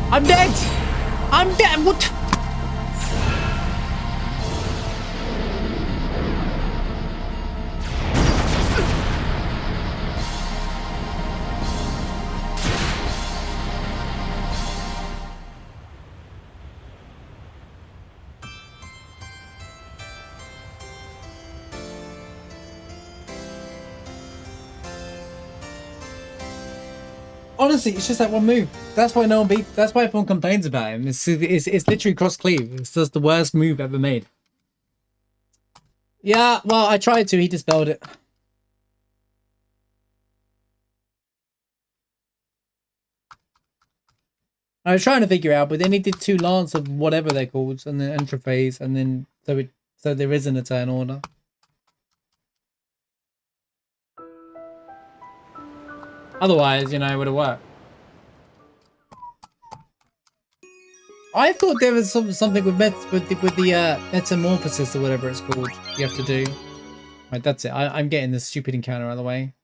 I'm dead! I'm dead! What? Honestly, it's just that one move. That's why no one beat. That's why everyone complains about him. It's literally cross cleave. It's just the worst move ever made. Yeah, well, I tried to. He dispelled it. I was trying to figure out, but then he did 2 lance of whatever they're called, and then entrophase, and then so there is an turn order. Otherwise, you know, it would have worked. I thought there was something with the metamorphosis or whatever it's called. You have to do. Right, that's it. I'm getting this stupid encounter out of the way.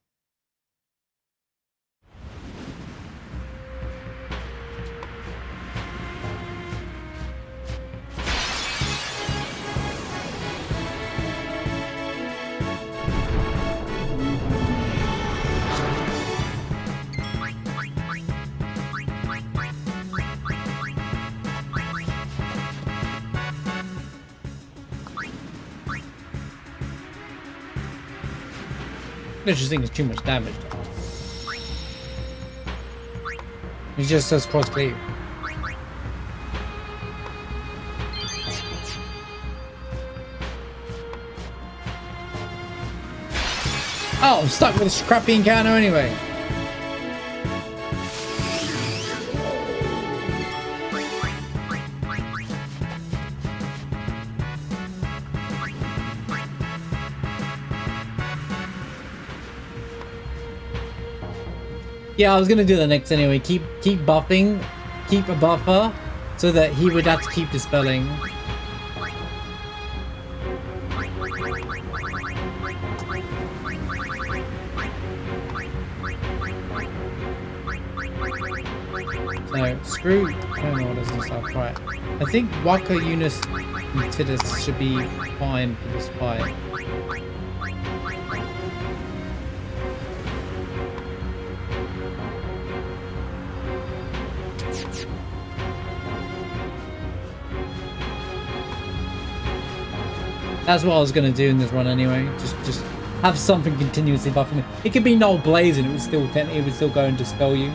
I just think it's too much damage. He just says cross cleave. Oh, I'm stuck with a crappy encounter anyway. Yeah, I was gonna do the next anyway. Keep buffing, keep a buffer, so that he would have to keep dispelling. So screw turn orders and stuff. Right. I think Waka Eunice and Tidus should be fine for this fight. That's what I was gonna do in this run anyway. Just have something continuously buffing me. It could be Null Blaze and it would still go and dispel you.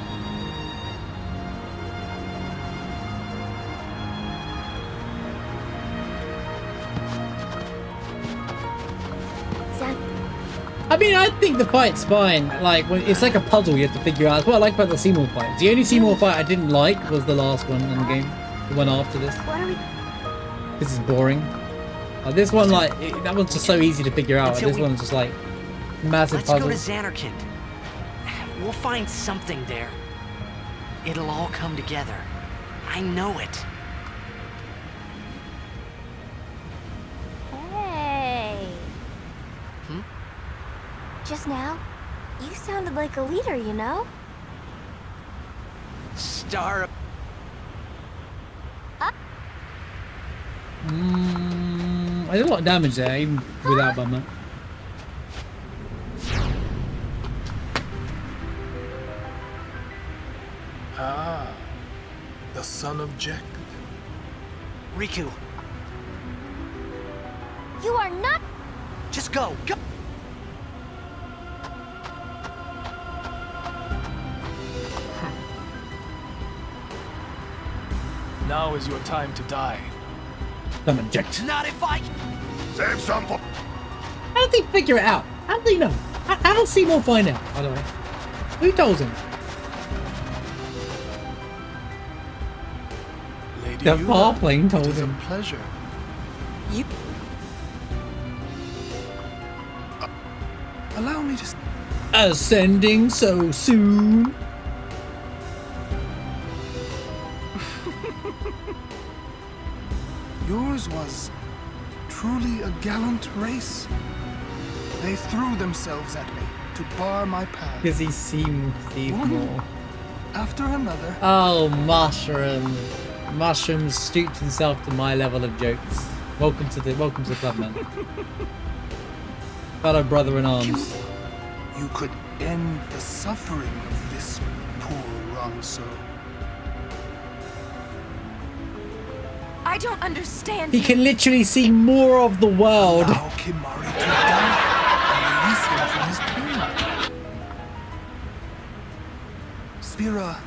I mean, I think the fight's fine. Like, it's like a puzzle you have to figure out. That's what I like about the Seymour fight. The only Seymour fight I didn't like was the last one in the game. The one after this. This is boring. This one, like, that one's just so easy to figure out. This one's just like massive puzzle. Let's go to Xanarkand. We'll find something there. It'll all come together. I know it. Hey. Just now, you sounded like a leader, you know? Star. I did a lot of damage there, even without Bummer. Ah, the son of Jack. Riku. You are not. Just go. Go. Now is your time to die. Don't object. Not if I. Save some for. How did they figure it out? How did they know? How does Seymour find out, by the way? Who told him? Lady The Yuna, far plane told it is him. a pleasure. You. Allow me to. Ascending so soon. Yours was truly a gallant race. They threw themselves at me to bar my path. Because he seemed more. After another. Oh, Mushroom. Mushroom stooped himself to my level of jokes. Welcome to the club, man. Fellow brother in arms. You could end the suffering of this poor Ronso. I don't understand. He can literally see more of the world. Allow Kimari to die and release him from his pain. Spira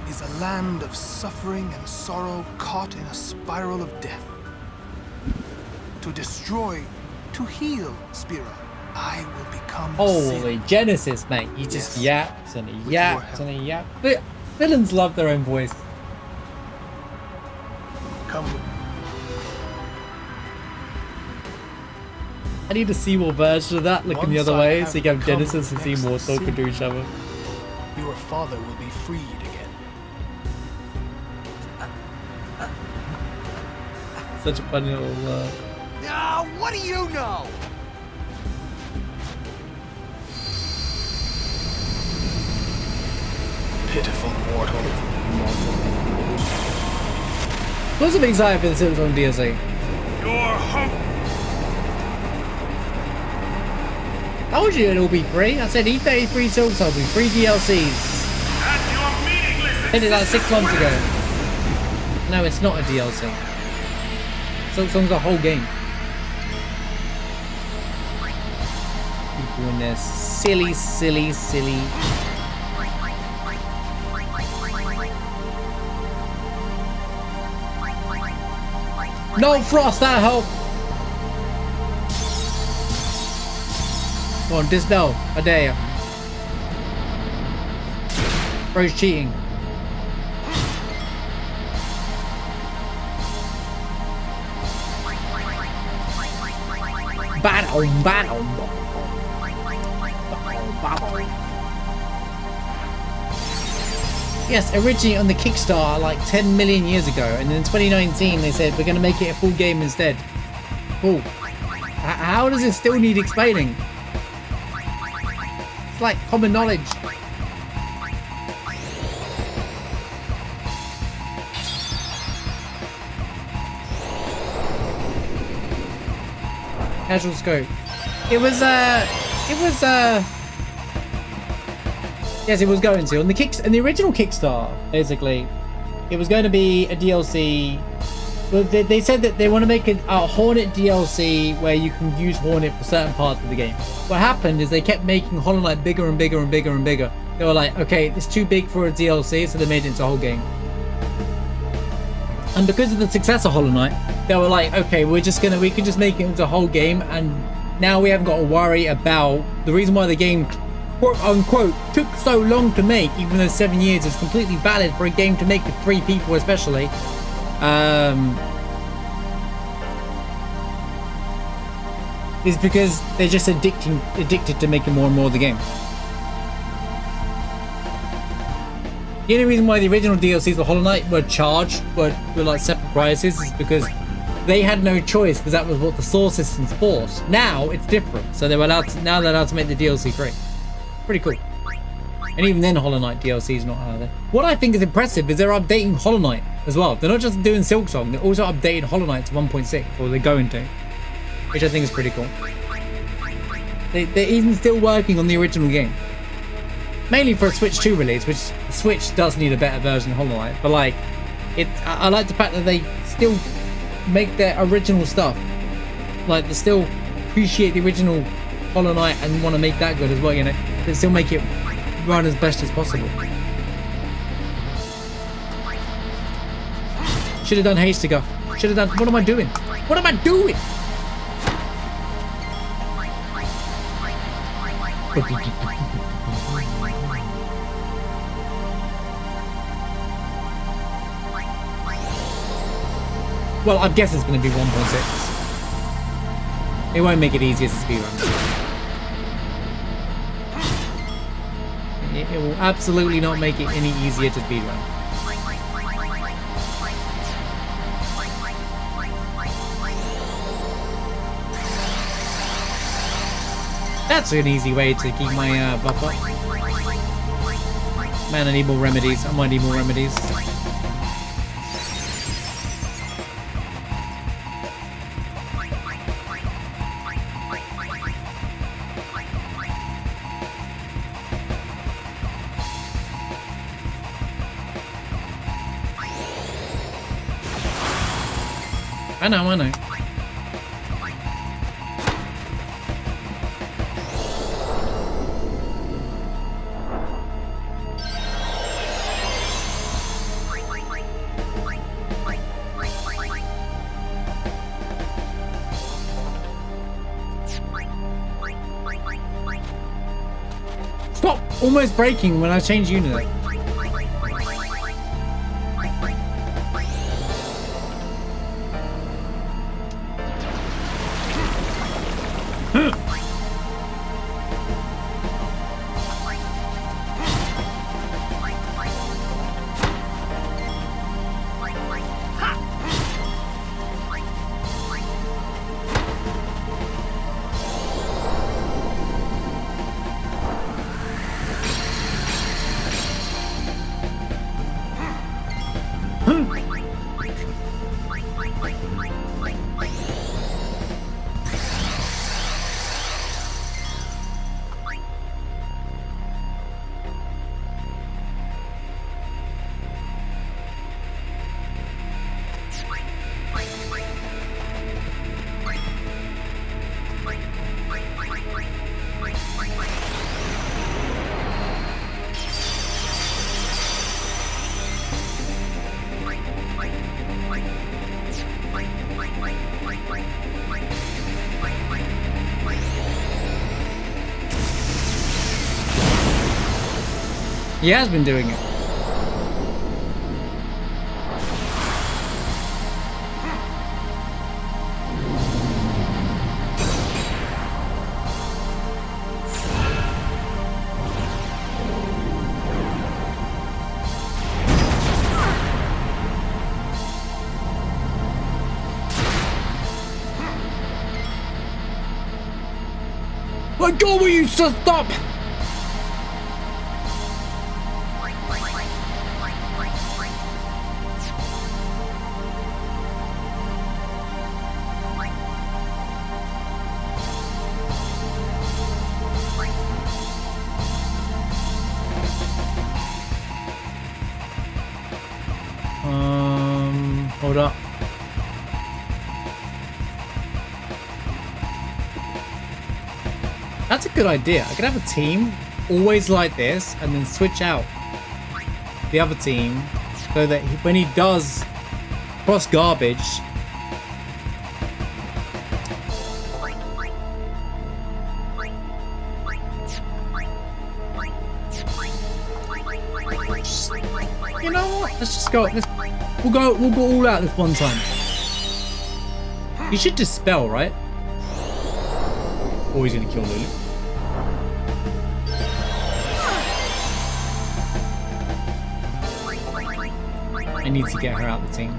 is a land of suffering and sorrow caught in a spiral of death. To destroy, to heal Spira, I will become Holy sin. Genesis, mate. He just yaps and he yaps and he yaps. Villains love their own voice. Come. I need a Seymour version of that, looking the Once other I way, have so you can have become Genesis and next Seymour to talking sin, to each other. Your father will be freed again. Such a funny little. Ah, what do you know? Pitiful mortal. What's a big excited for the Sims on DLC? Your hope. Told you it'll be free. I said E33 Silks will be free DLCs. And your meaningless. I did it like 6 months ago. No, it's not a DLC. Silk Song's a whole game. People in there silly. No, Frost, that help. Come on, dispel. I dare you. Bro's cheating. Battle. Yes, originally on the Kickstarter like 10 million years ago, and in 2019 they said we're going to make it a full game instead. Cool. How does it still need explaining? It's like common knowledge. Casual scope. Yes, it was going to. On the original Kickstarter, basically, it was going to be a DLC. Well, they said that they want to make a Hornet DLC where you can use Hornet for certain parts of the game. What happened is they kept making Hollow Knight bigger and bigger and bigger and bigger. They were like, okay, it's too big for a DLC, so they made it into a whole game. And because of the success of Hollow Knight, they were like, okay, we can just make it into a whole game, and now we haven't got to worry about the reason why the game, quote unquote, took so long to make, even though 7 years is completely valid for a game to make with 3 people especially. Is because they're just addicted to making more and more of the game. The only reason why the original DLCs for Hollow Knight were charged, were like separate prices, is because they had no choice, because that was what the source systems forced. Now it's different, so they're allowed to make the DLC free. Pretty cool. And even then, Hollow Knight DLC is not out there. What I think is impressive is they're updating Hollow Knight as well. They're not just doing Silksong, they're also updating Hollow Knight to 1.6, or they're going to, which I think is pretty cool. They're even still working on the original game. Mainly for a Switch 2 release, which Switch does need a better version of Hollow Knight, but like, I like the fact that they still make their original stuff. Like, they still appreciate the original Hollow Knight and want to make that good as well, you know? They still make it run as best as possible. Should have done Hastiger. Should have done... What am I doing? What am I doing? Well, I guess it's going to be 1.6. It won't make it easier to speedrun. It will absolutely not make it any easier to speedrun. That's an easy way to keep my buff up. Man, I need more remedies. I might need more remedies. I know. Stop almost breaking when I change unit. He has been doing it. My God, will you just stop? Hold up. That's a good idea. I could have a team always like this and then switch out the other team so that when he does cross garbage, you know what? Let's just go. We'll go all out this one time. You should dispel, right? Or he's gonna kill Lulu. I need to get her out of the team.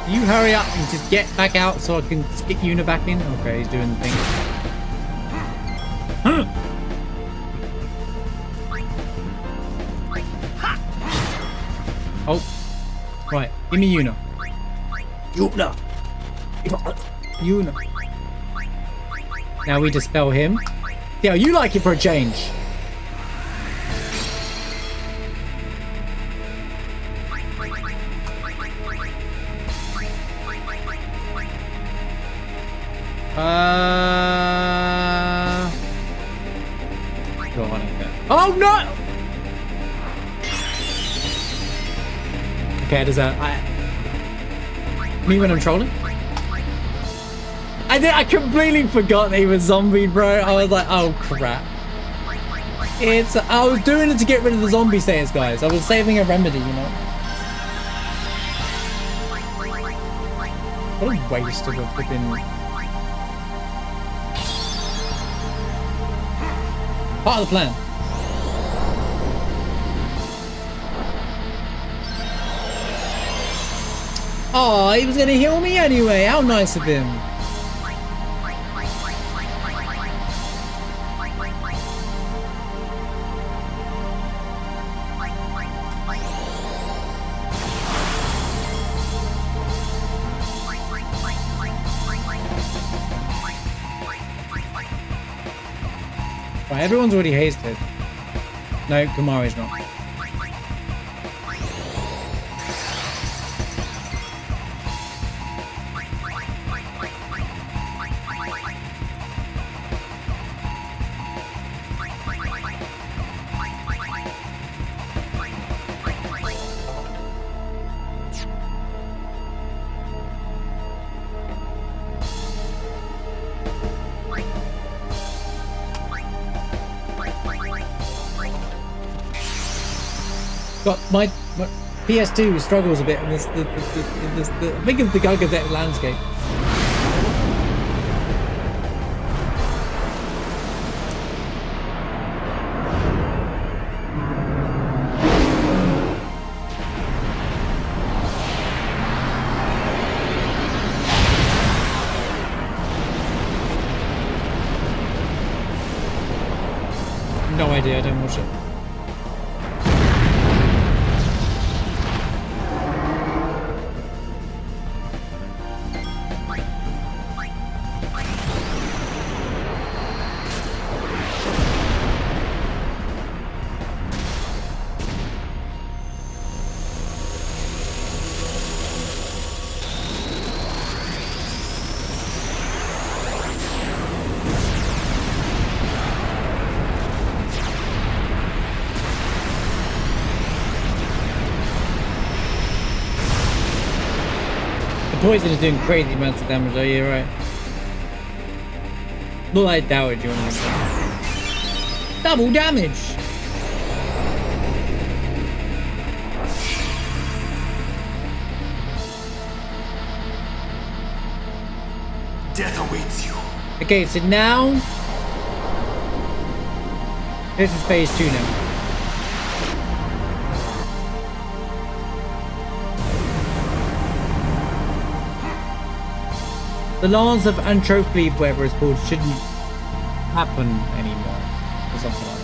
You hurry up and just get back out so I can stick Una back in. Okay, he's doing the thing. Oh, right. Give me Una. Una. Una. Now we dispel him. Yeah, you like it for a change. Oh no! Okay, does that me when I'm trolling? I completely forgot that he was zombie, bro. I was like, oh crap. I was doing it to get rid of the zombie status, guys. I was saving a remedy, you know. What a waste of a flipping part of the plan. Oh, he was gonna heal me anyway. How nice of him. Right, everyone's already hasted. No, Kamari's not. Got my PS2 struggles a bit in this. I think of the Gagadet landscape. No idea. I don't watch it. Poison is doing crazy amounts of damage though, you're right. Not like doubted you want to double damage! Death awaits you. Okay, so now this is phase 2 now. The Lance of Antroply, whatever it's called, shouldn't happen anymore. Or something like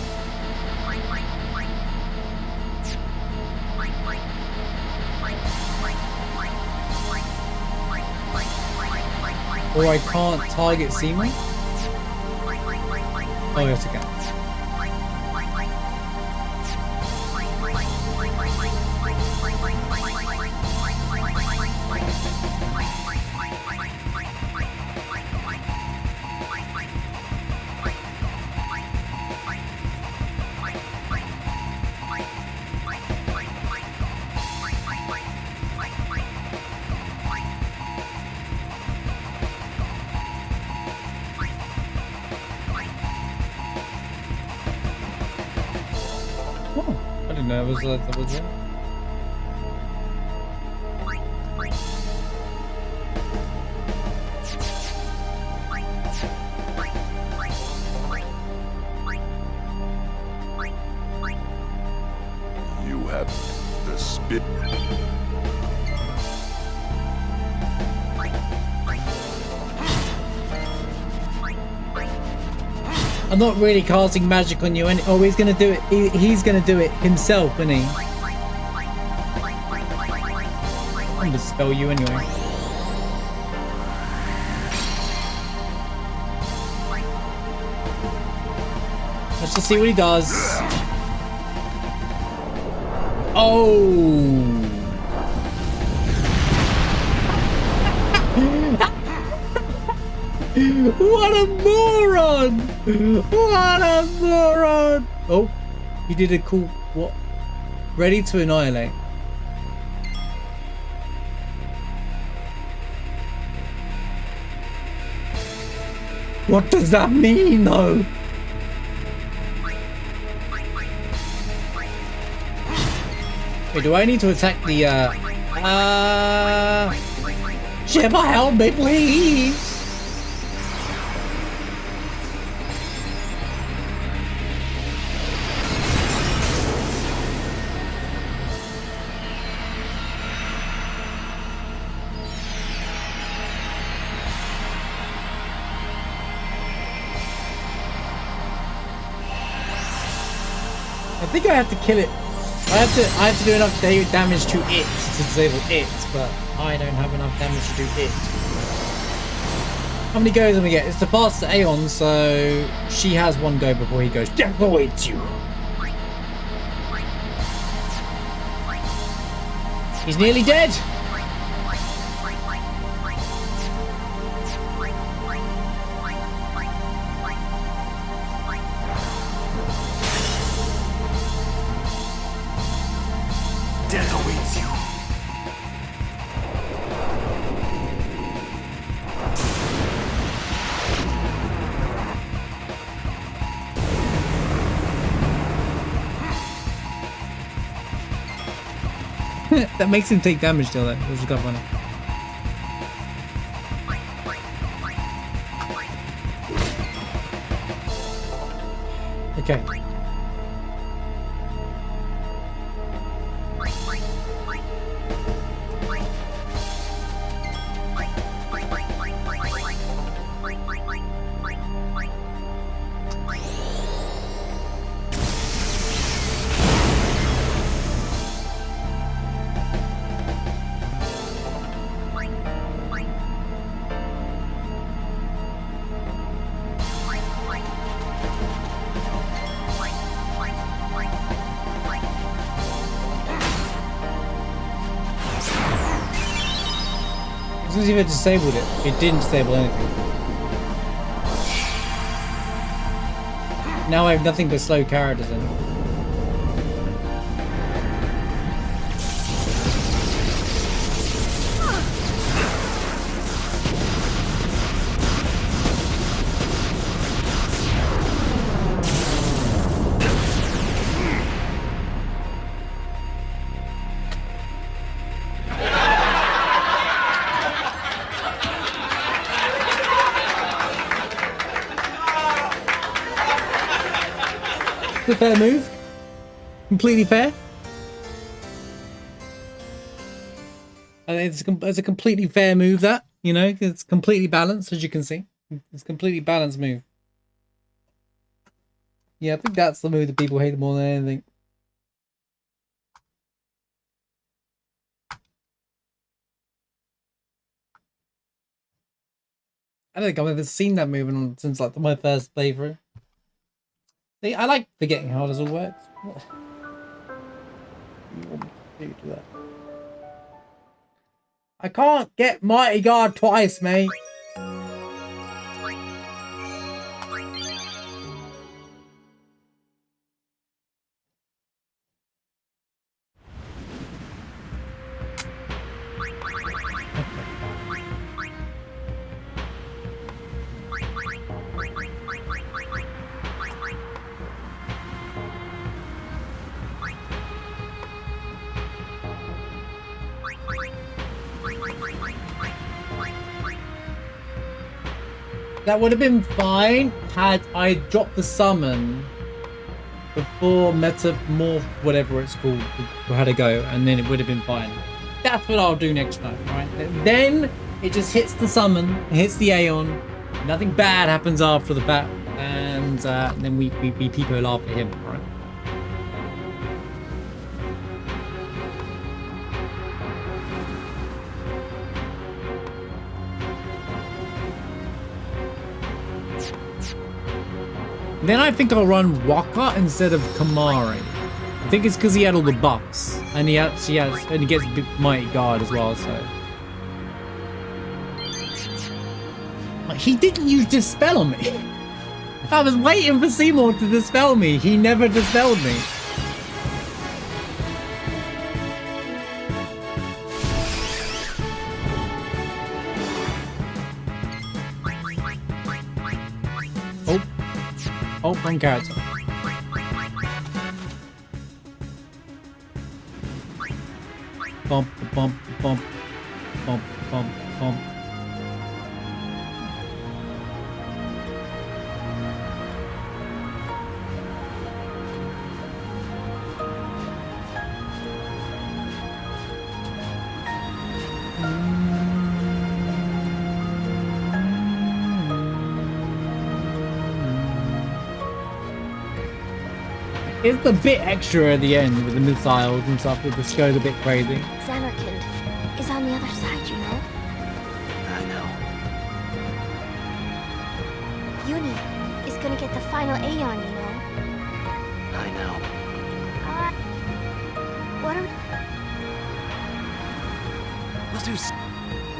that. Or I can't target Seymour? Oh, yes, I can. That was it. You have the spit. I'm not really casting magic on you, and oh, he's gonna do it. He's gonna do it himself, isn't he? I'm gonna spell you anyway. Let's just see what he does. Oh! What a moron! What a moron! Oh, he did a cool what? Ready to annihilate. What does that mean, though? Wait, do I need to attack the Shiva, help me, please! I think I have to kill it. I have to do enough damage to it to disable it, but I don't have enough damage to do it. How many goes do we get? It's the fastest Aeon, so she has one go before he goes. Death awaits you. He's nearly dead. Death awaits you. That makes him take damage still, though, which is kind of funny. Okay. As soon as you had disabled it, it didn't disable anything. Now I have nothing but slow characters in. a fair move. Completely fair. I think it's a completely fair move, that, you know, it's completely balanced, as you can see. It's a completely balanced move. Yeah, I think that's the move that people hate more than anything. I don't think I've ever seen that move since like my first playthrough. See, I like forgetting how this all works. What? You want me to do that? I can't get Mighty Guard twice, mate. That would have been fine had I dropped the summon before Metamorph, whatever it's called, had to go, and then it would have been fine. That's what I'll do next time, right? Then it just hits the summon, hits the Aeon, nothing bad happens after the bat, and then we people laugh at him, right? Then I think I'll run Waka instead of Kamari. I think it's because he had all the buffs, and he actually has, and he gets Mighty Guard as well. So like, he didn't use Dispel on me. I was waiting for Seymour to dispel me. He never dispelled me. Oh, bring character. Bump, bump, bump, bump, bump, bump. It's a bit extra at the end with the missiles and stuff that just goes a bit crazy. Xanarkand is on the other side, you know? I know. Uni is gonna get the final Aeon, you know? I know. What are We'll do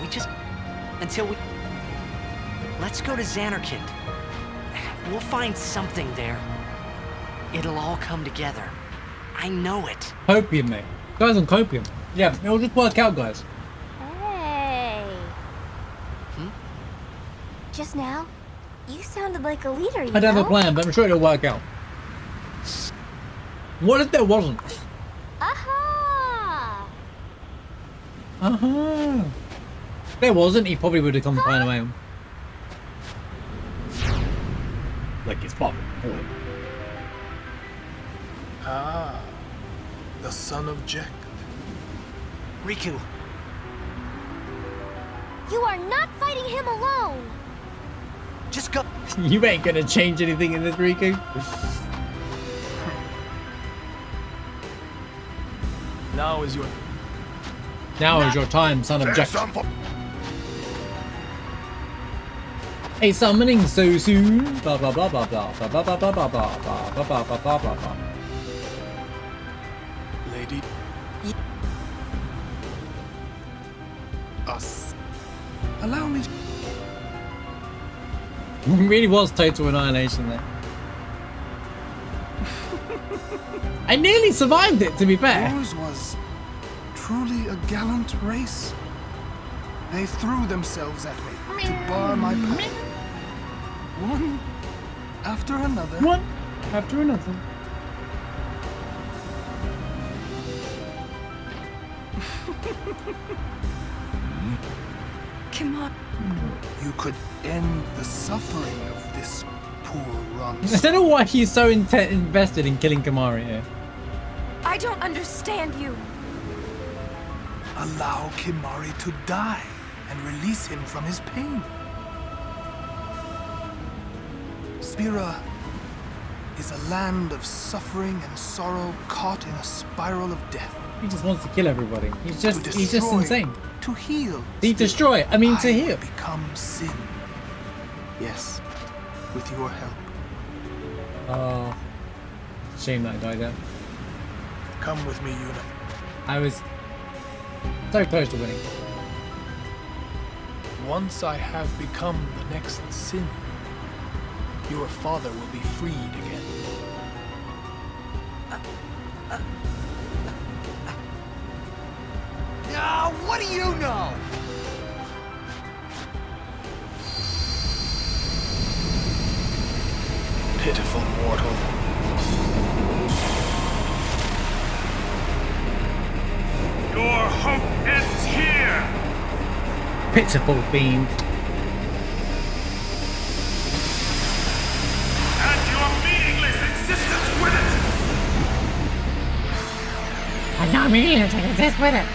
we just... until we... Let's go to Xanarkand. We'll find something there. It'll all come together. I know it. Copium, mate. Guys on Copium. Yeah, it'll just work out, guys. Hey. Just now, you sounded like a leader, you I don't know? have a plan, but I'm sure it'll work out. What if there wasn't? Aha! Uh-huh. If there wasn't, he probably would have come to find a way. Like it's popping. Ah, the son of Jekt. Riku. You are not fighting him alone! Just go. You ain't gonna change anything in this, Riku. Now is your time, son of Jekt. Hey, summoning so soon. Blah blah blah blah blah blah blah blah blah blah blah blah blah blah blah blah. lady. Us. Allow me. It really was total annihilation there. I nearly survived it, to be fair. Yours was truly a gallant race. They threw themselves at me to bar my path. One after another. One after another. Come on. You could end the suffering of this poor I Ronso. don't know why he's so invested in killing Kamari here. I don't understand you. Allow Kimari to die and release him from his pain. Spira is a land of suffering and sorrow caught in a spiral of death. He just wants to kill everybody. He's just insane. To heal. He destroy. I mean, to heal. Become sin. Yes, with your help. Oh, shame that guy died. Come with me, Yuna. I was so close to winning. Once I have become the next sin, your father will be freed again. What do you know? Pitiful mortal. Your hope ends here! Pitiful fiend. And your meaningless existence with it! I know meaningless existence with it.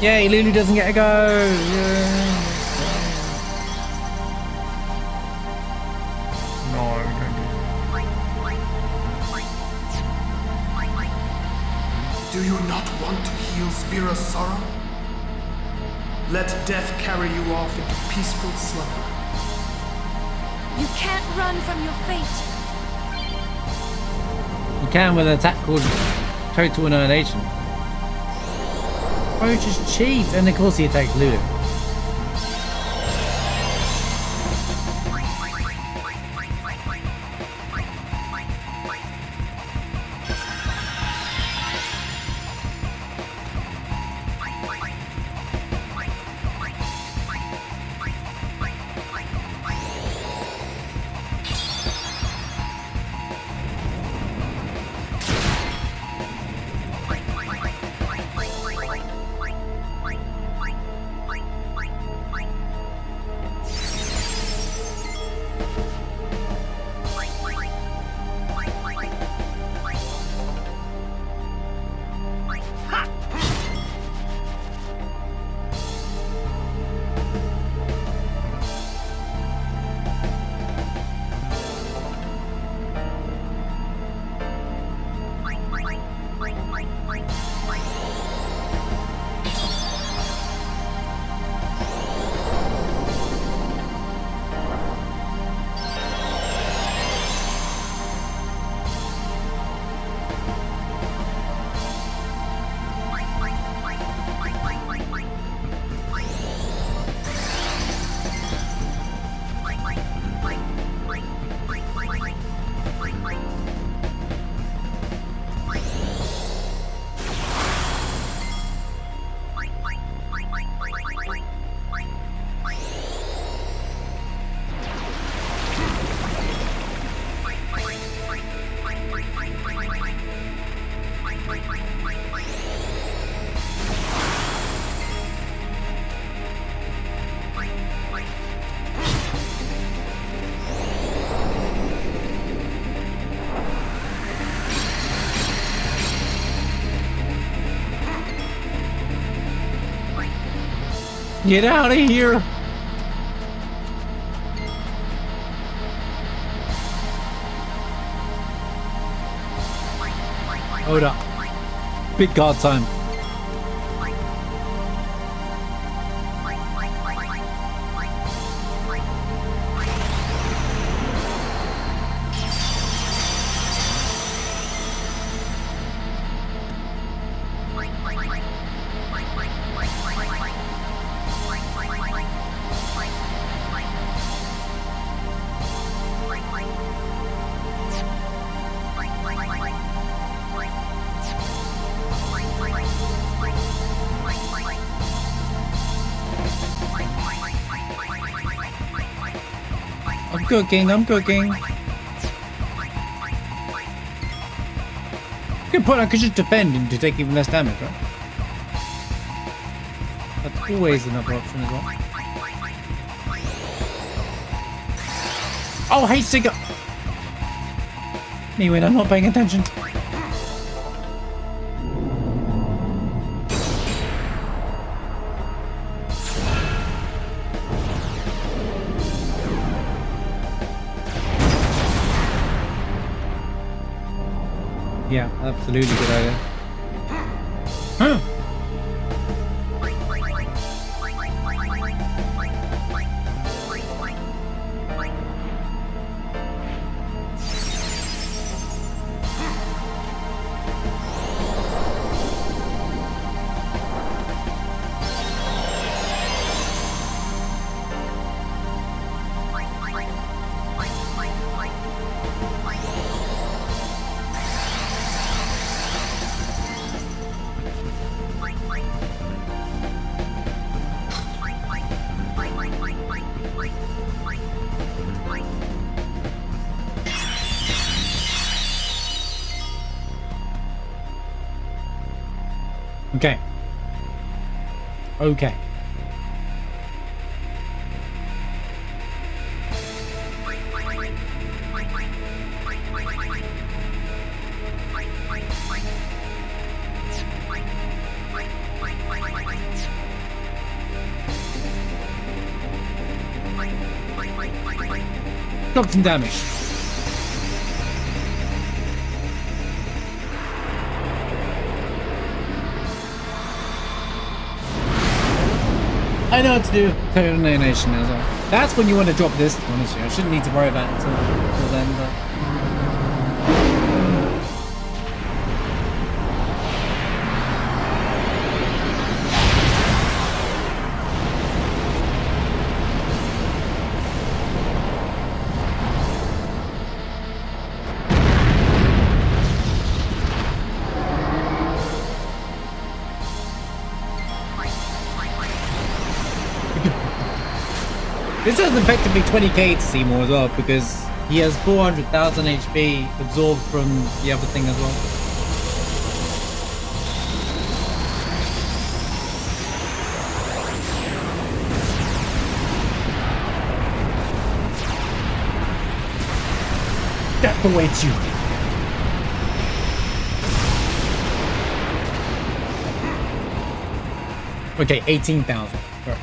Yay, Lulu doesn't get a go. Yeah. Do you not want to heal Spira's sorrow? Let death carry you off into peaceful slumber. You can't run from your fate. You can with an attack called Total Annihilation. Oh, just cheat, and of course he attacks Lulu. Get out of here! Hold up. Big guard time. I'm cooking. Good point, I could just defend him to take even less damage, right? always another option as well. Oh, hey, Sigga! Me when I'm not paying attention. Yeah, absolutely good idea. Huh. Okay. Okay. Got some damage. I know what to do. Termination as well. That's when you want to drop this, honestly. I shouldn't need to worry about it until then, but... This has effectively 20k to Seymour as well, because he has 400,000 HP absorbed from the other thing as well. Death awaits you. Okay, 18,000. Right.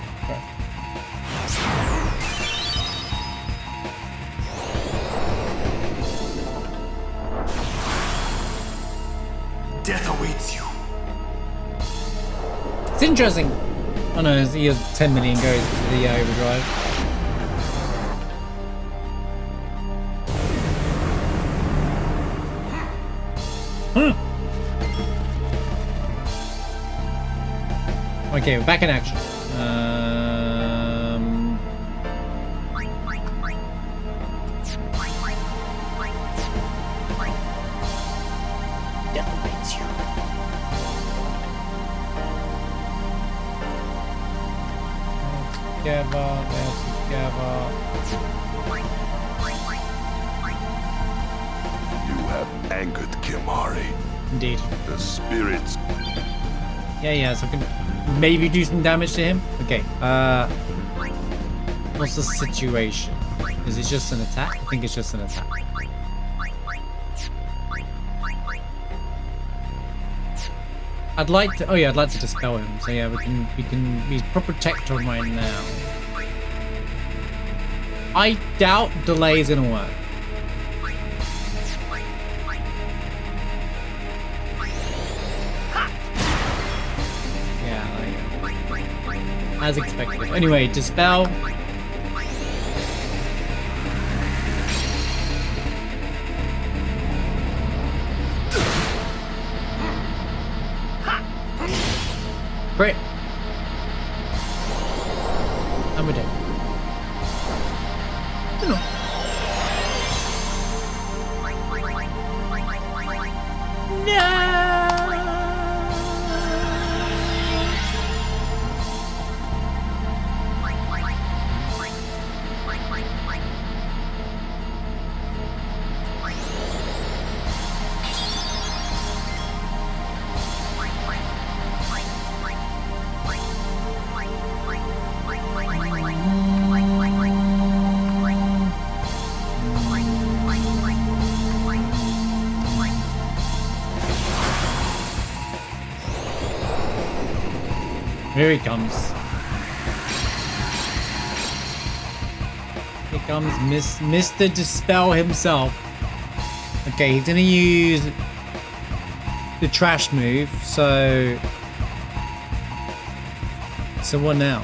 Death awaits you. It's interesting. Oh no, he has 10 million goes to the overdrive. Okay, we're back in action. Death awaits you. Together. You have angered Kimari. Indeed. The spirits. Yeah, so I can maybe do some damage to him. Okay, what's the situation? Is it just an attack? I think it's just an attack. I'd like to, I'd like to dispel him. So yeah, we can, he's protector right now. I doubt delay is gonna work. As expected. Anyway, dispel. Crit. And we're dead. No. Here he comes. Here comes Mr. Dispel himself. Okay, he's gonna use the trash move, so what now?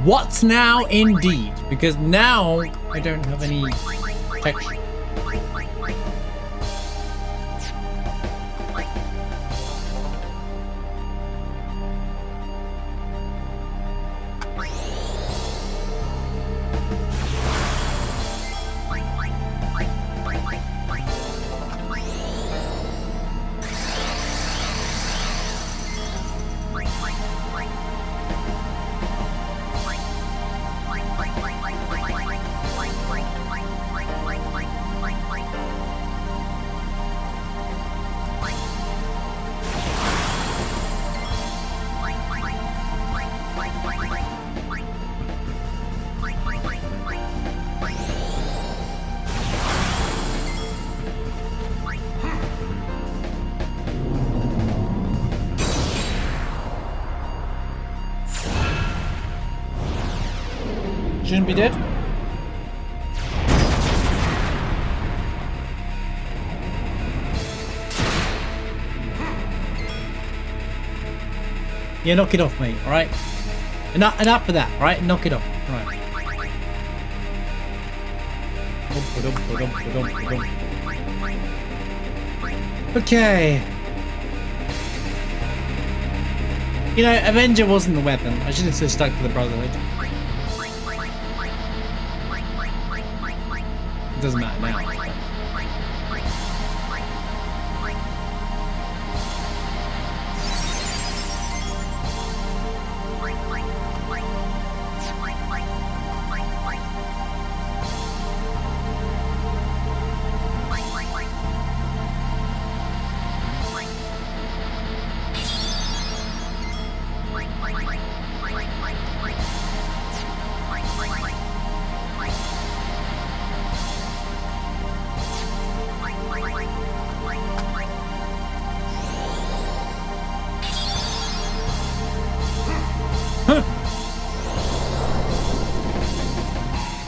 What now indeed? Because now I don't have any protection. Shouldn't be dead. Yeah, knock it off, mate. All right. Enough of that. All right, knock it off. All right. Okay. You know, Avenger wasn't the weapon. I should have just stuck to the Brotherhood. It doesn't matter now.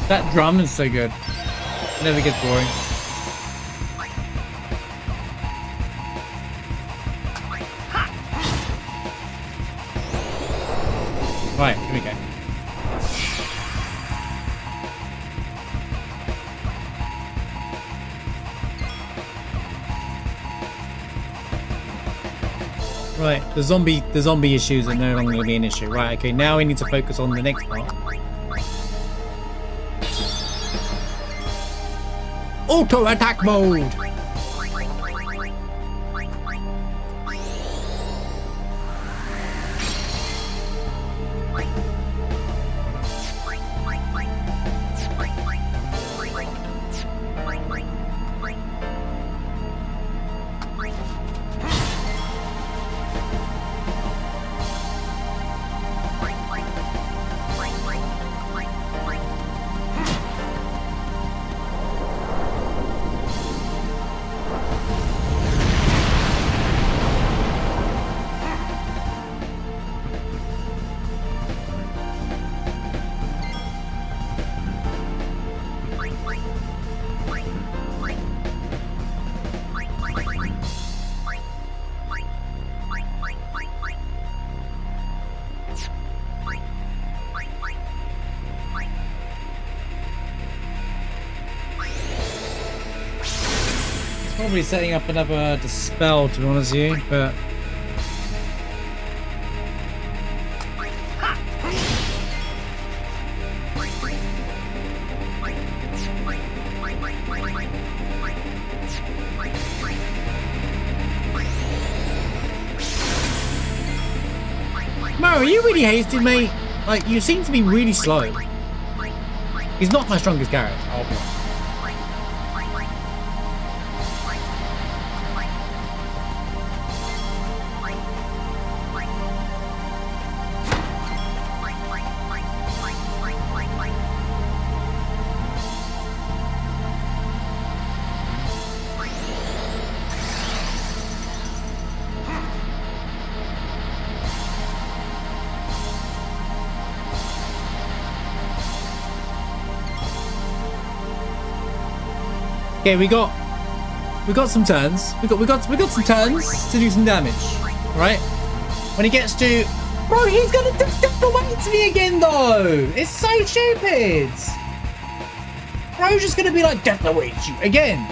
That drum is so good. It never gets boring. Right, here we go. Right, the zombie issues are no longer going to be an issue. Right, okay, now we need to focus on the next part. Auto attack mode! Probably setting up another dispel, to be honest with you, but Mo, are you really hasted, mate? Like, you seem to be really slow. He's not my strongest character, I'll be honest. Okay, we got some turns. We got some turns to do some damage, right? When he gets to, bro, he's gonna death awaits me again though. It's so stupid. Bro's just gonna be like death awaits you again.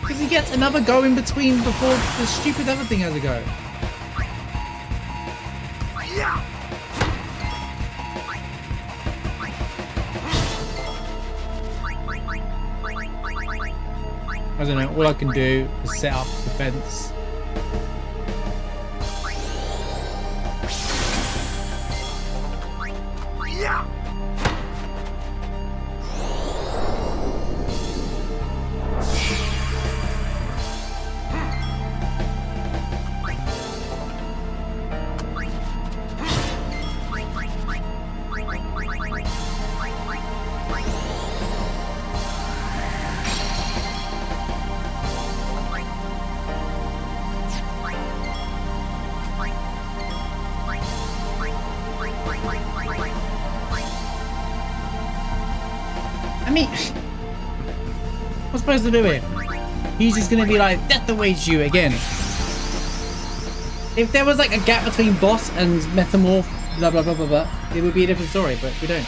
Because he gets another go in between before the stupid other thing has a go. I don't know, all I can do is set up defense. I mean, what's I supposed to do it? He's just gonna be like, death awaits you again. If there was like a gap between boss and metamorph, blah blah blah blah blah, it would be a different story, but we don't.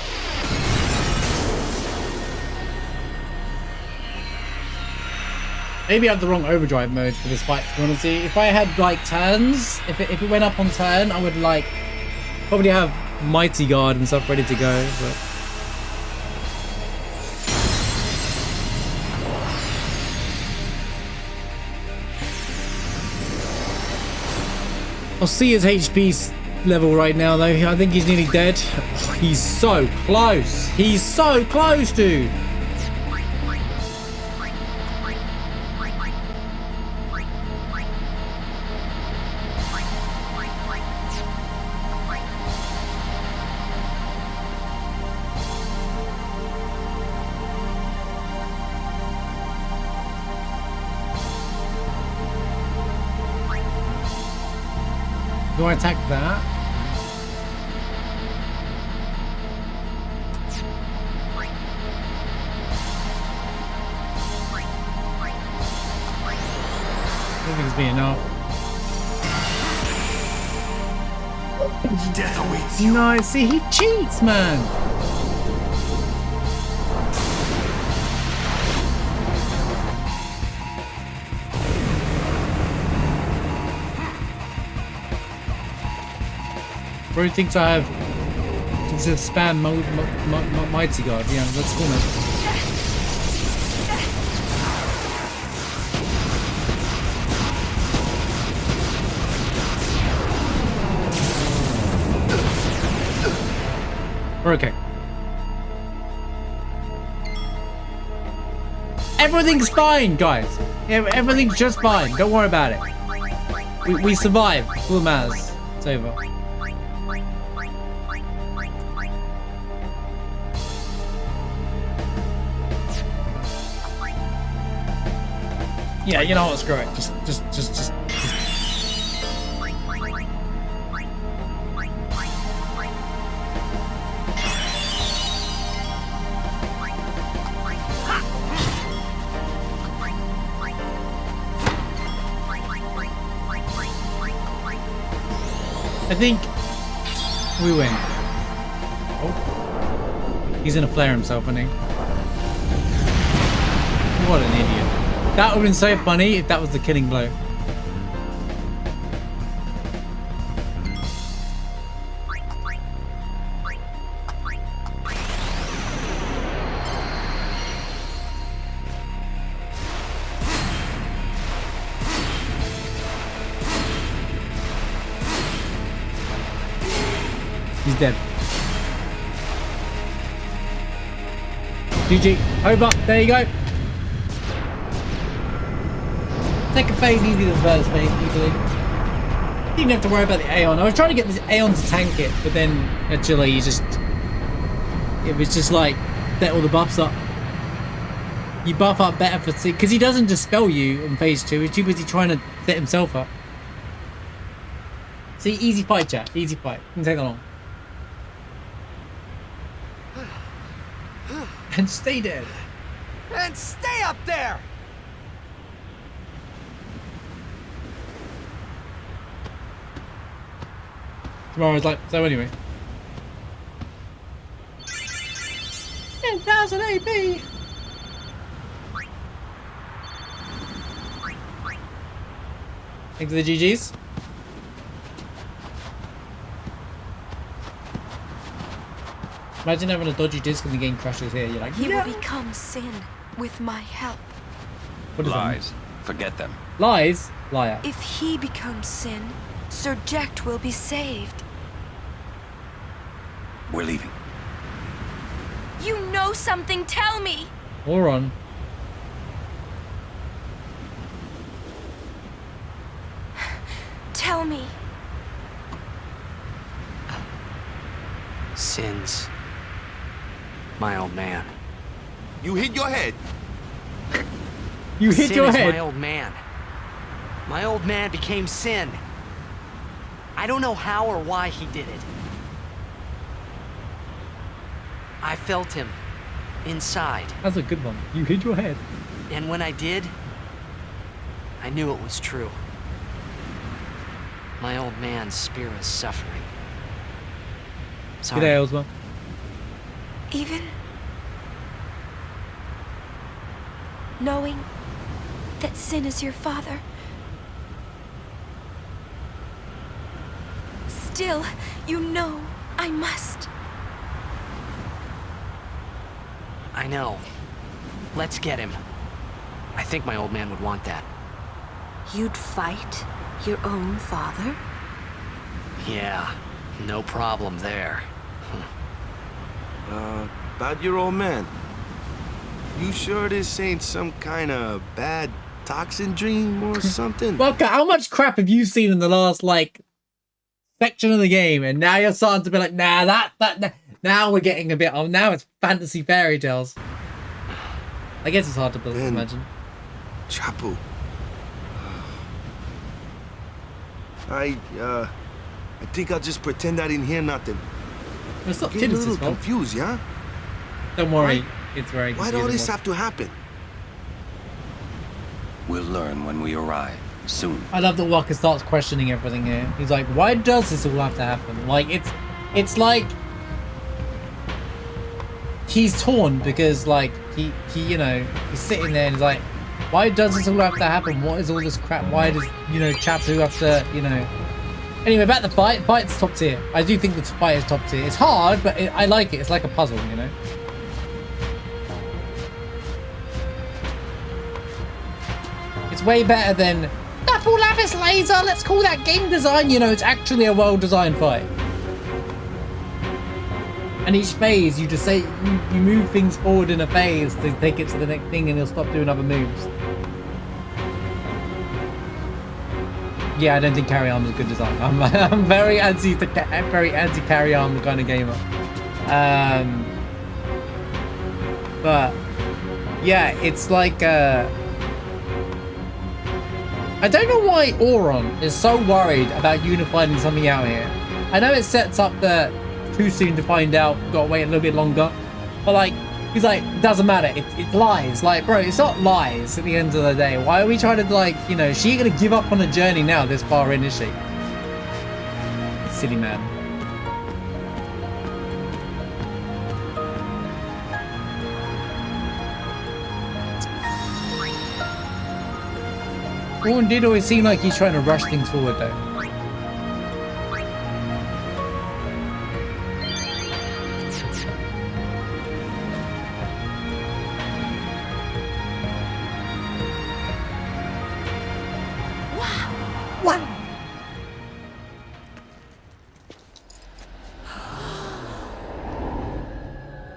Maybe I have the wrong overdrive mode for this fight, to be honest. If I had like turns, if it went up on turn, I would like probably have Mighty Guard and stuff ready to go, but I'll see his HP level right now though. I think he's nearly dead. Oh, he's so close. He's so close, dude. Do I attack that? I think it's being enough. Death awaits you. No, see, he cheats, man. Bro thinks I have to spam Mighty Guard. Yeah, that's cool, man. We're okay. Everything's fine, guys. Everything's just fine. Don't worry about it. We survived. Cool matters. It's over. Yeah, you know what? Screw it. Just. I think we win. Oh, he's gonna flare himself, isn't he? What an idiot. That would have been so funny if that was the killing blow. He's dead. GG. Over. There you go. Second phase easy than first phase, easily. Didn't even have to worry about the Aeon. I was trying to get this Aeon to tank it, but then actually it was just like set all the buffs up. You buff up better for because he doesn't dispel you in phase 2. He's too busy trying to set himself up. See, easy fight, chat. Easy fight. Didn't take that long. And stay dead. And stay up there! Tomorrow's like, so anyway. 10,000 AP! Thanks for the GGs. Imagine having a dodgy disc and the game crashes here. You're like, He no. will become sin with my help. What does that mean? Lies. Forget them. Lies? Liar. If he becomes sin, Sir Jecht will be saved. We're leaving. You know something, tell me! Moron. Tell me. Sin's my old man. You hit your head. You hit Sin your is head. my old man. My old man became Sin. I don't know how or why he did it. I felt him inside. That's a good one. You hit your head. And when I did, I knew it was true. My old man's spirit is suffering. Sorry. G'day, Ozma. Even knowing that Sin is your father, still, you know I must. I know. Let's get him. I think my old man would want that. You'd fight your own father? Yeah, no problem there. About your old man. You sure this ain't some kind of bad toxin dream or something? Well, how much crap have you seen in the last, like, section of the game? And now you're starting to be like, nah, now we're getting a bit, oh, now it's fantasy fairy tales. I guess it's hard to imagine. Chapu. I think I'll just pretend I didn't hear nothing. It's not Getting a Tinnis's little fault. confused, yeah? Don't worry, it's very Why'd all this have to happen? We'll learn when we arrive, soon. I love that Walker starts questioning everything here. He's like, why does this all have to happen? Like, it's like he's torn because, like, he you know, he's sitting there and he's like, why does this all have to happen? What is all this crap? Why does, you know, Chapu have to, you know... Anyway, back to the fight. Fight's top tier. I do think the fight is top tier. It's hard, but I like it. It's like a puzzle, you know? It's way better than Apple Lapis Laser. Let's call that game design. You know, it's actually a well-designed fight. And each phase, you just say, you move things forward in a phase to take it to the next thing and he'll stop doing other moves. Yeah, I don't think Carry Arm is good design. I'm very anti Carry Arm kind of gamer. But yeah, it's like I don't know why Auron is so worried about unifying something out here. I know it sets up the too soon to find out, gotta wait a little bit longer. But like, he's like, doesn't matter, it's lies. Like, bro, it's not lies at the end of the day. Why are we trying to, like, you know, she ain't gonna give up on the journey now this far in, is she? Silly man. Auron did always seem like he's trying to rush things forward though.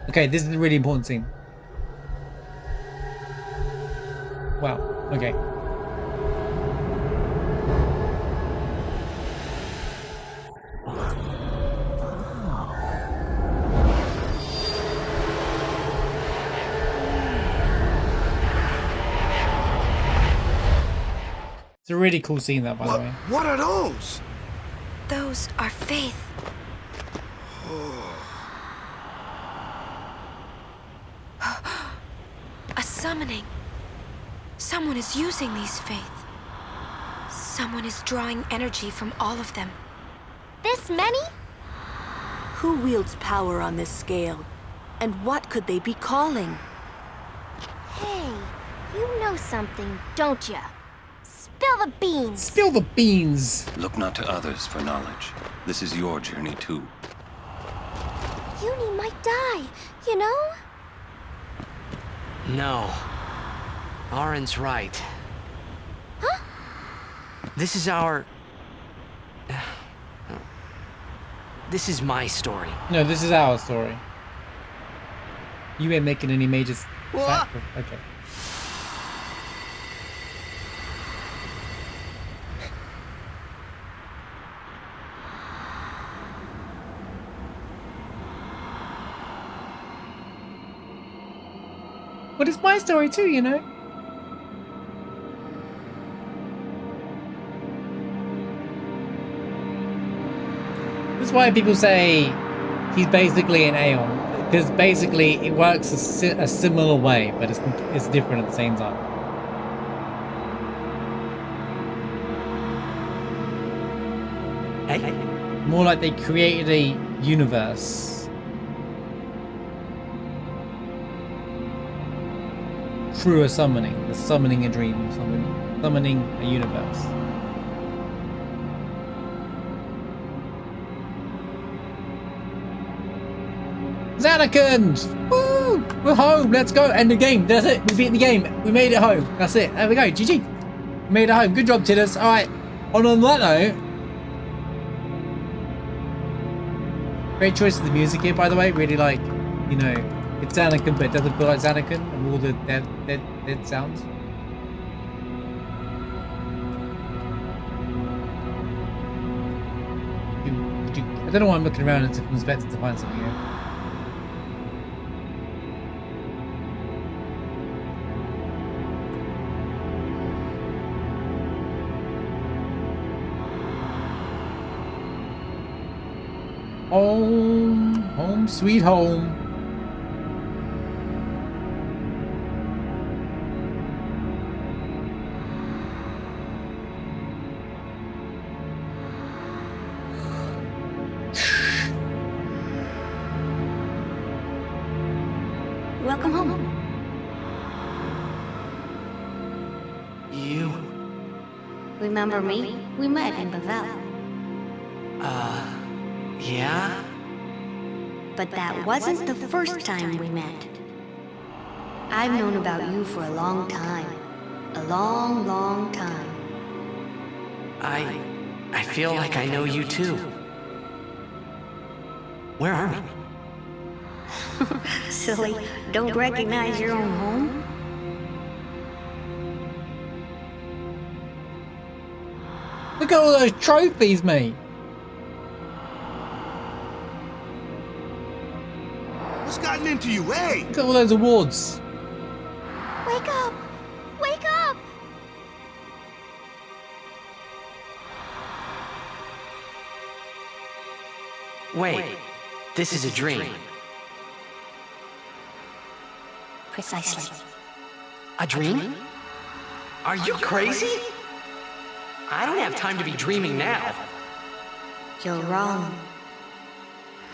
Okay, this is a really important scene. Wow, okay. It's a really cool scene, that, by the way. What are those? Those are faith. summoning. Someone is using these faith. Someone is drawing energy from all of them. This many? Who wields power on this scale? And what could they be calling? Hey, you know something, don't ya? Spill the beans! Spill the beans! Look not to others for knowledge. This is your journey too. Uni might die, you know? No. Arin's right. Huh? This is our... This is my story. No, this is our story. You ain't making any major sacrifice. Okay. But it's my story too, you know? That's why people say he's basically an Aeon, because basically it works a similar way, but it's different at the same time. Hey. More like they created a universe through a summoning a dream, summoning a universe. Zanarkand! Woo! We're home, let's go, end the game, that's it, we beat the game, we made it home, that's it, there we go, GG. We made it home, good job Tidders, alright. On that note, great choice of the music here, by the way, really like, you know, it's Zanarkand, but it doesn't feel like Zanarkand, and all the dead sounds. I don't know why I'm looking around as if I'm expecting to find something here. Home, home sweet home. Welcome home. You... Remember me? We met in Bavel. Yeah? But that wasn't the first time we met. I've known about you for a long time. A long, long time. I feel like I know you too. Where are we? Silly, don't recognize your own home? Look at all those trophies, mate. What's gotten into you, hey? Look at all those awards. Wake up! Wake up! Wait, this is a dream. Precisely. A dream? Are you crazy? I don't have time to be dreaming now. You're wrong.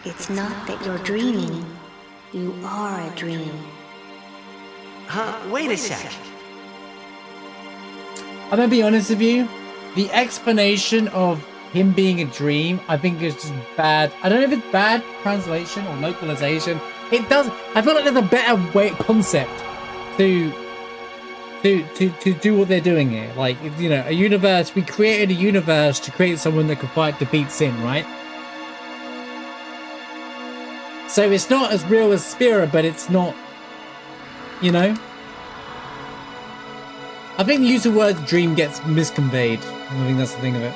It's not that you're dreaming. You are a dream. Huh? Wait a sec. I'm gonna be honest with you. The explanation of him being a dream, I think is just bad. I don't know if it's bad translation or localization. It does. I feel like there's a better way concept to do what they're doing here. Like, you know, a universe. We created a universe to create someone that could fight, defeat sin, right? So it's not as real as Spira, but it's not, you know. I think the use of the word dream gets misconveyed. I think that's the thing of it.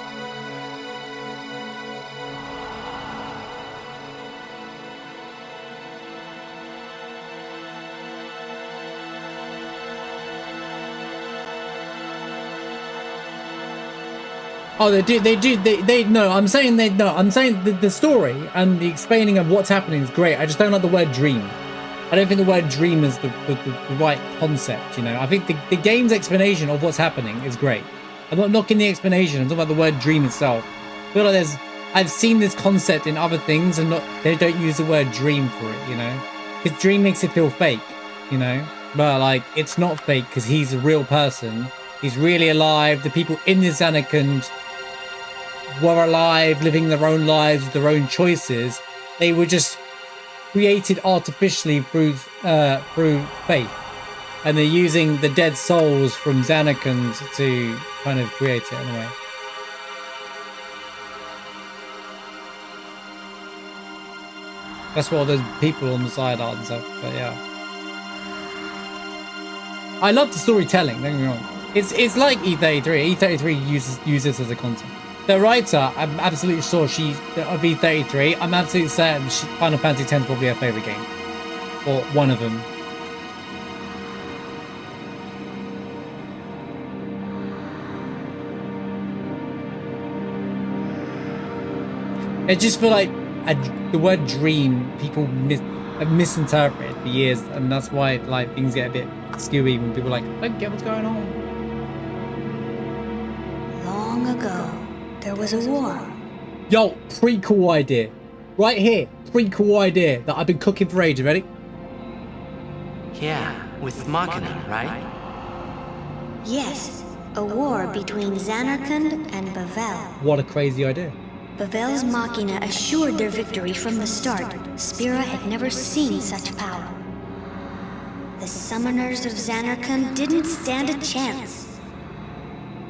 Oh, they no, I'm saying the story and the explaining of what's happening is great. I just don't like the word dream. I don't think the word dream is the right concept, you know. I think the game's explanation of what's happening is great. I'm not knocking the explanation, I'm talking about the word dream itself. I feel like I've seen this concept in other things and they don't use the word dream for it, you know. Because dream makes it feel fake, you know. But like, it's not fake because he's a real person. He's really alive. The people in the Zanarkand were alive, living their own lives with their own choices. They were just created artificially through faith. And they're using the dead souls from Zanarkand to kind of create it in a way. That's what all those people on the side are and stuff, but yeah. I love the storytelling, don't get me wrong. It's like E33. E33 uses this as a concept. The writer, I'm absolutely sure of E33, I'm absolutely certain Final Fantasy X is probably her favourite game. Or one of them. I just feel like the word dream, people have misinterpreted for years, and that's why like things get a bit skewy when people are like, I don't get what's going on. Long ago, there was a war. Yo, pretty cool idea. Right here, pretty cool idea that I've been cooking for ages. Ready? Yeah, with Machina, right? Yes, a war between Zanarkand and Bavel. What a crazy idea. Bavel's Machina assured their victory from the start. Spira had never seen such power. The summoners of Zanarkand didn't stand a chance.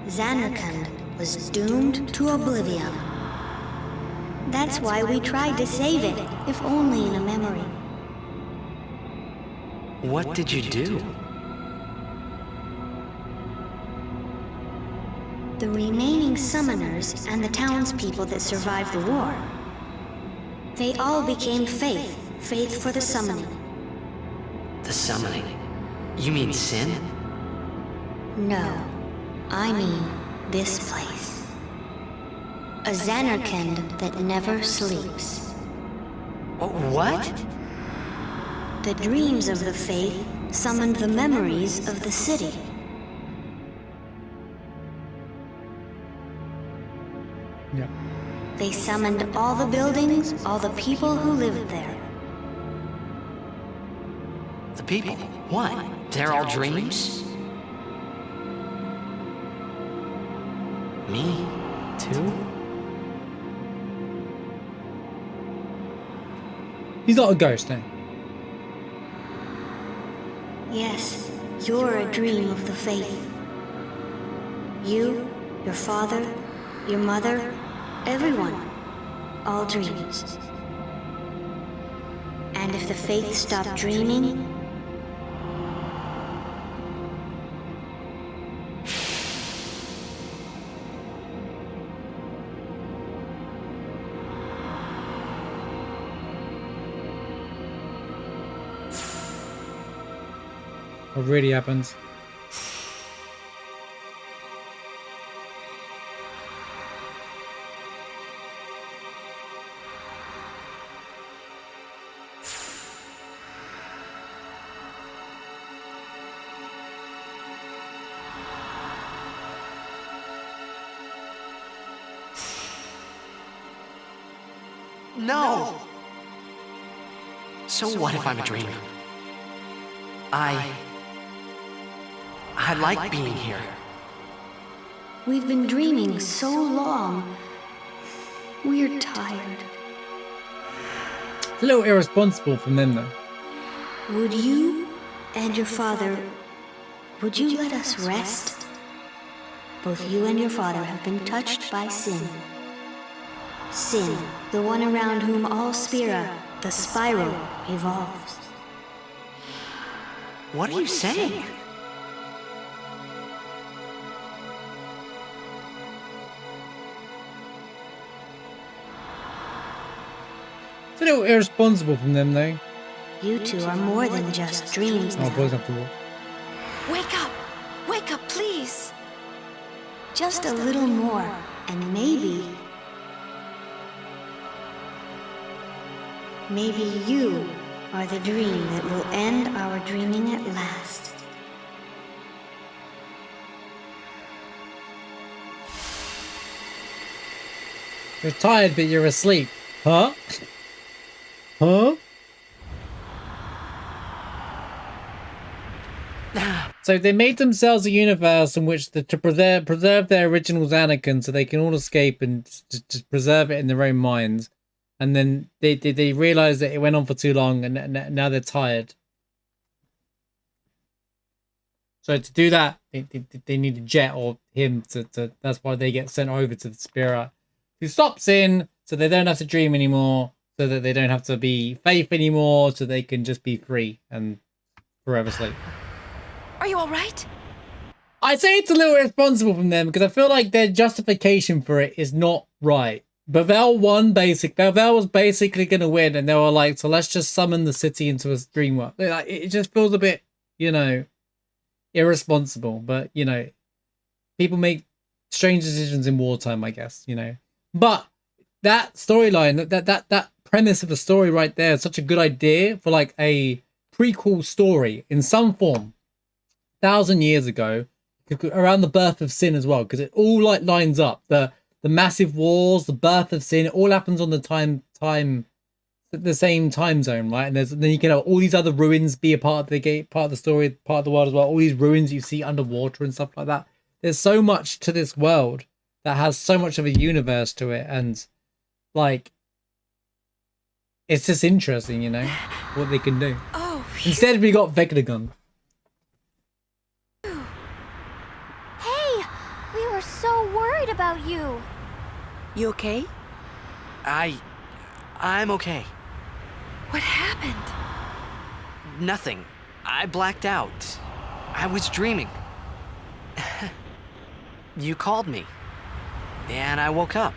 Zanarkand was doomed to oblivion. That's why we tried to save it, if only in a memory. What did you do? The remaining summoners and the townspeople that survived the war, they all became faith for the summoning. The summoning? You mean sin? No, I mean this place. A Zanarkand that never sleeps. What? The dreams of the faith summoned the memories of the city. Yeah. They summoned all the buildings, all the people who lived there. The people? What? They're all dreams? Me? Too? He's not a ghost, eh? Yes, you're a dream of the faith. You, your father, your mother, everyone. All dreams. And if the faith stopped dreaming, what really happens? No! So what if I'm a dreamer? I like being here. we've been dreaming so long. We're tired. It's a little irresponsible from them, though. Would you and your father, would you let us rest? Both you and your father have been touched by sin. Sin, the one around whom all Spira, the spiral, evolves. What are you saying? It's a little irresponsible from them, though. You two are more than just dreams Oh, now. boys have to walk. Wake up! Wake up, please! Just a little more, and maybe you are the dream that will end our dreaming at last. You're tired, but you're asleep. Huh? Huh? So they made themselves a universe in which to preserve their original Anakin so they can all escape and just preserve it in their own minds. And then they realized that it went on for too long and now they're tired. So to do that, they need a jet or him to that's why they get sent over to the Spirit, who stops in so they don't have to dream anymore, so that they don't have to be faith anymore, so they can just be free and forever sleep. Are you all right? I'd say it's a little irresponsible from them because I feel like their justification for it is not right. Bavel won Bavel was basically going to win, and they were like, so let's just summon the city into a dream world. Like, it just feels a bit, you know, irresponsible. But, you know, people make strange decisions in wartime, I guess, you know. But that storyline, that premise of a story right there is such a good idea for like a prequel story in some form. 1,000 years ago, around the birth of sin as well, because it all like lines up. The massive wars, the birth of sin, it all happens on the same time zone, right? And then you can have all these other ruins be a part of the story, part of the world as well. All these ruins you see underwater and stuff like that. There's so much to this world that has so much of a universe to it, and like it's just interesting, you know, what they can do. Oh, instead we got Vecnagun. So worried about you. You okay? I'm okay. What happened? Nothing. I blacked out. I was dreaming. You called me. And I woke up.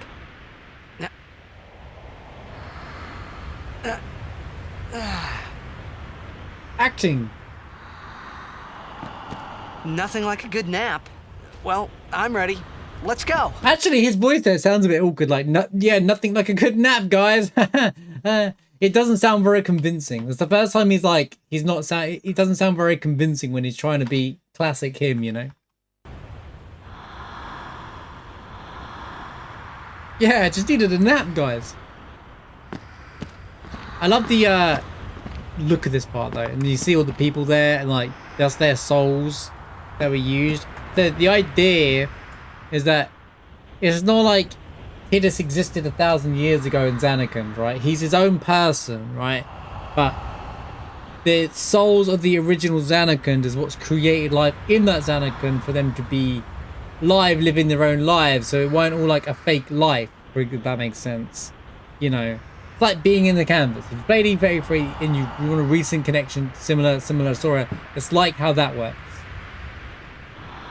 Acting. Nothing like a good nap. Well, I'm ready. Let's go. Actually, his voice there sounds a bit awkward. Like, nothing like a good nap, guys. It doesn't sound very convincing. It's the first time he's like, he doesn't sound very convincing when he's trying to be classic him, you know? Yeah, just needed a nap, guys. I love the look of this part, though. And you see all the people there, and like, that's their souls that were used. The idea is that it's not like he just existed 1,000 years ago in Xanarkand, right? He's his own person, right? But the souls of the original Xanarkand is what's created life in that Xanarkand for them to be live, living their own lives. So it won't all like a fake life, if that makes sense. You know, it's like being in the canvas. If you play D33 and you want a recent connection, similar story, it's like how that works.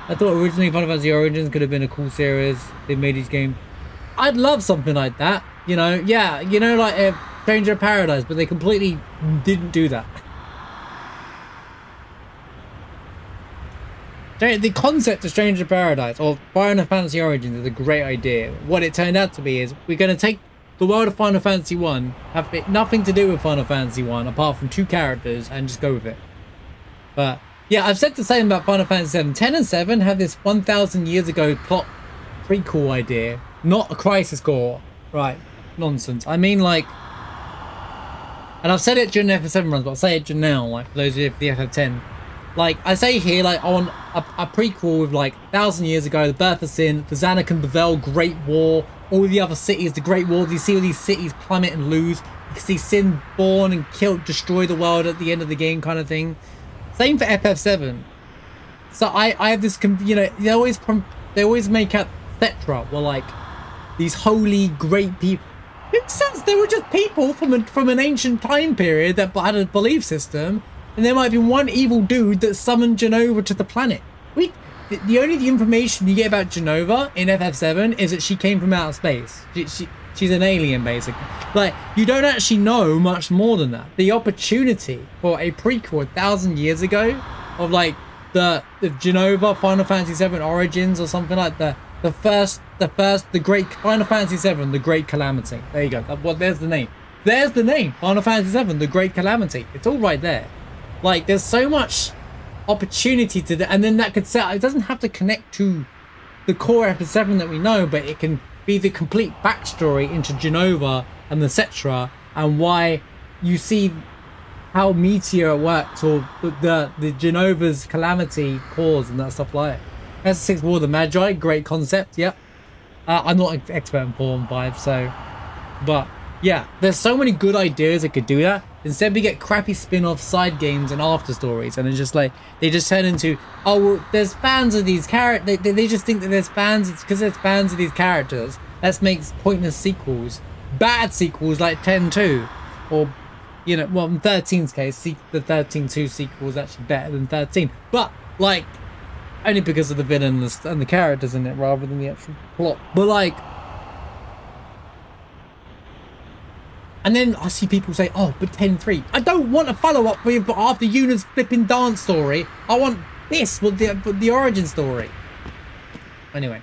I thought originally Final Fantasy Origins could have been a cool series. They made these games. I'd love something like that. You know, yeah, you know, like a Stranger of Paradise, but they completely didn't do that. The concept of Stranger of Paradise or Final Fantasy Origins is a great idea. What it turned out to be is we're going to take the world of Final Fantasy 1, have it nothing to do with Final Fantasy 1 apart from 2 characters, and just go with it. But yeah, I've said the same about Final Fantasy 7. 10 and 7 have this 1,000 years ago plot prequel idea, not a crisis core. Right, nonsense. I mean, like, and I've said it during the FF7 runs, but I'll say it now, like, for those of you for the FF10. Like, I say here, like, on a prequel with, like, 1,000 years ago, the birth of sin, the Xanarkand Bavel Great War, all the other cities, the Great War, you see all these cities plummet and lose. You see sin born and kill, destroy the world at the end of the game kind of thing. Same for FF7. So I have this, you know, they always make out Thetra were like these holy great people. In a sense, they were just people from an ancient time period that had a belief system, and there might be one evil dude that summoned Jenova to the planet. The only information you get about Jenova in FF7 is that she came from outer space. She's an alien, basically. Like, you don't actually know much more than that. The opportunity for a prequel 1,000 years ago of like the Jenova Final Fantasy 7 Origins or something like that. The great Final Fantasy 7, the Great Calamity. There you go. There's the name. there's the name, Final Fantasy VII, The Great Calamity. It's all right there. Like, there's so much opportunity to and then that could set, it doesn't have to connect to the core episode 7 that we know, but it can be the complete backstory into Genova and the Cetra, and why you see how Meteor worked, or the Genova's calamity cause and that stuff like it. That's 6 War of the Magi, great concept, yep. I'm not an expert in 4 and 5, so, but yeah, there's so many good ideas that could do that. Instead we get crappy spin-off side games and after stories, and it's just like, they just turn into, oh, well, there's fans of these characters, they just think that there's fans, it's because there's fans of these characters. Let's make pointless sequels, bad sequels like 10-2, or, you know, well, in 13's case, the 13-2 sequel is actually better than 13, but, like, only because of the villain and the characters in it, rather than the actual plot. But, like, and then I see people say, oh, but 10-3. I don't want a follow-up with after Yuna's flipping dance story. I want this with the origin story. Anyway.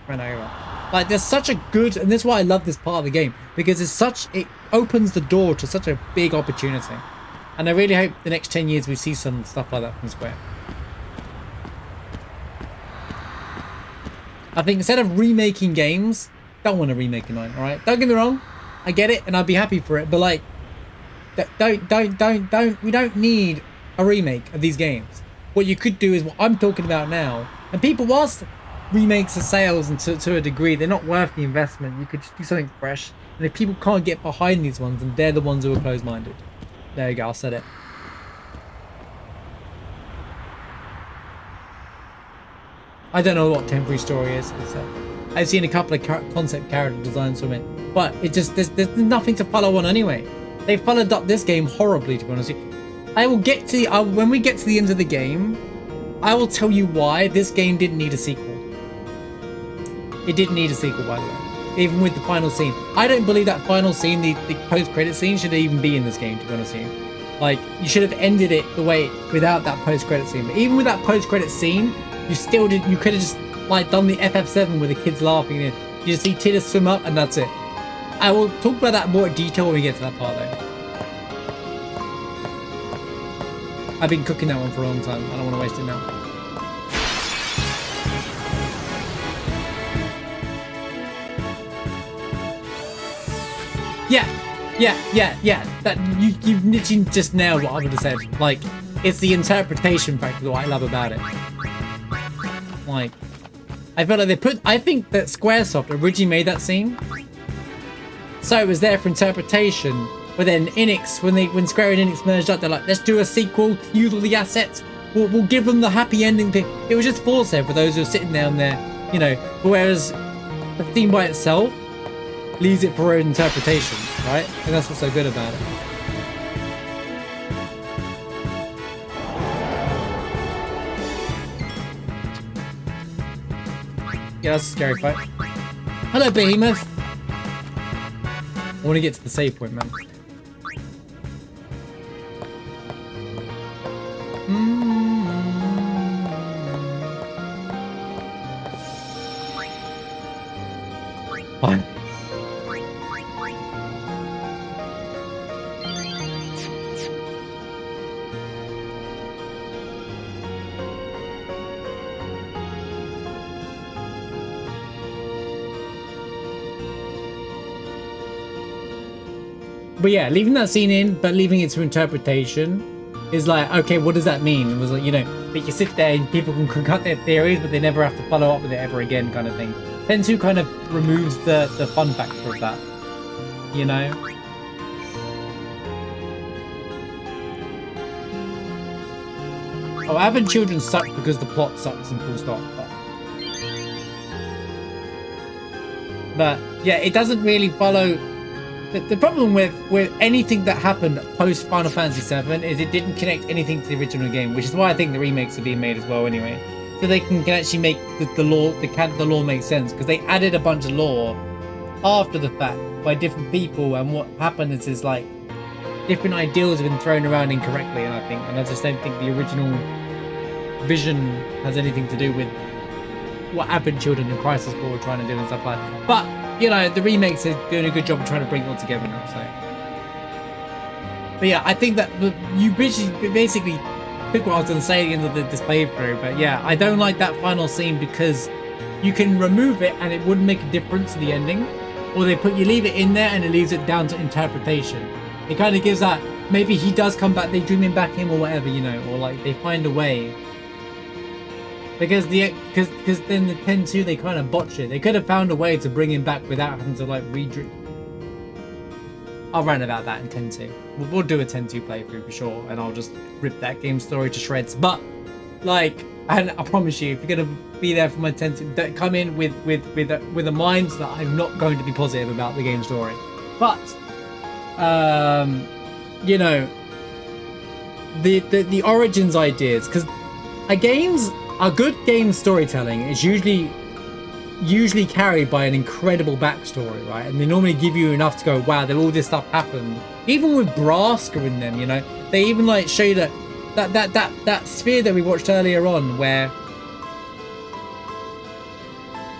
Ran over. Like, there's such a good, and that's why I love this part of the game, because it opens the door to such a big opportunity. And I really hope the next 10 years we see some stuff like that from Square. I think instead of remaking games, don't want to remake a 9, alright? Don't get me wrong. I get it, and I'd be happy for it, but like, we don't need a remake of these games. What you could do is what I'm talking about now, and people, whilst remakes are sales and to a degree, they're not worth the investment. You could just do something fresh, and if people can't get behind these ones, then they're the ones who are closed-minded. There you go, I said it. I don't know what Temporary Story is. I've seen a couple of concept character designs from it, but it just there's nothing to follow on anyway. They followed up this game horribly, to be honest with you. I will get to when we get to the end of the game, I will tell you why this game didn't need a sequel. It didn't need a sequel, by the way, even with the final scene. I don't believe that final scene, the post-credit scene, should even be in this game, to be honest with you. Like, you should have ended it the way without that post-credit scene. But even with that post-credit scene, you still did. You could have just like done the FF7 with the kids laughing, and you just see Tidus swim up, and that's it. I will talk about that more in detail when we get to that part, though. I've been cooking that one for a long time. I don't want to waste it now. Yeah. That you've literally just nailed what I would have said. Like, it's the interpretation factor that I love about it. Like, I feel like I think that Squaresoft originally made that scene, so it was there for interpretation. But then Enix, when Square and Enix merged up, they're like, let's do a sequel, use all the assets, we'll give them the happy ending thing. It was just forced there for those who are sitting down there, you know. Whereas the theme by itself leaves it for own interpretation, right? And that's what's so good about it. Yeah, that's a scary fight. Hello, Behemoth. I want to get to the save point, man. Fine. But yeah, leaving that scene in, but leaving it to interpretation is like, okay, what does that mean? It was like, you know, but you sit there and people can cut their theories, but they never have to follow up with it ever again, kind of thing. 10-2 kind of removes the fun factor of that, you know? Oh, having children suck because the plot sucks and full stop. But yeah, it doesn't really follow. The problem with anything that happened post Final Fantasy VII is it didn't connect anything to the original game, which is why I think the remakes are being made as well anyway. So they can actually make the lore make sense, because they added a bunch of lore after the fact by different people, and what happened is like different ideals have been thrown around incorrectly, and I just don't think the original vision has anything to do with what Advent Children and Crisis Core were trying to do and stuff like that. But you know, the remakes is doing a good job of trying to bring it all together now. So, but yeah, I think that you basically took what I was going to say at the end of this playthrough. But yeah, I don't like that final scene because you can remove it and it wouldn't make a difference to the ending, or you leave it in there and it leaves it down to interpretation. It kind of gives that maybe he does come back, they dream him back in or whatever, you know, or like they find a way. Because then the 10-2 they kind of botch it. They could have found a way to bring him back without having to like redream. I'll rant about that in 10-2. We'll do a 10-2 playthrough for sure, and I'll just rip that game story to shreds. But like, and I promise you, if you're gonna be there for my 10-2, come in with a mind that I'm not going to be positive about the game story. But you know, the origins ideas, because a good game storytelling is usually carried by an incredible backstory, right? And they normally give you enough to go, wow, all this stuff happened. Even with Braska in them, you know, they even like show you that sphere that we watched earlier on, where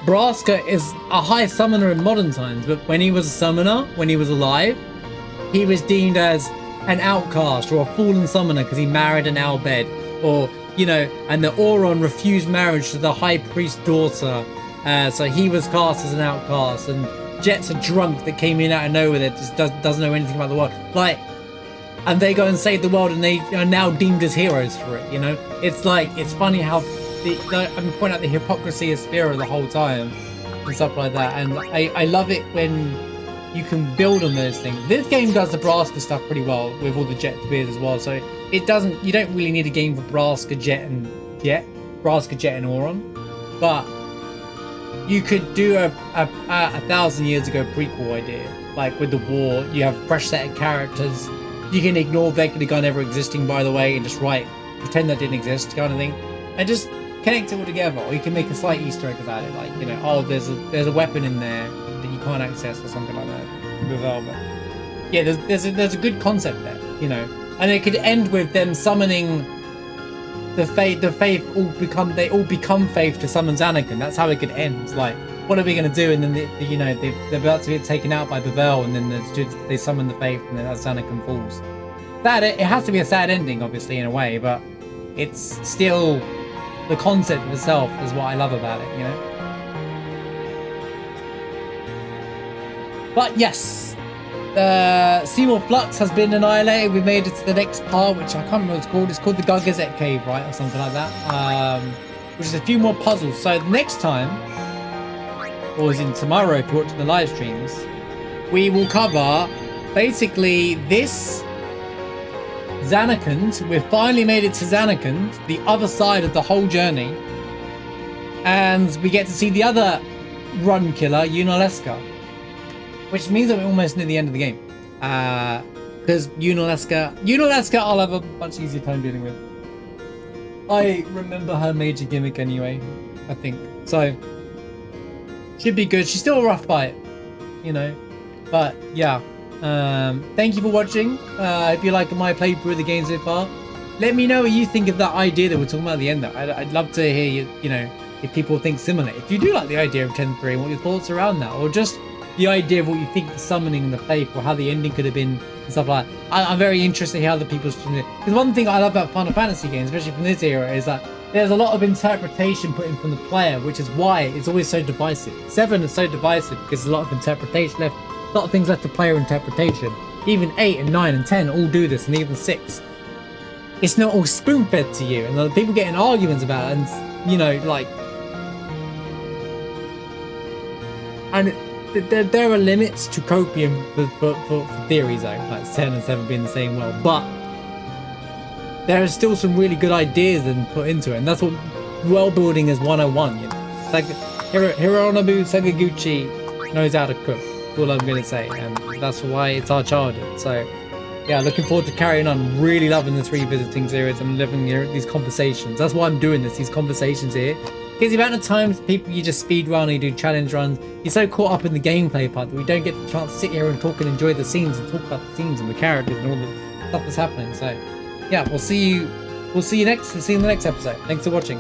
Braska is a high summoner in modern times, but when he was a summoner, when he was alive, he was deemed as an outcast or a fallen summoner because he married an Albed, or you know, and the Auron refused marriage to the high priest's daughter, so he was cast as an outcast. And Jet's a drunk that came in out of nowhere that just doesn't know anything about the world, like, and they go and save the world, and they are now deemed as heroes for it. You know, it's like, it's funny how I'm pointing out the hypocrisy of Spira the whole time and stuff like that, and I love it when you can build on those things. This game does the Braska stuff pretty well with all the Jet spears as well, so you don't really need a game for Braska, Jet and Auron, but you could do a 1,000 years ago prequel idea, like with the war. You have a fresh set of characters. You can ignore Vegnagun ever existing, by the way, and just pretend that didn't exist, kind of thing, and just connect it all together. Or you can make a slight Easter egg about it, like, you know, oh, there's a weapon in there that you can't access or something like that. But yeah, there's a good concept there, you know, and it could end with them summoning the faith. The faith they all become faith to summon Anakin. That's how it could end. Like, what are we going to do? And then they're about to get taken out by Bavel, and then they summon the faith, and then that's Anakin falls. It has to be a sad ending, obviously, in a way, but it's still the concept of itself is what I love about it, you know. But yes, Seymour Flux has been annihilated. We made it to the next part, which I can't remember what it's called. It's called the Gargazet Cave, right, or something like that. Which is a few more puzzles. So next time, or as in tomorrow, if you're watching the live streams, we will cover basically this Zanarkand. We've finally made it to Zanarkand, the other side of the whole journey, and we get to see the other run killer, Yunalesca. Which means that we're almost near the end of the game. Because Yunalesca I'll have a much easier time dealing with. I remember her major gimmick anyway, I think. So, should be good. She's still a rough fight, you know. But, yeah. Thank you for watching. If you like my playthrough of the game so far, let me know what you think of that idea that we're talking about at the end. I'd love to hear you know, if people think similar. If you do like the idea of 10-3 and what your thoughts around that, or just the idea of what you think the summoning and the faith, or how the ending could have been, and stuff like that. I'm very interested in how other people's... Because one thing I love about Final Fantasy games, especially from this era, is that there's a lot of interpretation put in from the player, which is why it's always so divisive. 7 is so divisive because there's a lot of interpretation left, a lot of things left to player interpretation. Even 8 and 9 and 10 all do this, and even 6. It's not all spoon-fed to you, and people get in arguments about it, and, you know, like... And there are limits to copium for theories, though, like 10 and 7 being the same world, but there are still some really good ideas that put into it, and that's what world building is 101, you know. It's like Hironobu Sakaguchi knows how to cook, that's all I'm going to say, and that's why it's our childhood. So yeah, looking forward to carrying on. Really loving this revisiting series and loving these conversations. That's why I'm doing these conversations here. Because the amount of times people, you just speed run or you do challenge runs, you're so caught up in the gameplay part that we don't get the chance to sit here and talk and enjoy the scenes and talk about the scenes and the characters and all the stuff that's happening. So yeah, we'll see you in the next episode. Thanks for watching.